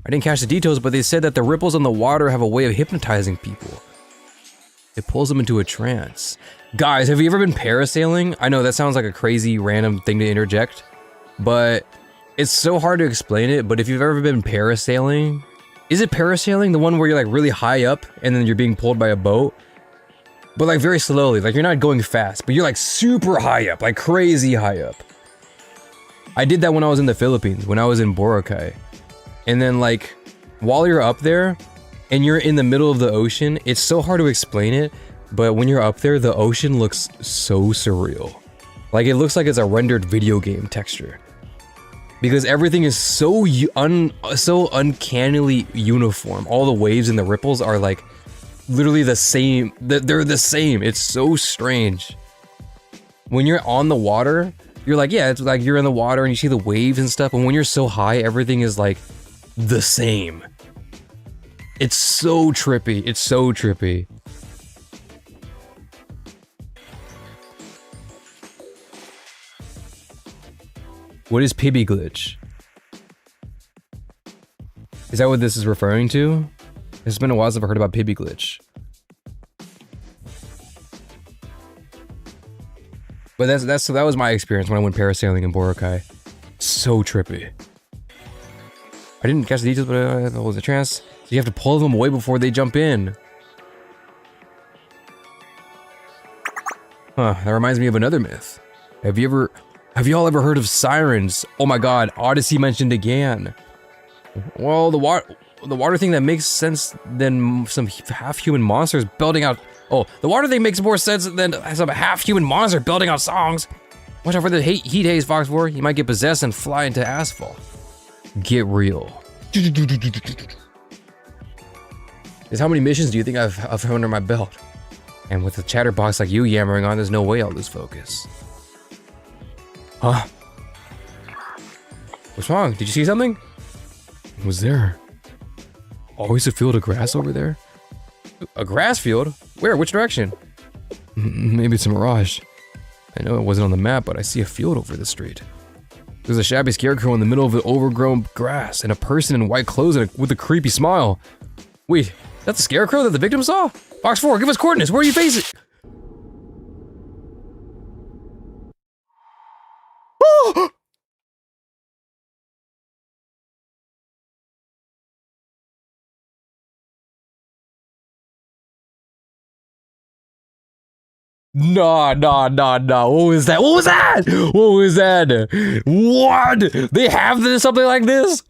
I didn't catch the details, but they said that the ripples on the water have a way of hypnotizing people. It pulls them into a trance. Guys, have you ever been parasailing? I know that sounds like a crazy random thing to interject, but it's so hard to explain it. But if you've ever been parasailing, is it parasailing, the one where you're like really high up and then you're being pulled by a boat? But like very slowly, like you're not going fast, but you're like super high up, like crazy high up. I did that when I was in the Philippines, when I was in Boracay. And then like, while you're up there and you're in the middle of the ocean, it's so hard to explain it, but when you're up there, the ocean looks so surreal. Like it looks like it's a rendered video game texture. Because everything is so uncannily uniform. All the waves and the ripples are like literally the same. They're the same. It's so strange. When you're on the water, you're like, yeah, it's like you're in the water and you see the waves and stuff. And when you're so high, everything is like the same. It's so trippy. It's so trippy. What is Pibby glitch? Is that what this is referring to? It's been a while since I've heard about Pibby glitch. But that was my experience when I went parasailing in Boracay. So trippy. I didn't catch the details, but it was a trance. So you have to pull them away before they jump in. Huh, that reminds me of another myth. Have y'all ever heard of sirens? Oh my god, Odyssey mentioned again. Well, the water thing that makes sense than some half-human monsters building out. Oh, the water thing makes more sense than some half-human monster building out songs. Watch out for the heat haze, Fox 4. You might get possessed and fly into asphalt. Get real. is how many missions do you think I've under my belt? And with a chatterbox like you yammering on, there's no way I'll lose focus. Huh? What's wrong? Did you see something? What was there? Always a field of grass over there? A grass field? Where? Which direction? Maybe it's a mirage. I know it wasn't on the map, but I see a field over the street. There's a shabby scarecrow in the middle of the overgrown grass, and a person in white clothes with a creepy smile. Wait, that's the scarecrow that the victim saw? Fox 4, give us coordinates. Where are you facing? Nah. What was that? What was that? What was that? What? They have something like this?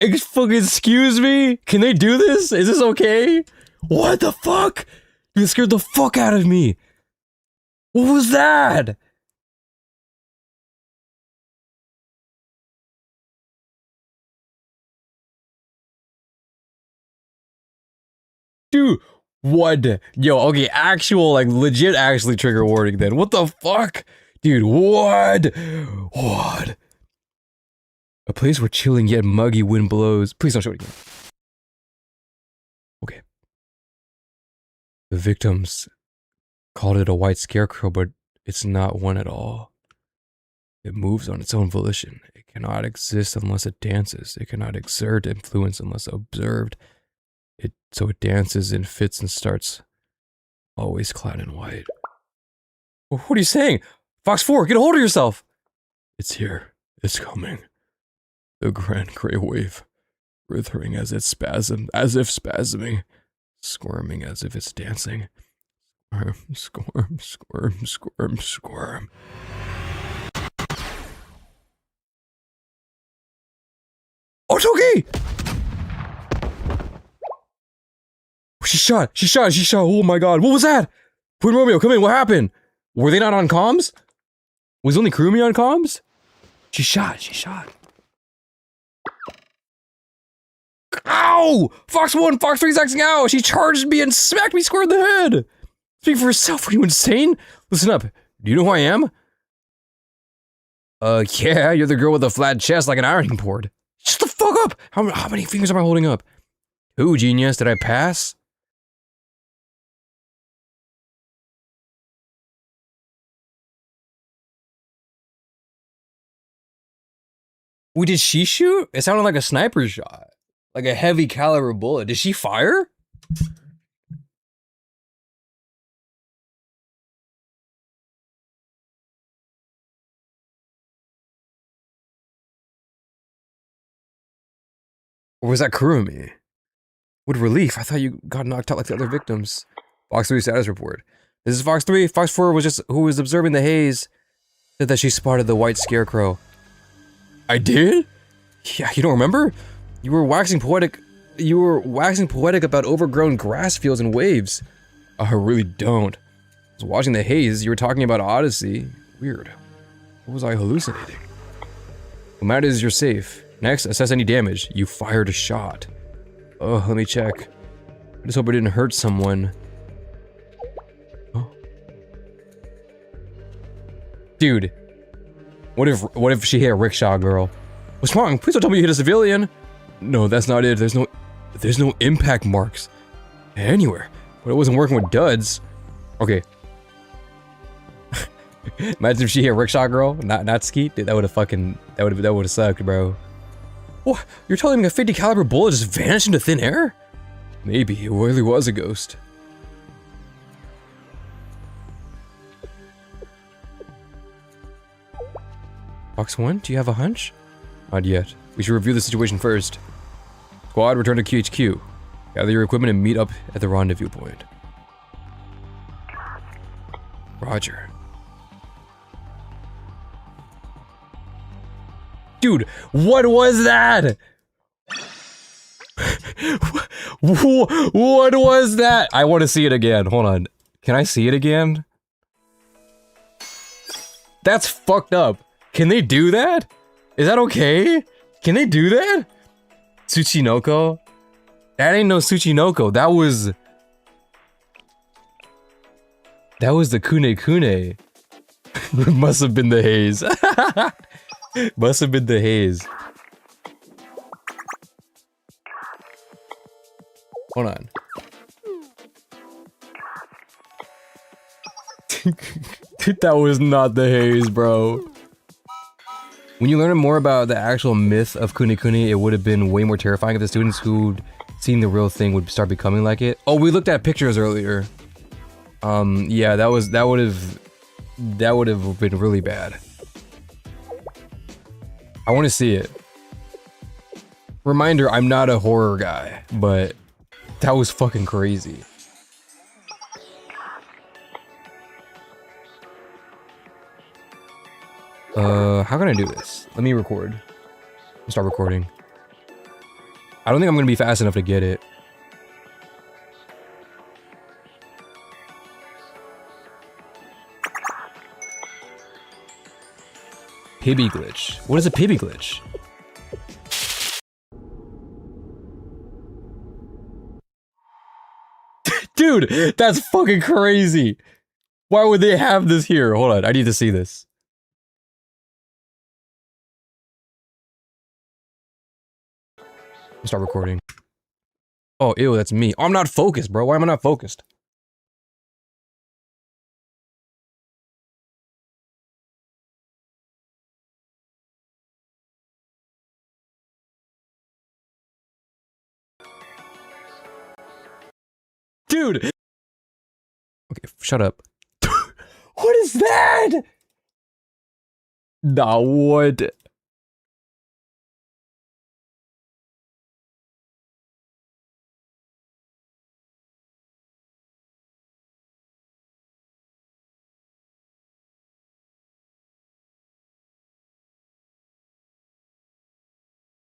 Fucking excuse me? Can they do this? Is this okay? What the fuck? You scared the fuck out of me. What was that? Dude, what? Yo, okay, actual, like, legit actually trigger warning then. What the fuck? Dude, what? What? A place where chilling yet muggy wind blows. Please don't show it again. Okay. The victims called it a white scarecrow, but it's not one at all. It moves on its own volition. It cannot exist unless it dances. It cannot exert influence unless observed. So it dances and fits and starts, always clad in white. What are you saying? Fox 4, get a hold of yourself! It's here. It's coming. The grand grey wave, writhing as if spasming, squirming as if it's dancing. Squirm. Oh, it's okay! She shot! Oh my god, what was that? Queen Romeo, come in, what happened? Were they not on comms? Was only Kurumi on comms? She shot. Ow! Fox 1, Fox 3's Xing out! She charged me and smacked me square in the head! Speak for yourself, are you insane? Listen up, do you know who I am? Yeah, you're the girl with a flat chest like an ironing board. Shut the fuck up! How many fingers am I holding up? 2, genius, did I pass? Wait, did she shoot? It sounded like a sniper shot. Like a heavy caliber bullet. Did she fire? Or was that Kurumi? What relief, I thought you got knocked out like the other victims. Fox 3 status report. This is Fox 3. Fox 4 was who was observing the haze, said that she spotted the white scarecrow. I did? Yeah, you don't remember? You were waxing poetic about overgrown grass fields and waves. I really don't. I was watching the haze, you were talking about Odyssey. Weird. What was I hallucinating? What matters is you're safe. Next, assess any damage. You fired a shot. Oh, let me check. I just hope it didn't hurt someone. Oh. Dude. What if she hit a rickshaw girl? What's wrong? Please don't tell me you hit a civilian. No, that's not it. There's no impact marks anywhere. But it wasn't working with duds. Okay. Imagine if she hit a rickshaw girl, not Skeet. Dude, that would have sucked, bro. What? You're telling me a 50 caliber bullet just vanished into thin air? Maybe it really was a ghost. Fox 1, do you have a hunch? Not yet. We should review the situation first. Squad, return to QHQ. Gather your equipment and meet up at the rendezvous point. Roger. Dude, what was that? What was that? I want to see it again. Hold on. Can I see it again? That's fucked up. Can they do that? Is that okay? Can they do that? Tsuchinoko? That ain't no Tsuchinoko. That was the Kune Kune. Must have been the haze. Must have been the haze. Hold on. That was not the haze, bro. When you learn more about the actual myth of Kune Kune, it would have been way more terrifying if the students who'd seen the real thing would start becoming like it. Oh, we looked at pictures earlier. Yeah, that would have been really bad. I want to see it. Reminder, I'm not a horror guy, but that was fucking crazy. How can I do this? Let me record. Start recording. I don't think I'm gonna be fast enough to get it. Pibby glitch. What is a pibby glitch? Dude, that's fucking crazy. Why would they have this here? Hold on, I need to see this. Start recording. Oh, ew, that's me. Oh, I'm not focused, bro. Why am I not focused? Dude! Okay, shut up. What is that? Nah, what?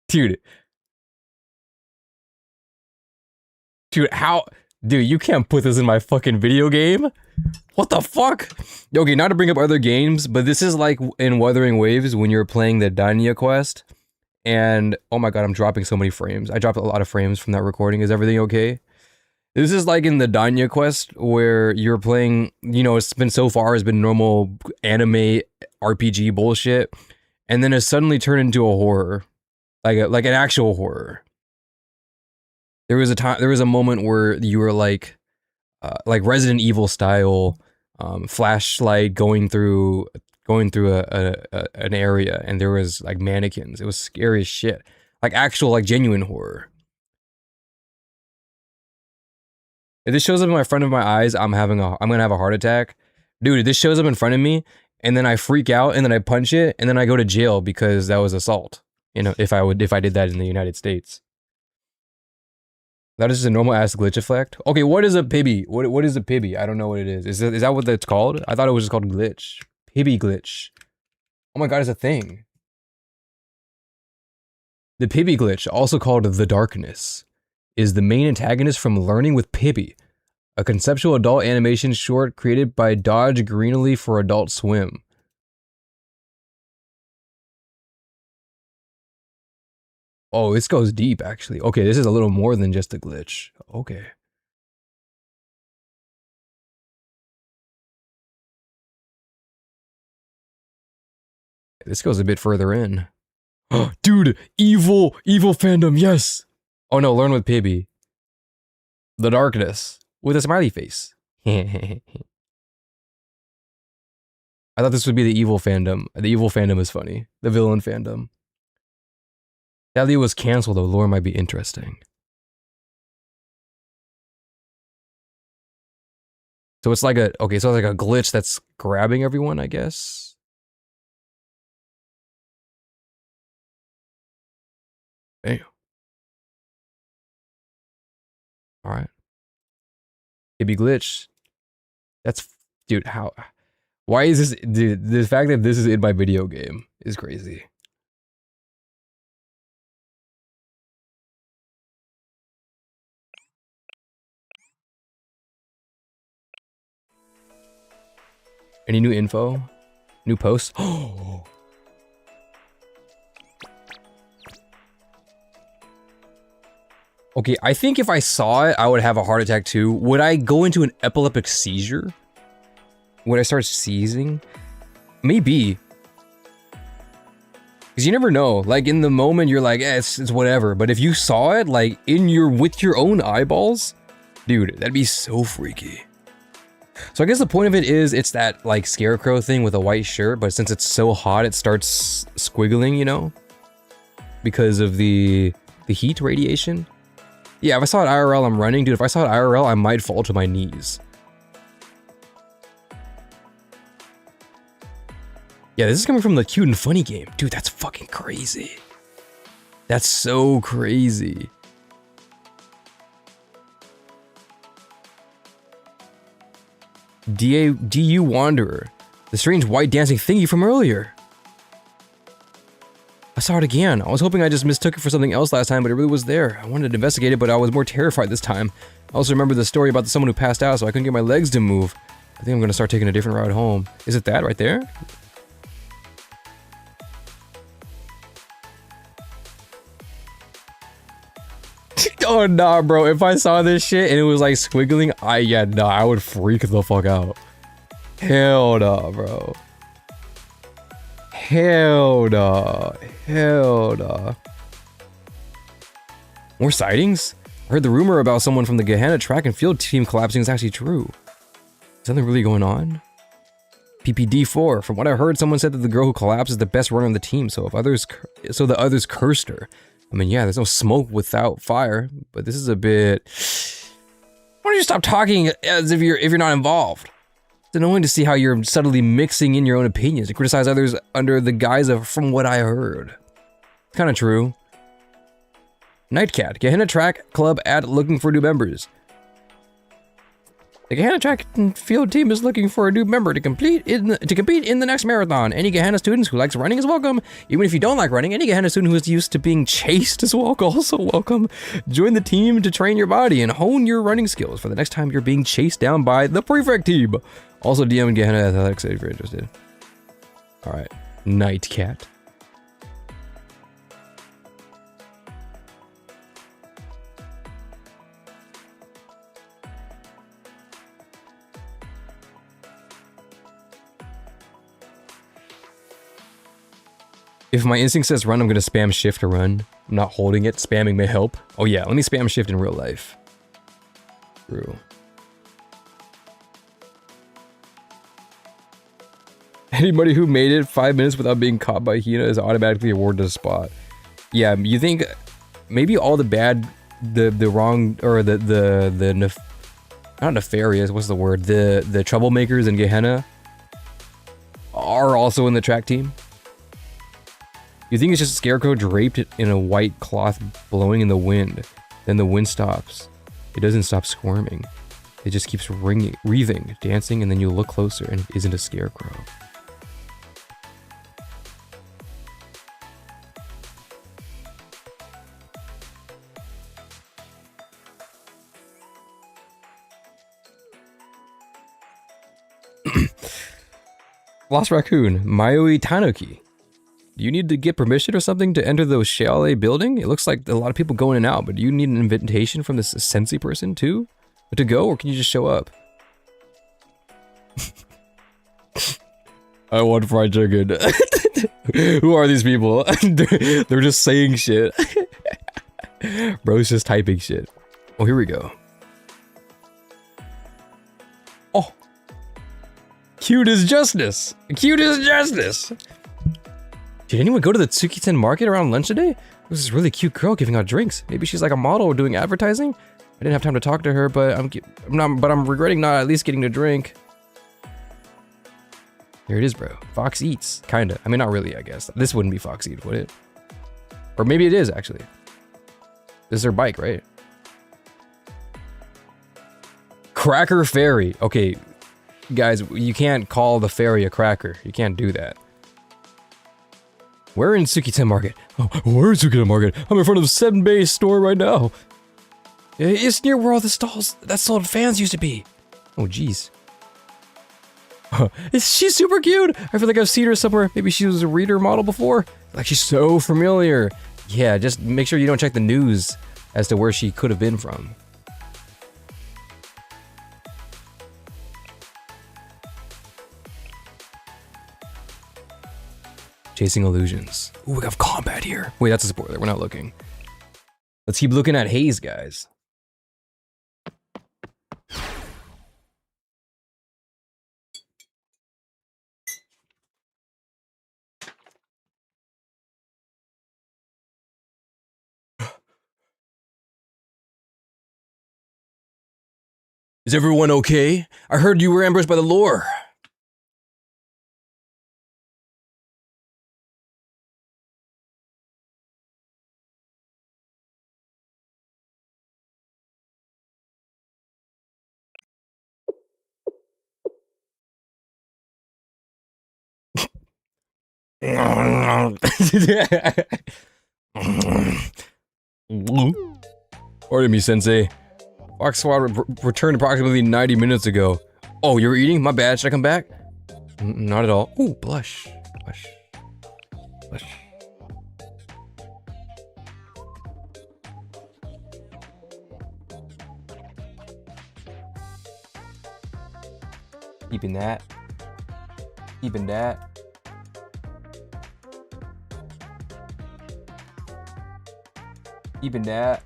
Dude. Dude, how? Dude, you can't put this in my fucking video game? What the fuck? Okay, not to bring up other games, but this is like in Wuthering Waves when you're playing the Danya quest. And, oh my god, I'm dropping so many frames. I dropped a lot of frames from that recording. Is everything okay? This is like in the Danya quest where you're playing, you know, it's been so far, it's been normal anime RPG bullshit. And then it suddenly turned into a horror. Like an actual horror. There was a moment where you were like Resident Evil style, flashlight going through an area, and there was like mannequins. It was scary as shit, like actual like genuine horror. If this shows up in front of my eyes, I'm gonna have a heart attack, dude. If this shows up in front of me, and then I freak out, and then I punch it, and then I go to jail because that was assault. You know, if I did that in the United States. That is just a normal ass glitch effect. Okay, what is a pibby? What is a pibby? I don't know what it is. Is that what that's called? I thought it was just called glitch. Pibby glitch. Oh my god, it's a thing. The Pibby glitch, also called the darkness, is the main antagonist from Learning with Pibby, a conceptual adult animation short created by Dodge Greenlee for Adult Swim. Oh, this goes deep, actually. Okay, this is a little more than just a glitch. Okay. This goes a bit further in. Dude, evil fandom, yes! Oh no, Learn with Pibby. The darkness, with a smiley face. I thought this would be the evil fandom. The evil fandom is funny. The villain fandom. Sadly, it was canceled, though. Lore might be interesting. So it's like so it's like a glitch that's grabbing everyone, I guess. Damn. All right. It'd be glitch. That's, dude. How? Why is this? Dude, the fact that this is in my video game is crazy. Any new info? New posts? Oh. Okay, I think if I saw it, I would have a heart attack too. Would I go into an epileptic seizure? Would I start seizing? Maybe. Because you never know. Like, in the moment, you're like, it's whatever. But if you saw it, like, with your own eyeballs, dude, that'd be so freaky. So I guess the point of it is, it's that, like, scarecrow thing with a white shirt, but since it's so hot, it starts squiggling, you know? Because of the heat radiation. Yeah, if I saw it IRL, I'm running. Dude, if I saw it IRL, I might fall to my knees. Yeah, this is coming from the Cute and Funny game. Dude, that's fucking crazy. That's so crazy. DU Wanderer. The strange white dancing thingy from earlier. I saw it again. I was hoping I just mistook it for something else last time, but it really was there. I wanted to investigate it, but I was more terrified this time. I also remember the story about someone who passed out, so I couldn't get my legs to move. I think I'm gonna start taking a different route home. Is it that right there? Oh nah, bro. If I saw this shit and it was like squiggling, I would freak the fuck out. Hell nah, bro. Hell nah. Hell nah. More sightings? I heard the rumor about someone from the Gehenna track and field team collapsing is actually true. Is something really going on? PPD4. From what I heard, someone said that the girl who collapsed is the best runner on the team, so the others cursed her. I mean, yeah, there's no smoke without fire, but this is a bit... Why don't you stop talking as if you're not involved? It's annoying to see how you're subtly mixing in your own opinions to criticize others under the guise of from what I heard. It's kind of true. Nightcat, Gehenna Track Club ad looking for new members. The Gehenna Track and Field team is looking for a new member to compete in the next marathon. Any Gehenna students who likes running is welcome. Even if you don't like running, any Gehenna student who is used to being chased is also welcome. Join the team to train your body and hone your running skills for the next time you're being chased down by the prefect team. Also DM Gehenna Athletics if you're interested. Alright, Nightcat. If my instinct says run, I'm gonna spam shift to run. I'm not holding it. Spamming may help. Oh yeah, let me spam shift in real life. True. Anybody who made it 5 minutes without being caught by Hina is automatically awarded a spot. Yeah, you think maybe all the bad, the wrong, or not nefarious, what's the word? The troublemakers in Gehenna are also in the track team? You think it's just a scarecrow draped in a white cloth blowing in the wind. Then the wind stops. It doesn't stop squirming. It just keeps wreathing, dancing, and then you look closer and it isn't a scarecrow. Lost Raccoon, Mayoi Tanuki. Do you need to get permission or something to enter the chalet building? It looks like a lot of people go in and out, but do you need an invitation from this Sensi person too? To go, or can you just show up? I want fried chicken. Who are these people? They're just saying shit. Bro's just typing shit. Oh, here we go. Oh. Cute as justice. Cute as justice. Did anyone go to the Tsukiten market around lunch today? There was this really cute girl giving out drinks. Maybe she's like a model or doing advertising? I didn't have time to talk to her, but I'm regretting not at least getting to drink. There it is, bro. Fox Eats. Kinda. I mean, not really, I guess. This wouldn't be Fox Eats, would it? Or maybe it is, actually. This is their bike, right? Cracker Ferry. Okay, guys, you can't call the ferry a cracker. You can't do that. We're in Tsukiten Market. Oh, we're in Tsukiten Market. I'm in front of the 7 Bay store right now. It's near where all the stalls that sold fans used to be. Oh, jeez. She's super cute. I feel like I've seen her somewhere. Maybe she was a reader model before. Like, she's so familiar. Yeah, just make sure you don't check the news as to where she could have been from. Chasing illusions. Ooh, we have combat here. Wait, that's a spoiler. We're not looking. Let's keep looking at Haze, guys. Is everyone okay? I heard you were ambushed by the lore. Pardon me, Sensei. Fox Squad returned approximately 90 minutes ago. Oh, you're eating? My bad. Should I come back? Not at all. Ooh, blush. Blush. Blush. Keeping that. Keeping that. Keeping that.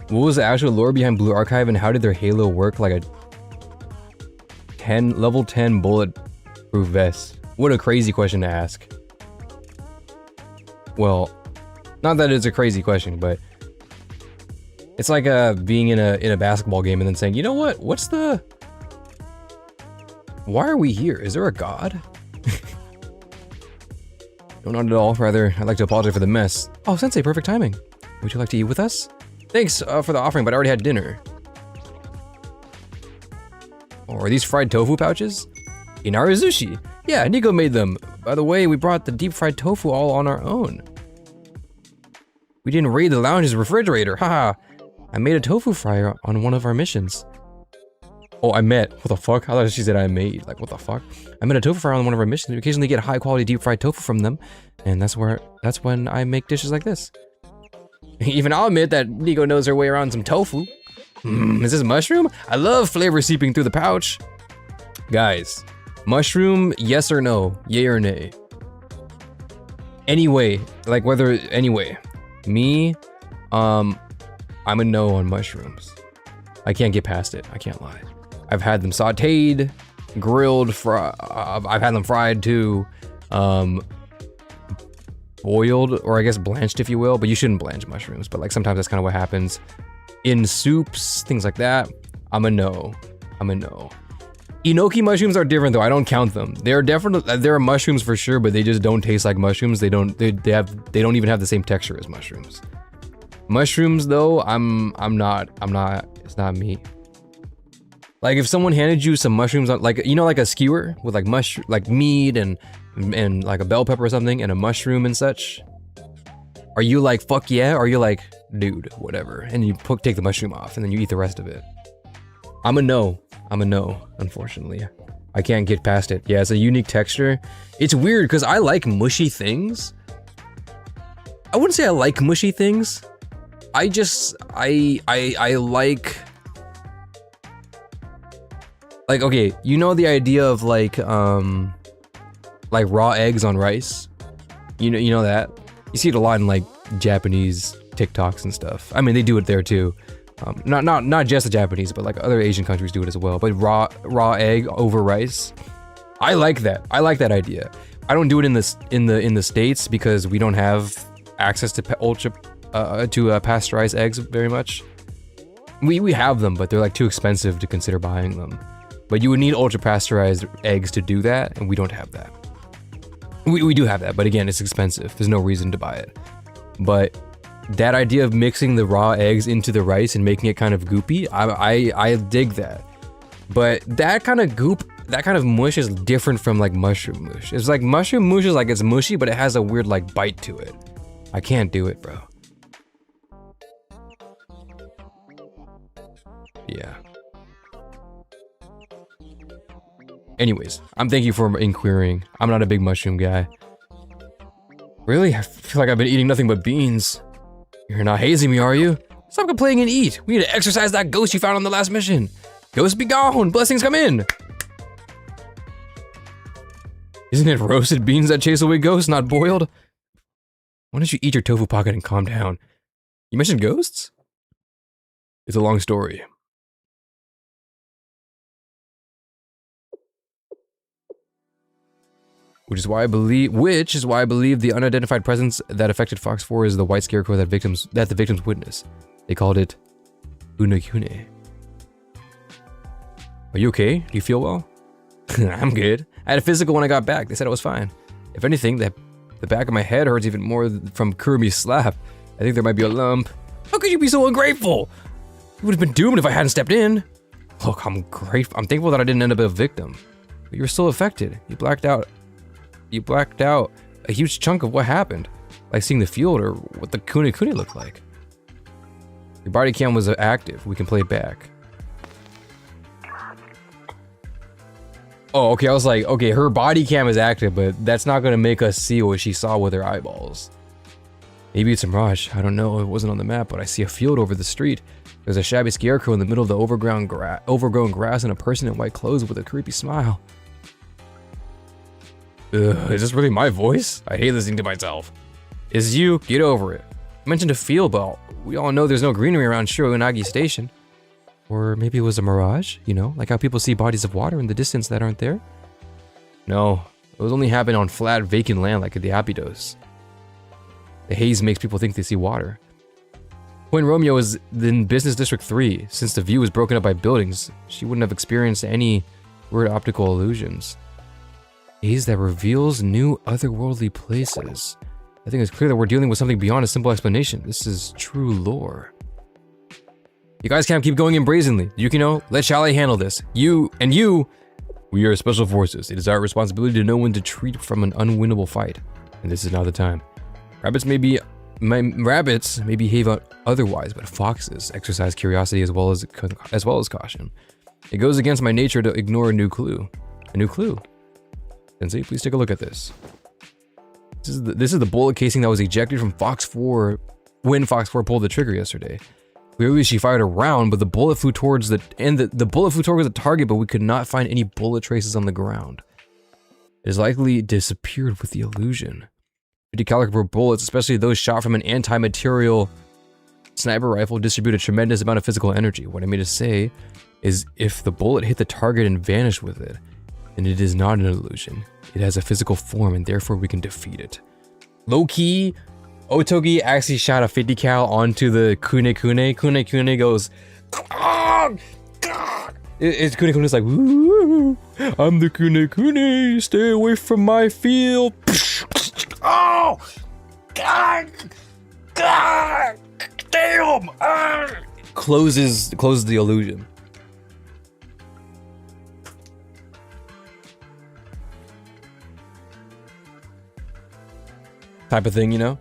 What was the actual lore behind Blue Archive and how did their Halo work like a level 10 bulletproof vest? What a crazy question to ask. Well, not that it's a crazy question, but it's like being in a basketball game and then saying, you know what? Why are we here? Is there a god? No, not at all. Rather, I'd like to apologize for the mess. Oh, Sensei, perfect timing. Would you like to eat with us? Thanks for the offering, but I already had dinner. Oh, are these fried tofu pouches? Inarizushi. Yeah, Nico made them. By the way, we brought the deep fried tofu all on our own. We didn't raid the lounge's refrigerator. Haha. I made a tofu fryer on one of our missions. Oh, what the fuck? I thought she said I made. Like, what the fuck? I made a tofu fryer on one of our missions. We occasionally get high quality deep fried tofu from them. And that's when I make dishes like this. Even I'll admit that Nico knows her way around some tofu. Is this mushroom? I love flavor seeping through the pouch. Guys, mushroom, yes or no? Yay or nay? Anyway, me, I'm a no on mushrooms. I can't get past it, I can't lie. I've had them sauteed, grilled, I've had them fried too. Boiled, or I guess blanched if you will, but you shouldn't blanch mushrooms, but like sometimes that's kind of what happens. In soups, things like that, I'm a no. Enoki mushrooms are different though, I don't count them. There are mushrooms for sure, but they just don't taste like mushrooms. They don't even have the same texture as mushrooms. Mushrooms though, it's not me. Like if someone handed you some mushrooms on, like, you know, like a skewer with like meat and like a bell pepper or something and a mushroom and such. Are you like, fuck yeah? Or are you like, dude, whatever? And you take the mushroom off and then you eat the rest of it. I'm a no, unfortunately. I can't get past it. Yeah, it's a unique texture. It's weird because I like mushy things. I wouldn't say I like mushy things. I like, okay, you know the idea of like raw eggs on rice? You know that? You see it a lot in like Japanese TikToks and stuff. I mean, they do it there too. Not just the Japanese, but like other Asian countries do it as well. But raw egg over rice. I like that. I like that idea. I don't do it in the States because we don't have access to pasteurized eggs very much. We have them, but they're like too expensive to consider buying them. But you would need ultra pasteurized eggs to do that, and we don't have that. We do have that, but again, it's expensive. There's no reason to buy it. But that idea of mixing the raw eggs into the rice and making it kind of goopy, I dig that. But that kind of goop, that kind of mush is different from like mushroom mush. It's like mushroom mush is like it's mushy, but it has a weird like bite to it. I can't do it, bro. Yeah. Anyways, I'm thank you for inquiring. I'm not a big mushroom guy. Really? I feel like I've been eating nothing but beans. You're not hazing me, are you? Stop complaining and eat. We need to exorcise that ghost you found on the last mission. Ghosts be gone. Blessings come in. Isn't it roasted beans that chase away ghosts, not boiled? Why don't you eat your tofu pocket and calm down? You mentioned ghosts? It's a long story. Which is why I believe the unidentified presence that affected Fox 4 is the white scarecrow that the victims witnessed. They called it Unakune. Are you okay? Do you feel well? I'm good. I had a physical when I got back. They said I was fine. If anything, the back of my head hurts even more from Kurumi's slap. I think there might be a lump. How could you be so ungrateful? You would have been doomed if I hadn't stepped in. Look, I'm grateful. I'm thankful that I didn't end up a victim. But you were still affected. You blacked out a huge chunk of what happened. Like seeing the field or what the Kune looked like. Your body cam was active. We can play it back. Oh, okay, I was like, okay, her body cam is active, but that's not gonna make us see what she saw with her eyeballs. Maybe it's a mirage, I don't know, it wasn't on the map, but I see a field over the street. There's a shabby scarecrow in the middle of the overgrown grass and a person in white clothes with a creepy smile. Ugh, is this really my voice? I hate listening to myself. It's you, get over it. I mentioned a field, but we all know there's no greenery around Shirounagi Station. Or maybe it was a mirage, you know, like how people see bodies of water in the distance that aren't there? No, it was only happening on flat, vacant land like the Abydos. The haze makes people think they see water. Point Romeo is in Business District 3. Since the view was broken up by buildings, she wouldn't have experienced any weird optical illusions. Haze that reveals new otherworldly places. I think it's clear that we're dealing with something beyond a simple explanation. This is true lore. You guys can't keep going in brazenly. Yukino, let Chalet handle this. You. We are special forces. It is our responsibility to know when to retreat from an unwinnable fight. And this is not the time. Rabbits may behave otherwise, but foxes exercise curiosity as well as caution. It goes against my nature to ignore a new clue. A new clue? Sensei, please take a look at this. This is the bullet casing that was ejected from Fox 4 when Fox 4 pulled the trigger yesterday. Clearly she fired a round, but the bullet flew towards the bullet flew towards the target, but we could not find any bullet traces on the ground. It is likely disappeared with the illusion. 50 caliber bullets, especially those shot from an anti-material sniper rifle, distribute a tremendous amount of physical energy. What I mean to say is if the bullet hit the target and vanished with it, then it is not an illusion. It has a physical form and therefore we can defeat it. Low-key, Otogi actually shot a 50 cal onto the Kune. Kune goes, Kune is like, "Ooh, I'm the Kune. Stay away from my field." Oh, God, damn! Closes the illusion. Type of thing, you know?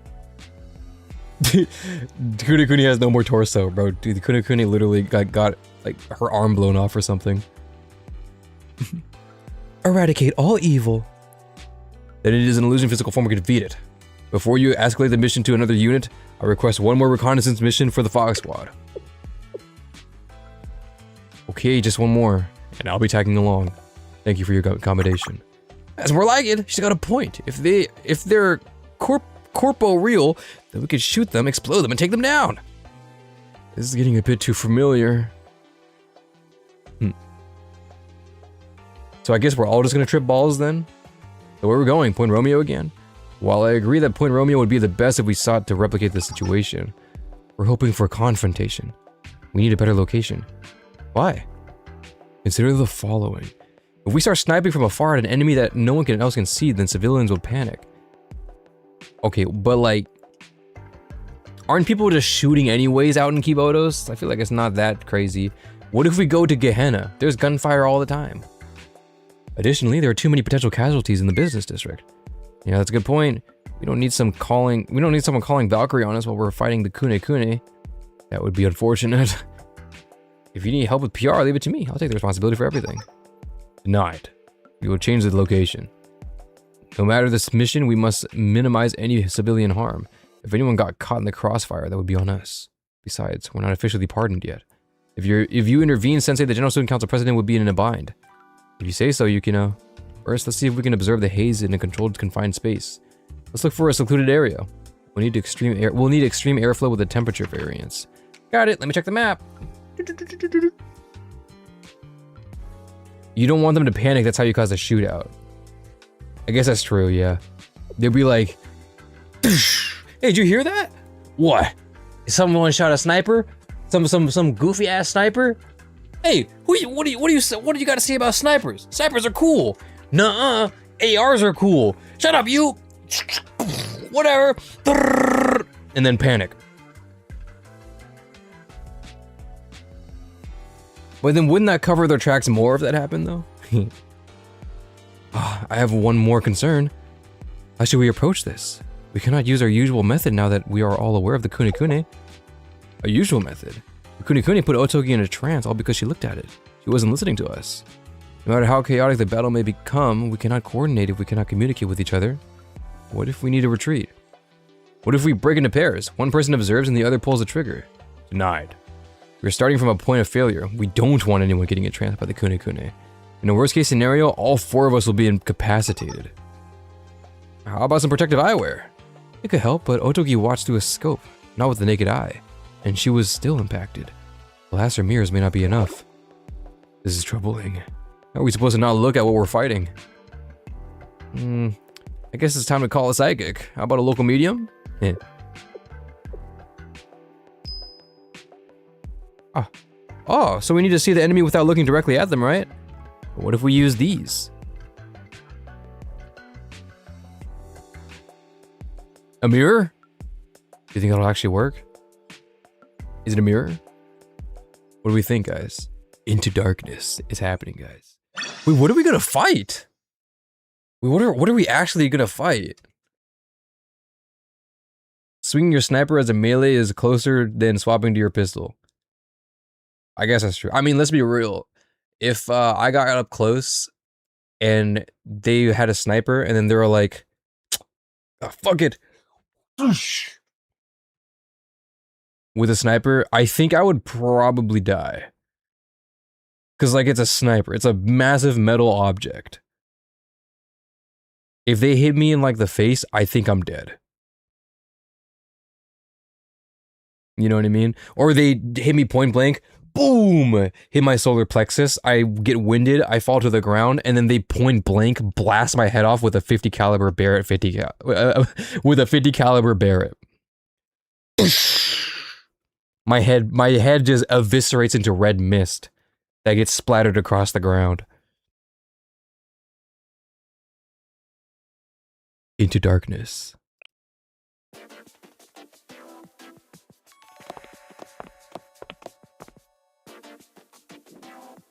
Kune has no more torso, bro. Dude, Kune literally got like her arm blown off or something. Eradicate all evil. Then it is an illusion physical form, we can defeat it. Before you escalate the mission to another unit, I request one more reconnaissance mission for the Fox Squad. Okay, just one more, and I'll be tagging along. Thank you for your accommodation. That's more like it. She's got a point. If they're corpo real, then we could shoot them, explode them, and take them down. This is getting a bit too familiar. So I guess we're all just gonna trip balls then? So where are we going? Point Romeo again? While I agree that Point Romeo would be the best if we sought to replicate the situation, we're hoping for confrontation. We need a better location. Why? Consider the following. If we start sniping from afar at an enemy that no one else can see, then civilians will panic. Okay, but like, aren't people just shooting anyways out in Kibotos? I feel like it's not that crazy. What if we go to Gehenna? There's gunfire all the time. Additionally, there are too many potential casualties in the business district. Yeah, that's a good point. We don't need someone calling Valkyrie on us while we're fighting the Kune. That would be unfortunate. If you need help with PR, leave it to me. I'll take the responsibility for everything. Denied. We will change the location. No matter this mission, we must minimize any civilian harm. If anyone got caught in the crossfire, that would be on us. Besides, we're not officially pardoned yet. If you intervene, Sensei, the General Student Council President would be in a bind. If you say so, Yukino. First, let's see if we can observe the haze in a controlled, confined space. Let's look for a secluded area. We'll need extreme airflow with a temperature variance. Got it. Let me check the map. You don't want them to panic. That's how you cause a shootout. I guess that's true. Yeah, they'll be like, "Hey, did you hear that? What? Someone shot a sniper? Some goofy ass sniper? Hey, what do you got to say about snipers? Snipers are cool. Nuh-uh. ARs are cool. Shut up, you. Whatever. And then panic. But then wouldn't that cover their tracks more if that happened, though? I have one more concern. How should we approach this? We cannot use our usual method now that we are all aware of the Kune-Kune. A usual method? The Kune-Kune put Otogi in a trance all because she looked at it. She wasn't listening to us. No matter how chaotic the battle may become, we cannot coordinate if we cannot communicate with each other. What if we need to retreat? What if we break into pairs? One person observes and the other pulls the trigger. Denied. We're starting from a point of failure. We don't want anyone getting entranced by the Kune-Kune. In a worst case scenario, all 4 of us will be incapacitated. How about some protective eyewear? It could help, but Otogi watched through a scope, not with the naked eye, and she was still impacted. Glass or mirrors may not be enough. This is troubling. How are we supposed to not look at what we're fighting? I guess it's time to call a psychic. How about a local medium? Oh, so we need to see the enemy without looking directly at them, right? But what if we use these? A mirror? Do you think that'll actually work? Is it a mirror? What do we think, guys? Into darkness is happening, guys. Wait, what are we gonna fight? Wait, what are we actually gonna fight? Swinging your sniper as a melee is closer than swapping to your pistol. I guess that's true. I mean, let's be real. If I got up close and they had a sniper and then they were like, oh, fuck it. With a sniper, I think I would probably die. Because, like, it's a sniper. It's a massive metal object. If they hit me in, like, the face, I think I'm dead. You know what I mean? Or they hit me point blank, boom! Hit my solar plexus, I get winded, I fall to the ground, and then they point blank blast my head off with a 50 caliber Barrett with a 50 caliber Barrett. My head just eviscerates into red mist that gets splattered across the ground. Into darkness.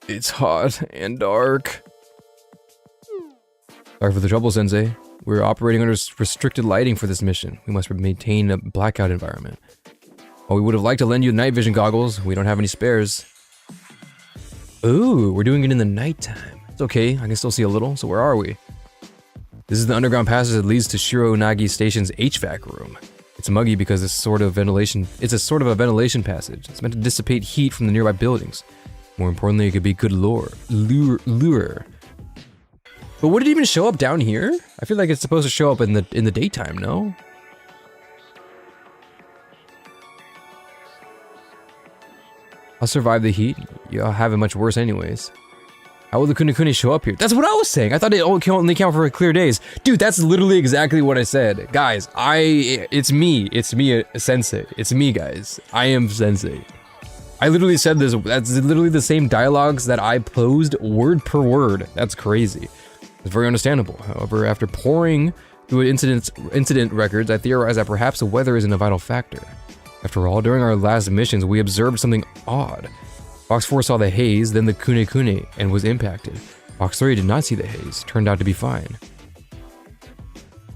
It's hot and dark. Sorry for the trouble, Sensei. We're operating under restricted lighting for this mission. We must maintain a blackout environment. While we would have liked to lend you night vision goggles, we don't have any spares. Ooh, we're doing it in the nighttime. It's okay, I can still see a little, so where are we? This is the underground passage that leads to Shironagi Station's HVAC room. It's muggy because it's a sort of a ventilation passage. It's meant to dissipate heat from the nearby buildings. More importantly, it could be good lure. But would it even show up down here? I feel like it's supposed to show up in the daytime, no? I'll survive the heat. I'll have it much worse anyways. How will the Kune-Kune show up here? That's what I was saying. I thought it only count for clear days. Dude, that's literally exactly what I said. Guys, it's me, Sensei. It's me, guys. I am Sensei. I literally said this. That's literally the same dialogues that I posed word per word. That's crazy. It's very understandable. However, after pouring through incident records, I theorized that perhaps the weather isn't a vital factor. After all, during our last missions, we observed something odd. Box 4 saw the haze, then the Kune-Kune, and was impacted. Box 3 did not see the haze, turned out to be fine.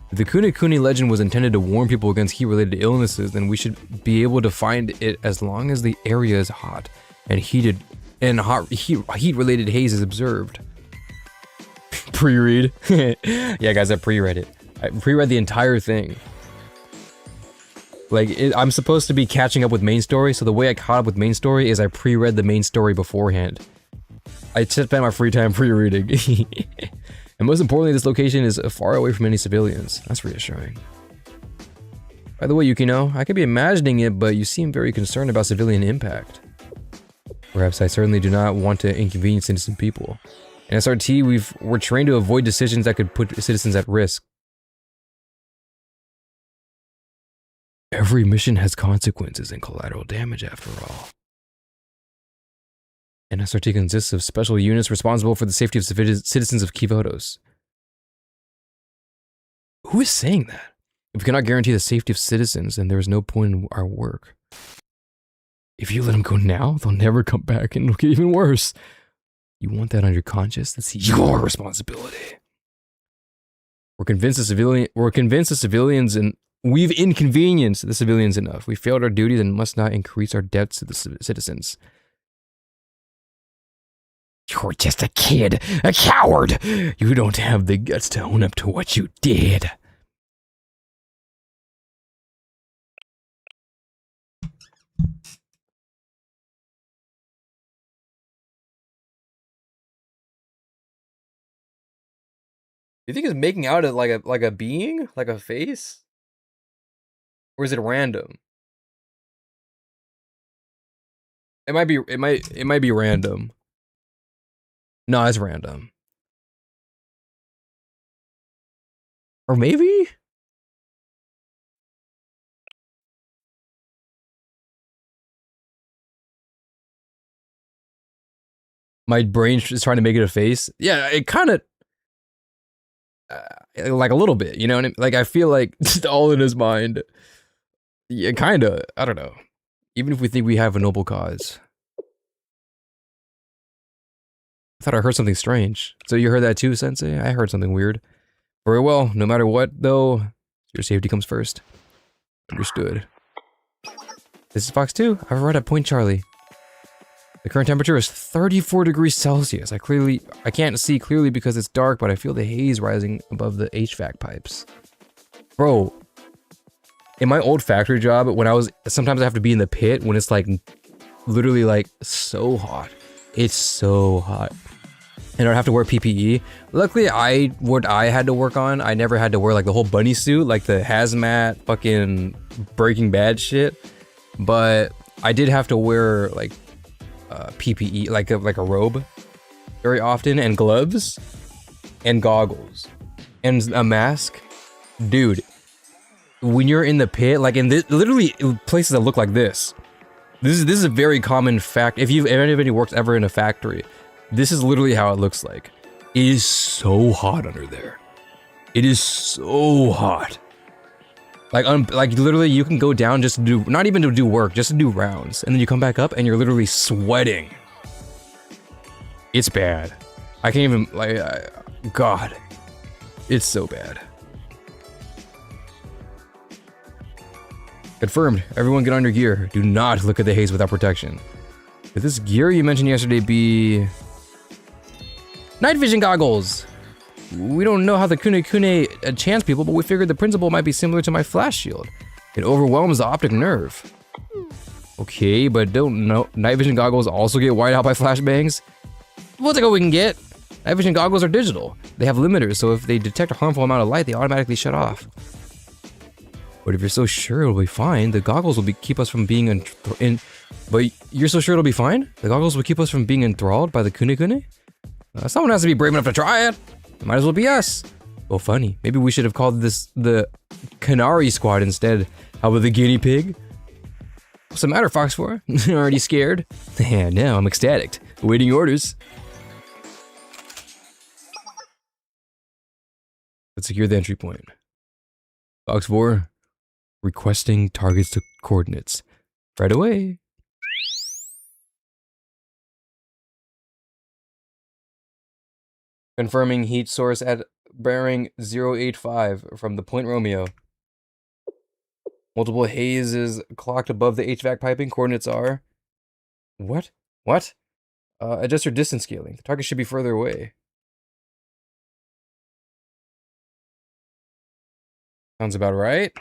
If the Kune-Kune legend was intended to warn people against heat-related illnesses, then we should be able to find it as long as the area is hot and heat-related haze is observed. Pre-read. Yeah, guys, I pre-read it. I pre-read the entire thing. Like, I'm supposed to be catching up with main story, so the way I caught up with main story is I pre-read the main story beforehand. I spent my free time pre-reading. And most importantly, this location is far away from any civilians. That's reassuring. By the way, Yukino, I could be imagining it, but you seem very concerned about civilian impact. Perhaps I certainly do not want to inconvenience innocent people. In SRT, we're trained to avoid decisions that could put citizens at risk. Every mission has consequences and collateral damage after all. And SRT consists of special units responsible for the safety of citizens of Kivotos. Who is saying that? If we cannot guarantee the safety of citizens, then there is no point in our work. If you let them go now, they'll never come back and it'll get even worse. You want that on your conscience? That's your responsibility. We're convinced the civilians and we've inconvenienced the civilians enough. We failed our duty, then must not increase our debts to the citizens. You're just a kid, a coward. You don't have the guts to own up to what you did. You think it's making out like a being, like a face, or is it random? It might be random. No, it's random. Or maybe? My brain is trying to make it a face. Yeah, it kind of like a little bit, you know what I mean? Like I feel like it's all in his mind. Yeah, kind of. I don't know. Even if we think we have a noble cause. I thought I heard something strange. So you heard that too, Sensei? I heard something weird. Very well. No matter what, though, your safety comes first. Understood. This is Fox 2. I've arrived at Point Charlie. The current temperature is 34 degrees Celsius. I can't see clearly because it's dark, but I feel the haze rising above the HVAC pipes. Bro, in my old factory job, sometimes I have to be in the pit when it's like literally like so hot. It's so hot. And I'd have to wear PPE. Luckily, what I had to work on, I never had to wear like the whole bunny suit, like the hazmat fucking Breaking Bad shit. But I did have to wear like PPE, like a robe very often, and gloves and goggles and a mask. Dude, when you're in the pit, like in literally places that look like this. This is a very common fact. If anybody works ever in a factory, this is literally how it looks like. It is so hot under there. It is so hot. Like literally, you can go down just to do, not even to do work, just to do rounds, and then you come back up and you're literally sweating. It's bad. I can't even God, it's so bad. Confirmed. Everyone get on your gear. Do not look at the haze without protection. Could this gear you mentioned yesterday be night vision goggles? We don't know how the Kune chance people, but we figured the principle might be similar to my flash shield. It overwhelms the optic nerve. Okay, but don't night vision goggles also get whited out by flashbangs? We'll take what we can get. Night vision goggles are digital. They have limiters, so if they detect a harmful amount of light, they automatically shut off. But if you're so sure it'll be fine, the goggles will keep us from being But you're so sure it'll be fine? The goggles will keep us from being enthralled by the Kune? Someone has to be brave enough to try it. It might as well be us. Well, funny. Maybe we should have called this the Canary Squad instead. How about the guinea pig? What's the matter, Fox 4? Already scared? Yeah, now I'm ecstatic. Awaiting orders. Let's secure the entry point. Fox 4. Requesting targets to coordinates. Right away. Confirming heat source at bearing 085 from the Point Romeo. Multiple hazes clocked above the HVAC piping. Coordinates are... What? What? Adjust your distance scaling. The target should be further away. Sounds about right.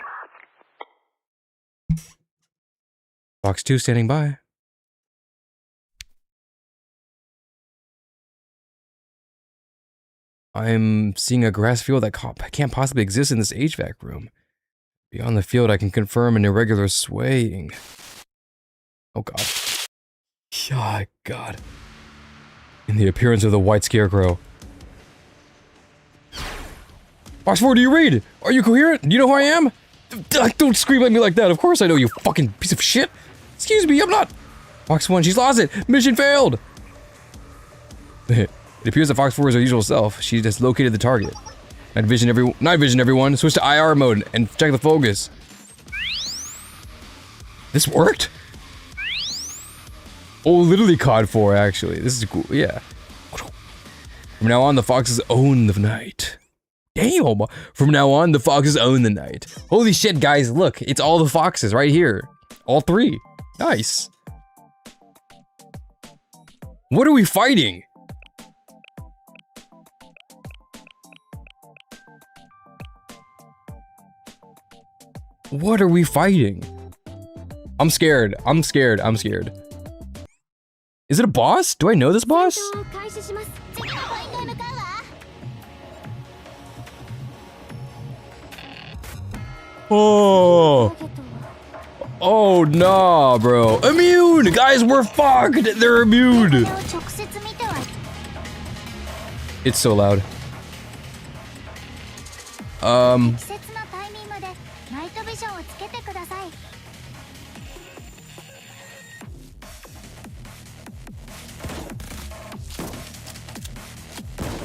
Fox 2 standing by. I'm seeing a grass field that can't possibly exist in this HVAC room. Beyond the field, I can confirm an irregular swaying. Oh god. Yeah, god. In the appearance of the white scarecrow. Fox 4, do you read? Are you coherent? Do you know who I am? Don't scream at me like that. Of course I know, you fucking piece of shit. Excuse me, I'm not. Fox 1, she's lost it. Mission failed. It appears that Fox 4 is her usual self. She just located the target. Night vision, everyone. Switch to IR mode and check the focus. This worked? Oh, literally COD 4, actually. This is cool, yeah. From now on, the foxes own the night. Damn! From now on, the foxes own the night. Holy shit, guys, look. It's all the foxes right here. All 3. Nice. What are we fighting? What are we fighting? I'm scared. I'm scared. I'm scared. Is it a boss? Do I know this boss? Oh. Oh, nah, bro. Immune! Guys, we're fucked! They're immune! It's so loud.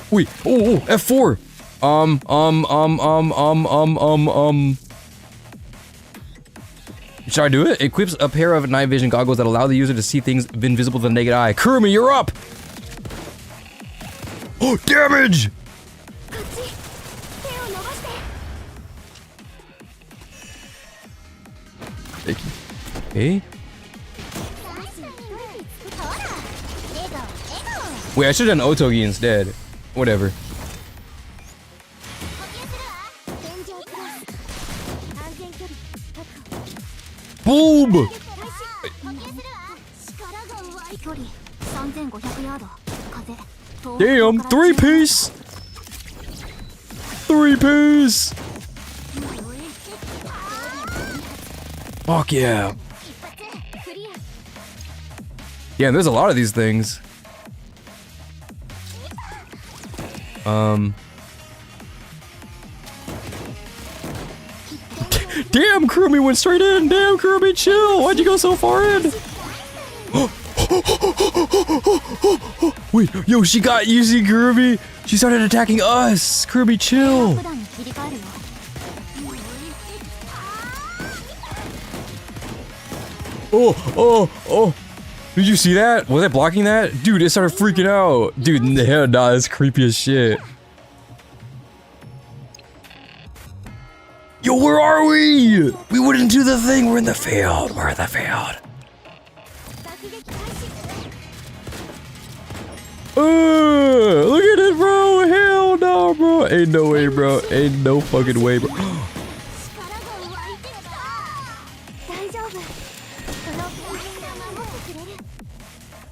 Wait, oh, F4! Should I do it? Equips a pair of night vision goggles that allow the user to see things invisible to the naked eye. Kurumi, you're up! Oh, damage! Okay. Wait, I should have done Otogi instead. Whatever. Boom! Damn, 3-piece! 3-piece! Fuck yeah. Yeah, there's a lot of these things. Damn, Kurumi went straight in! Damn, Kurumi, chill! Why'd you go so far in? Wait, yo, she got easy, Kurumi! She started attacking us! Kurumi, chill! Oh! Did you see that? Was I blocking that? Dude, it started freaking out! Dude, hell nah, that's creepy as shit. Yo, where are we? We wouldn't do the thing. We're in the field. We're in the field. Look at it, bro. Hell no, bro. Ain't no way, bro. Ain't no fucking way, bro.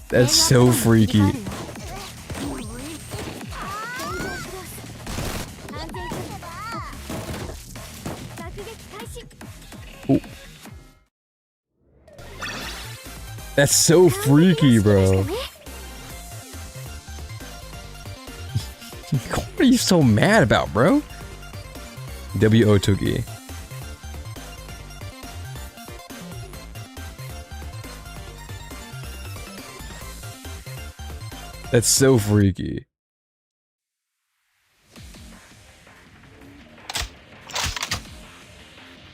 That's so freaky. Oh. That's so freaky, bro. What are you so mad about, bro? W.O. Togi. That's so freaky.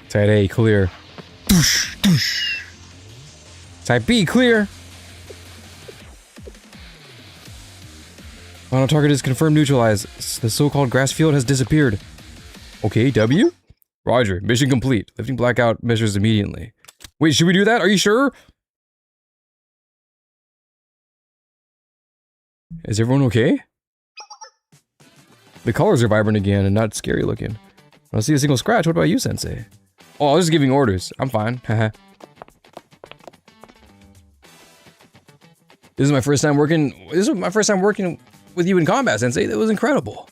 Type A, clear. Type B, clear. Final target is confirmed neutralized. The so-called grass field has disappeared. Okay, W? Roger, mission complete. Lifting blackout measures immediately. Wait, should we do that? Are you sure? Is everyone okay? The colors are vibrant again and not scary looking. I don't see a single scratch. What about you, Sensei? Oh, I was just giving orders. I'm fine. Haha. This is my first time working with you in combat, Sensei. That was incredible.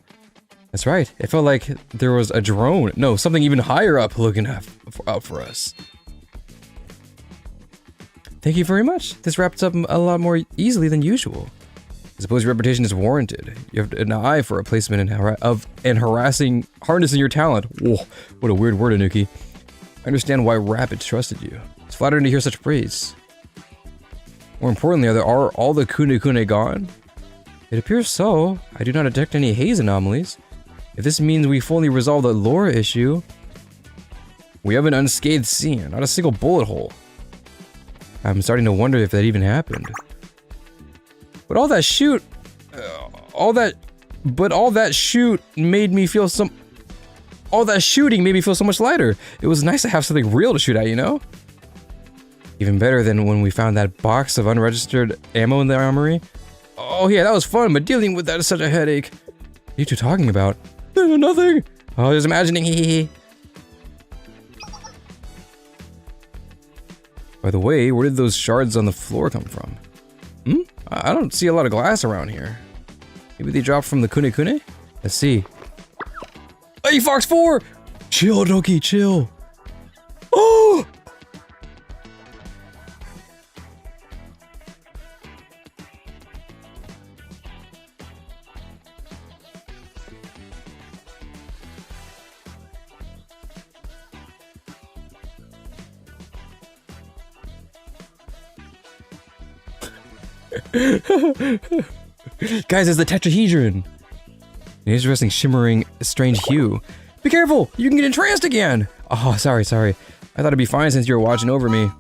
That's right. It felt like there was a drone. No, something even higher up looking out for us. Thank you very much. This wraps up a lot more easily than usual. I suppose your reputation is warranted. You have an eye for a placement harnessing your talent. Whoa, what a weird word, Anuki. I understand why Rapid trusted you. It's flattering to hear such praise. More importantly, are all the Kune gone? It appears so. I do not detect any haze anomalies. If this means we fully resolve the lore issue, we have an unscathed scene, not a single bullet hole. I'm starting to wonder if that even happened. But all that shooting made me feel so much lighter. It was nice to have something real to shoot at, you know? Even better than when we found that box of unregistered ammo in the armory. Oh yeah, that was fun, but dealing with that is such a headache. What are you two talking about? Nothing. I was just imagining, hee. By the way, where did those shards on the floor come from? I don't see a lot of glass around here. Maybe they dropped from the Kune? Let's see. Hey, Fox 4! Chill, Doki, chill. Oh! Guys, it's the tetrahedron. An interesting, shimmering, strange hue. Be careful! You can get entranced again! Oh, sorry. I thought it'd be fine since you were watching over me.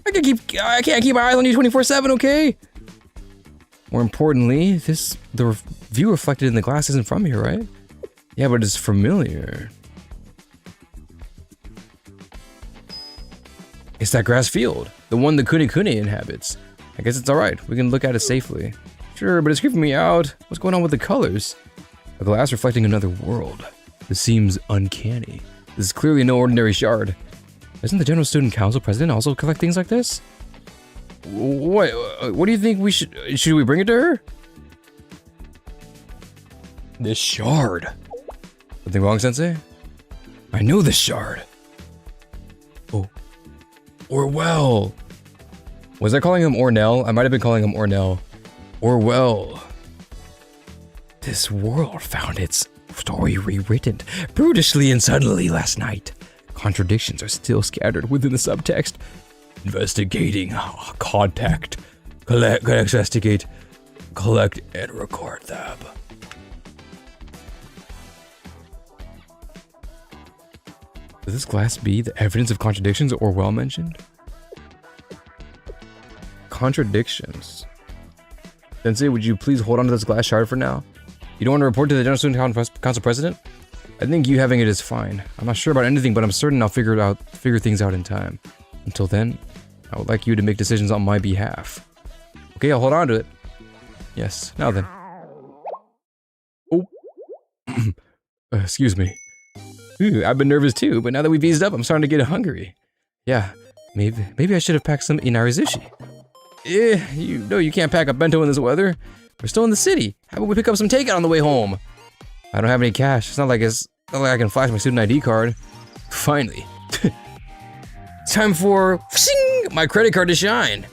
I can't keep my eyes on you 24/7, okay? More importantly, the view reflected in the glass isn't from here, right? Yeah, but it's familiar. It's that grass field, the one the Kune inhabits. I guess it's alright, we can look at it safely. Sure, but it's creeping me out. What's going on with the colors? A glass reflecting another world. This seems uncanny. This is clearly no ordinary shard. Doesn't the General Student Council president also collect things like this? What do you think we should we bring it to her? This shard. Something wrong, Sensei? I know this shard. Oh. Orwell. Was I calling him Ornell? I might have been calling him Ornell. Orwell. This world found its story rewritten brutishly and suddenly last night. Contradictions are still scattered within the subtext. Investigating. Contact. Investigate. Collect and record them. Does this glass be the evidence of contradictions Orwell mentioned? Contradictions. Sensei, would you please hold on to this glass shard for now? You don't want to report to the General Student Council President? I think you having it is fine. I'm not sure about anything, but I'm certain I'll figure things out in time. Until then, I would like you to make decisions on my behalf. Okay, I'll hold on to it. Yes, now then. Oh. Excuse me. Ooh, I've been nervous too, but now that we've eased up, I'm starting to get hungry. Yeah, maybe I should have packed some inarizushi. You know you can't pack a bento in this weather. We're still in the city. How about we pick up some takeout on the way home? I don't have any cash. It's not like I can flash my student ID card. Finally. Time for my credit card to shine.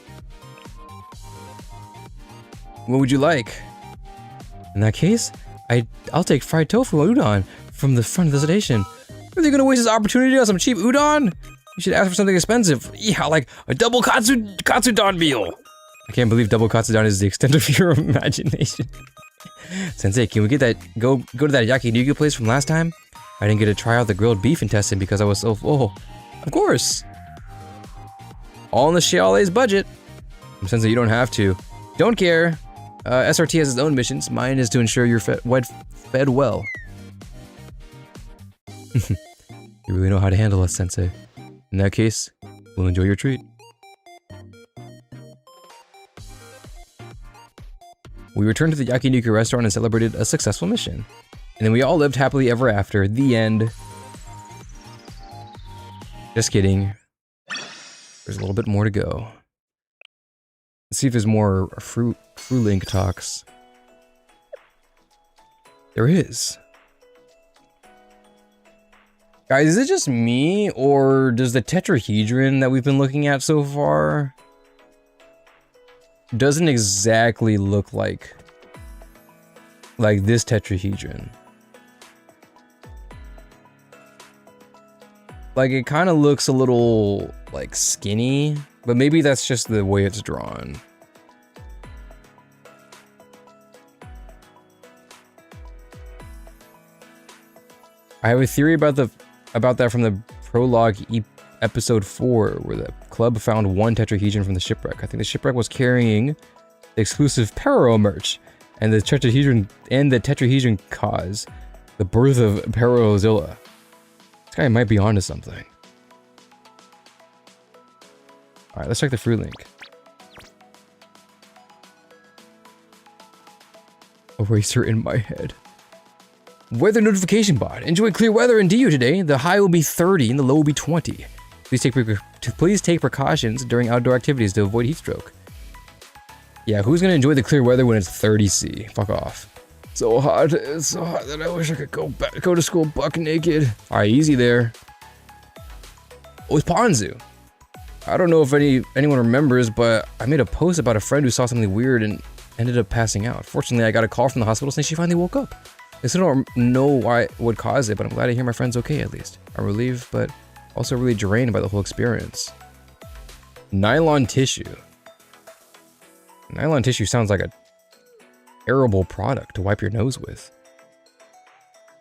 What would you like? In that case, I'll take fried tofu udon from the front of the station. Are they gonna waste this opportunity on some cheap udon? You should ask for something expensive. Yeah, like a double katsudon meal. I can't believe double katsudon is the extent of your imagination. Sensei, can we go to that yakiniku place from last time? I didn't get to try out the grilled beef intestine because I was so full. Of course. All in the Shiale's budget. Sensei, you don't have to. Don't care. SRT has its own missions. Mine is to ensure you're fed well. You really know how to handle us, Sensei. In that case, we'll enjoy your treat. We returned to the yakiniku restaurant and celebrated a successful mission. And then we all lived happily ever after. The end. Just kidding. There's a little bit more to go. Let's see if there's more fruit link talks. There is. Guys, is it just me, or does the tetrahedron that we've been looking at so far doesn't exactly look like this tetrahedron? Like, it kind of looks a little, like, skinny, but maybe that's just the way it's drawn. I have a theory about that from the prologue episode 4, where the club found one tetrahedron from the shipwreck. I think the shipwreck was carrying the exclusive Pero merch, and the tetrahedron caused the birth of Perozilla. This guy might be onto something. Alright, let's check the fruit link. Eraser in my head. Weather notification bot. Enjoy clear weather in DU today. The high will be 30 and the low will be 20. Please take precautions during outdoor activities to avoid heat stroke. Yeah, who's gonna enjoy the clear weather when it's 30°C? Fuck off. So hot. It's so hot that I wish I could go to school buck naked. Alright, easy there. Oh, it's Ponzu. I don't know if anyone remembers, but I made a post about a friend who saw something weird and ended up passing out. Fortunately, I got a call from the hospital saying she finally woke up. I still don't know what caused it, but I'm glad to hear my friend's okay at least. I'm relieved, but also really drained by the whole experience. Nylon tissue. Nylon tissue sounds like a terrible product to wipe your nose with.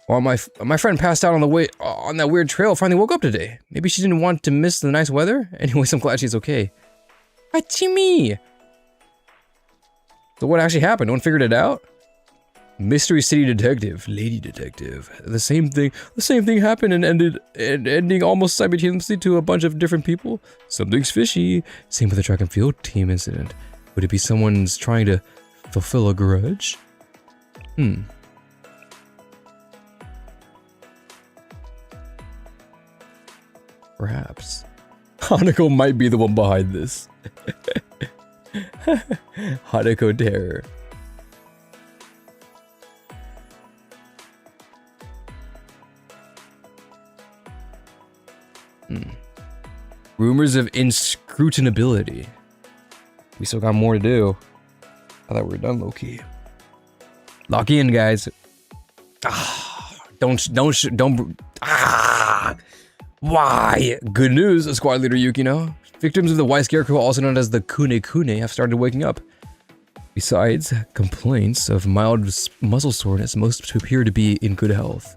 Well, my friend passed out on that weird trail, finally woke up today. Maybe she didn't want to miss the nice weather? Anyways, I'm glad she's okay. Hachimi! So what actually happened? No one figured it out? Mystery City Detective, Lady Detective. The same thing happened and ending almost simultaneously to a bunch of different people. Something's fishy. Same with the track and field team incident. Would it be someone's trying to fulfill a grudge? Perhaps. Hanako might be the one behind this. Hanako terror. Rumors of inscrutinability. We still got more to do. I thought we were done, low-key. Lock in, guys. Why? Good news, Squad Leader Yukino. Victims of the White Scarecrow, also known as the Kune Kune, have started waking up. Besides complaints of mild muscle soreness, most appear to be in good health.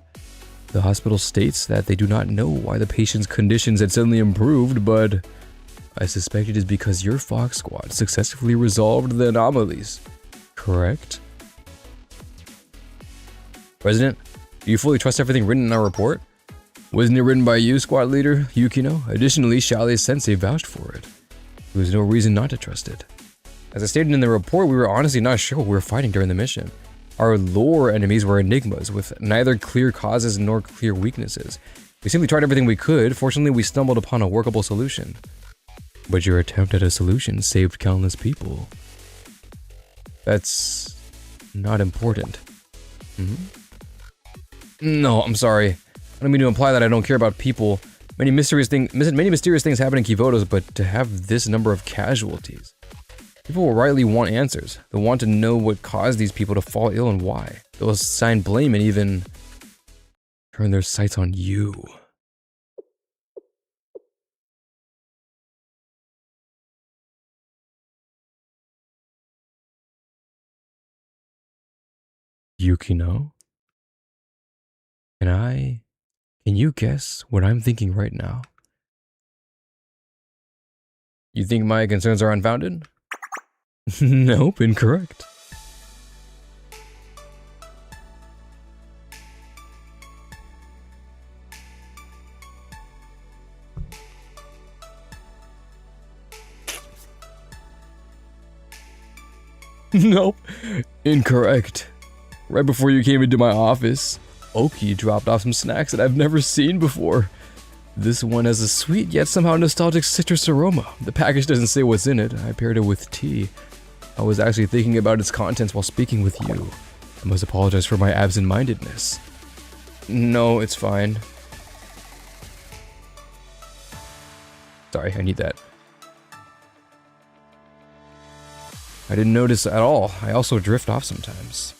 The hospital states that they do not know why the patient's conditions had suddenly improved, but I suspect it is because your Fox Squad successfully resolved the anomalies. Correct? President, do you fully trust everything written in our report? Wasn't it written by you, Squad Leader Yukino? Additionally, Shale's sensei vouched for it. There was no reason not to trust it. As I stated in the report, we were honestly not sure what we were fighting during the mission. Our lore enemies were enigmas, with neither clear causes nor clear weaknesses. We simply tried everything we could. Fortunately, we stumbled upon a workable solution. But your attempt at a solution saved countless people. That's not important. No, I'm sorry. I don't mean to imply that I don't care about people. Many mysterious things happen in Kivotos, but to have this number of casualties. People will rightly want answers. They'll want to know what caused these people to fall ill and why. They'll assign blame and even turn their sights on you. Yukino? Can you guess what I'm thinking right now? You think my concerns are unfounded? Nope, incorrect. Nope, incorrect. right before you came into my office, Oki dropped off some snacks that I've never seen before. This one has a sweet yet somehow nostalgic citrus aroma. The package doesn't say what's in it. I paired it with tea. I was actually thinking about its contents while speaking with you. I must apologize for my absent-mindedness. No, it's fine. Sorry, I need that. I didn't notice at all. I also drift off sometimes.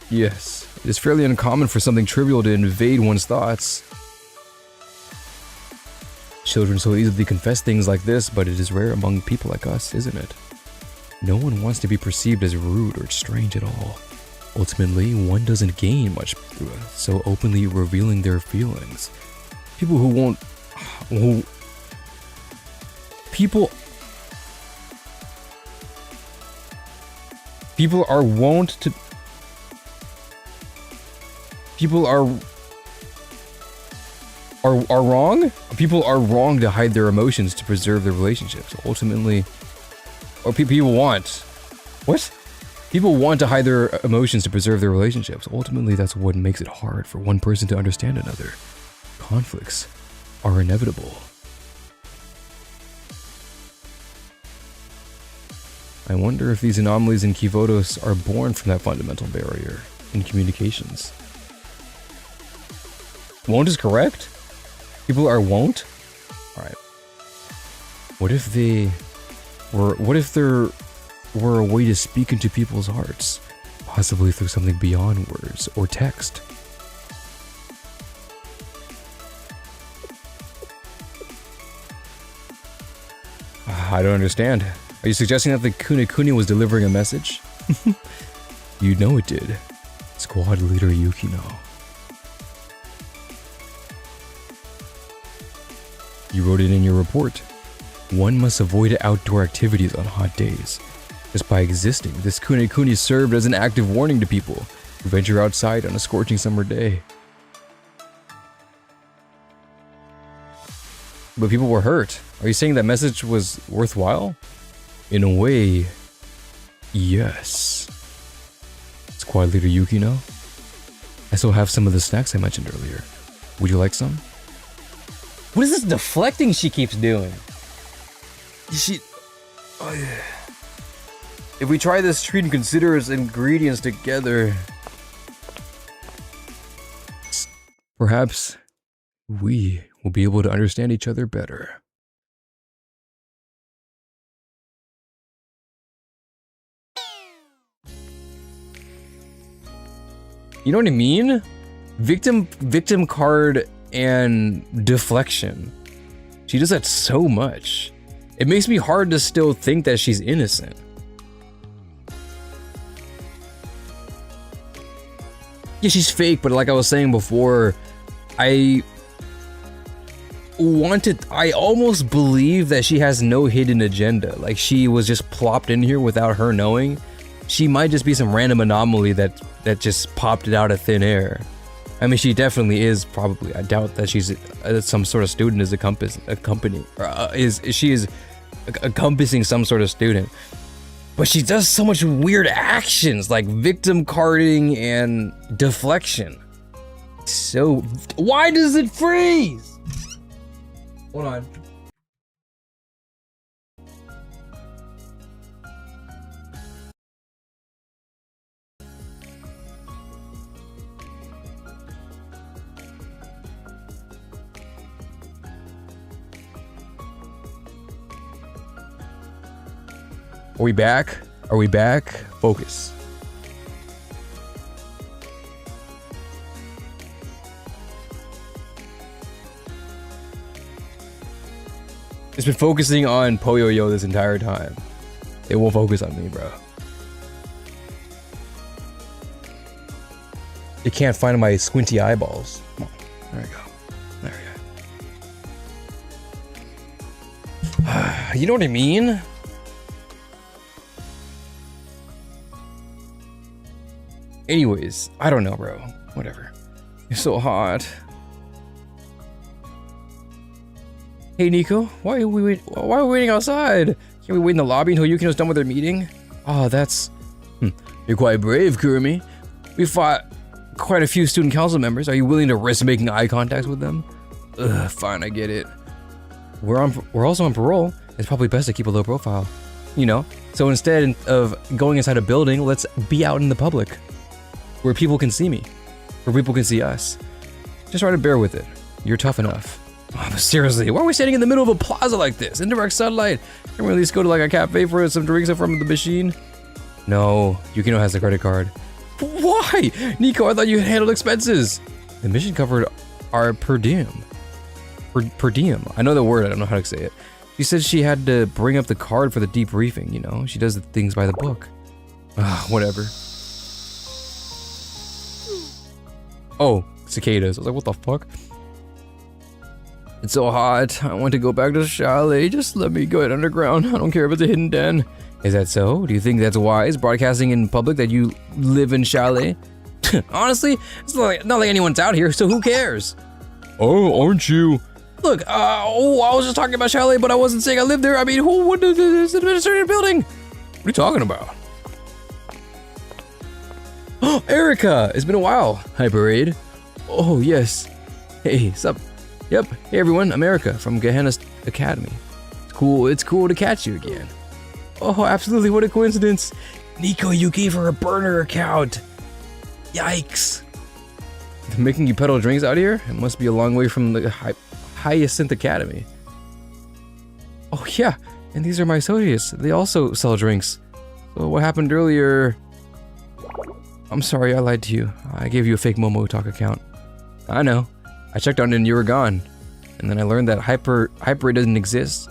Yes, it is fairly uncommon for something trivial to invade one's thoughts. Children so easily confess things like this, but it is rare among people like us, isn't it? No one wants to be perceived as rude or strange at all. Ultimately, one doesn't gain much through so openly revealing their feelings. People who won't... People are wont to... People are wrong? People are wrong to hide their emotions to preserve their relationships. Ultimately... Or people want... What? People want to hide their emotions to preserve their relationships. Ultimately, that's what makes it hard for one person to understand another. Conflicts are inevitable. I wonder if these anomalies in Kivodos are born from that fundamental barrier in communications. Won't is correct? People are won't? Alright. What if there were a way to speak into people's hearts? Possibly through something beyond words or text. I don't understand. Are you suggesting that the Kuni was delivering a message? You know it did. Squad leader Yukino. You wrote it in your report. One must avoid outdoor activities on hot days. Just by existing, this Kuni served as an active warning to people who venture outside on a scorching summer day. But people were hurt. Are you saying that message was worthwhile? In a way, yes. Squad leader Yukino? I still have some of the snacks I mentioned earlier. Would you like some? What is this deflecting she keeps doing? Oh yeah. If we try this treat and consider its ingredients together, perhaps we will be able to understand each other better. You know what I mean? Victim card and deflection. She does that so much. It makes me hard to still think that she's innocent. Yeah, she's fake, but like I was saying before, I almost believe that she has no hidden agenda. Like she was just plopped in here without her knowing. She might just be some random anomaly that just popped it out of thin air. I mean, she definitely is probably. I doubt that she's some sort of student is she is encompassing some sort of student. But she does so much weird actions like victim carding and deflection. So, why does it freeze? Hold on. Are we back? Are we back? Focus. It's been focusing on Poyoyo this entire time. It won't focus on me, bro. It can't find my squinty eyeballs. Come on. There we go. There we go. You know what I mean? Anyways, I don't know, bro. Whatever. You're so hot. Hey Nico, why are we waiting outside? Can't we wait in the lobby until Yukino's done with their meeting? Oh, that's... You're quite brave, Kurumi. We fought quite a few student council members. Are you willing to risk making eye contact with them? Ugh, fine, I get it. We're also on parole. It's probably best to keep a low profile. You know? So instead of going inside a building, let's be out in the public. Where people can see me. Where people can see us. Just try to bear with it. You're tough enough. Oh, but seriously, why are we standing in the middle of a plaza like this? In direct sunlight? Can we at least go to like a cafe for some drinks from the machine? No, Yukino has the credit card. Why? Nico, I thought you had handled expenses. The mission covered our per diem. Per diem. I know the word, I don't know how to say it. She said she had to bring up the card for the debriefing, you know? She does the things by the book. Whatever. Oh, cicadas. I was like, what the fuck? It's so hot. I want to go back to Chalet. Just let me go underground. I don't care if it's a hidden den. Is that so? Do you think that's wise, broadcasting in public that you live in Chalet? Honestly, it's not like anyone's out here, so who cares? Oh, aren't you? Look, I was just talking about Chalet, but I wasn't saying I lived there. I mean, what is this administrative building? What are you talking about? Oh, Erica! It's been a while. Hi, Parade. Oh, yes. Hey, sup? Yep. Hey, everyone. I'm Erica from Gehenna's Academy. It's cool to catch you again. Oh, absolutely. What a coincidence. Nico, you gave her a burner account. Yikes. They're making you peddle drinks out here? It must be a long way from the Hyacinth Academy. Oh, yeah. And these are my associates. They also sell drinks. So what happened earlier... I'm sorry, I lied to you. I gave you a fake Momo Talk account. I know. I checked on it and you were gone. And then I learned that Hyperate doesn't exist.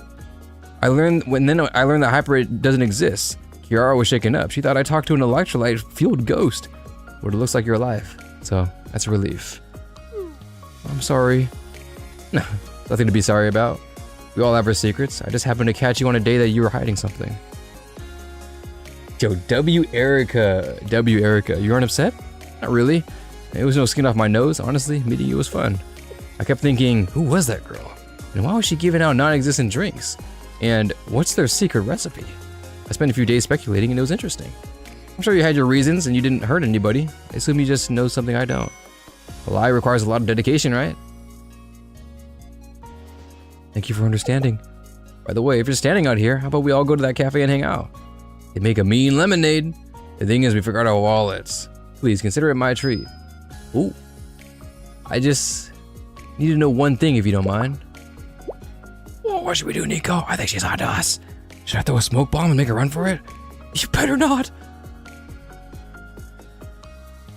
I learned that Hyperate doesn't exist. Kiara was shaken up. She thought I talked to an electrolyte-fueled ghost. But it looks like you're alive. So, that's a relief. I'm sorry. No, nothing to be sorry about. We all have our secrets. I just happened to catch you on a day that you were hiding something. Yo, W. Erica. You aren't upset? Not really. It was no skin off my nose. Honestly, meeting you was fun. I kept thinking, who was that girl? And why was she giving out non-existent drinks? And what's their secret recipe? I spent a few days speculating and it was interesting. I'm sure you had your reasons and you didn't hurt anybody. I assume you just know something I don't. A lie requires a lot of dedication, right? Thank you for understanding. By the way, if you're standing out here, how about we all go to that cafe and hang out? They make a mean lemonade. The thing is, we forgot our wallets. Please consider it my treat. Ooh. I just need to know one thing if you don't mind. What should we do, Nico? I think she's on to us. Should I throw a smoke bomb and make a run for it? You better not.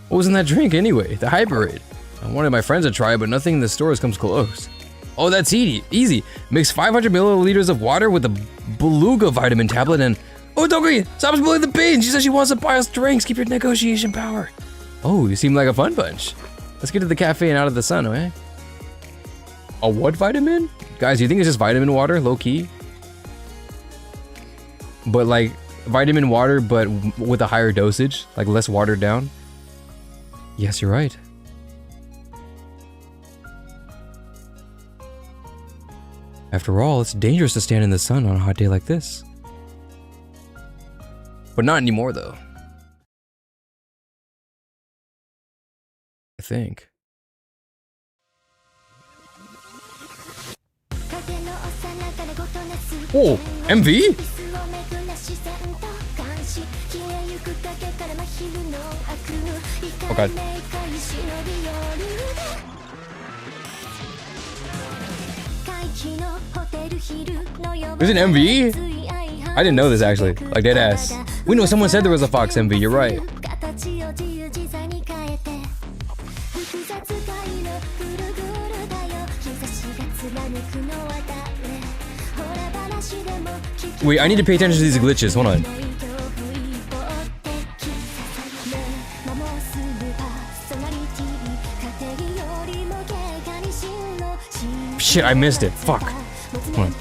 What was in that drink anyway? The Hyperade. I wanted my friends to try it, but nothing in the stores comes close. Oh, that's easy. Mix 500 milliliters of water with a beluga vitamin tablet and... Oh, Dogi, stop spilling the beans. She says she wants to buy us drinks. Keep your negotiation power. Oh, you seem like a fun bunch. Let's get to the cafe and out of the sun, eh? A what vitamin? Guys, do you think it's just vitamin water, low key? But like vitamin water, but with a higher dosage, like less watered down? Yes, you're right. After all, it's dangerous to stand in the sun on a hot day like this. But not anymore, though. I think. Oh, MV? Oh god. There's an MV? I didn't know this actually, like dead ass. We know someone said there was a Fox MV, you're right. Wait, I need to pay attention to these glitches, hold on. Shit, I missed it, fuck. Hold on.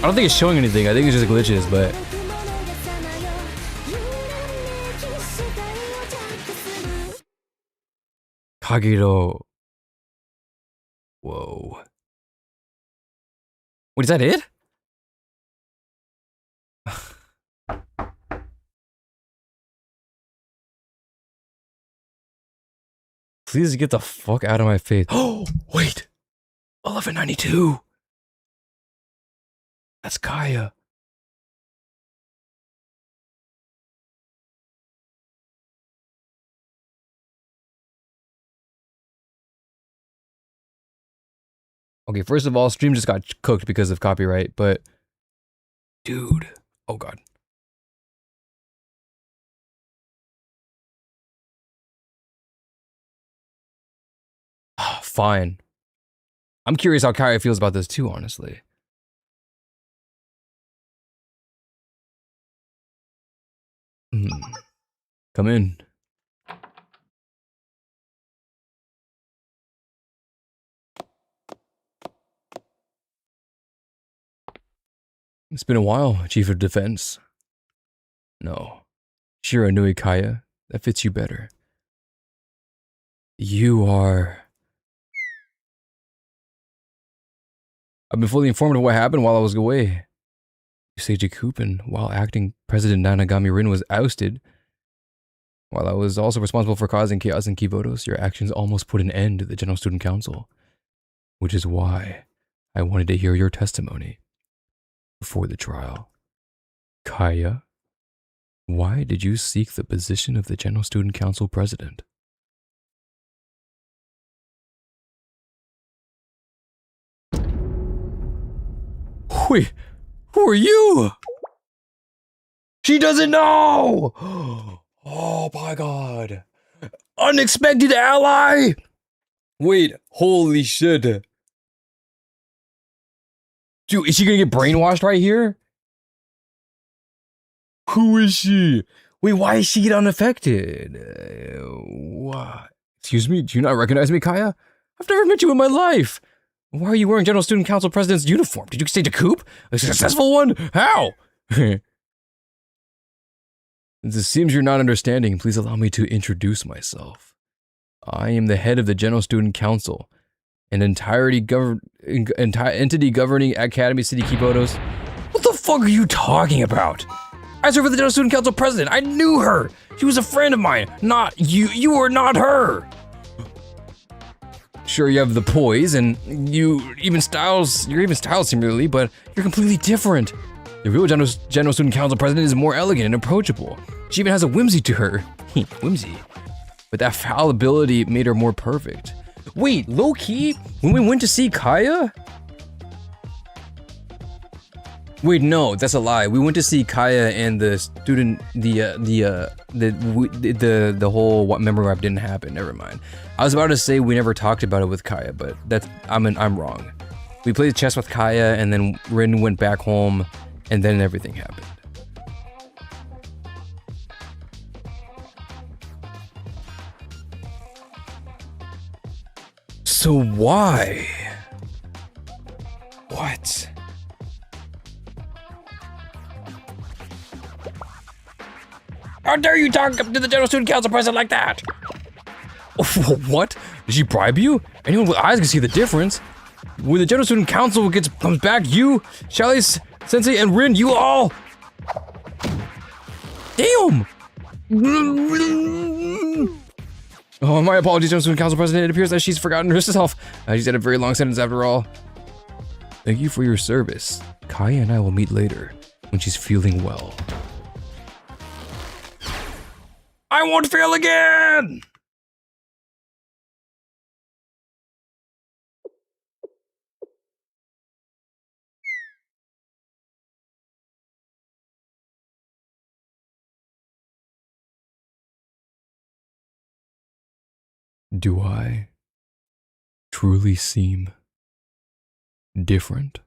don't think it's showing anything. I think it's just glitches, but Kagero. Whoa. Wait, is that it? Please get the fuck out of my face. Oh, wait. 1192. That's Kaya. Okay, first of all, stream just got cooked because of copyright, but dude, oh god. Fine. I'm curious how Kaya feels about this too, honestly. Come in. It's been a while, Chief of Defense. No. Shiranui Kaya, that fits you better. You are... I've been fully informed of what happened while I was away. Seiji Kupin, while acting President Nanagami Rin was ousted, while I was also responsible for causing chaos in Kivodos, your actions almost put an end to the General Student Council. Which is why I wanted to hear your testimony before the trial. Kaya, why did you seek the position of the General Student Council President? Wait, who are you? She doesn't know! Oh my god. Unexpected ally! Wait, holy shit. Dude, is she gonna get brainwashed right here? Who is she? Wait, why is she unaffected? What? Excuse me, do you not recognize me, Kaya? I've never met you in my life. Why are you wearing General Student Council President's uniform? Did you stage a coup? A successful one? How? It seems you're not understanding. Please allow me to introduce myself. I am the head of the General Student Council, an entity governing Academy City Kibodos. What the fuck are you talking about? I serve as the General Student Council President. I knew her. She was a friend of mine. Not you. You are not her. Sure, you have the poise, and you're even styled similarly, but you're completely different. The real General Student Council President is more elegant and approachable. She even has a whimsy to her. Whimsy. But that fallibility made her more perfect. Wait, low-key, when we went to see Kaya? Wait, no, that's a lie. We went to see Kaya and the student, the whole memory rap didn't happen. Never mind. I was about to say we never talked about it with Kaya, but I'm wrong. We played chess with Kaya, and then Rin went back home, and then everything happened. So why? What? How dare you talk to the General Student Council President like that? What? Did she bribe you? Anyone with eyes can see the difference. When the General Student Council comes back, you, Shalley, Sensei, and Rin, you all... Damn! Oh, my apologies, General Student Council President. It appears that she's forgotten herself. She said a very long sentence after all. Thank you for your service. Kaya and I will meet later, when she's feeling well. I won't fail again! Do I truly seem different?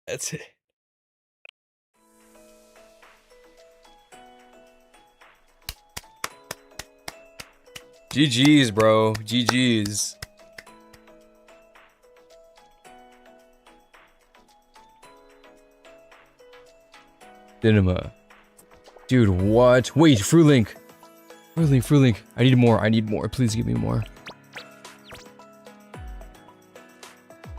That's it. GG's, bro. GG's. Cinema. Dude, what? Wait, Fruit Link. Fruit Link. I need more. Please give me more.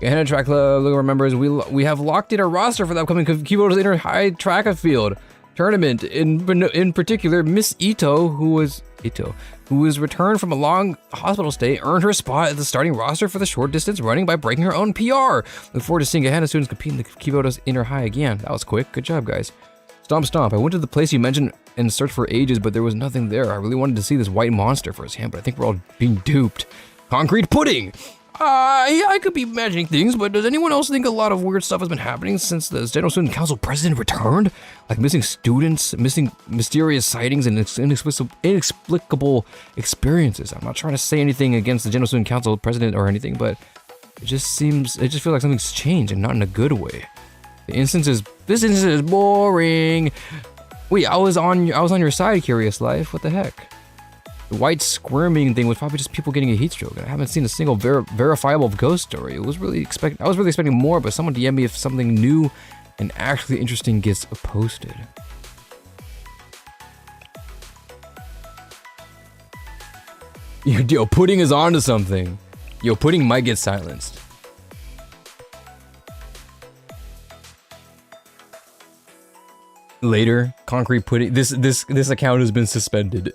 Gehenna Track Club remembers we have locked in a roster for the upcoming Kibo's Inner High Track Field tournament. In particular, Miss Ito, who was returned from a long hospital stay, earned her spot at the starting roster for the short distance running by breaking her own PR. Look forward to seeing Gehenna students compete in the Kibo's Inner High again. That was quick. Good job, guys. Stomp. I went to the place you mentioned and searched for ages, but there was nothing there. I really wanted to see this white monster firsthand, but I think we're all being duped. Concrete pudding! Yeah, I could be imagining things, but does anyone else think a lot of weird stuff has been happening since the General Student Council president returned? Like missing students, missing mysterious sightings, and inexplicable experiences. I'm not trying to say anything against the General Student Council president or anything, but it just feels like something's changed and not in a good way. This instance is boring. Wait, I was on your side, Curious Life. What the heck? The white squirming thing was probably just people getting a heat stroke. I haven't seen a single verifiable ghost story. I was really expecting more, but someone DM me if something new and actually interesting gets posted. Yo, Pudding is onto something. Yo, Pudding might get silenced. Later, Concrete Pudding. This account has been suspended.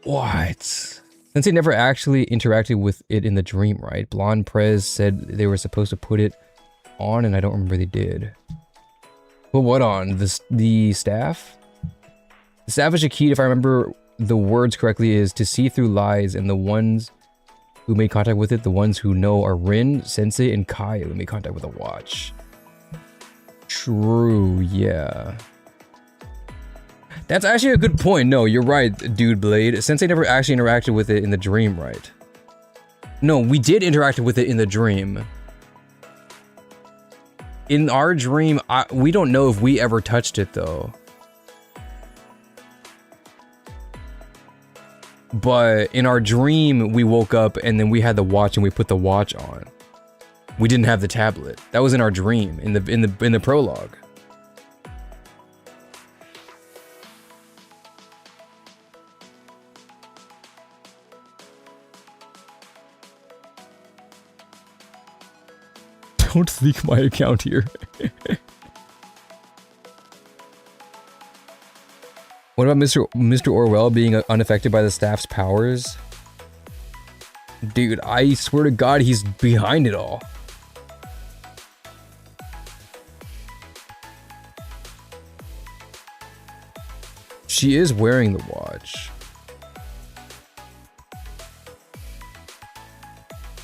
What? Sensei never actually interacted with it in the dream, right? Blonde Prez said they were supposed to put it on, and I don't remember they did. Put what on? The staff? The staff is a key, if I remember the words correctly, is to see through lies, and the ones who made contact with it, the ones who know are Rin, Sensei, and Kai who made contact with the watch. True, yeah. That's actually a good point. No, you're right, Dude Blade. Sensei never actually interacted with it in the dream, right? No, we did interact with it in the dream. In our dream, we don't know if we ever touched it, though. But in our dream, we woke up and then we had the watch and we put the watch on. We didn't have the tablet. That was in our dream, in the prologue. Don't leak my account here. What about Mr. Orwell being unaffected by the staff's powers? Dude, I swear to God, he's behind it all. She is wearing the watch.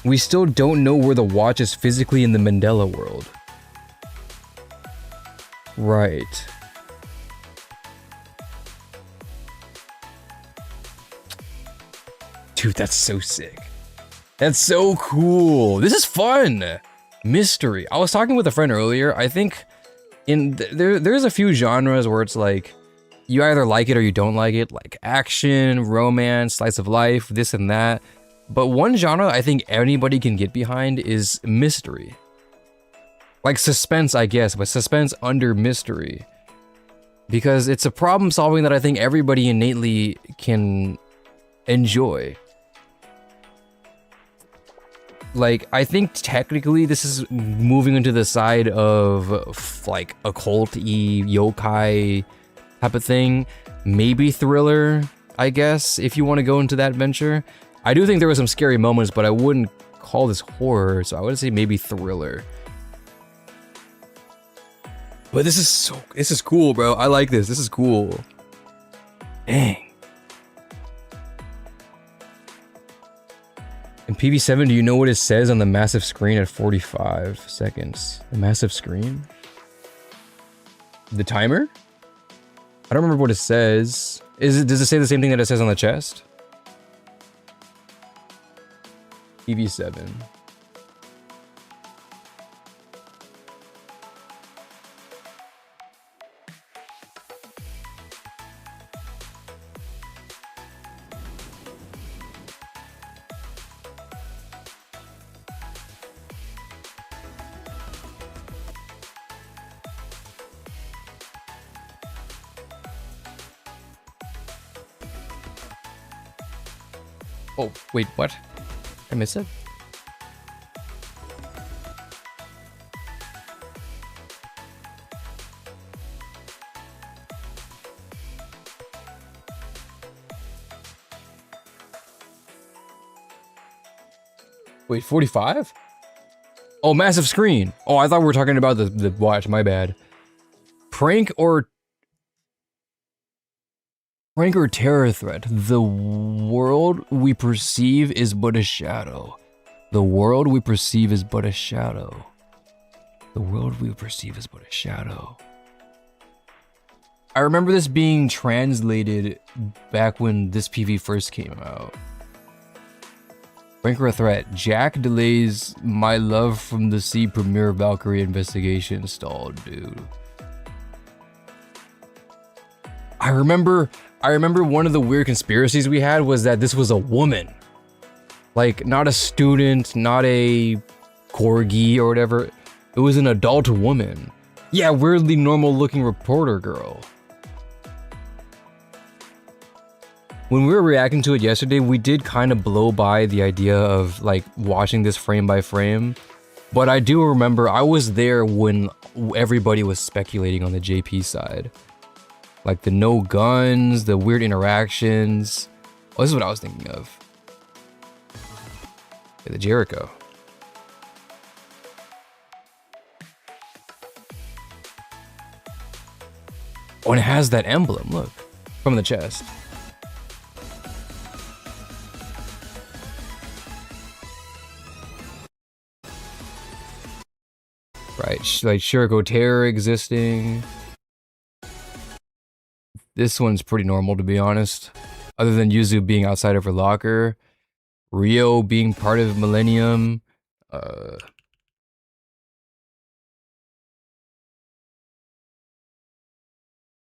We still don't know where the watch is physically in the Mandela world. Right. Dude, that's so sick. That's so cool. This is fun. Mystery. I was talking with a friend earlier. I think there's a few genres where it's like you either like it or you don't like it, like action, romance, slice of life, this and that. But one genre I think anybody can get behind is mystery. Like suspense, I guess, but suspense under mystery. Because it's a problem solving that I think everybody innately can enjoy. Like, I think technically this is moving into the side of like occult-y, yokai type of thing. Maybe thriller, I guess, if you want to go into that venture. I do think there were some scary moments, but I wouldn't call this horror, so I would say maybe thriller. But this is cool, bro. I like this. This is cool. Dang. In PV7, do you know what it says on the massive screen at 45 seconds? The massive screen? The timer? I don't remember what it says. Does it say the same thing that it says on the chest? PV7. Oh, wait, what? I missed it? Wait, 45? Oh, massive screen. Oh, I thought we were talking about the watch, my bad. Prank or terror threat. The world we perceive is but a shadow. The world we perceive is but a shadow. The world we perceive is but a shadow. I remember this being translated back when this PV first came out. Prank or threat. Jack delays My Love from the Sea premiere Valkyrie investigation stalled, dude. I remember one of the weird conspiracies we had was that this was a woman. Like, not a student, not a corgi or whatever. It was an adult woman. Yeah, weirdly normal looking reporter girl. When we were reacting to it yesterday, we did kind of blow by the idea of like watching this frame by frame. But I do remember I was there when everybody was speculating on the JP side. Like the no guns, the weird interactions. Oh, this is what I was thinking of. Yeah, the Jericho. Oh, and it has that emblem, look, from the chest. Right, like Shiriko Terror existing. This one's pretty normal, to be honest. Other than Yuzu being outside of her locker. Rio being part of Millennium.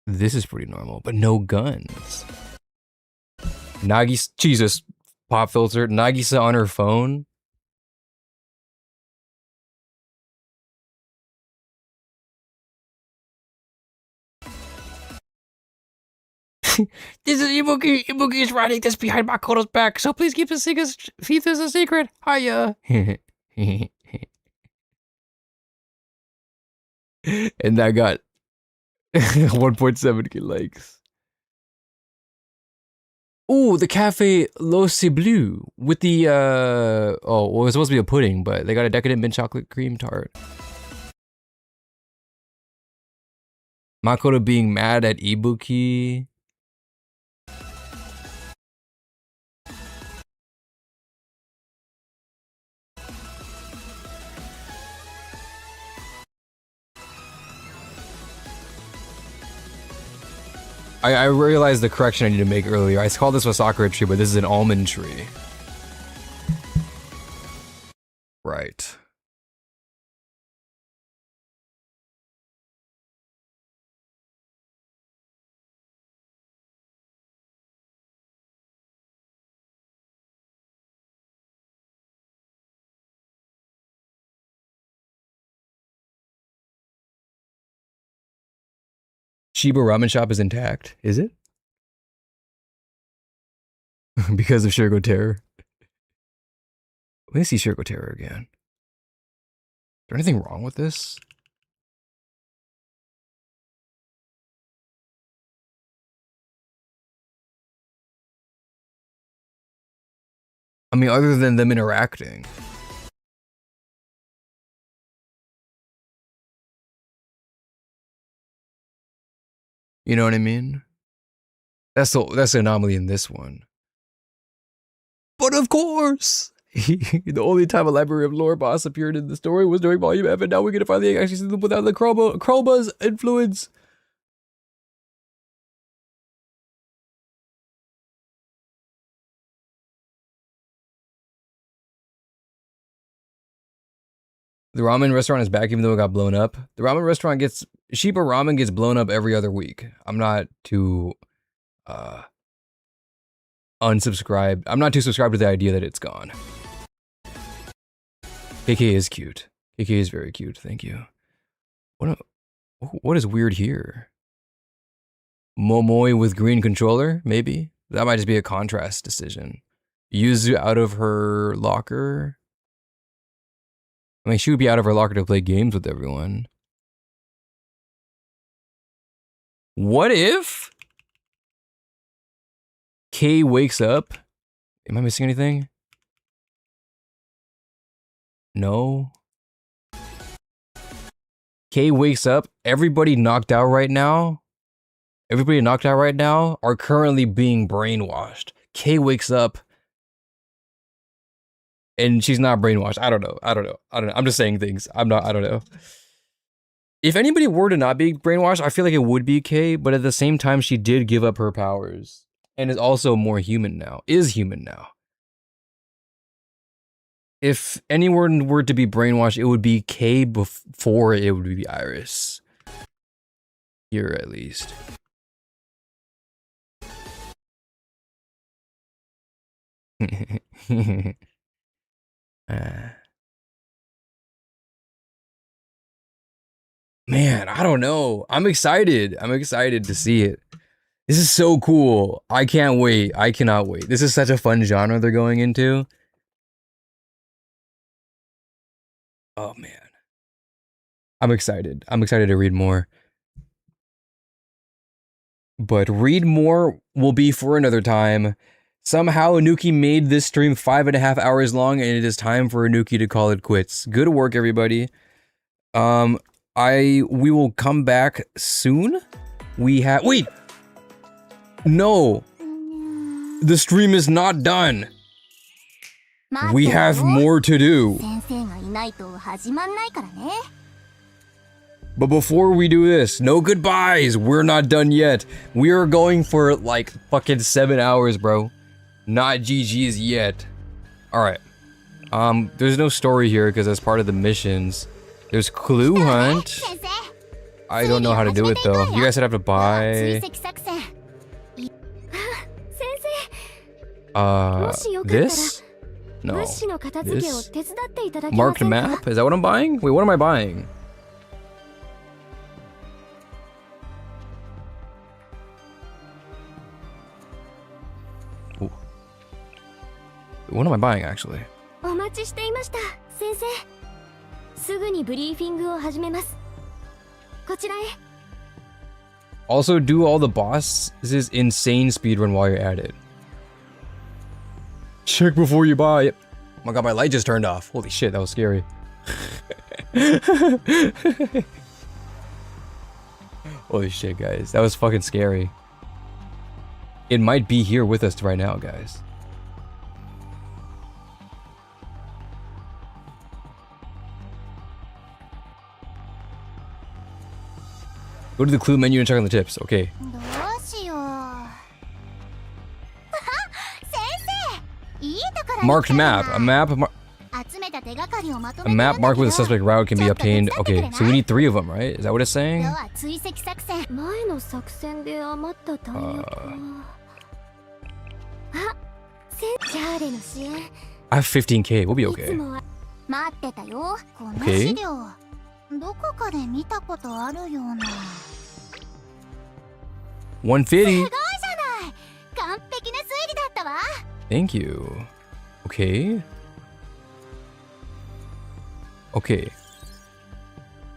This is pretty normal, but no guns. Nagisa, Jesus, pop filter. Nagisa on her phone. This is Ibuki. Ibuki is writing this behind Makoto's back, so please keep the thief as a secret. Hiya. And that got 1.7k likes. Ooh, the Cafe Los Bleu with the oh, well, it was supposed to be a pudding, but they got a decadent mint chocolate cream tart. Makoto being mad at Ibuki. I realized the correction I need to make earlier. I called this a sakura tree, but this is an almond tree. Right. Shiba Ramen Shop is intact, is it? Because of Shiriko Terror. Let me see Shiriko Terror again. Is there anything wrong with this? I mean, other than them interacting. You know what I mean? That's the anomaly in this one. But of course, the only time a library of lore boss appeared in the story was during Volume F, and now we get to finally actually see them without the Krolba's influence. The ramen restaurant is back even though it got blown up. The ramen restaurant gets... Shiba Ramen gets blown up every other week. I'm not too... unsubscribed. I'm not too subscribed to the idea that it's gone. KK is cute. KK is very cute. Thank you. What is weird here? Momoi with green controller? Maybe? That might just be a contrast decision. Yuzu out of her locker. I mean, she would be out of her locker to play games with everyone. What if Kay wakes up? Am I missing anything? No. Kay wakes up. Everybody knocked out right now. Everybody knocked out right now are currently being brainwashed. Kay wakes up and she's not brainwashed. I don't know. I'm just saying things. I don't know. If anybody were to not be brainwashed, I feel like it would be Kay, but at the same time, she did give up her powers and is also more human now. Is human now. If anyone were to be brainwashed, it would be Kay before it would be Iris. Here, at least. Man, I don't know. I'm excited. I'm excited to see it. This is so cool. I can't wait. I cannot wait. This is such a fun genre they're going into. Oh, man. I'm excited. I'm excited to read more. But read more will be for another time. Somehow Anuki made this stream 5.5 hours long, and it is time for Anuki to call it quits. Good work, everybody. We will come back soon. Wait! No! The stream is not done! We have more to do. But before we do this, no goodbyes! We're not done yet. We are going for like fucking 7 hours, bro. Not GG's yet. Alright. There's no story here because that's part of the missions. There's clue hunt. I don't know how to do it though. You guys would have to buy. This? No. This? Marked map? Is that what I'm buying? Wait, what am I buying? Ooh. What am I buying actually? Also, do all the bosses insane speedrun while you're at it. Check before you buy. Oh my god, my light just turned off. Holy shit, that was scary. Holy shit, guys. That was fucking scary. It might be here with us right now, guys. Go to the clue menu and check on the tips. Okay. Marked map. A map marked with a suspect route can be obtained. Okay, so we need 3 of them, right? Is that what it's saying? I have 15k. We'll be okay. Okay. 150. Thank you. Okay. Okay.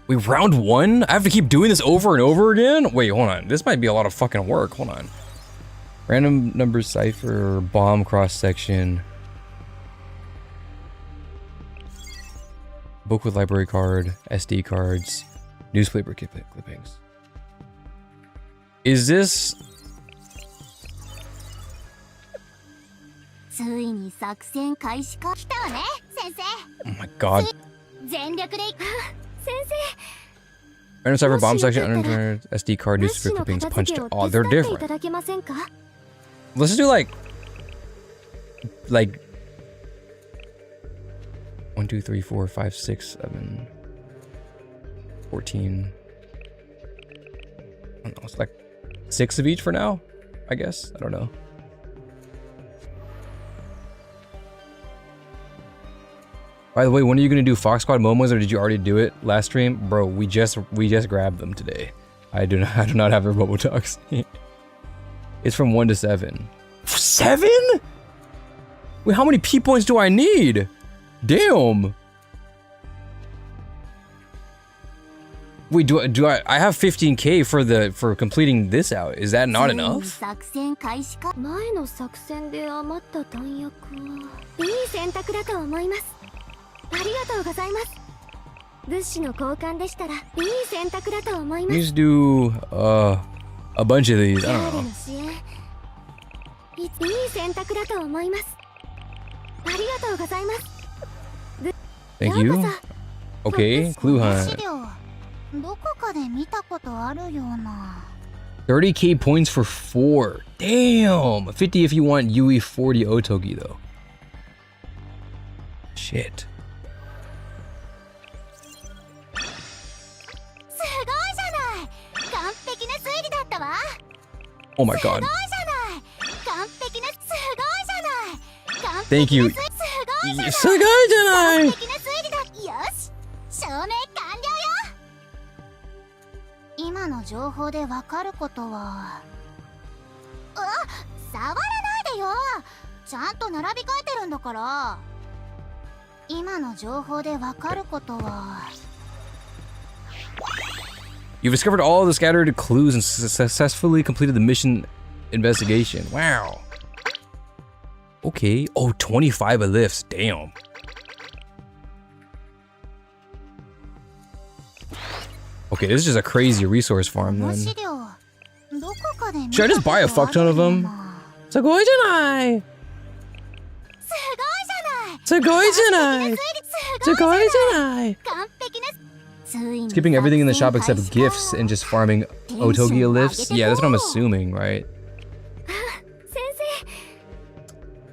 Wait, round 1? I have to keep doing this over and over again? Wait, hold on. This might be a lot of fucking work. Hold on. Random number cipher, bomb cross section. Book with library card, SD cards, newspaper clippings. Is this... Oh my god. Random cipher, bomb section, under SD card, newspaper clippings, punched. Oh, they're different. Let's just do like 1, 2, 3, 4, 5, 6, 7, 14. I don't know, it's like 6 of each for now, I guess. I don't know. By the way, when are you gonna do Fox Squad Momos, or did you already do it last stream? Bro, we just grabbed them today. I do not have their Momo Talks. It's from 1 to 7. 7? Wait, how many P points do I need? Damn. Wait, I have 15k for completing this out. Is that not enough? 作戦開始か。前の作戦で余った弾薬は。いい選択だと思います。ありがとうございます。物資の交換でしたらいい選択だと思います。 You just do a bunch of these. I ギャ don't ーレ know. の支援。いい選択だと思います。ありがとうございます。 Thank you. ようこそ。 Okay, clue 資 hunt. 料どこかで見たことあるような。 30k points for 4. Damn. 50 if you want UE 40 Otogi though. Shit. すごいじゃない。完璧な推理だったわ。 Oh my すごい god. じゃない。完璧なすごいじゃない。完 Thank 璧 you. なすごいじゃない。すごいじゃない。完璧な推理だ。よし。証明完了よ。今の情報でわかることは。触らないでよ。ちゃんと並び替えてるんだから。今の情報でわかることは。 You've discovered all the scattered clues and successfully completed the mission investigation. Wow. Okay. Oh, 25 lifts. Damn. Okay, this is just a crazy resource farm この then. 資料どこかで見 Should I た just こと buy あ a る fuck ton of よう them? な。 すごいじゃない。すごいじゃない。すごいじゃない。すごいじゃない。完璧な。ついに Skipping everything in the shop 作戦 except 開始 gifts and just farming Otogia lifts? Yeah, that's what I'm assuming, right? 先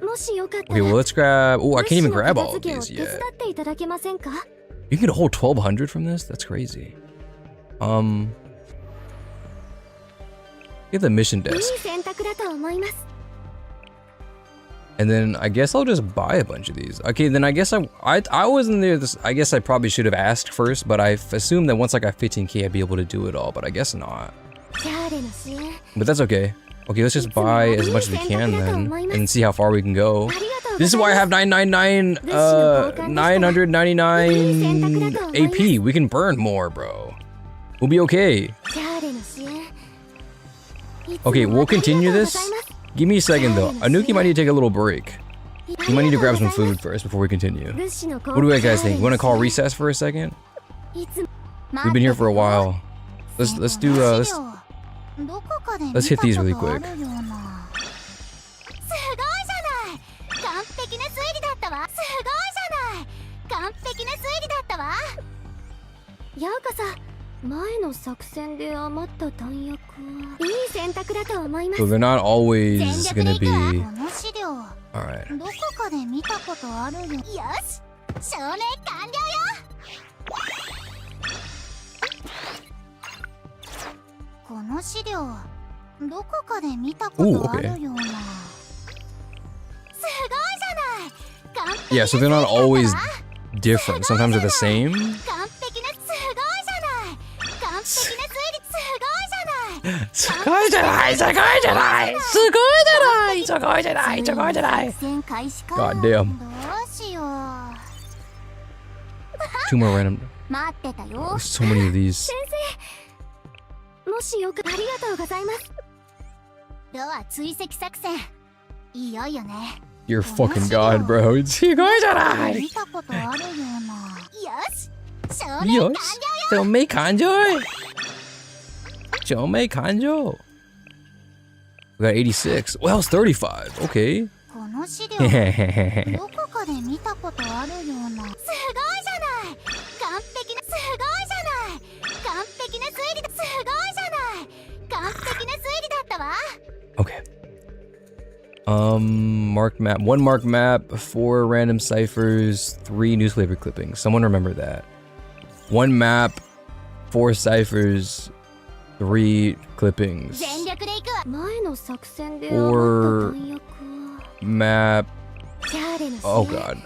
生、もしよかったら Okay, well, let's grab... Oh, I can't even 物資の grab 片 all of 付けを these 手伝 yet. っていただけませんか？ You can get a whole 1200 from this? That's crazy. Get the mission いい desk. 選択だと思います。 And then I guess I'll just buy a bunch of these. Okay, then I guess I wasn't there. I guess I probably should have asked first, but I assumed that once I got 15k, I'd be able to do it all, but I guess not. ギャーレの支援。 But that's okay. Okay, let's just buy as much as we can then and see how far we can go. ありがとうございます。 This is why I have 999 AP. We can burn more, bro. We'll be okay. ギャーレの支援。 Okay, we'll continue this. Give me a second though. Anuki might need to take a little break. You might need to grab some food first before we continue. What do you guys think? You want to call recess for a second? We've been here for a while. Let's do let's hit these really quick. すごいじゃない。完璧な推理だったわ。すごいじゃない。完璧な推理だったわ。ようこそ。前の作戦で余った弾薬はいい選択だと思います。 So they're not always 全力 gonna で be 行くわ。この資料 alright. どこかで見たことあるよ。よし、証明完了よ。この資料どこかで見たことあるような。すごいじゃない。完璧 Yeah, so they're not always different. Sometimes they're the same. 完璧なすごいじゃない。完璧な推理すごいじゃない。すごいじゃない。すごいじゃない。すごいじゃない。すごいじゃない。すごいじゃない。作戦開始か。 God damn. どうしよう。 Two more random. 待ってたよ。 There's so many of these. 先生、もしよくありがとうございます。では追跡作戦。いよいよね。 You're fucking god, bro. すごいじゃない。見たことあるような。よし、証明完了よ。 証明完了。証明完了。We got 86. Well, it's 35. Okay. この資料どこかで見たことあるような。すごいじゃない。完璧なすごいじゃない。完璧な推理だ。すごいじゃない。完璧な推理だったわ。 Okay. Marked map. 1 marked map, 4 random ciphers, 3 newspaper clippings. Someone remember that. 1 map, 4 ciphers, 3 clippings. 全力で行くわ。前の作戦で Or 余った弾薬は。 map. ギャーレの支援。 Oh god.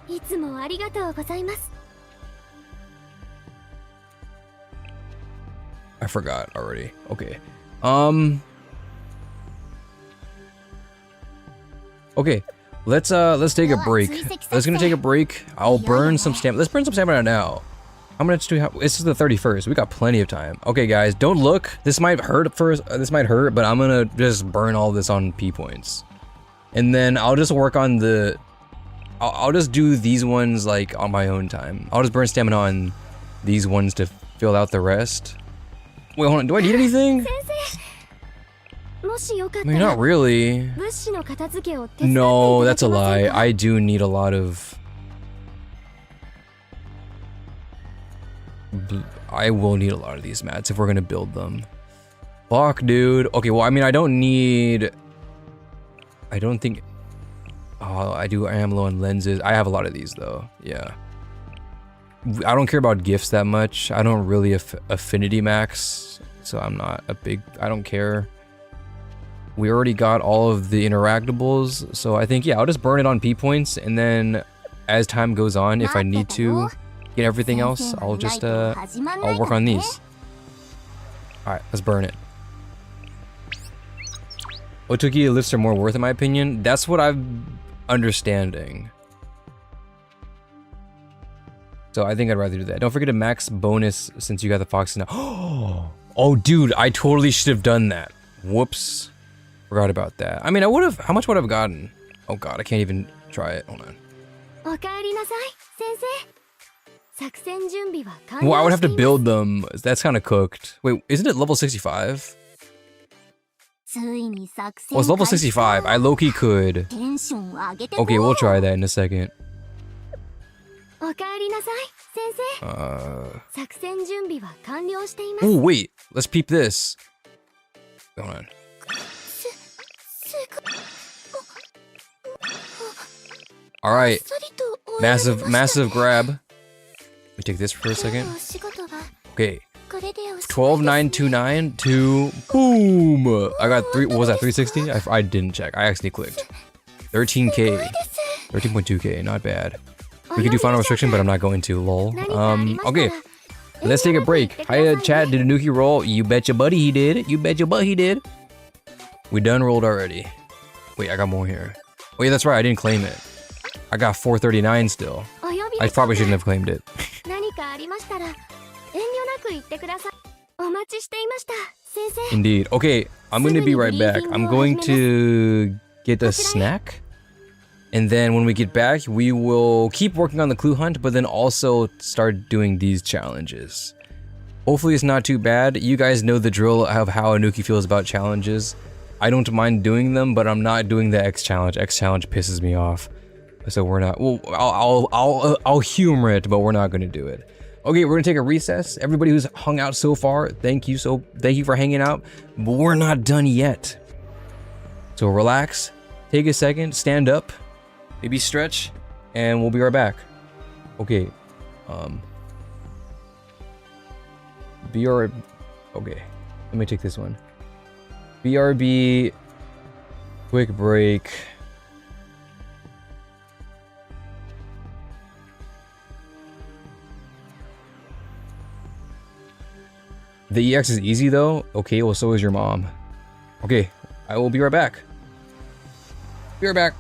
いつもありがとうございます。 I forgot already. Okay. Okay. Let's take a break. Let's gonna take a break. I'll burn some stamina. Let's burn some stamina now. How much do we have? This is the 31st. We got plenty of time. Okay, guys, don't look. This might hurt first. This might hurt, but I'm gonna just burn all this on P points, and then I'll just work on the. I'll just do these ones like on my own time. I'll just burn stamina on these ones to fill out the rest. Wait, hold on. Do I need anything? I mean, not really. No, that's a lie. I do need a lot of... I will need a lot of these mats if we're gonna build them. Fuck, dude. Okay, well, I mean, I don't need... I don't think... Oh, I am low on lenses. I have a lot of these, though. Yeah. I don't care about gifts that much. I don't really affinity max, so I'm not a big... I don't care. We already got all of the interactables, so I think, yeah, I'll just burn it on P points, and then as time goes on, if I need to get everything else, I'll just, I'll work on these. Alright, let's burn it. Otoki lifts are more worth, in my opinion. That's what I'm understanding. So I think I'd rather do that. Don't forget to max bonus since you got the fox now. Oh, dude, I totally should have done that. Whoops. Forgot about that. I mean, I would have. How much would I have gotten? Oh god, I can't even try it. Hold on. Well, I would have to build them. That's kind of cooked. Wait, isn't it level 65? Well, it's level 65. I low-key could. Okay, we'll try that in a second. Oh, wait. Let's peep this. Hold on. Alright. Massive grab. Let me take this for a second. Okay. 12,929 to boom. I got three. What was that? 360? I didn't check. I actually clicked. 13k. 13.2k. Not bad. We could do final restriction, but I'm not going to. Lol. Okay. Let's take a break. Hi, chat. Did Anuki roll? You bet your buddy he did. You bet your butt he did. We done rolled already. Wait, I got more here. Oh yeah, that's right. I didn't claim it. I got 439 still. I probably shouldn't have claimed it. Indeed. Okay, I'm going to be right back. I'm going to get a snack. And then when we get back, we will keep working on the clue hunt, but then also start doing these challenges. Hopefully it's not too bad. You guys know the drill of how Anuki feels about challenges. I don't mind doing them, but I'm not doing the X challenge. X challenge pisses me off. So we're not, well, I'll humor it, but we're not gonna do it. Okay, we're gonna take a recess. Everybody who's hung out so far, thank you for hanging out, but we're not done yet. So relax, take a second, stand up, maybe stretch, and we'll be right back. Okay, okay, let me take this one. BRB, quick break. The EX is easy though? Okay, well so is your mom. Okay, I will be right back. Be right back.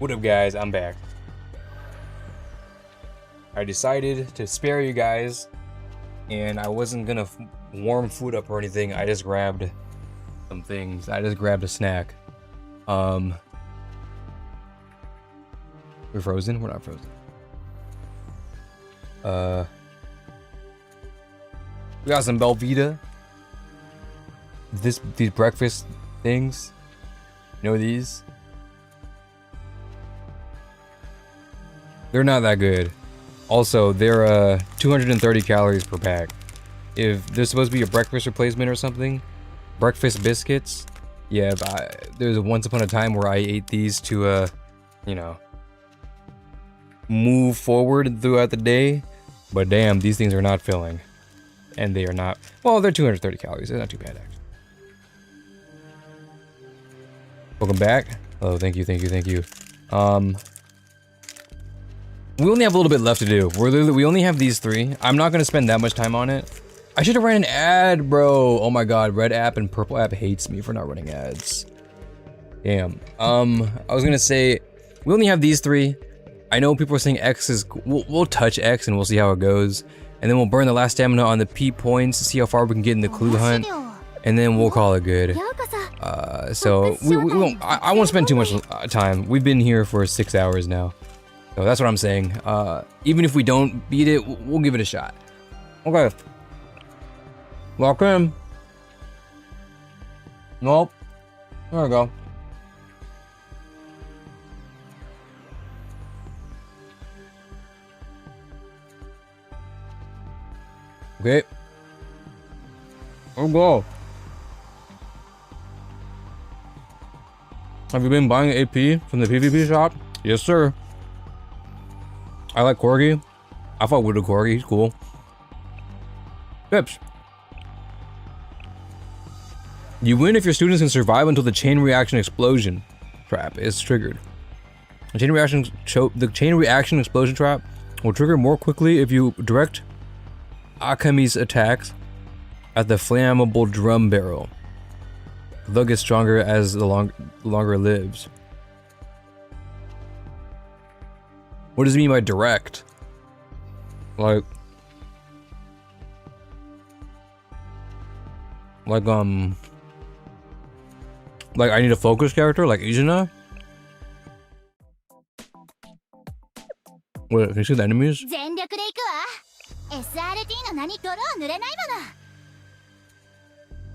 What up, guys? I'm back. I decided to spare you guys, and I wasn't gonna warm food up or anything. I just grabbed some things. I just grabbed a snack. We're frozen? We're not frozen. We got some Belvita. These breakfast things. You know these? They're not that good. Also, they're 230 calories per pack. If there's supposed to be a breakfast replacement or something, breakfast biscuits. Yeah, there's once upon a time where I ate these to, you know, move forward throughout the day. But damn, these things are not filling. And they are not, well, they're 230 calories. They're not too bad, actually. Welcome back. Oh, thank you, thank you, thank you. We only have a little bit left to do. We only have these 3. I'm not gonna spend that much time on it. I should have ran an ad, bro. Oh my god, red app and purple app hates me for not running ads. Damn. I was gonna say, we only have these 3. I know people are saying X is, we'll touch X and we'll see how it goes. And then we'll burn the last stamina on the P points to see how far we can get in the clue hunt. And then we'll call it good. So we won't, I won't spend too much time. We've been here for 6 hours now. So that's what I'm saying. Even if we don't beat it, we'll give it a shot. Okay. Lock in. Nope. There we go. Okay. Let's go. Have you been buying AP from the PvP shop? Yes, sir. I like Corgi. I fuck with the Corgi. He's cool. Tips. You win if your students can survive until the chain reaction explosion trap is triggered. The chain reaction explosion trap will trigger more quickly if you direct Akami's attacks at the flammable drum barrel. They'll get stronger as the longer it lives. What does it mean by direct? Like I need a focus character like Izuna? Wait, can you see the enemies?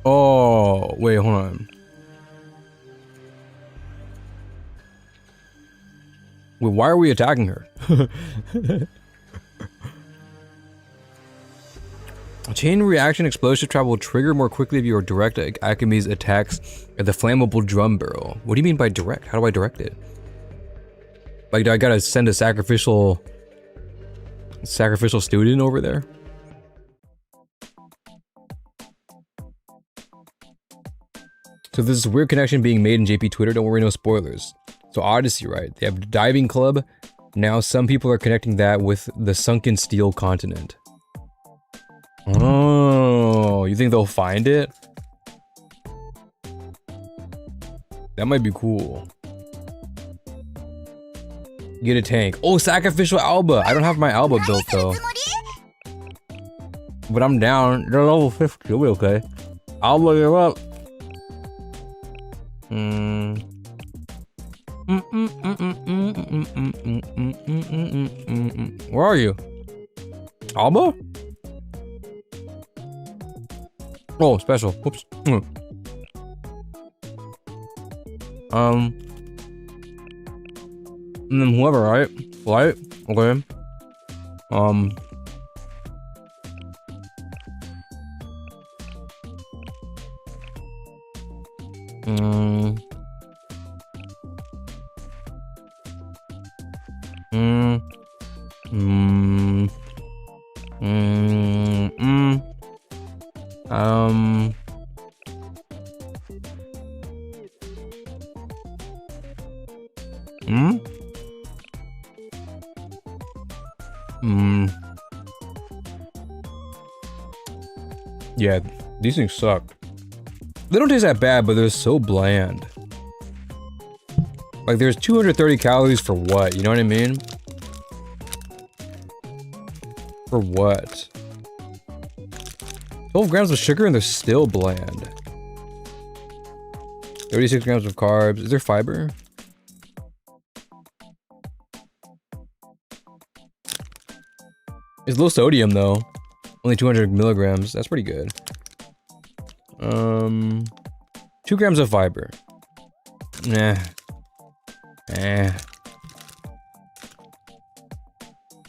Oh, wait, hold on. Wait, why are we attacking her? Chain reaction explosive trap will trigger more quickly if you direct Akami's attacks at the flammable drum barrel. What do you mean by direct? How do I direct it? Like, do I gotta send a sacrificial student over there? So there's this weird connection being made in JP Twitter. Don't worry, no spoilers. So Odyssey, right? They have a diving club. Now some people are connecting that with the sunken steel continent. Oh, you think they'll find it? That might be cool. Get a tank. Oh, sacrificial Alba. I don't have my Alba built though. But I'm down. They're level 50. It'll be okay. Alba, you're up. Where are you? Alba? Oh, special. Whoops. And then whoever, right? Light? Okay. Yeah, these things suck. They don't taste that bad, but they're so bland. Like, there's 230 calories for what? You know what I mean? For what? 12 grams of sugar and they're still bland. 36 grams of carbs. Is there fiber? It's low sodium though. Only 200 milligrams. That's pretty good. 2 grams of fiber. Nah.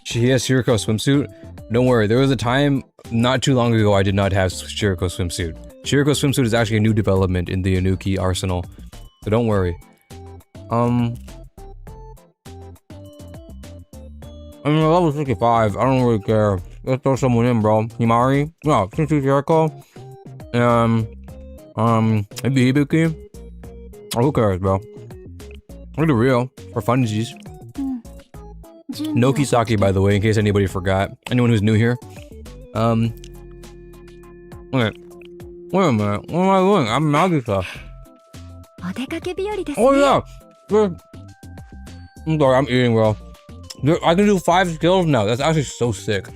She has Shiriko swimsuit. Don't worry, there was a time not too long ago I did not have Shiriko swimsuit. Shiriko swimsuit is actually a new development in the Anuki arsenal. So don't worry. I'm level 65. I don't really care. Let's throw someone in, bro. Himari? No, Shinsu Jericho. Maybe Hibuki. Oh, who cares, bro? Look at real. For funsies. Nokisaki, by the way, in case anybody forgot. Anyone who's new here. Wait. Wait a minute. What am I doing? I'm Nagisa. Oh, yeah. I'm sorry, I'm eating, bro. I can do 5 skills now. That's actually so sick.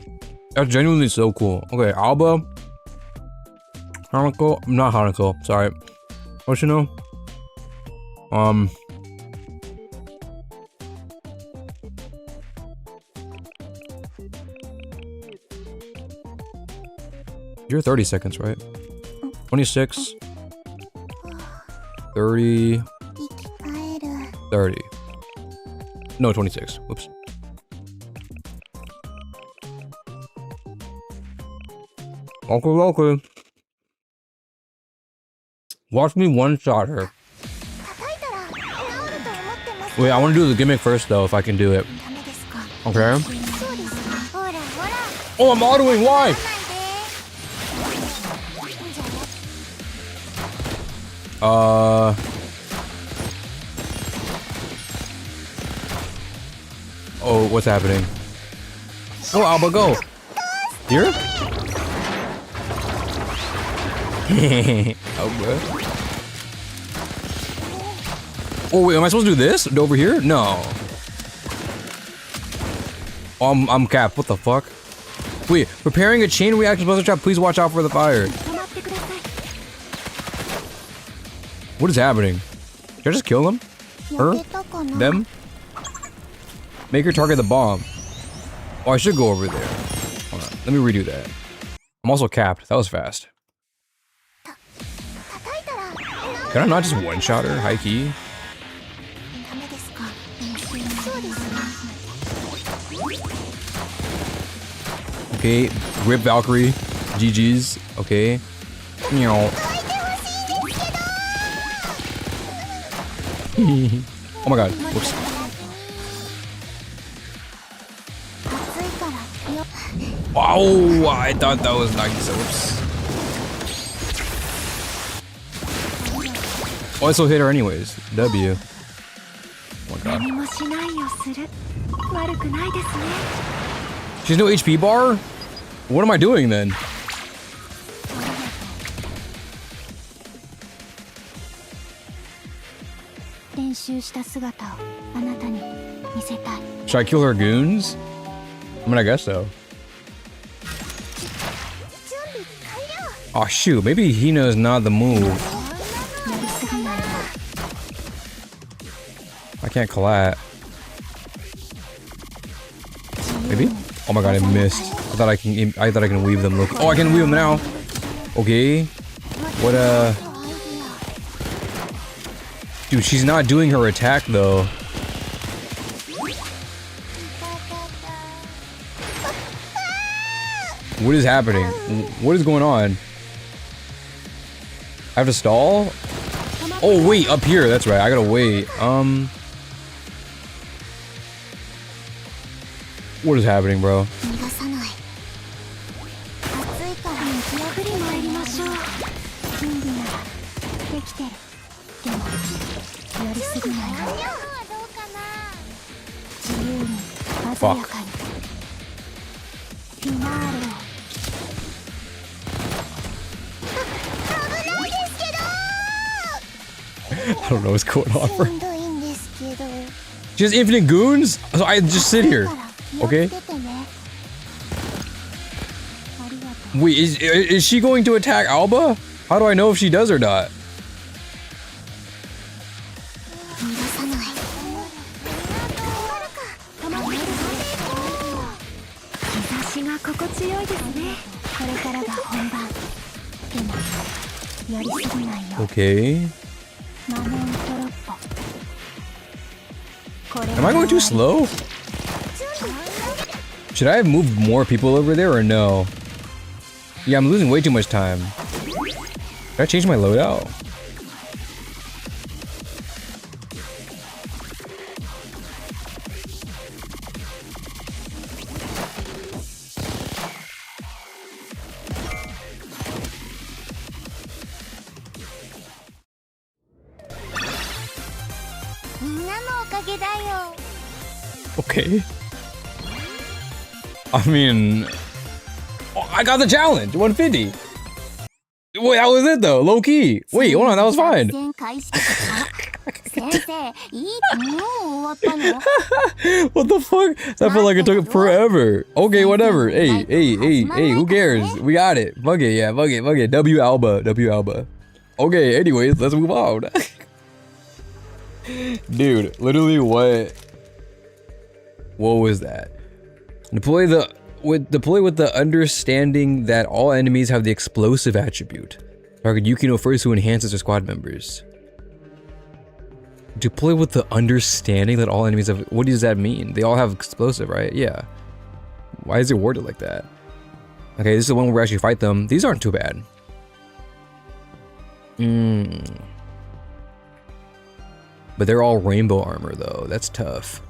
That's genuinely so cool. Okay, Alba. Hanako. Not Hanako. Sorry. Oshino. You're 30 seconds, right? 26. 30. 30. No, 26. Whoops. Okay. Watch me one-shot her. Wait, I want to do the gimmick first, though, if I can do it. Okay. Oh, I'm autoing. Why? Oh, what's happening? Oh, Alba, go. Here? Alba. Oh, wait, am I supposed to do this? Over here? No. Oh, I'm capped. What the fuck? Wait, preparing a chain reaction explosive trap. Please watch out for the fire. What is happening? Should I just kill them? Her? Them? Make her target the bomb. Oh, I should go over there. Hold on. Let me redo that. I'm also capped. That was fast. Can I not just one-shot her? High key? Okay. Rip Valkyrie. GG's. Okay. Oh my god. Whoops. Oh, I thought that was nice. Whoops. Oh, I still hit her anyways. W. Oh my god. She's no HP bar? What am I doing then? Should I kill her goons? I mean, I guess so. Oh shoot, maybe Hina is not the move. I can't collat. Maybe? Oh my god, I missed. I thought I can weave them. Look. Oh, I can weave them now. Okay. What Dude, she's not doing her attack though. What is happening? What is going on? I have to stall? Oh wait, up here, that's right. I gotta wait. What is happening, bro? Fuck. I don't know what's going on for. She has infinite goons? So I just sit here. Okay. Wait, is she going to attack Alba? How do I know if she does or not? Okay. Am I going too slow? Should I have moved more people over there or no? Yeah, I'm losing way too much time. Did I change my loadout? Okay. I mean, oh, I got the challenge, 150. Wait, that was it though, low key. Wait, hold on, that was fine. What the fuck? That felt like it took forever. Okay, whatever. Hey, who cares? We got it. Fuck it, yeah, fuck it. W Alba. Okay, anyways, let's move on. Dude, literally what was that? Deploy with the understanding that all enemies have the explosive attribute. Target Yukino first, who enhances their squad members. Deploy with the understanding that all enemies have. What does that mean? They all have explosive, right? Yeah. Why is it worded like that? Okay, this is the one where we actually fight them. These aren't too bad. But they're all rainbow armor though. That's tough.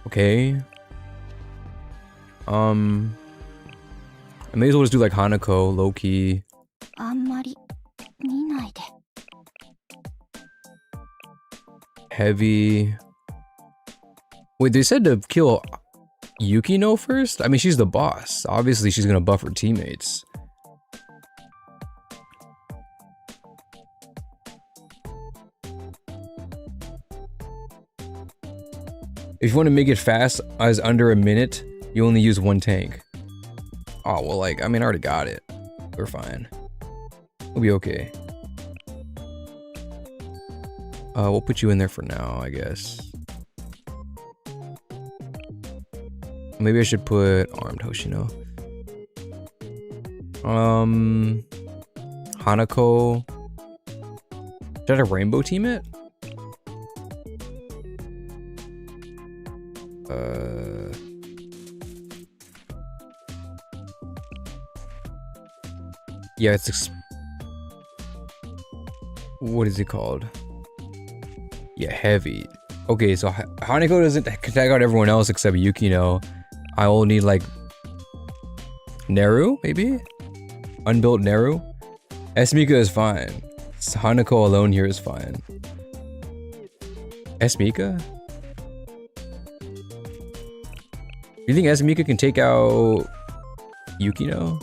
Okay. I may as well just do like Hanako, low-key. Heavy. Wait, they said to kill Yukino first? I mean, she's the boss. Obviously, she's gonna buff her teammates. If you want to make it fast as under a minute, you only use one tank. Oh, well, like, I mean, I already got it. We're fine. We'll be okay. We'll put you in there for now, I guess. Maybe I should put armed Hoshino. Hanako. Should I rainbow team it? Yeah, it's what is it called? Yeah, heavy. Okay, so Hanako doesn't tag out everyone else except Yukino. I will need like Neru, maybe? Unbuilt Neru? Esmika is fine. Hanako alone here is fine. Esmika? You think Esmika can take out Yukino?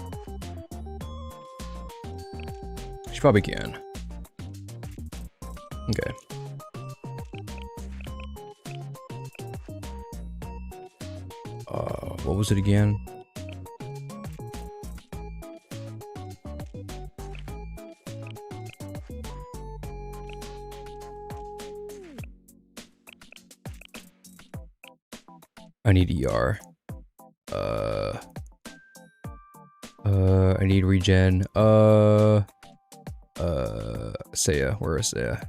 She probably can. Okay. What was it again? I need ER. I need regen. Seiya, where is Seiya?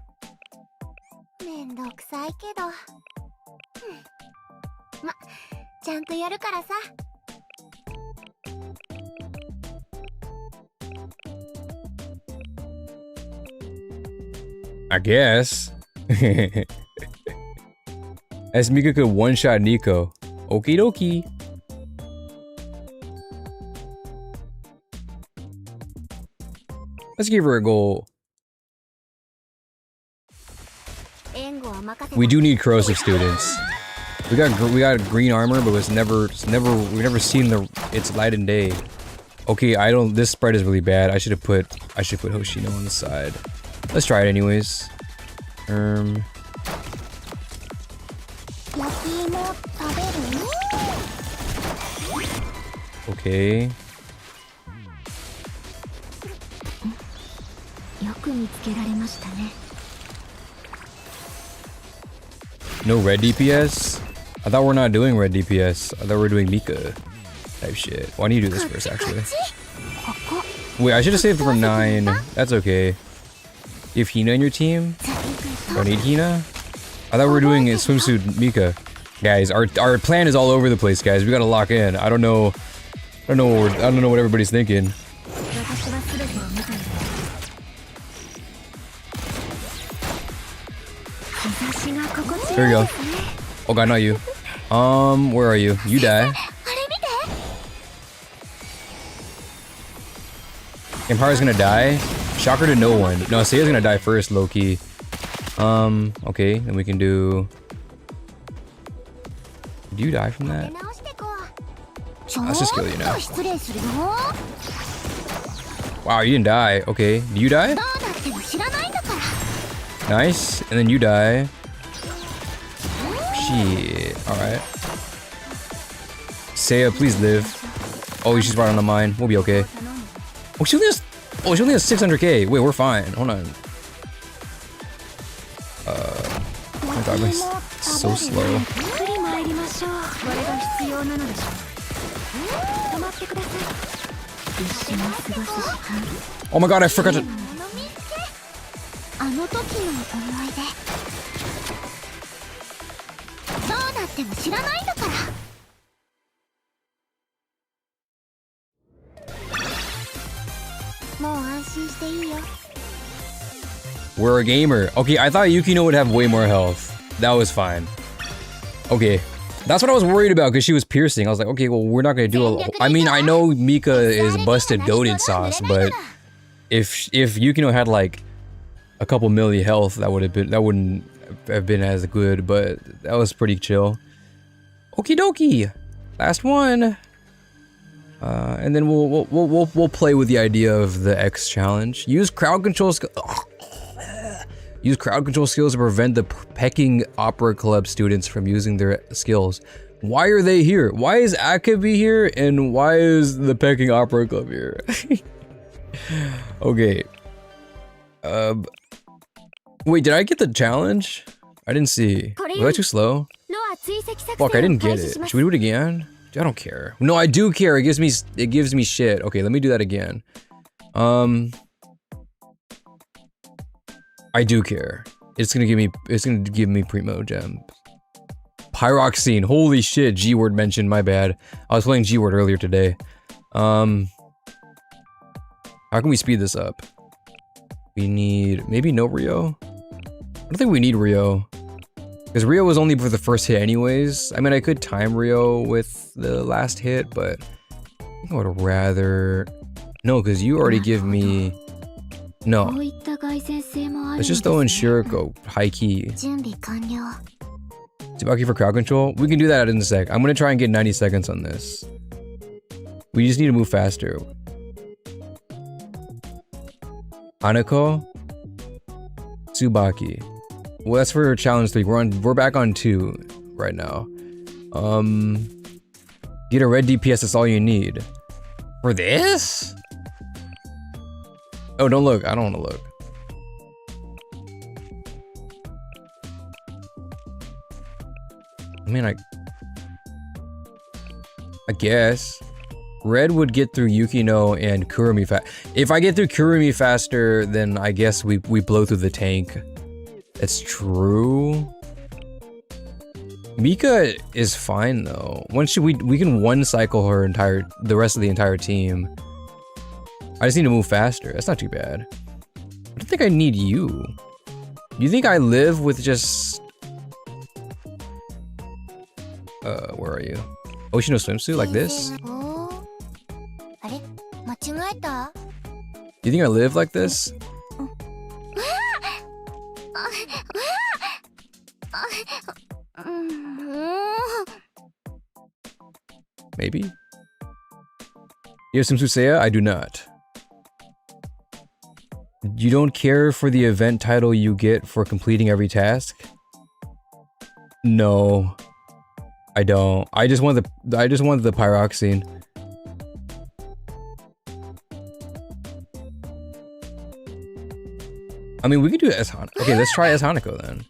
I guess. Esmika could one-shot Nico. Okie dokie. Let's give her a goal. We do need corrosive students. We got green armor, but we've never seen its light and day. Okay, this spread is really bad. I should put Hoshino on the side. Let's try it anyways. term. 焼き芋食べる？ Okay. よく見つけられましたね。 No red DPS? I thought we're not doing red DPS. I thought we were doing Mika type shit. Why don't you do this first, actually? Wait, I should have saved for 9. That's okay. You have Hina in your team? Don't need Hina? I thought we were doing a swimsuit Mika. Guys, our plan is all over the place, guys. We gotta lock in. I don't know what everybody's thinking. There you go. Oh god, not you. Where are you? You die. Empire's gonna die. Shocker to no one. No, Seiya's gonna die first, low-key. Okay, then we can do... Do you die from that? Let's just kill you now. Wow, you didn't die. Okay, do you die? Nice, and then you die. Shit, alright. Seiya, please live. Oh, she's right on the mine. We'll be okay. Oh, she only has 600k. Wait, we're fine. Hold on. Oh my god, we're so slow. Oh my god, I forgot to... あの時の思い出どうなっても知らないんだからもう安心していいよ We're a gamer. Okay, I thought Yukino would have way more health. That was fine. Okay. That's what I was worried about because she was piercing. I was like, okay, well, we're not gonna do a... I mean, I know Mika is busted goated sauce, but if Yukino had like a couple milli health, that wouldn't have been as good, but that was pretty chill. Okie dokie. Last one. And then we'll play with the idea of the X challenge. Use crowd control Use crowd control skills to prevent the Peking Opera Club students from using their skills. Why are they here? Why is Akabi here? And why is the Peking Opera Club here? Okay. Wait, did I get the challenge? I didn't see. Was that too slow? Fuck, I didn't get it. Should we do it again? I don't care. No, I do care. It gives me shit. Okay, let me do that again. I do care. It's gonna give me primo gems. Pyroxene. Holy shit, G-word mentioned, my bad. I was playing G-word earlier today. How can we speed this up? We need maybe no Rio? I don't think we need Rio. Because Rio was only for the first hit anyways. I mean, I could time Rio with the last hit, but I think I would rather... No, because you already give me... No. Let's just throw in Shiriko, high key. Tsubaki for crowd control? We can do that in a sec. I'm gonna try and get 90 seconds on this. We just need to move faster. Hanako? Tsubaki. Well, that's for challenge 3. We're back on 2 right now. Get a red DPS, that's all you need. For this? Oh, don't look. I don't want to look. I mean, I guess. Red would get through Yukino and Kurumi fast. If I get through Kurumi faster, then I guess we blow through the tank. That's true. Mika is fine though. Once we can one cycle her the rest of the entire team. I just need to move faster. That's not too bad. I don't think I need you. You think I live with just... where are you? Oshino swimsuit like this? You think I live like this? Maybe? You have swimsuit Seiya? I do not. You don't care for the event title you get for completing every task? No. I don't. I just want the pyroxene. I mean, we could do S Hanako. Okay, let's try S Hanako then.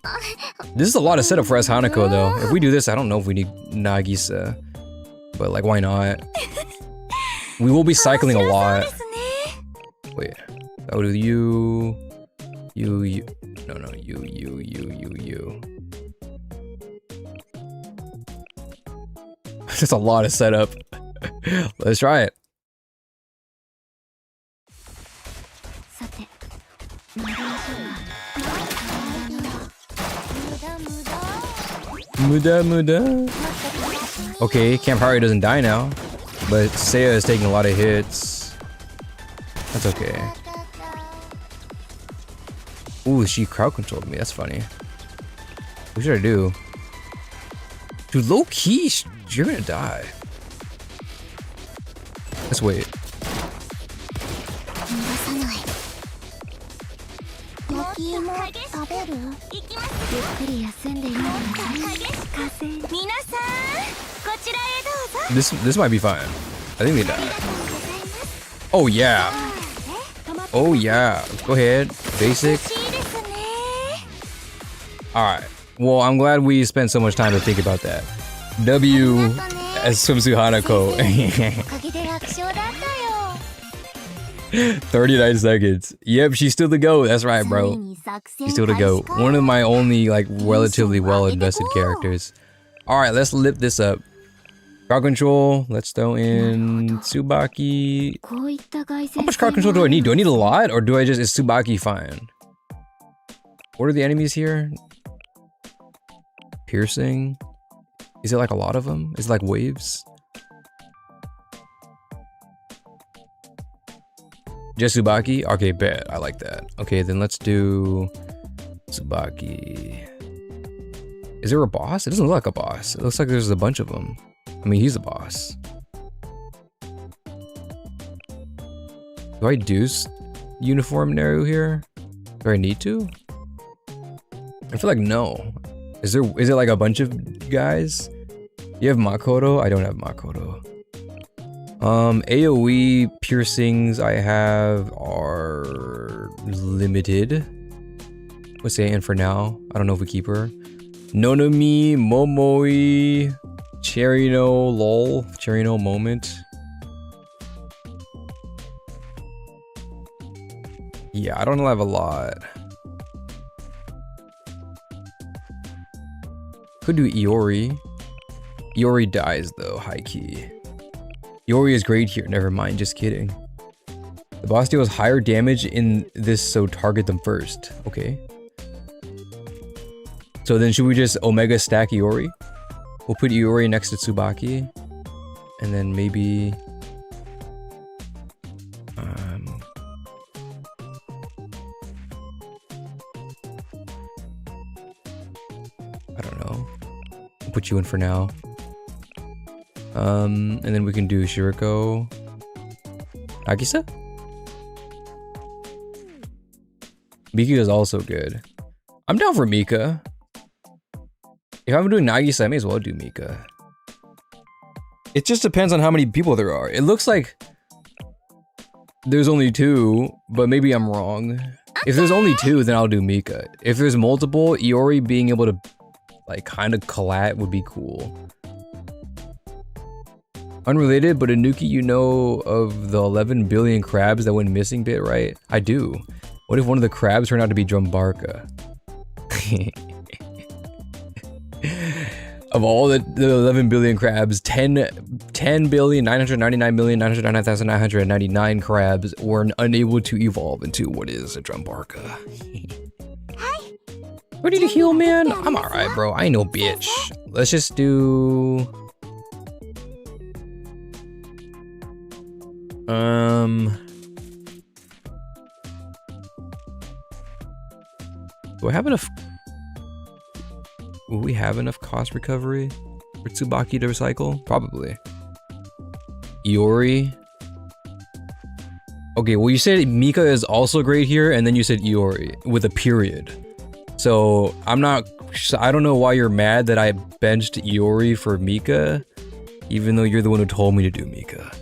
This is a lot of setup for S Hanako though. If we do this, I don't know if we need Nagisa. But like, why not? We will be cycling a lot. Wait. I would do you. No, you. That's a lot of setup. Let's try it. Muda. Okay, Campari doesn't die now, but Seiya is taking a lot of hits. That's okay. Ooh, she crowd controlled me. That's funny. What should I do? Dude, low key, you're gonna die. Let's wait. This might be fine. I think they died. Oh yeah. Oh yeah. Go ahead. Basic. Alright. Well, I'm glad we spent so much time to think about that. W as Swimsuit Hanako. 39 seconds. Yep, she's still the GOAT. That's right, bro. She's still the GOAT. One of my only, like, relatively well-invested characters. Alright, let's lip this up. Crowd control. Let's throw in Tsubaki. How much crowd control do I need? Do I need a lot? Or do I just... Is Tsubaki fine? What are the enemies here? Piercing. Is it like a lot of them? Is it like waves? Just Tsubaki? Okay, bet. I like that. Okay, then let's do Tsubaki. Is there a boss? It doesn't look like a boss. It looks like there's a bunch of them. I mean, he's the boss. Do I do uniform Naru here? Do I need to? I feel like no. Is it like a bunch of guys? You have Makoto? I don't have Makoto. AoE piercings I have are limited. Let's say in for now. I don't know if we keep her. Nonomi, Momoi, Cherino, lol. Cherino moment. Yeah, I don't have a lot. Could do Iori. Iori dies though, high key. Iori is great here, never mind, just kidding. The boss deals higher damage in this, so target them first. Okay. So then should we just Omega stack Iori? We'll put Iori next to Tsubaki. And then maybe... I don't know. We'll put you in for now. And then we can do Shiriko. Nagisa? Mika is also good. I'm down for Mika. If I'm doing Nagisa, I may as well do Mika. It just depends on how many people there are. It looks like there's only 2, but maybe I'm wrong. If there's only 2, then I'll do Mika. If there's multiple, Iori being able to like kind of collat would be cool. Unrelated, but Anuki, you know of the 11 billion crabs that went missing bit, right? I do. What if one of the crabs turned out to be Drumbarka? Of all the 11 billion crabs, 10 billion 999,999,999 crabs were unable to evolve into what is a Drumbarka. Ready to heal, man? I'm alright, bro. I ain't no bitch. Let's just do... Do I have enough... Will we have enough cost recovery for Tsubaki to recycle? Probably. Iori. Okay, well you said Mika is also great here, and then you said Iori with a period. So I don't know why you're mad that I benched Iori for Mika, even though you're the one who told me to do Mika.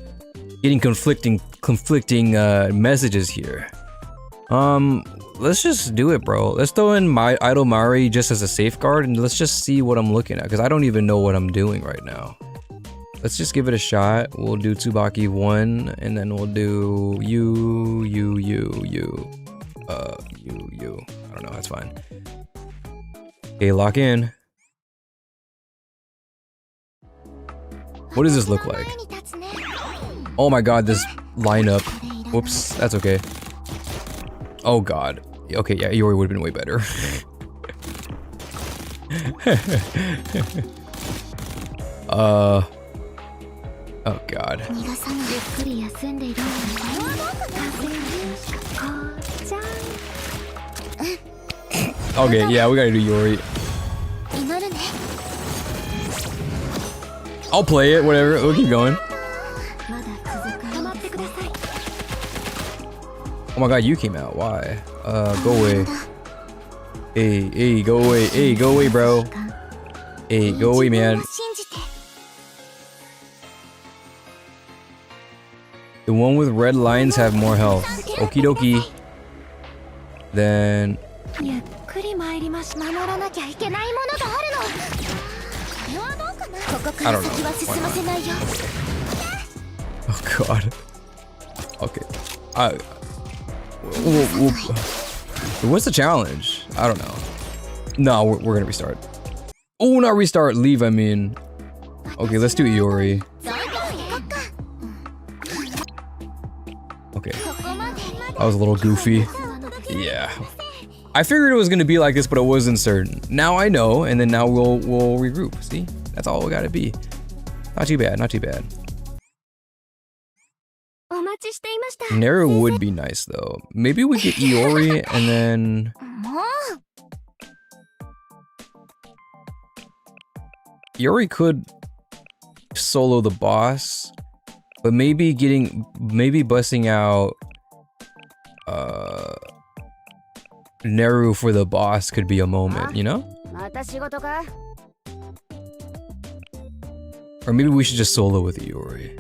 Getting conflicting messages here. Let's just do it, bro. Let's throw in my Idol Mari just as a safeguard, and let's just see what I'm looking at, because I don't even know what I'm doing right now. Let's just give it a shot. We'll do Tsubaki 1, and then we'll do you. I don't know, that's fine. Okay, lock in. What does this look like? Oh my god, this lineup. Whoops, that's okay. Oh god. Okay, yeah, Iori would have been way better. Oh god. Okay, yeah, we gotta do Iori. I'll play it, whatever. We'll keep going. Oh my god, you came out. Why? Go away. Hey, go away. Hey, go away, bro. Hey, go away, man. The one with red lines have more health. Okie dokie. Then... I don't know. Oh god. Okay. What's the challenge? I don't know. No, we're gonna restart. Oh, not restart. Leave, I mean. Okay, let's do Iori. Okay. That was a little goofy. Yeah. I figured it was gonna be like this, but it wasn't certain. Now I know, and then now we'll regroup. See? That's all we gotta be. Not too bad, not too bad. Neru would be nice though. Maybe we get Iori and then... Iori could solo the boss, but maybe busting out Neru for the boss could be a moment, you know? Or maybe we should just solo with Iori.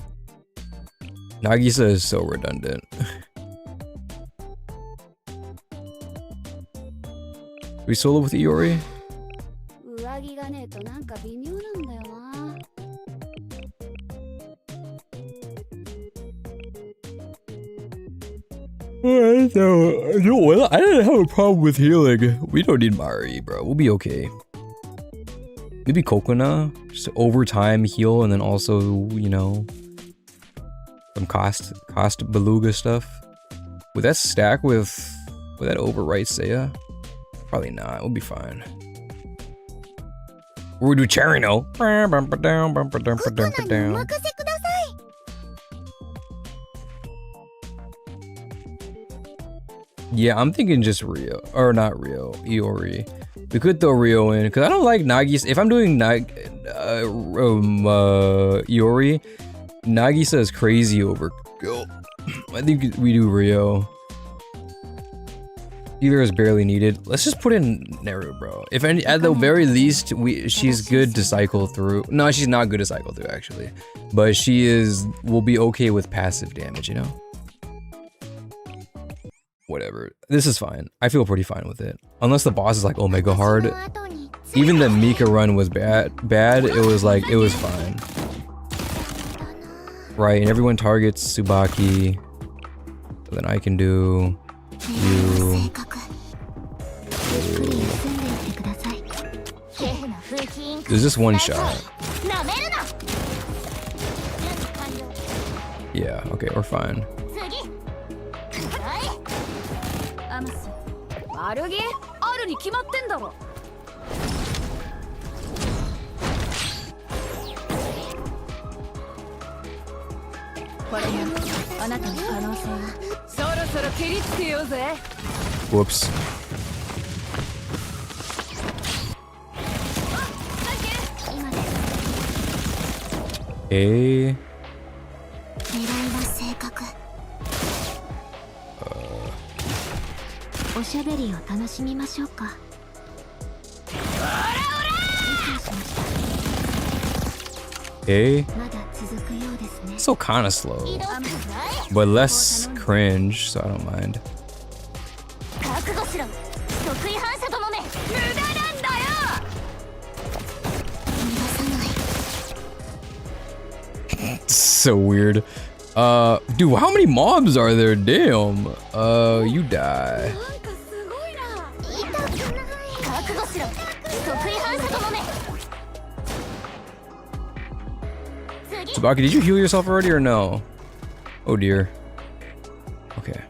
Nagisa is so redundant. We solo with Iori? Alright, so, you know what? I didn't have a problem with healing. We don't need Mari, bro. We'll be okay. Maybe Kokona, just overtime heal, and then also, you know, some cost beluga stuff. Would that stack would that overwrite Seiya? Probably not. We'll be fine. We'll do Charino. Yeah, I'm thinking just Rio, or not Rio, Iori. We could throw Rio in, because I don't like Nagisa. If I'm doing Iori, Nagisa is crazy overkill. I think we do Rio. Healer is barely needed. Let's just put in Neru, bro. If any, at the very least, she's good to cycle through. No, she's not good to cycle through, actually. But will be okay with passive damage, you know? Whatever. This is fine. I feel pretty fine with it. Unless the boss is like Omega hard. Even the Mika run was bad. It was like, it was fine. Right, and everyone targets Tsubaki. So then I can do you. There's just one shot. Yeah, okay, we're fine. Whoops. Hey. おしゃべりを楽しみましょうか。理解しました。 Okay. まだ続くようですね。 So kind of slow, but less cringe, so I don't mind. 覚悟しろ。得意反射どもめ。無駄なんだよ。逃がさない。 So weird. Dude, how many mobs are there? Damn. You die. なんかすごいな。痛くない。覚悟しろ。得意反射どもめ。 Tsubaki, did you heal yourself already or no? Oh dear. Okay.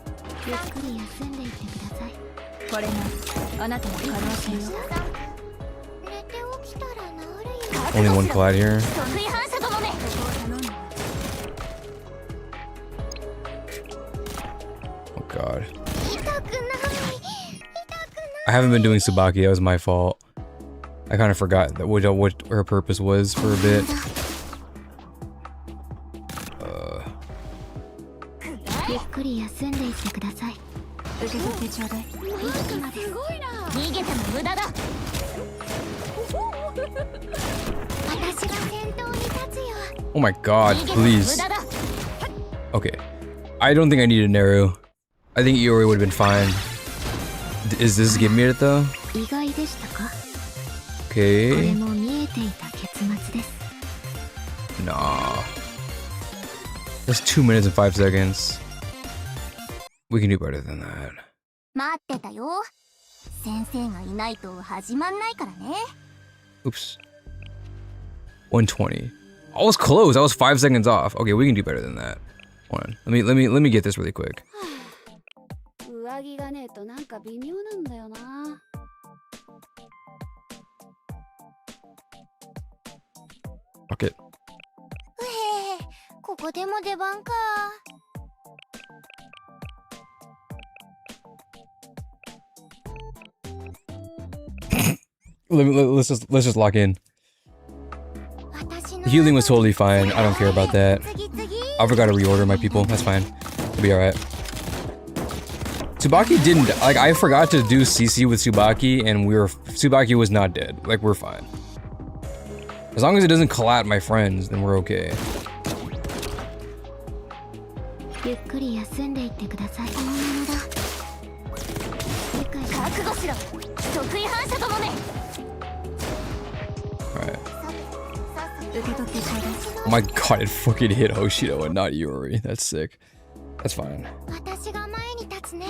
ゆっくり休んでいってください。これがあなたの可能性よ。寝て起きたら治るよ。 Only one collide here. 得意反射どもめ。 Oh god. 痛くない。 I haven't been doing Tsubaki. That was my fault. I kind of forgot that what her purpose was for a bit. ゆっくり休んでいってください。受け取ってちょうだい。すごいな。逃げても無駄だ。私が先頭に立つよ。 Oh my god, please. Okay. I don't think I need an arrow. I think Iori would have been fine. Is this give me it though? 意外でしたか。これ Okay. も見えていた結末です。 Nah. That's 2 minutes and 5 seconds. We can do better than that. 待ってたよ。先生がいないと始まんないからね。 Oops. 120. I was close. I was 5 seconds off. Okay, we can do better than that. Hold on. Let me get this really quick. 上着がねえとなんか微妙なんだよな。 Okay. うへえ、ここでも出番か。 Let's just lock in. The healing was totally fine. I don't care about that. I forgot to reorder my people. That's fine. It'll be alright. Tsubaki didn't, like, I forgot to do CC with Tsubaki and Tsubaki was not dead. Like, we're fine. As long as it doesn't collat my friends, then we're okay. ゆっくり休んでいってください。本物だ。理解し覚悟しろ。得意反射どもめ。 Alright. 受け取ってちょうだい。 Oh my god, it fucking hit Hoshido and not Iori. That's sick. That's fine. 私が前に立つね。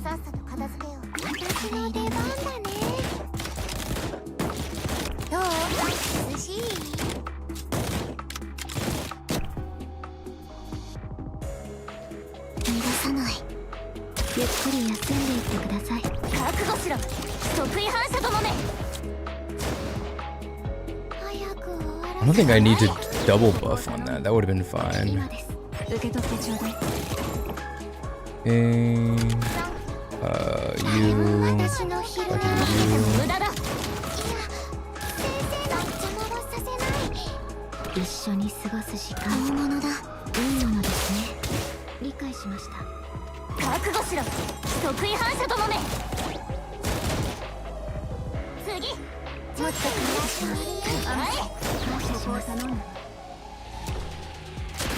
さっさと片付けよう。私の出番だね。どう？涼しい？逃がさない。ゆっくり休んでいってください。覚悟しろ。得意反射どもめ。早く終わら I don't think I need to double buff on that. That would have been fine. 今です。受け取ってちょうだい。And you. 私の昼間 Fucking 無駄だ。いや、先生の邪魔はさせない。一緒に過ごす時間。本物だ。いいものですね。理解しました。覚悟しろ。得意反射どもめ。次。もっと感謝します。はい。感謝します。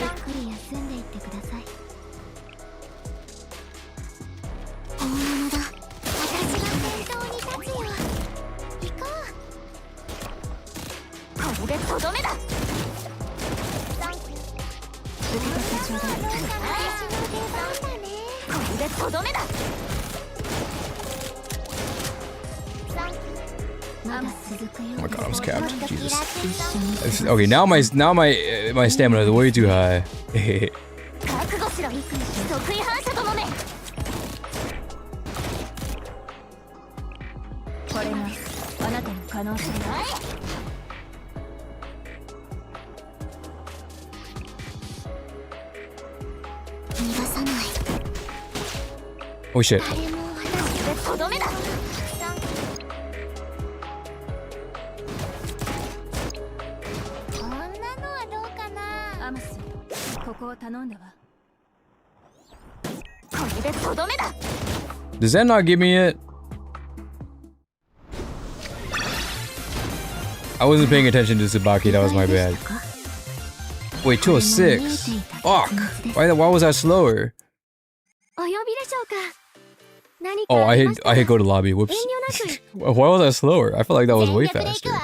ゆっくり休んでいってください。本物だ。私が先頭に立つよ。行こう。これでとどめだ。受け取ってちょうだい。私の出番だね。これでとどめだ。まだ続くよ。 Oh my god, I was capped. Jesus. 一緒に Okay, now my stamina is way too high. 覚悟しろ。得意反射どもめ。これがあなたの可能性よ。逃がさない。 Oh shit. 誰も私でとどめだ。こんなのはどうかな。アマス、ここを頼んだわ。これでとどめだ。Does that not give me it? I wasn't paying attention to Tsubaki, that was my bad. Wait, 206. Fuck! Why was that slower? お呼びでしょうか。何か Oh, ありましたら I hit go to lobby. Whoops. 遠慮なく Why was that slower? I felt like that was way 全力で行く faster. わ。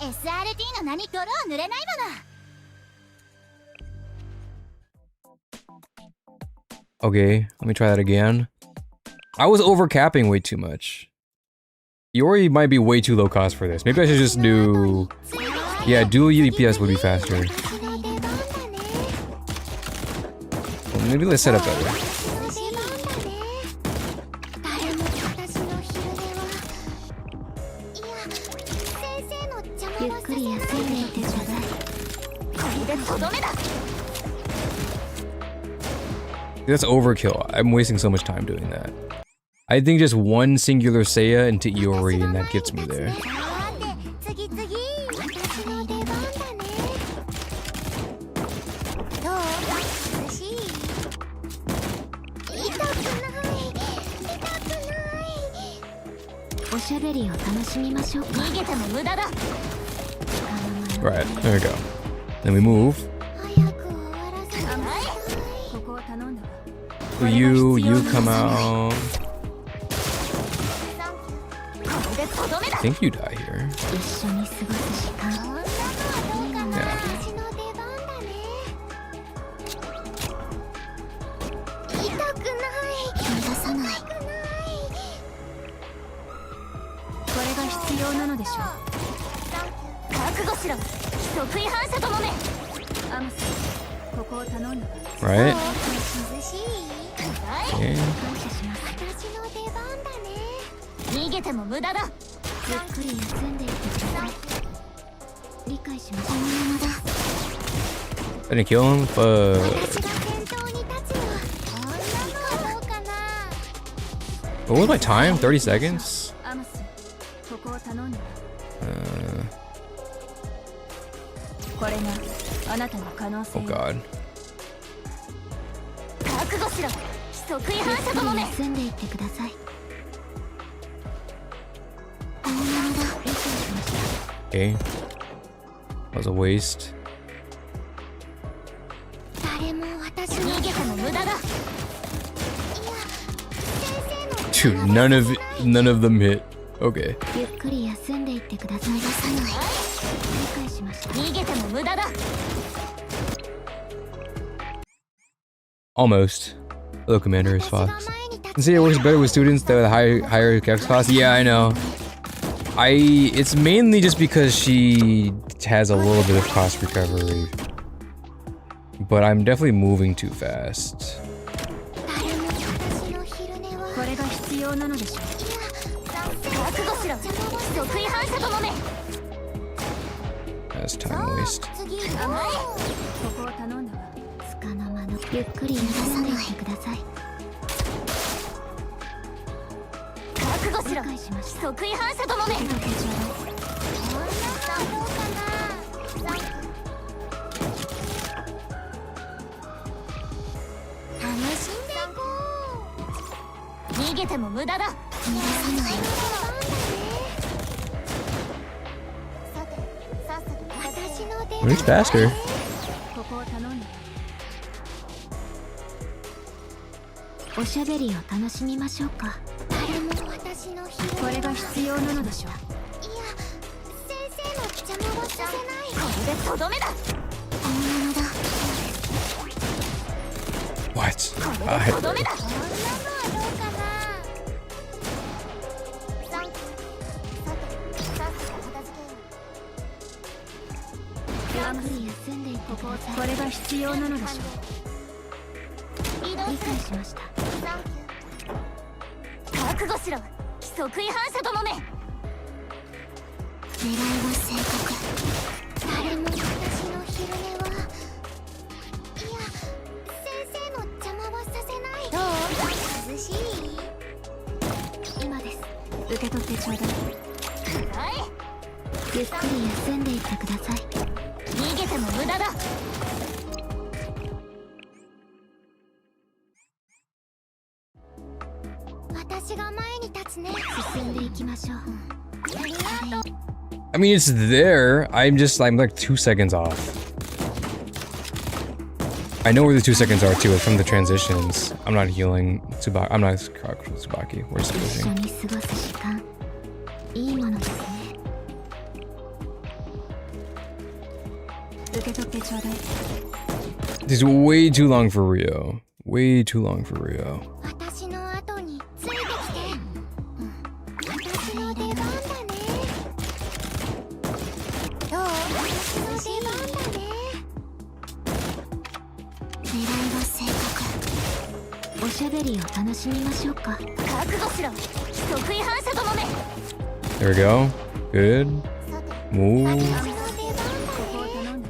SRT の名に泥を塗れないもの。 Okay, let me try that again. I was overcapping way too much. Iori might be way too low cost for this. Maybe I should just do... Yeah, dual EPS would be faster. Well, maybe let's set up better. 誰も私の昼寝はいや先生の邪魔はさせない。ゆっくり休んでいてください。これでとどめだ。 That's overkill. I'm wasting so much time doing that. I think just one singular Seiya into Iori and that gets me there. 次々私の出番だね。どう？涼しい？痛くない痛くない。おしゃべりを楽しみましょうか。逃げても無駄だ。 Right, there we go. Then we move. 早く終わらせて。ここを頼んだわ。 So you come out. I think you die here. 一緒に過ごす時間。そんなのはどうかな。 Yeah. 私の出番だね。痛くない逃がさない。痛くない。これが必要なのでしょう。覚悟しろ。得意反射ともめ。アムス、ここを頼んだわ。 Right? 涼しい。 Okay. 感謝します。私の出番だね。逃げても無駄だ。ゆっくり休んでいてください。理解します。このままだ。 I didn't kill him, but 私が先頭に立つよ。こんなのどうかな。 what was my time? 30 seconds? アムス、ここを頼んだわ。これがあなたの可能性。 Oh god. 覚悟しろ。得意反射ともめ。休んでいってください。このままだ。理解しました。 Okay. That was a waste. 誰も私に逃げても無駄だ。いや、先生の Dude, none of them hit. Okay. ゆっくり休んでいってください。逃がさない。理解しました。逃げても無駄だ。 Almost. Hello, Commander, is Fox. See, it works better with students that have higher caps cost. Yeah, I know. It's mainly just because she has a little bit of cost recovery. But I'm definitely moving too fast. 誰も私の昼寝は。これが必要なのでしょう。覚悟しろ。得意反射ともめ。 That's time waste. 次。ここを頼んだわ。つかの間のゆっくり休んでいてください。覚悟しろ。得意反射ともめ。こんなのどうかな。楽しんでいこう。逃げても無駄だ。逃がさない。さて、さっさと私の出番。 It's faster. ここを頼んだわ。おしゃべりを楽しみましょうか。誰も私の昼寝。これが必要なのでしょう。いや、先生の邪魔はさせない。これでとどめだ。本物だ。 What? これでとどめだ。こんなのはどうかな。さて、さっさと片付けよう。ゆっくり休んでいてください。これが必要なのでしょう。理解しました。覚悟しろ。得意反射ともめ。狙いは正確。誰も私の昼寝は。いや、先生の邪魔はさせない。どう？涼しい？今です。受け取ってちょうだい。はい。ゆっくり休んでいってください。逃げても無駄だ。私きましょう。ありがとう。 I mean, it's there. I'm like 2 seconds off. I know where the 2 seconds are too. It's from the transitions. I'm not healing Tsubaki. I'm not Tsubaki. We're just 一緒 pushing. に過ごす時間、いいものですね。受け取ってちょうだい。 This is way too long for Rio. Way too long for Rio. 私の後についてきて。私の出番だね。どう？私の出番だね。狙いは正確。おしゃべりを楽しみましょうか。覚悟しろ。得意反射ともめ。 There we go. Good. Move. 私の出番だね。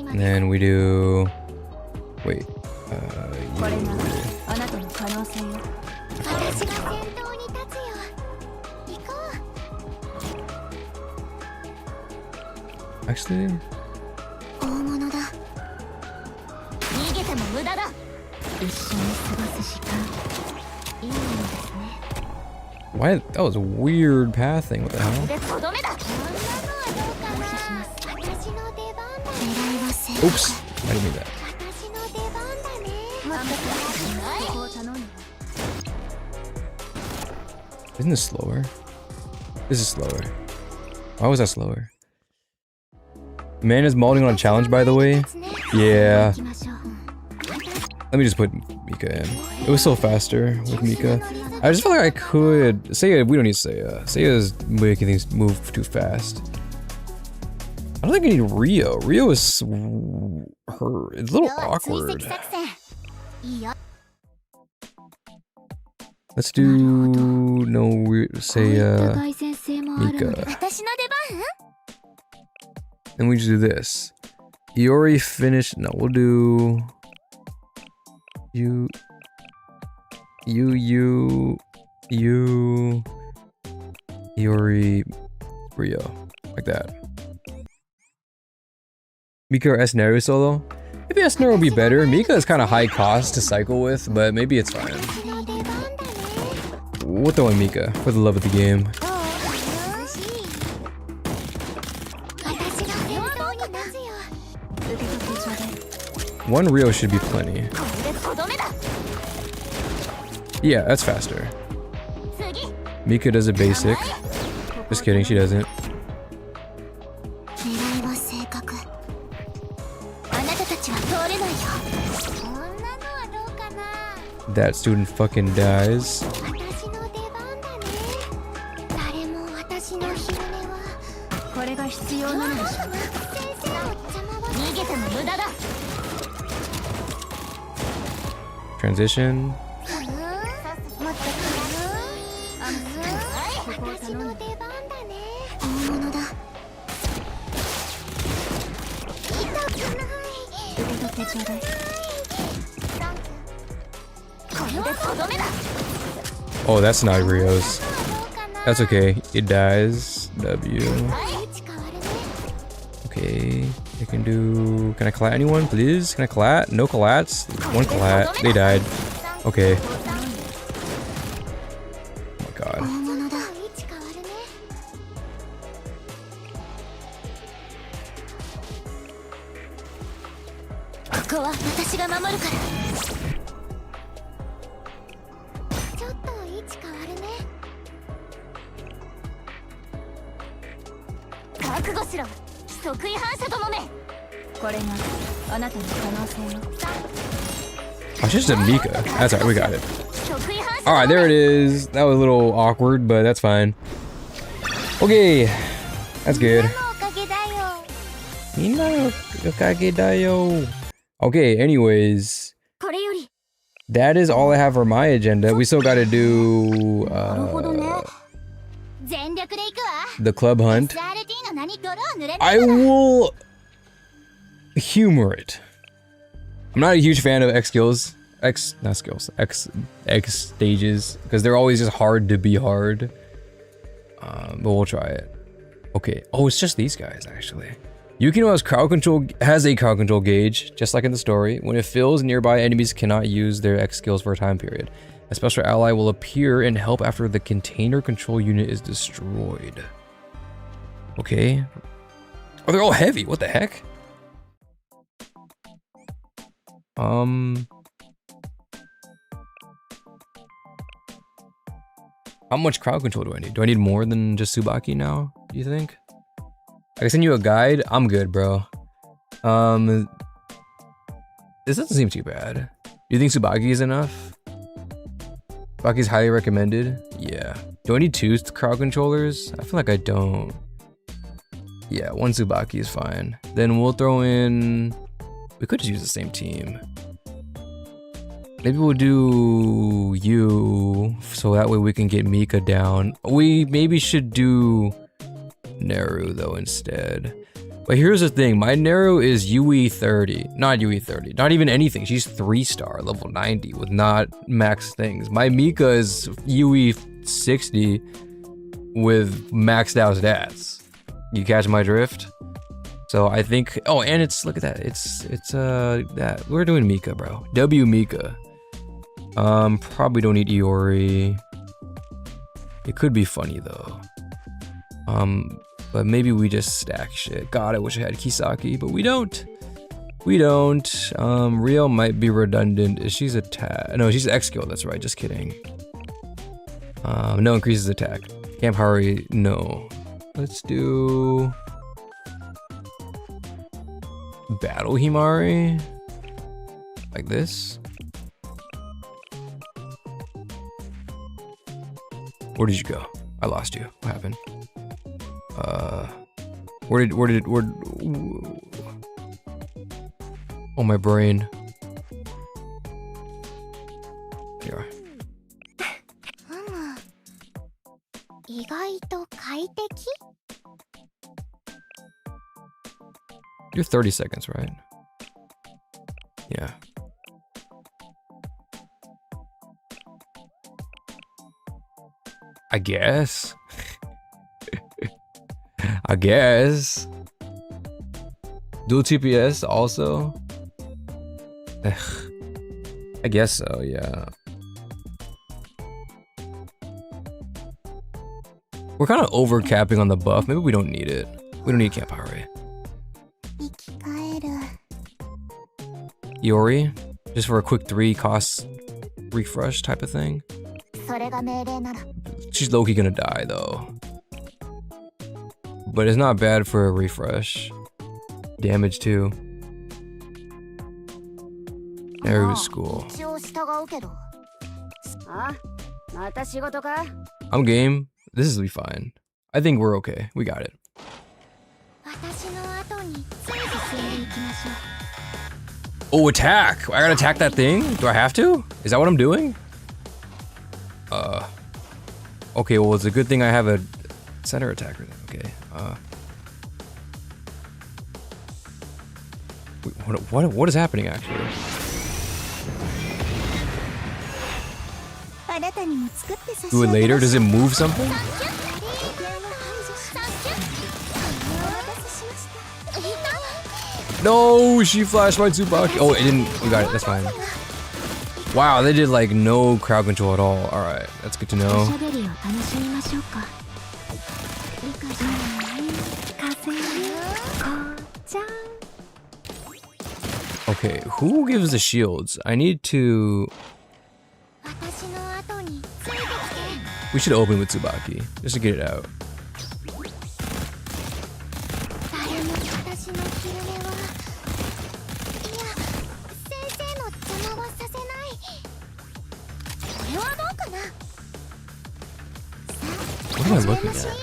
And then we do. Wait. これがあなたの可能性よ。私が先頭に立つよ。行こう。 Actually. 大物だ。逃げても無駄だ。一緒に過ごす時間、いいものですね。 Why? That was a weird pathing. What the hell? でとどめだ。そんなのはどうかな。私の出番だ。狙いは正確。 Oops. I didn't mean that. 私の出番だね。もっとここを頼んだ。 Isn't this slower? This is slower. Why was that slower? Man is molding on a challenge, by the way. Yeah. Let me just put Mika in. It was so faster with Mika. I just feel like I could. Seiya, we don't need Seiya. Seiya's making things move too fast. I don't think I need Rio. Rio is her. It's a little awkward. Let's do Seiya, Mika. 私の出番？ And we just do this. Iori finish. No, we'll do you, Iori, Rio, like that. Mika or Esnaru solo? Maybe Esnaru will be better. Mika is kind of high cost to cycle with, but maybe it's fine. We'll throw in Mika for the love of the game. One Rio should be plenty. Yeah, that's faster. Mika does a basic. Just kidding, she doesn't. That student fucking dies. Transition. Oh, that's not Rio's. That's okay. It dies. W. Okay. I can do. Can I collat anyone, please? Can I collat? No collats. One collat. They died. Okay. Oh my god. I should have done Mika. That's alright, we got it. Alright, there it is. That was a little awkward, but that's fine. Okay. That's good. Okay, anyways. That is all I have for my agenda. We still gotta do the club hunt. I will humor it. I'm not a huge fan of X stages, because they're always just hard to be hard. But we'll try it. Okay. Oh, it's just these guys actually. Yukino has a crowd control gauge, just like in the story. When it fills, nearby enemies cannot use their X skills for a time period. A special ally will appear and help after the container control unit is destroyed. Okay. Oh, they're all heavy. What the heck? How much crowd control do I need? Do I need more than just Tsubaki now? Do you think? I can send you a guide. I'm good, bro. This doesn't seem too bad. Do you think Tsubaki is enough? Tsubaki is highly recommended. Yeah. Do I need 2 crowd controllers? I feel like I don't. Yeah, 1 Tsubaki is fine. Then we'll throw in. We could just use the same team. Maybe we'll do you, so that way we can get Mika down. We maybe should do Neru though instead. But here's the thing, my Neru is UE 30, not UE 30, not even anything. She's 3-star, level 90 with not max things. My Mika is UE 60 with maxed out stats. You catch my drift? So I think, oh, and it's, look at that. It's that, we're doing Mika, bro. W Mika. Probably don't need Iori. It could be funny though. But maybe we just stack shit. God, I wish I had Kisaki, but we don't. We don't. Rio might be redundant. She's attack. No, she's X skill. That's right. Just kidding. No increases attack. Camp Hari, no. Let's do Battle Himari. Like this. Where did you go? I lost you. What happened? Where oh, my brain. Here. You're 30 seconds, right? Yeah. I guess. I guess. Dual TPS also? I guess so, yeah. We're kind of over capping on the buff. Maybe we don't need it. We don't need Camp Hari. Iori? Just for a quick 3 cost refresh type of thing? She's low-key gonna die though. But it's not bad for a refresh. Damage too. Neru's school. I'm game. This is be fine. I think we're okay. We got it. Oh, attack! I gotta attack that thing? Do I have to? Is that what I'm doing? Okay, well, it's a good thing I have a center attacker then. Okay. What is happening actually? Do it later? Does it move something? No, she flashed my Tsubaki. Oh, it didn't. We got it. That's fine. Wow, they did like no crowd control at all. All right, that's good to know. Okay, who gives the shields? I need to. We should open with Tsubaki just to get it out. What am I looking at?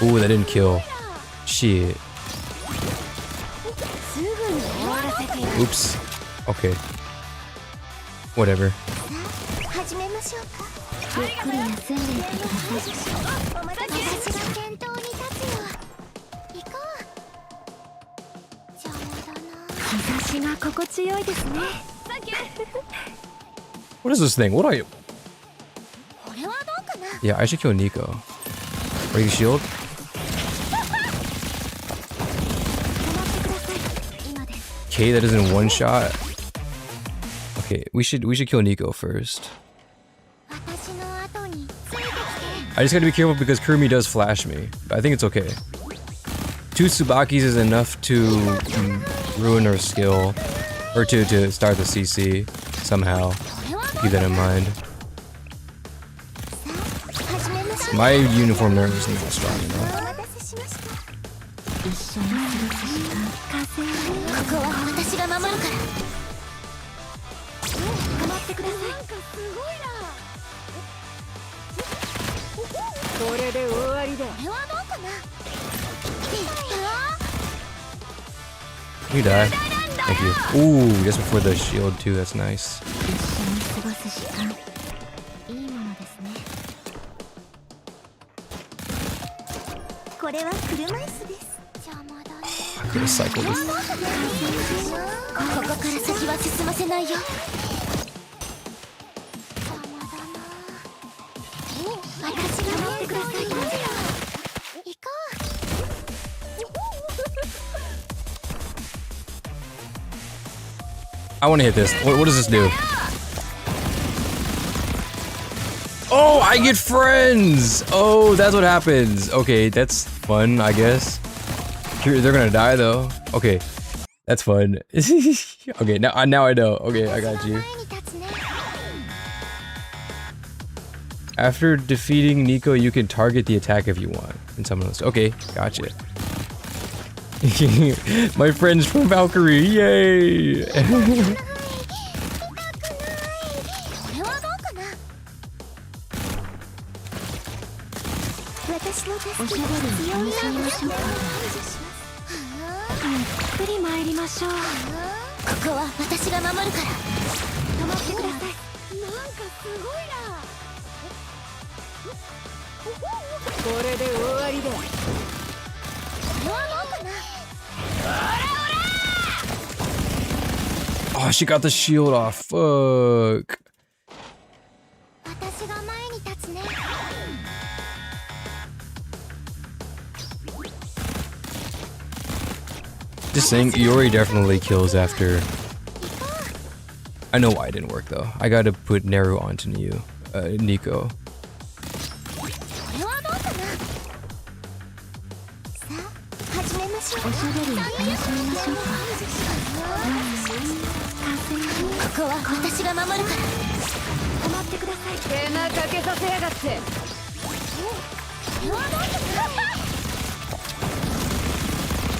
Ooh, that didn't kill. Shit. Oops. Okay. Whatever. What is this thing? What are you? Yeah, I should kill Nico. Break the shield. Okay, that isn't one shot. Okay, we should kill Nico first. I just gotta be careful because Kurumi does flash me. I think it's okay. 2 Tsubakis is enough to ruin her skill. Or to start the CC somehow. Keep that in mind. My uniform there is not strong enough. You die. Thank you. Ooh, just before the shield too, that's nice. I could have cycled this. I want to hit this. What does this do? Oh, I get friends! Oh, that's what happens. Okay, that's fun, I guess. They're gonna die though. Okay, that's fun. Okay, now I know. Okay, I got you. After defeating Nico, you can target the attack if you want. And someone else. Okay, gotcha. My friends from Valkyrie, yay! Oh, she got the shield off. Fuck. Just saying, Iori definitely kills after. I know why it didn't work though. I gotta put Neru onto Nico.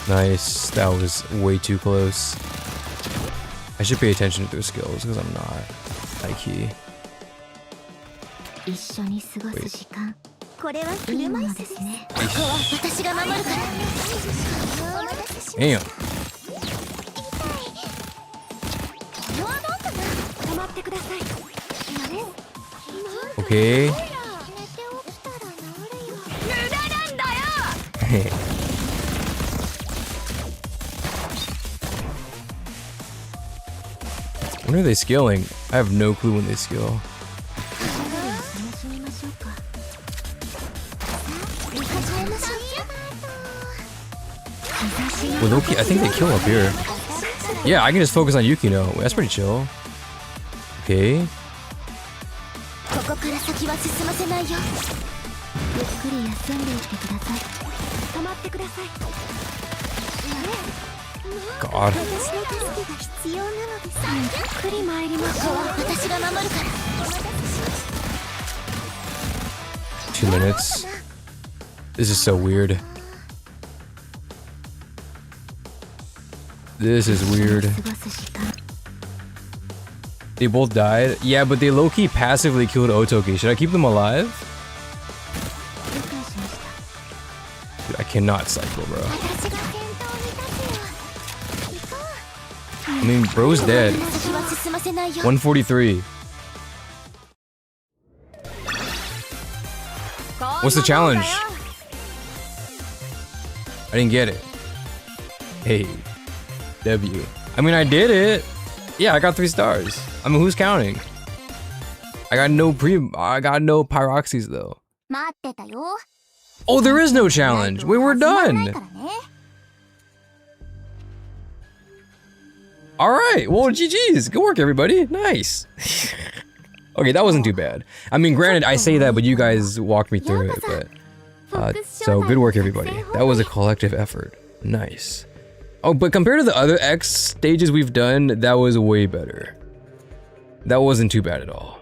Nice, that was way too close. I should pay attention to their skills because I'm not high key. Damn. Okay. When are they scaling? I have no clue when they scale. With Oki, I think they kill up here. Yeah, I can just focus on Yukino. That's pretty chill. Okay. God. 2 minutes. This is so weird. This is weird. They both died? Yeah, but they low-key passively killed Otoki. Should I keep them alive? Dude, I cannot cycle, bro. I mean, bro's dead. 143. What's the challenge? I didn't get it. Hey. W. I mean, I did it. Yeah, I got 3 stars. I mean, who's counting? I got no pyroxys though. 待ってたよ。 Oh, there is no challenge. We were 始まらない done. からね。 All right. Well, GG's. Good work, everybody. Nice. Okay, that wasn't too bad. I mean, granted, I say that, but you guys walked me through it. But so good work, everybody. That was a collective effort. Nice. Oh, but compared to the other X stages we've done, that was way better. That wasn't too bad at all.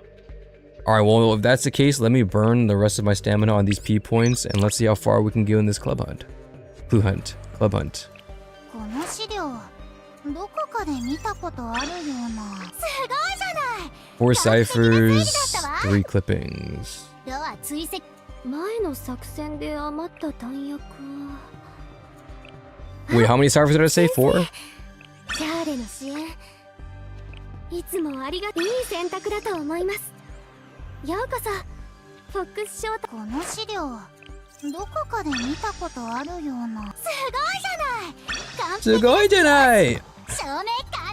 All right. Well, if that's the case, let me burn the rest of my stamina on these P points, and let's see how far we can go in this club hunt. Clue hunt. Club hunt. この資料、どこかで見たことあるような。すごいじゃない。 4 ciphers, 3 clippings. では追跡。前の作戦で余った弾薬は。 Wait, how many ciphers did I say? 4? シャーレの支援。いつもありがとう。いい選択だと思います。ようこそ。フォックスショート。この資料、どこかで見たことあるような。すごいじゃない。完璧。証明完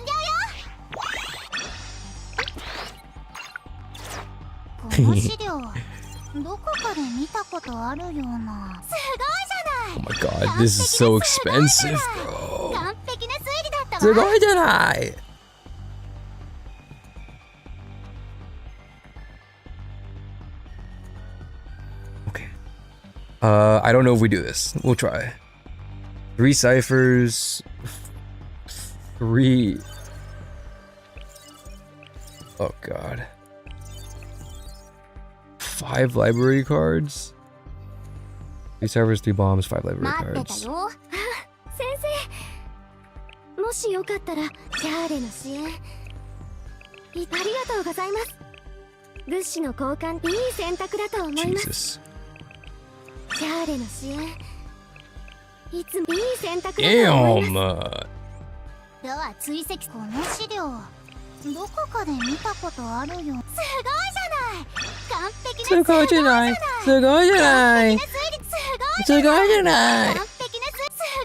了よ。この資料、どこかで見たことあるような。すごいじゃない。 Oh my god, this is so expensive, bro. 完璧な推理だったわ。すごいじゃない。 Okay. I don't know if we do this. We'll try. 3 ciphers. 3. Oh god. 5 library cards. 3 ciphers, 3 bombs, 5 library 待ってた cards. よ。先生、もしよかったらシャーレの支援ありがとうございます。物資の交換っていい選択だと思います。 Jesus. シャーレの支援いつもいい選択だと思います。 Damn. では追跡。この資料どこかで見たことあるよ。すごいじゃない。完璧な。すごいじゃない。すごいじゃない。すごいじゃない。完璧な推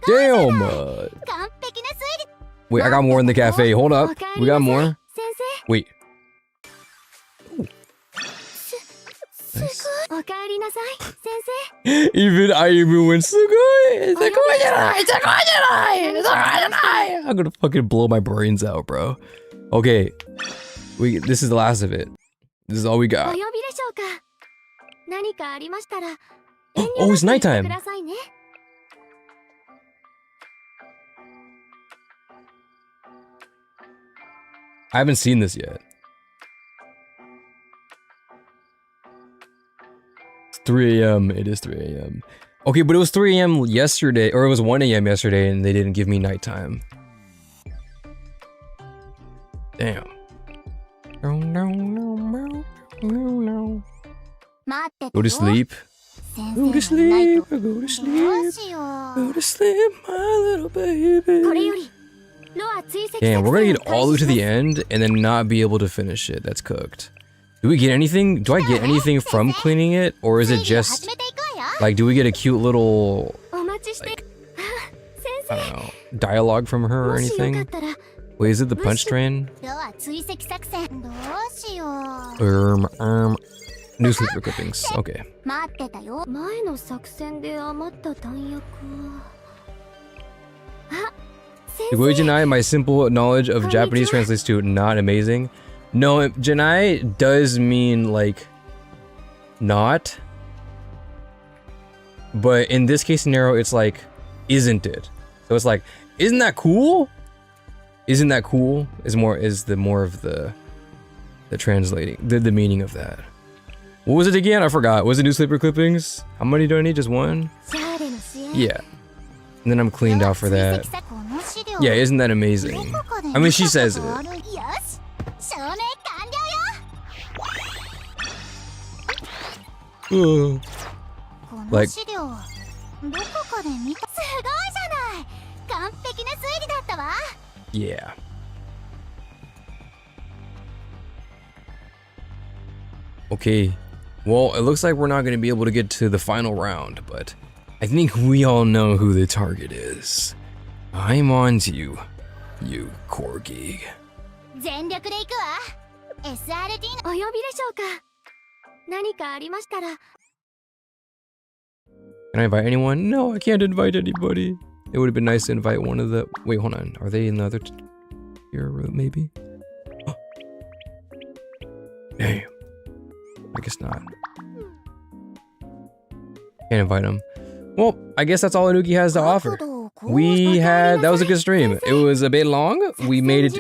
理。 Damn. 完璧な推理。 Wait, I got more in the cafe. Hold up. We got more. 先 Wait. 生、すごい。おかえりなさい、先生。 Even I even went すごい。すごいじゃない。すごいじゃない。すごいじゃない。I'm gonna fucking blow my brains out, bro. Okay. This is the last of it. This is all we お got. 呼びでしょうか。何かありましたら。 Oh, it's nighttime. くださいね。 I haven't seen this yet. It's 3 a.m. It is 3 a.m. Okay, but it was 3 a.m. yesterday, or it was 1 a.m. yesterday, and they didn't give me nighttime. Damn. No, no, no, no, no, no. 待ってて Go よ。 to sleep. 先 Go to 生がいない sleep. と。 Go to どう sleep. しよ Go う。 to sleep, my little baby. これよりロア追跡 Damn, we're gonna get 作戦 all を the way to 開始しま the す。 end and then not be able to finish it. That's cooked. Do we get anything? Do I get anything from cleaning it? Or is it 推理を just 始めていくわよ。 like, do we get a cute little, お待ちして。 like, 先 I 生。 don't know, dialogue from her or もしよかっ anything? たら Wait, is it the punch train? ロア追跡作戦。どうしよう。 New sleeper clippings. Okay. 待ってたよ。前の作戦で余った弾薬は。あ、先生。 Sugoi Janai, my simple knowledge of Japanese translates to not amazing. No, Janai does mean like not. But in this case scenario, it's like, isn't it? So it's like, isn't that cool? Isn't that cool? Is the more of the translating, the meaning of that. What was it again? I forgot. Was it new sleeper clippings? How many do I need? Just one? シャーレの支援。 Yeah. And then I'm cleaned out for that. Yeah, isn't that amazing? I mean, she says it. よし、証明完了よ。 この Like- 資料どこかで見た。すごいじゃない。完璧な推理だったわ。 Yeah. Okay. Well, it looks like we're not going to be able to get to the final round, but I think we all know who the target is. I'm on to you, you corgi. 全力で行くわ。SRT のお呼びでしょうか。何かありましたら Can I invite anyone? No, I can't invite anybody. It would have been nice to invite one of the... Wait, hold on. Are they in the other tier room, maybe? Damn. I guess not. Can't invite them. Well, I guess that's all Anuki has to offer. That was a good stream. It was a bit long. We made it,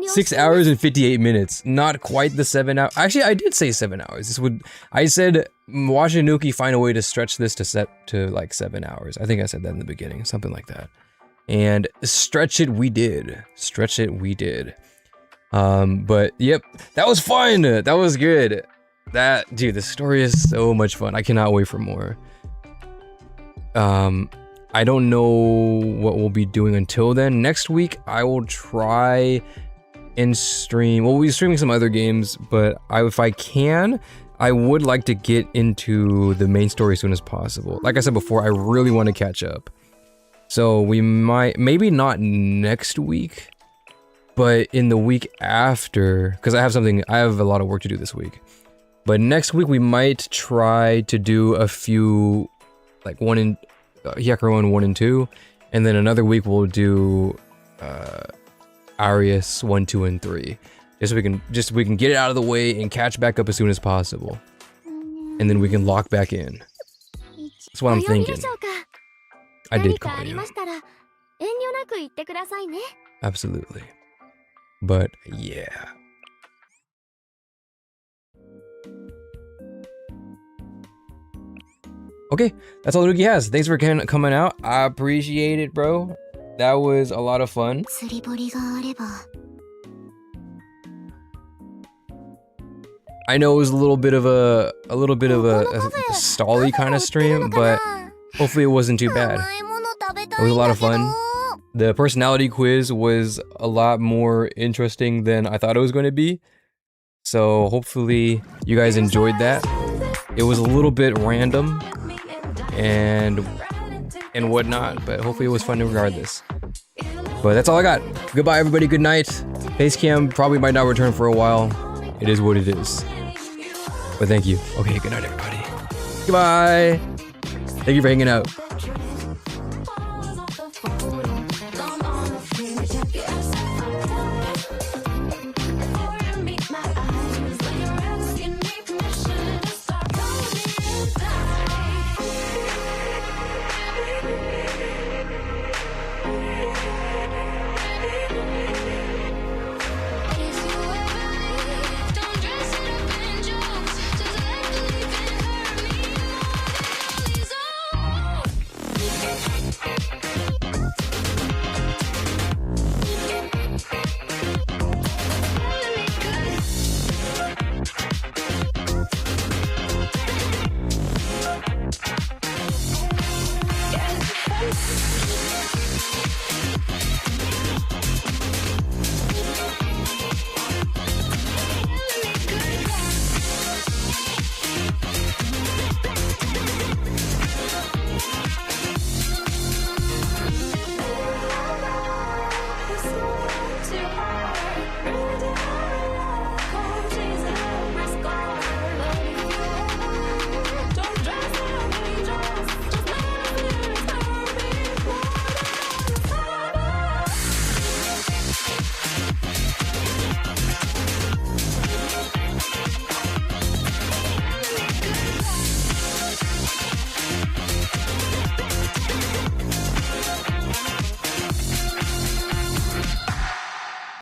6 hours and 58 minutes. Not quite the 7 hours. Actually, I did say 7 hours. I said, watch Anuki find a way to stretch this to like 7 hours. I think I said that in the beginning, something like that. And stretch it, we did. Stretch it, we did. But yep, that was fun. That was good. Dude, the story is so much fun. I cannot wait for more. I don't know what we'll be doing until then. Next week, I will try and stream. Well, we'll be streaming some other games, but if I can, I would like to get into the main story as soon as possible. Like I said before, I really want to catch up. So we might, maybe not next week, but in the week after, because I have a lot of work to do this week. But next week, we might try to do a few, like Hyakuron 1 and 2, and then another week we'll do Arius 1, 2, and 3. Just so we can get it out of the way and catch back up as soon as possible. And then we can lock back in. That's what I'm thinking. I did call you. Absolutely. But yeah. Okay, that's all Anuki has. Thanks for coming out. I appreciate it, bro. That was a lot of fun. I know it was a little bit of a stally kind of stream, but hopefully it wasn't too bad. It was a lot of fun. The personality quiz was a lot more interesting than I thought it was going to be. So hopefully you guys enjoyed that. It was a little bit random and whatnot, but hopefully it was fun regardless. But that's all I got. Goodbye, everybody. Good night. Facecam probably might not return for a while. It is what it is. But thank you. Okay, good night, everybody. Goodbye. Thank you for hanging out.